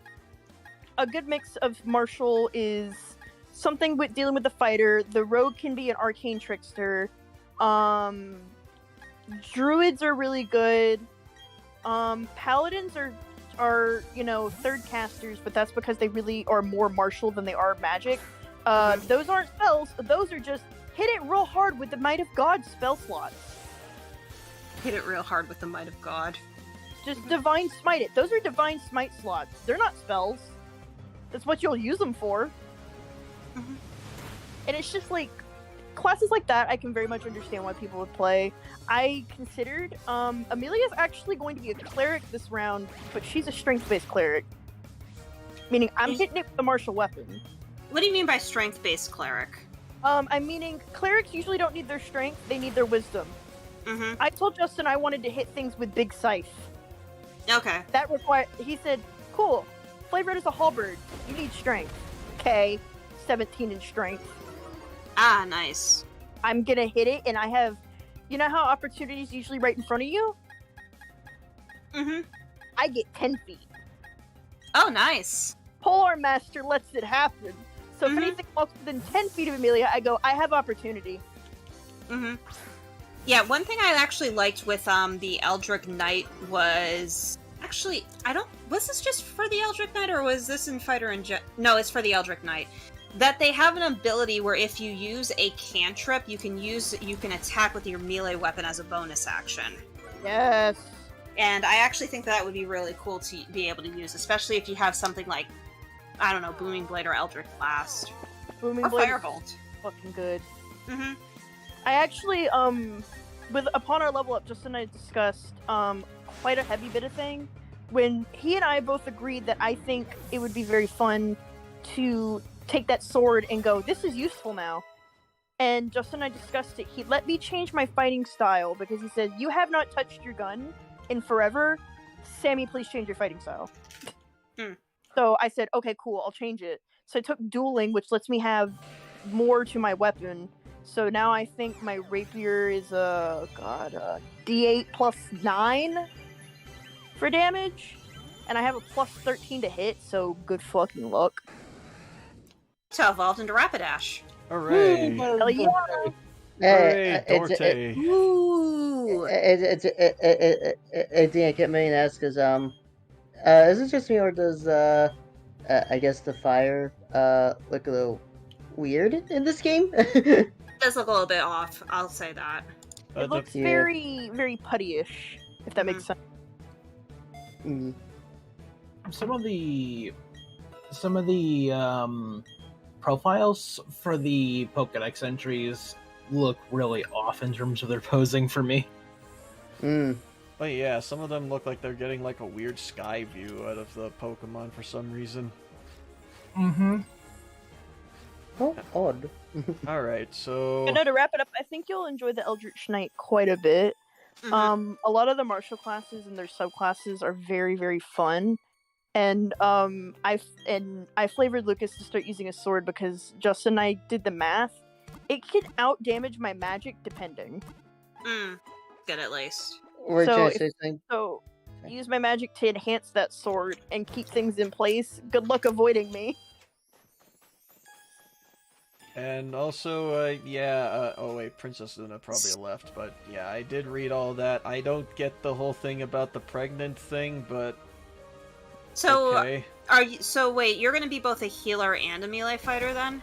a good mix of martial is something with dealing with the fighter. The rogue can be an arcane trickster. Druids are really good. Paladins are third casters, but that's because they really are more martial than they are magic. Those aren't spells, those are just hit it real hard with the Might of God spell slots. Hit it real hard with the Might of God. Just Divine Smite it. Those are Divine Smite slots. They're not spells. That's what you'll use them for. And it's just like, classes like that, I can very much understand why people would play. I considered, Amelia's actually going to be a cleric this round, but she's a strength-based cleric. Meaning, I'm hitting it with a martial weapon. What do you mean by strength-based cleric? I'm meaning, clerics usually don't need their strength, they need their wisdom. I told Justin I wanted to hit things with big scythe. Okay. He said, cool, flavored as a halberd, you need strength. Okay, 17 in strength. Ah, nice. I'm gonna hit it, and I have... You know how opportunity's usually right in front of you? I get 10 feet. Oh, nice. Polar Master lets it happen. So if anything walks within 10 feet of Amelia, I go, I have opportunity. Yeah, one thing I actually liked with the Eldritch Knight was... Actually, was this just for the Eldritch Knight, or was this in Fighter No, it's for the Eldritch Knight. That they have an ability where if you use a cantrip, you can attack with your melee weapon as a bonus action. Yes. And I actually think that would be really cool to be able to use, especially if you have something like, I don't know, Booming Blade or Eldritch Blast. Booming or Blade Firebolt. Fucking good. I actually, upon our level up, Justin and I discussed quite a heavy bit of thing. When he and I both agreed that I think it would be very fun to take that sword and go, this is useful now. And Justin and I discussed it. He let me change my fighting style because he said, you have not touched your gun in forever. Sammy, please change your fighting style. So I said, okay, cool, I'll change it. So I took dueling, which lets me have more to my weapon. So now I think my rapier is a D8 plus 9 for damage. And I have a plus 13 to hit, so good fucking luck. So evolved into Rapidash. Hooray! Hell yeah! Hooray, Dorte! Ooh! It didn't get me and ask, because, is it just me, or does, I guess the fire look a little weird in this game. It does look a little bit off. I'll say that. It looks Yeah. very, very puttyish, if that makes sense. Mm. Some of the profiles for the Pokedex entries look really off in terms of their posing for me. Mm. But yeah, some of them look like they're getting like a weird sky view out of the Pokemon for some reason. Mm-hmm. Oh, odd. Alright, so... But no, to wrap it up, I think you'll enjoy the Eldritch Knight quite a bit. Mhm. A lot of the martial classes and their subclasses are very, very fun. And I flavored Lucas to start using a sword because Justin and I did the math. It can out damage my magic depending. Good at least. We're So trying if- to say something. So use my magic to enhance that sword and keep things in place. Good luck avoiding me. And also, oh wait, Princess Luna probably left, but yeah, I did read all that. I don't get the whole thing about the pregnant thing, but So okay. are you? So wait, you're gonna be both a healer and a melee fighter then?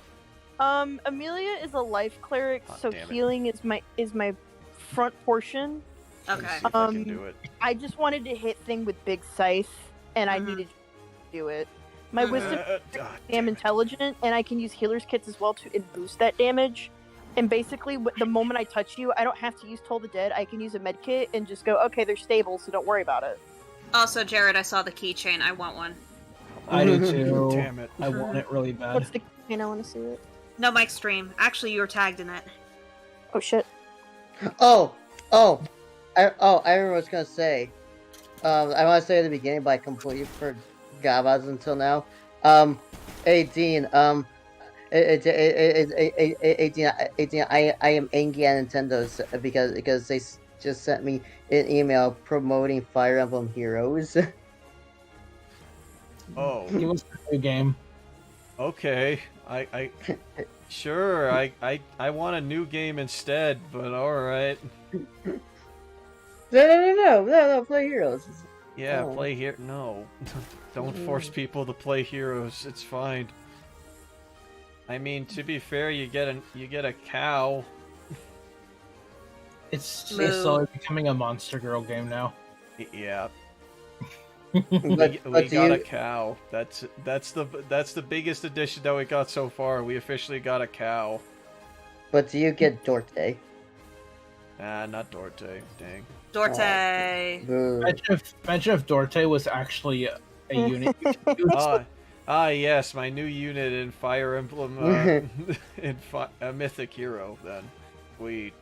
Amelia is a life cleric, Aw, so damn it. healing is my front portion. Let's Okay. see if I can do it. I just wanted to hit thing with big scythe, and I Mhm. needed to do it. My Mhm. wisdom God I damn am it. intelligent, and I can use healer's kits as well to boost that damage. And basically, the moment I touch you, I don't have to use Toll the Dead. I can use a med kit and just go, okay, they're stable, so don't worry about it. Also, Jared, I saw the keychain. I want one. I do too. Damn it. I want it really bad. What's the I want to see it. No, Mike stream. Actually, you were tagged in it. Oh shit! I remember what I was gonna say. I want to say at the beginning, but I completely forgot about it until now. Hey Dean, Dean, I am angry at Nintendo because they just sent me an email promoting Fire Emblem Heroes. Oh, It was a new game. okay. Sure, I want a new game instead, but alright. No, play Heroes. Yeah, Oh. play here. No. Don't force people to play heroes. It's fine. I mean, to be fair, you get a cow. It's Moo. slowly becoming a Monster Girl game now. Yeah, But we do got you, a cow. That's the biggest addition that we got so far. We officially got a cow. but do you get Dorte? Ah, not Dorte. Dang. Dorte. Boo. Imagine if Dorte was actually a unit you could use. Yes, my new unit in Fire Emblem, a mythic hero. Then, sweet.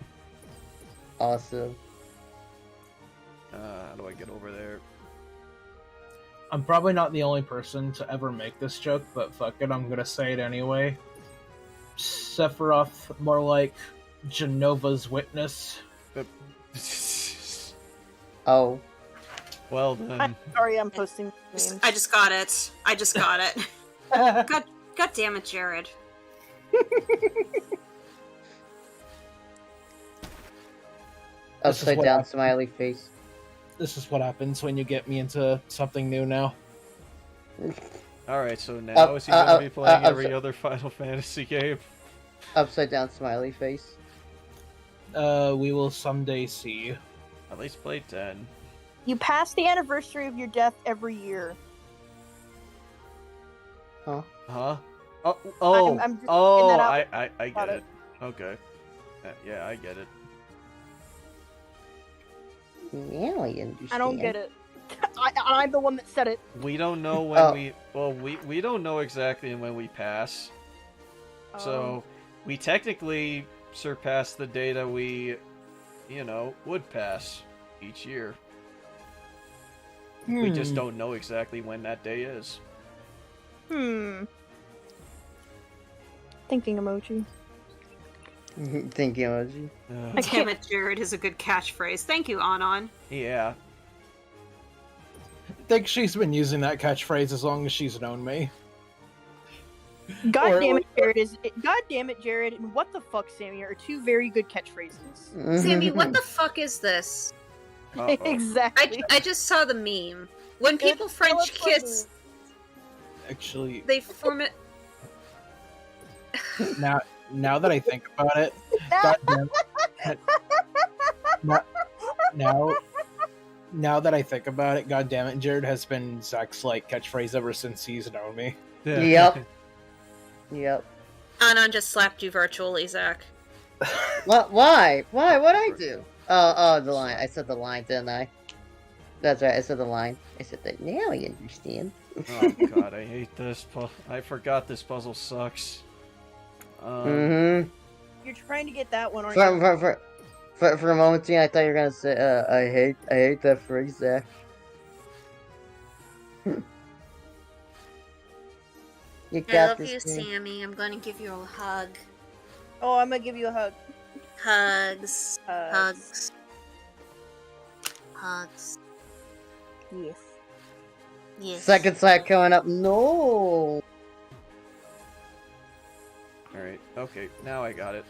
Awesome. How do I get over there? I'm probably not the only person to ever make this joke, but fuck it, I'm gonna say it anyway. Sephiroth, more like Genova's witness. Oh. Well then. I'm sorry, I'm posting names. I just got it. I just got it. God damn it, Jared. Upside what down happened. smiley face. This is what happens when you get me into something new now. Alright, so now is he gonna be playing every other Final Fantasy game? Upside down smiley face. We will someday see. At least play 10. You pass the anniversary of your death every year. Huh? Huh? Oh, I'm just putting that out. I Got get it. it. Okay. Yeah, I get it. Yeah, I understand. I don't get it. I'm the one that said it. We don't know when Oh. we don't know exactly when we pass. So we technically surpass the day that we, would pass each year. We just don't know exactly when that day is. Thinking emoji. Thank you, emoji. I Damn can't. it, Jared is a good catchphrase. Thank you, Anon. Yeah. I think she's been using that catchphrase as long as she's known me. God Or- damn it, Jared God damn it, Jared, and what the fuck, Sammy, are two very good catchphrases. Sammy, what the fuck is this? Uh-oh. Exactly. I just saw the meme. When people It's French so funny. kiss... actually, They form it. now that I think about it, goddamn. Now that I think about it, god damn it, Jared has been Zach's like catchphrase ever since he's known me. Yep. Yep. Anon just slapped you virtually, Zach. What? Why? Why? What'd I do? Oh, the line. I said the line, didn't I? That's right. I said the line. I said that. Now I understand. Oh god, I hate this. I forgot this puzzle sucks. Mm-hmm. You're trying to get that one, aren't you? For a moment, I thought you were gonna say, I hate that phrase, Zach. You I got love this, you, man. Sammy. I'm gonna give you a hug. Oh, I'm gonna give you a hug. Hugs. Hugs. Hugs. Yes. Yes. Second slap coming up. No. Alright, okay, now I got it.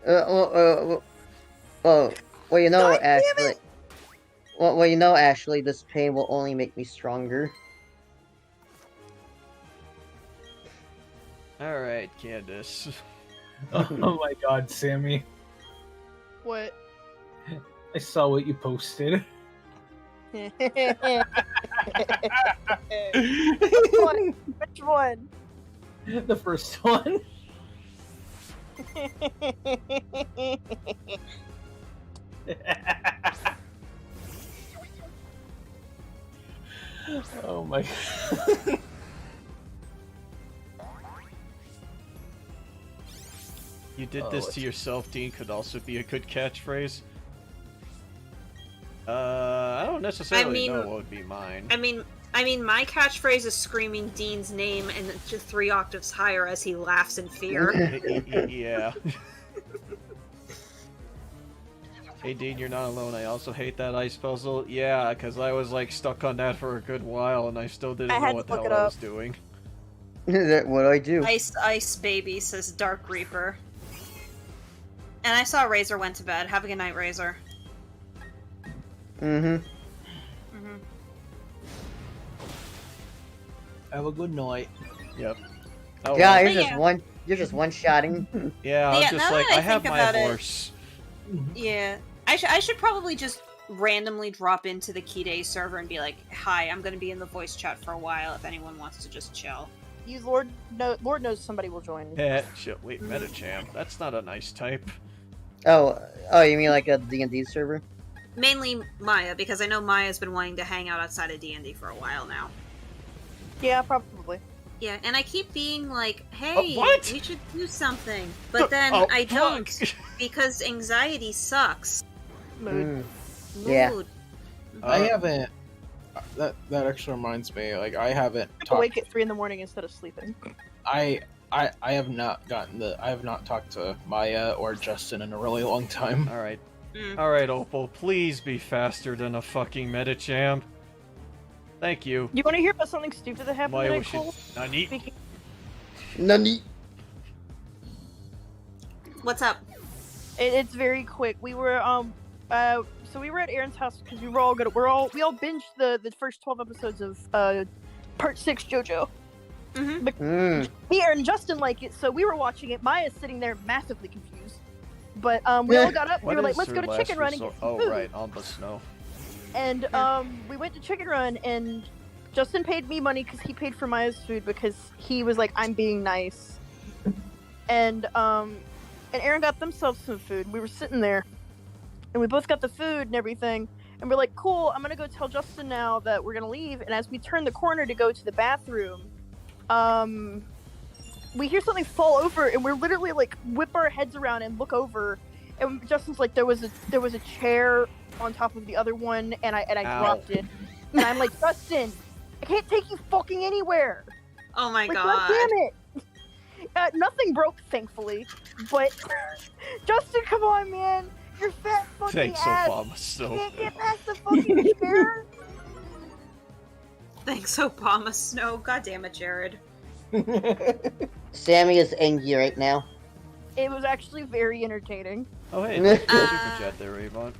Well, you know, God damn Ashley. it! Well, you know, Ashley, this pain will only make me stronger. Alright, Candace. Oh my god, Sammy. What? I saw what you posted. Which one? Which one? The first one. Oh my god. You did this to yourself, Dean, could also be a good catchphrase. I don't necessarily know what would be mine. I mean, my catchphrase is screaming Dean's name and it's just 3 octaves higher as he laughs in fear. Yeah. Hey Dean, you're not alone. I also hate that ice puzzle. Yeah, because I was like stuck on that for a good while and I still didn't know what the hell I was doing. What do I do? Ice baby, says Dark Reaper. And I saw Razor went to bed. Have a good night, Razor. Mm-hmm. Have a good night. Yep. Oh, Yeah, well. you're just one-shotting. Yeah, I was just now like, that I have think my about it- horse. Yeah. I should probably just randomly drop into the Keyday server and be like, hi, I'm gonna be in the voice chat for a while if anyone wants to just chill. Lord knows somebody will join. Shit, wait, Metacham. That's not a nice type. Oh, you mean like a D&D server? Mainly Maya, because I know Maya's been wanting to hang out outside of D&D for a while now. Yeah, probably. Yeah, and I keep being like, hey, what? we should do something. But then I don't, because anxiety sucks. Mood. Yeah. Mood. I haven't. That actually reminds me. Like I haven't Awake at 3 in the morning instead of sleeping. I have not talked to Maya or Justin in a really long time. Alright. Alright, Opal, please be faster than a fucking Metacham. Thank you. You want to hear about something stupid that happened Maya, today, we should... Cole? Nani? Nani? What's up? It's very quick. We were so we were at Aaron's house because we all binged the first 12 episodes of part 6 JoJo. Mm-hmm. Me, Aaron, and Justin like it, so we were watching it. Maya's sitting there massively confused. But we all got up. We were like, let's go to Chicken Run and get some food. Oh right, on the snow. And we went to Chicken Run, and Justin paid me money because he paid for Maya's food because he was like, I'm being nice. And Aaron got themselves some food. We were sitting there, and we both got the food and everything. And we're like, cool, I'm gonna go tell Justin now that we're gonna leave. And as we turn the corner to go to the bathroom, we hear something fall over, and we're literally like whip our heads around and look over. And Justin's like, there was a chair on top of the other one, and I dropped it. And I'm like, Justin, I can't take you fucking anywhere. Oh my Like, god. damn it. Nothing broke, thankfully. But Justin, come on, man. Your fat fucking Thanks, ass. Obama. So. You can't get past the fucking chair. Thanks, Obama Snow. God damn it, Jared. Sammy is angry right now. It was actually very entertaining. Oh hey, thanks for the super chat there, Ravon.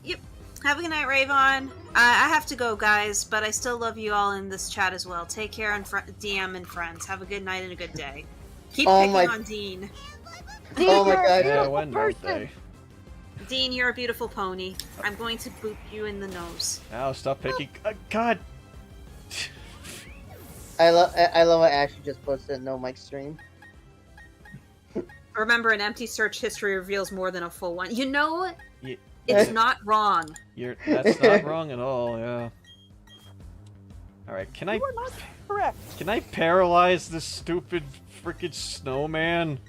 Yep. Have a good night, Ravon. I have to go, guys, but I still love you all in this chat as well. Take care, and DM and friends. Have a good night and a good day. Keep picking on Dean. Dean, Oh my you're a God. Yeah, beautiful when don't person. they? Dean, you're a beautiful pony. I'm going to boop you in the nose. Now stop picking. God. I love what Ashley just posted no mic stream. Remember, an empty search history reveals more than a full one. You know, Yeah, it's not wrong. that's not wrong at all. Yeah. All right. Can I? You are not correct. Can I paralyze this stupid freaking snowman?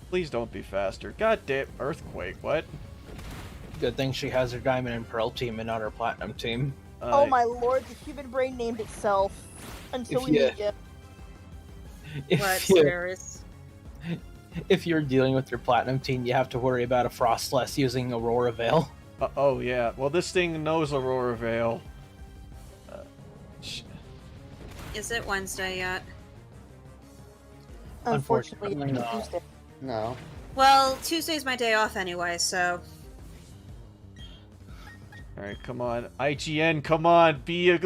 Please don't be faster. God damn earthquake! What? Good thing she has her Diamond and Pearl team and not her Platinum team. Oh my lord, the human brain named itself. Until we meet you. If you're dealing with your Platinum team, you have to worry about a Frostless using Aurora Veil. Oh yeah. Well, this thing knows Aurora Veil. Is it Wednesday yet? Unfortunately, Unfortunately, it's no. Tuesday. No. Well, Tuesday's my day off anyway, so... Alright, come on. IGN, come on. Be a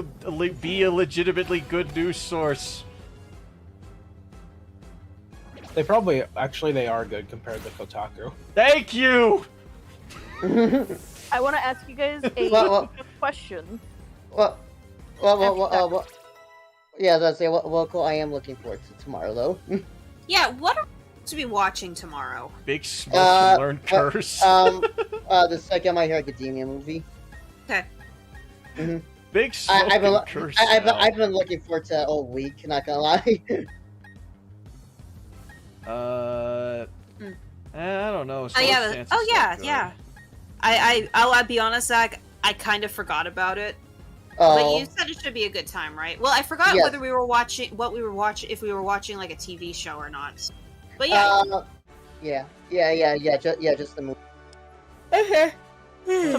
legitimately good news source. They are good compared to Kotaku. Thank you! I want to ask you guys a question. What? Yeah, let's say what cool I am looking forward to tomorrow though. Yeah, what are we to be watching tomorrow? Big Smoke and Learn Curse. The second My Hero Academia movie. Okay. Mm-hmm. Big Smoke and Curse. I've been looking forward to all week, not gonna lie. I don't know. Yeah. I'll be honest, Zach. I kind of forgot about it. Oh. But you said it should be a good time, right? Well, I forgot whether we were watching if we were watching like a TV show or not. But yeah. Just the movie. So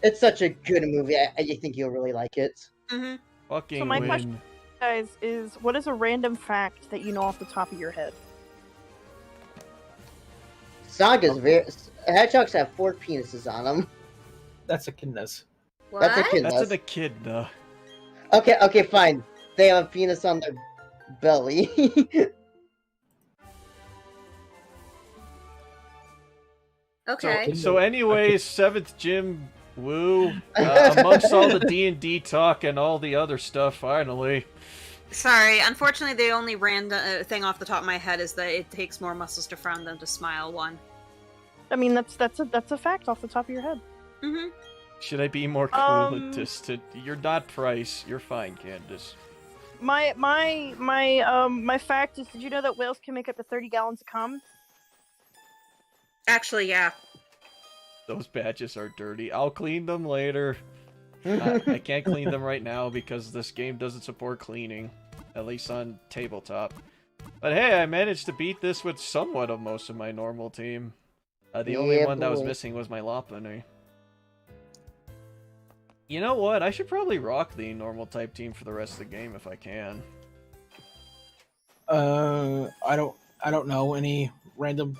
It's such a good movie. I think you'll really like it. Mm-hmm. Fucking So my win. question, guys, is what is a random fact that you know off the top of your head? Hedgehogs have 4 penises on them. That's echidnas. What? That's echidnas. That's an echidna. Okay, fine. They have a penis on their belly. Okay. So anyways, 7th Gym Woo, amongst all the D&D talk and all the other stuff, finally. Sorry, unfortunately, the only random thing off the top of my head is that it takes more muscles to frown than to smile. One. I mean, that's a fact off the top of your head. Mm-hmm. Should I be more cool and distant? You're not Price. You're fine, Candace. My fact is, did you know that whales can make up to 30 gallons of cum? Actually, yeah. Those badges are dirty. I'll clean them later. I can't clean them right now because this game doesn't support cleaning, at least on tabletop. But hey, I managed to beat this with somewhat of most of my normal team. The only one that was missing was my Lopunny. You know what? I should probably rock the normal type team for the rest of the game if I can. I don't know any random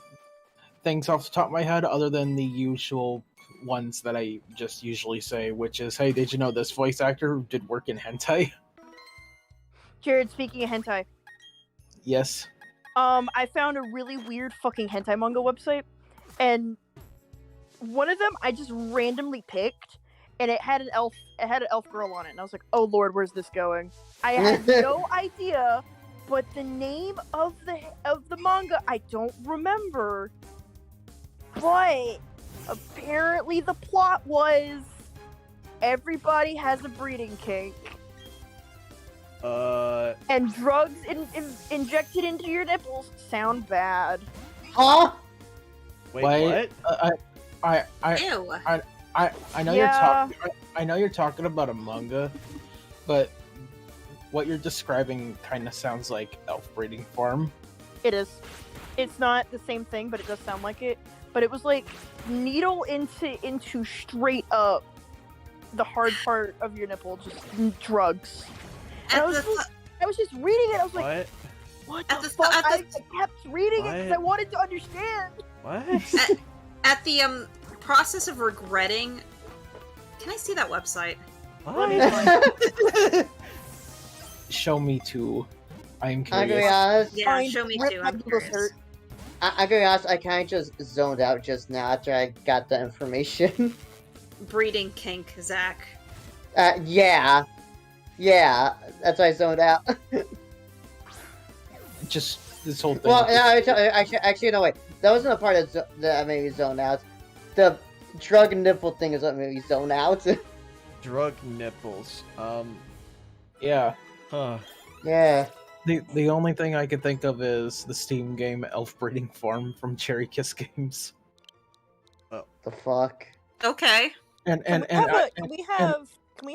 things off the top of my head other than the usual ones that I just usually say, which is, hey, did you know this voice actor did work in hentai? Jared, speaking of hentai. Yes. I found a really weird fucking hentai manga website, and one of them I just randomly picked, and it had an elf girl on it, and I was like, oh lord, where's this going? I had no idea, but the name of the manga I don't remember. But apparently the plot was everybody has a breeding kink. And drugs injected into your nipples sound bad. Huh? Wait, what? Ew. I know I know you're talking about a manga, but what you're describing kind of sounds like elf breeding farm. It is. It's not the same thing, but it does sound like it. But it was like needle into straight up the hard part of your nipple, just drugs. And I was just reading it. I was like, what the fuck? I kept reading it because I wanted to understand. What? At the process of regretting Can I see that website? What? Show me too. I'm I'm gonna be curious. honest. Yeah, Fine, show me rip too. my I'm Google's curious. hurt. I'm gonna be honest. I kind of just zoned out just now after I got the information. Breeding kink, Zach. Yeah, that's why I zoned out. Just this whole thing. Well, no, actually, no, wait. That wasn't a part that made me zone out. The drug nipple thing is what made me zone out. Drug nipples. Yeah. Huh. Yeah. The only thing I could think of is the Steam game Elf Breeding Farm from Cherry Kiss Games. The fuck. Okay. And Can we have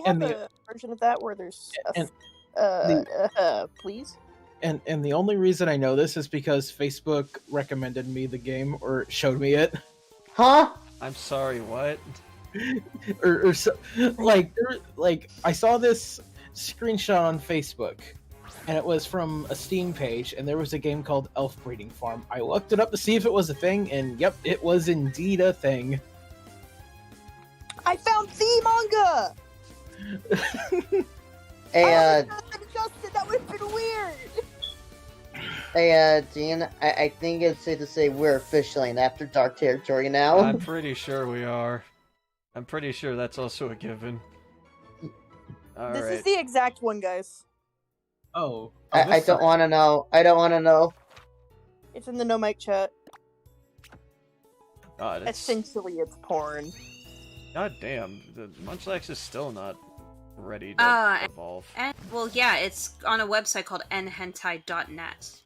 and a version of that where there's please? And the only reason I know this is because Facebook recommended me the game or showed me it. Huh? I'm sorry, what? or like I saw this screenshot on Facebook, and it was from a Steam page, and there was a game called Elf Breeding Farm. I looked it up to see if it was a thing, and yep, it was indeed a thing. I found the manga. Hey, Justin, that would have been weird. hey, Dean, I think it's safe to say we're officially in After Dark territory now. I'm pretty sure we are. I'm pretty sure that's also a given. This Alright. is the exact one, guys. Oh, I don't want to know. I don't want to know. It's in the no mic chat. God, Essentially, it's porn. God damn, the Munchlax is still not ready to evolve. And well, yeah, it's on a website called nhentai.net.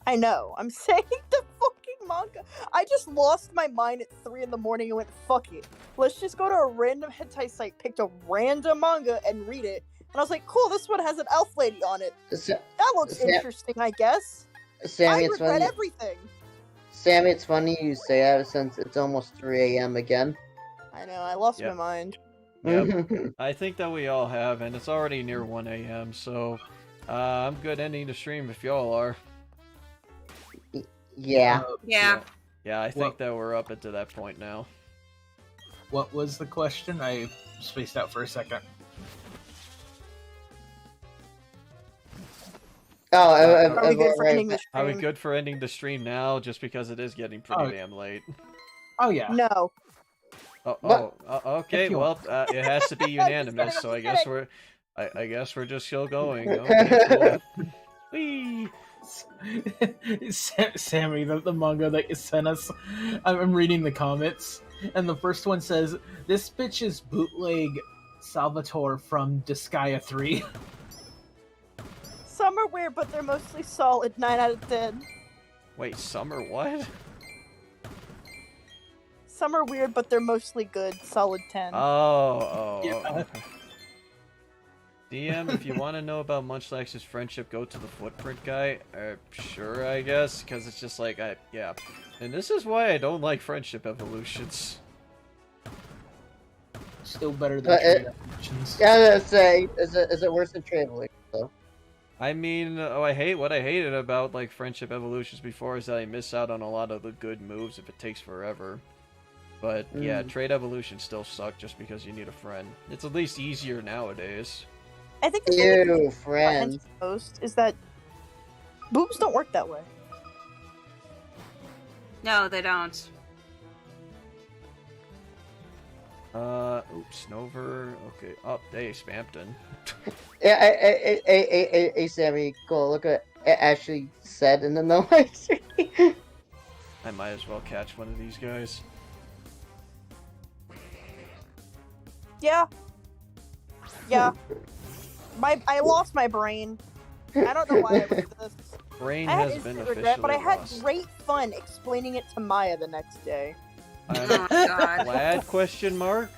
I know. I'm saying the fucking manga. I just lost my mind at 3 in the morning and went, fuck it. Let's just go to a random hentai site, picked a random manga, and read it. And I was like, cool, this one has an elf lady on it. That looks interesting, I guess. Sammy, I it's regret funny. everything. Sammy, it's funny you say that since it's almost 3 a.m. again. I know, I lost Yep. my mind. Yep. I think that we all have, and it's already near 1 a.m., so I'm good ending the stream if y'all are. Yeah. Yeah. Yeah, I think that we're up into that point now. What was the question? I spaced out for a second. Oh, Are we good for ending the Are we stream? good for ending the stream now, just because it is getting pretty Oh. damn late? Oh yeah. No. Okay, If you well, it has to be unanimous, so I guess kidding. I guess we're just still going. Okay, cool. Whee! Sammy, the manga that you sent us, I'm reading the comments, and the first one says, "This bitch is bootleg Salvatore from Disgaea 3." Some are weird, but they're mostly solid. 9 out of 10. Wait, summer what? Some are weird, but they're mostly good. Solid 10. Yeah. Okay. DM, if you want to know about Munchlax's friendship, go to the footprint guy. Sure, I guess, because it's just like, yeah. And this is why I don't like friendship evolutions. Still better than trade evolutions. Yeah, I was gonna say, is it worse than traveling? So. I mean, what I hated about, like, friendship evolutions before is that I miss out on a lot of the good moves if it takes forever. But, yeah, trade evolutions still suck just because you need a friend. It's at least easier nowadays. I think the thing Ew, about friends. hentai post is that boobs don't work that way. No, they don't. Oops, Nover. Okay. Oh, hey, Spampton. Yeah, hey, Sammy, go look at it actually said in the noise. I might as well catch one of these guys. Yeah. Yeah. I lost my brain. I don't know why I went to this. Brain I had has been instant officially regret, but I had lost. great fun explaining it to Maya the next day. Oh my god. Glad? Question mark.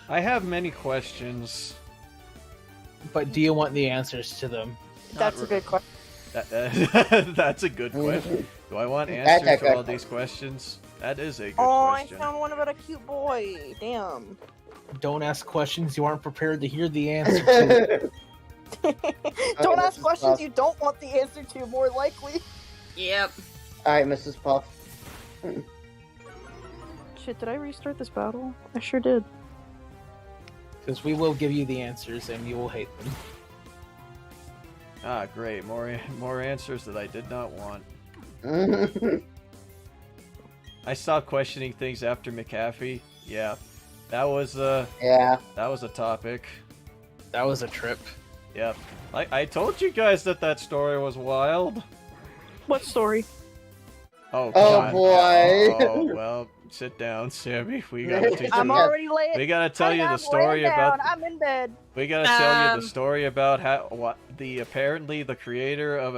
I have many questions. But do you want the answers to them? That's a good question. That's a good question. Do I want That's a answers to good all these questions? That is a good Oh, question. I found one about a cute boy. Damn. Don't ask questions you aren't prepared to hear the answer to. Don't ask Mrs. questions Puff. you don't want the answer to, more likely. Yep. Alright, Mrs. Puff. Shit, did I restart this battle? I sure did. Because we will give you the answers and you will hate them. Ah, great. More answers that I did not want. I stopped questioning things after McAfee. Yeah. That was Yeah. that was a topic. That was a trip. Yep. I told you guys that story was wild. What story? Oh, Oh, God. boy. Oh, well, sit down, Sammy. We gotta teach I'm you. already late. We gotta tell you the I'm story laying about. down. I'm in bed. We gotta tell you the story about how apparently the creator of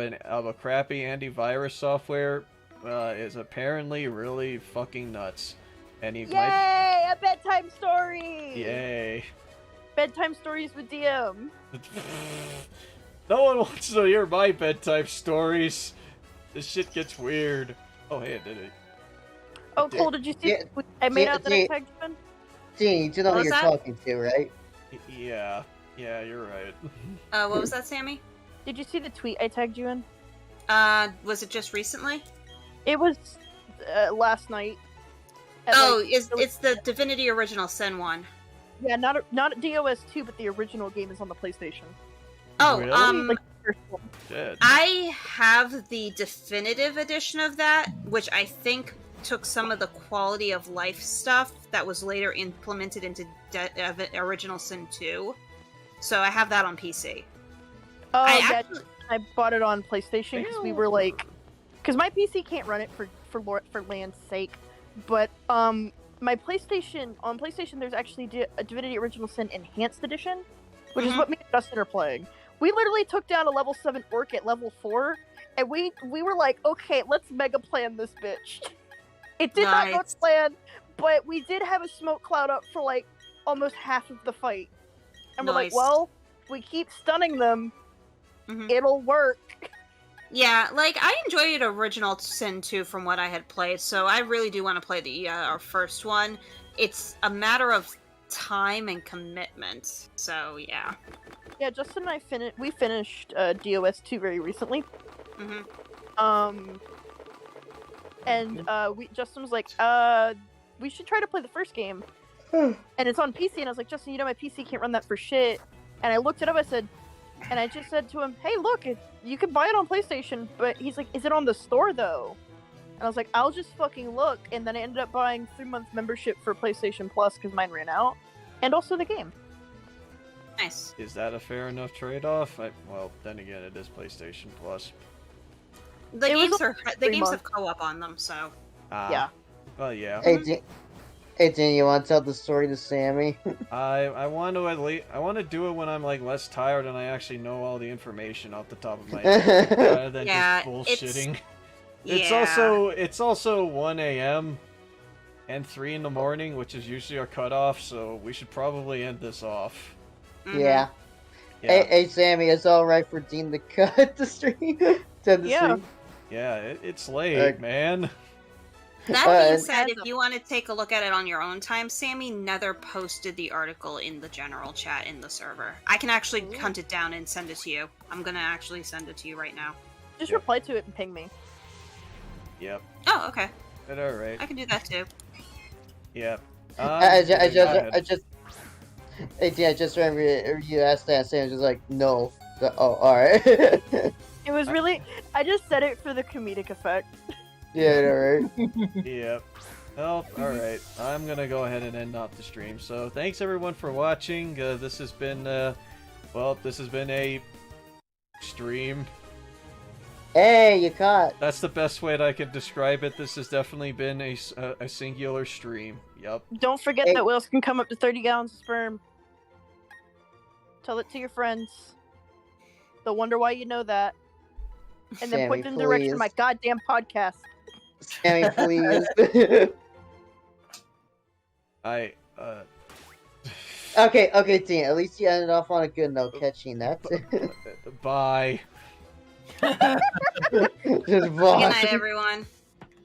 a crappy antivirus software is apparently really fucking nuts, and he Yay! might. A bedtime story. Yay! Bedtime stories with DM. No one wants to hear my bedtime stories. This shit gets weird. Oh, hey, I did it. Oh, Cole, did you see? Yeah, I made yeah, out that I tagged you in. Gene, you know What who was you're that? talking to, right? Yeah, you're right. What was that, Sammy? Did you see the tweet I tagged you in? Was it just recently? It was last night. At, Oh, like, it's the Divinity Original Sin one. yeah, not DOS 2, but the original game is on the PlayStation. Oh, Really? Like the first one. Shit. I have the definitive edition of that, which I think took some of the quality of life stuff that was later implemented into Original Sin 2. So I have that on PC. Oh, I yeah, actually- I bought it on PlayStation because we were like, because my PC can't run it for land's sake, but my PlayStation on PlayStation there's actually a Divinity Original Sin Enhanced Edition, which is what me and Justin are playing. We literally took down a level 7 orc at level 4, and we were like, okay, let's mega plan this bitch. It did not go to plan, but we did have a smoke cloud up for like almost half of the fight, and we're like, Nice. well, if we keep stunning them, it'll work. Yeah, like I enjoyed Original Sin 2 from what I had played, so I really do want to play the our first one. It's a matter of time and commitment. So yeah. Yeah, Justin and I we finished DOS 2 very recently. Mhm. And Justin was like, we should try to play the first game. And it's on PC, and I was like, Justin, you know my PC can't run that for shit. And I looked it up, I just said to him, hey, look, you can buy it on PlayStation, but he's like, is it on the store though? And I was like, I'll just fucking look, and then I ended up buying 3-month membership for PlayStation Plus because mine ran out, and also the game. Nice. Is that a fair enough trade-off? Well, then again, it is PlayStation Plus. The It was games only the 3 games have months. co-op on them, so Yeah. Well, yeah. Hey, Gene, you want to tell the story to Sammy? I want to do it when I'm like less tired and I actually know all the information off the top of my head rather than Yeah, just bullshitting. yeah. It's also 1 a.m. and 3 in the morning, which is usually our cutoff, so we should probably end this off. Mhm. Yeah. Yeah, Hey, Sammy, it's alright for Dean to cut the stream. To the Yeah. stream. yeah, it's late, Uh, man. That being and- said, if you want to take a look at it on your own time, Sammy Nether posted the article in the general chat in the server. I can actually hunt it down and send it to you. I'm gonna actually send it to you right now. Just Yeah. reply to it and ping me. Yep. Oh, okay. All right. I can do that too. Yep. I go ahead. just. Hey, Dean, I just remember you asked that, and Sammy was just like, no. So, oh, alright. It was really, I just said it for the comedic effect. Yeah, alright. Yep. Well, alright. I'm gonna go ahead and end off the stream. So, thanks everyone for watching. This has been, this has been a stream. Hey, you caught. That's the best way that I could describe it. This has definitely been a singular stream. Yep. Don't forget Hey. that whales can come up to 30 gallons of sperm. Tell it to your friends. They'll wonder why you know that. And then Sammy, point them in the direction of my please. goddamn podcast. Sammy, please. Okay, Dean, at least you ended off on a good note catching that. Bye. Just Good bye. night, everyone.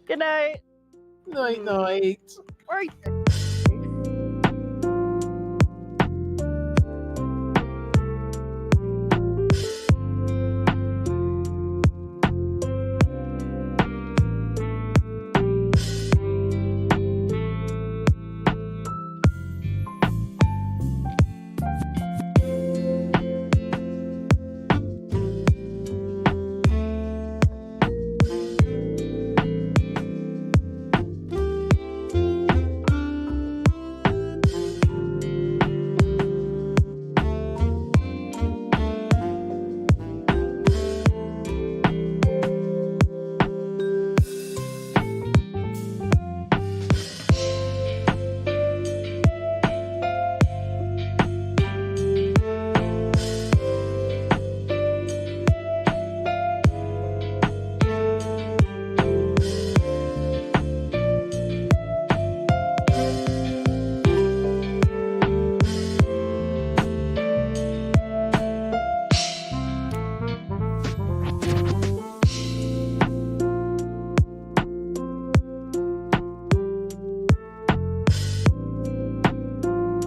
Good night. Night, night. Or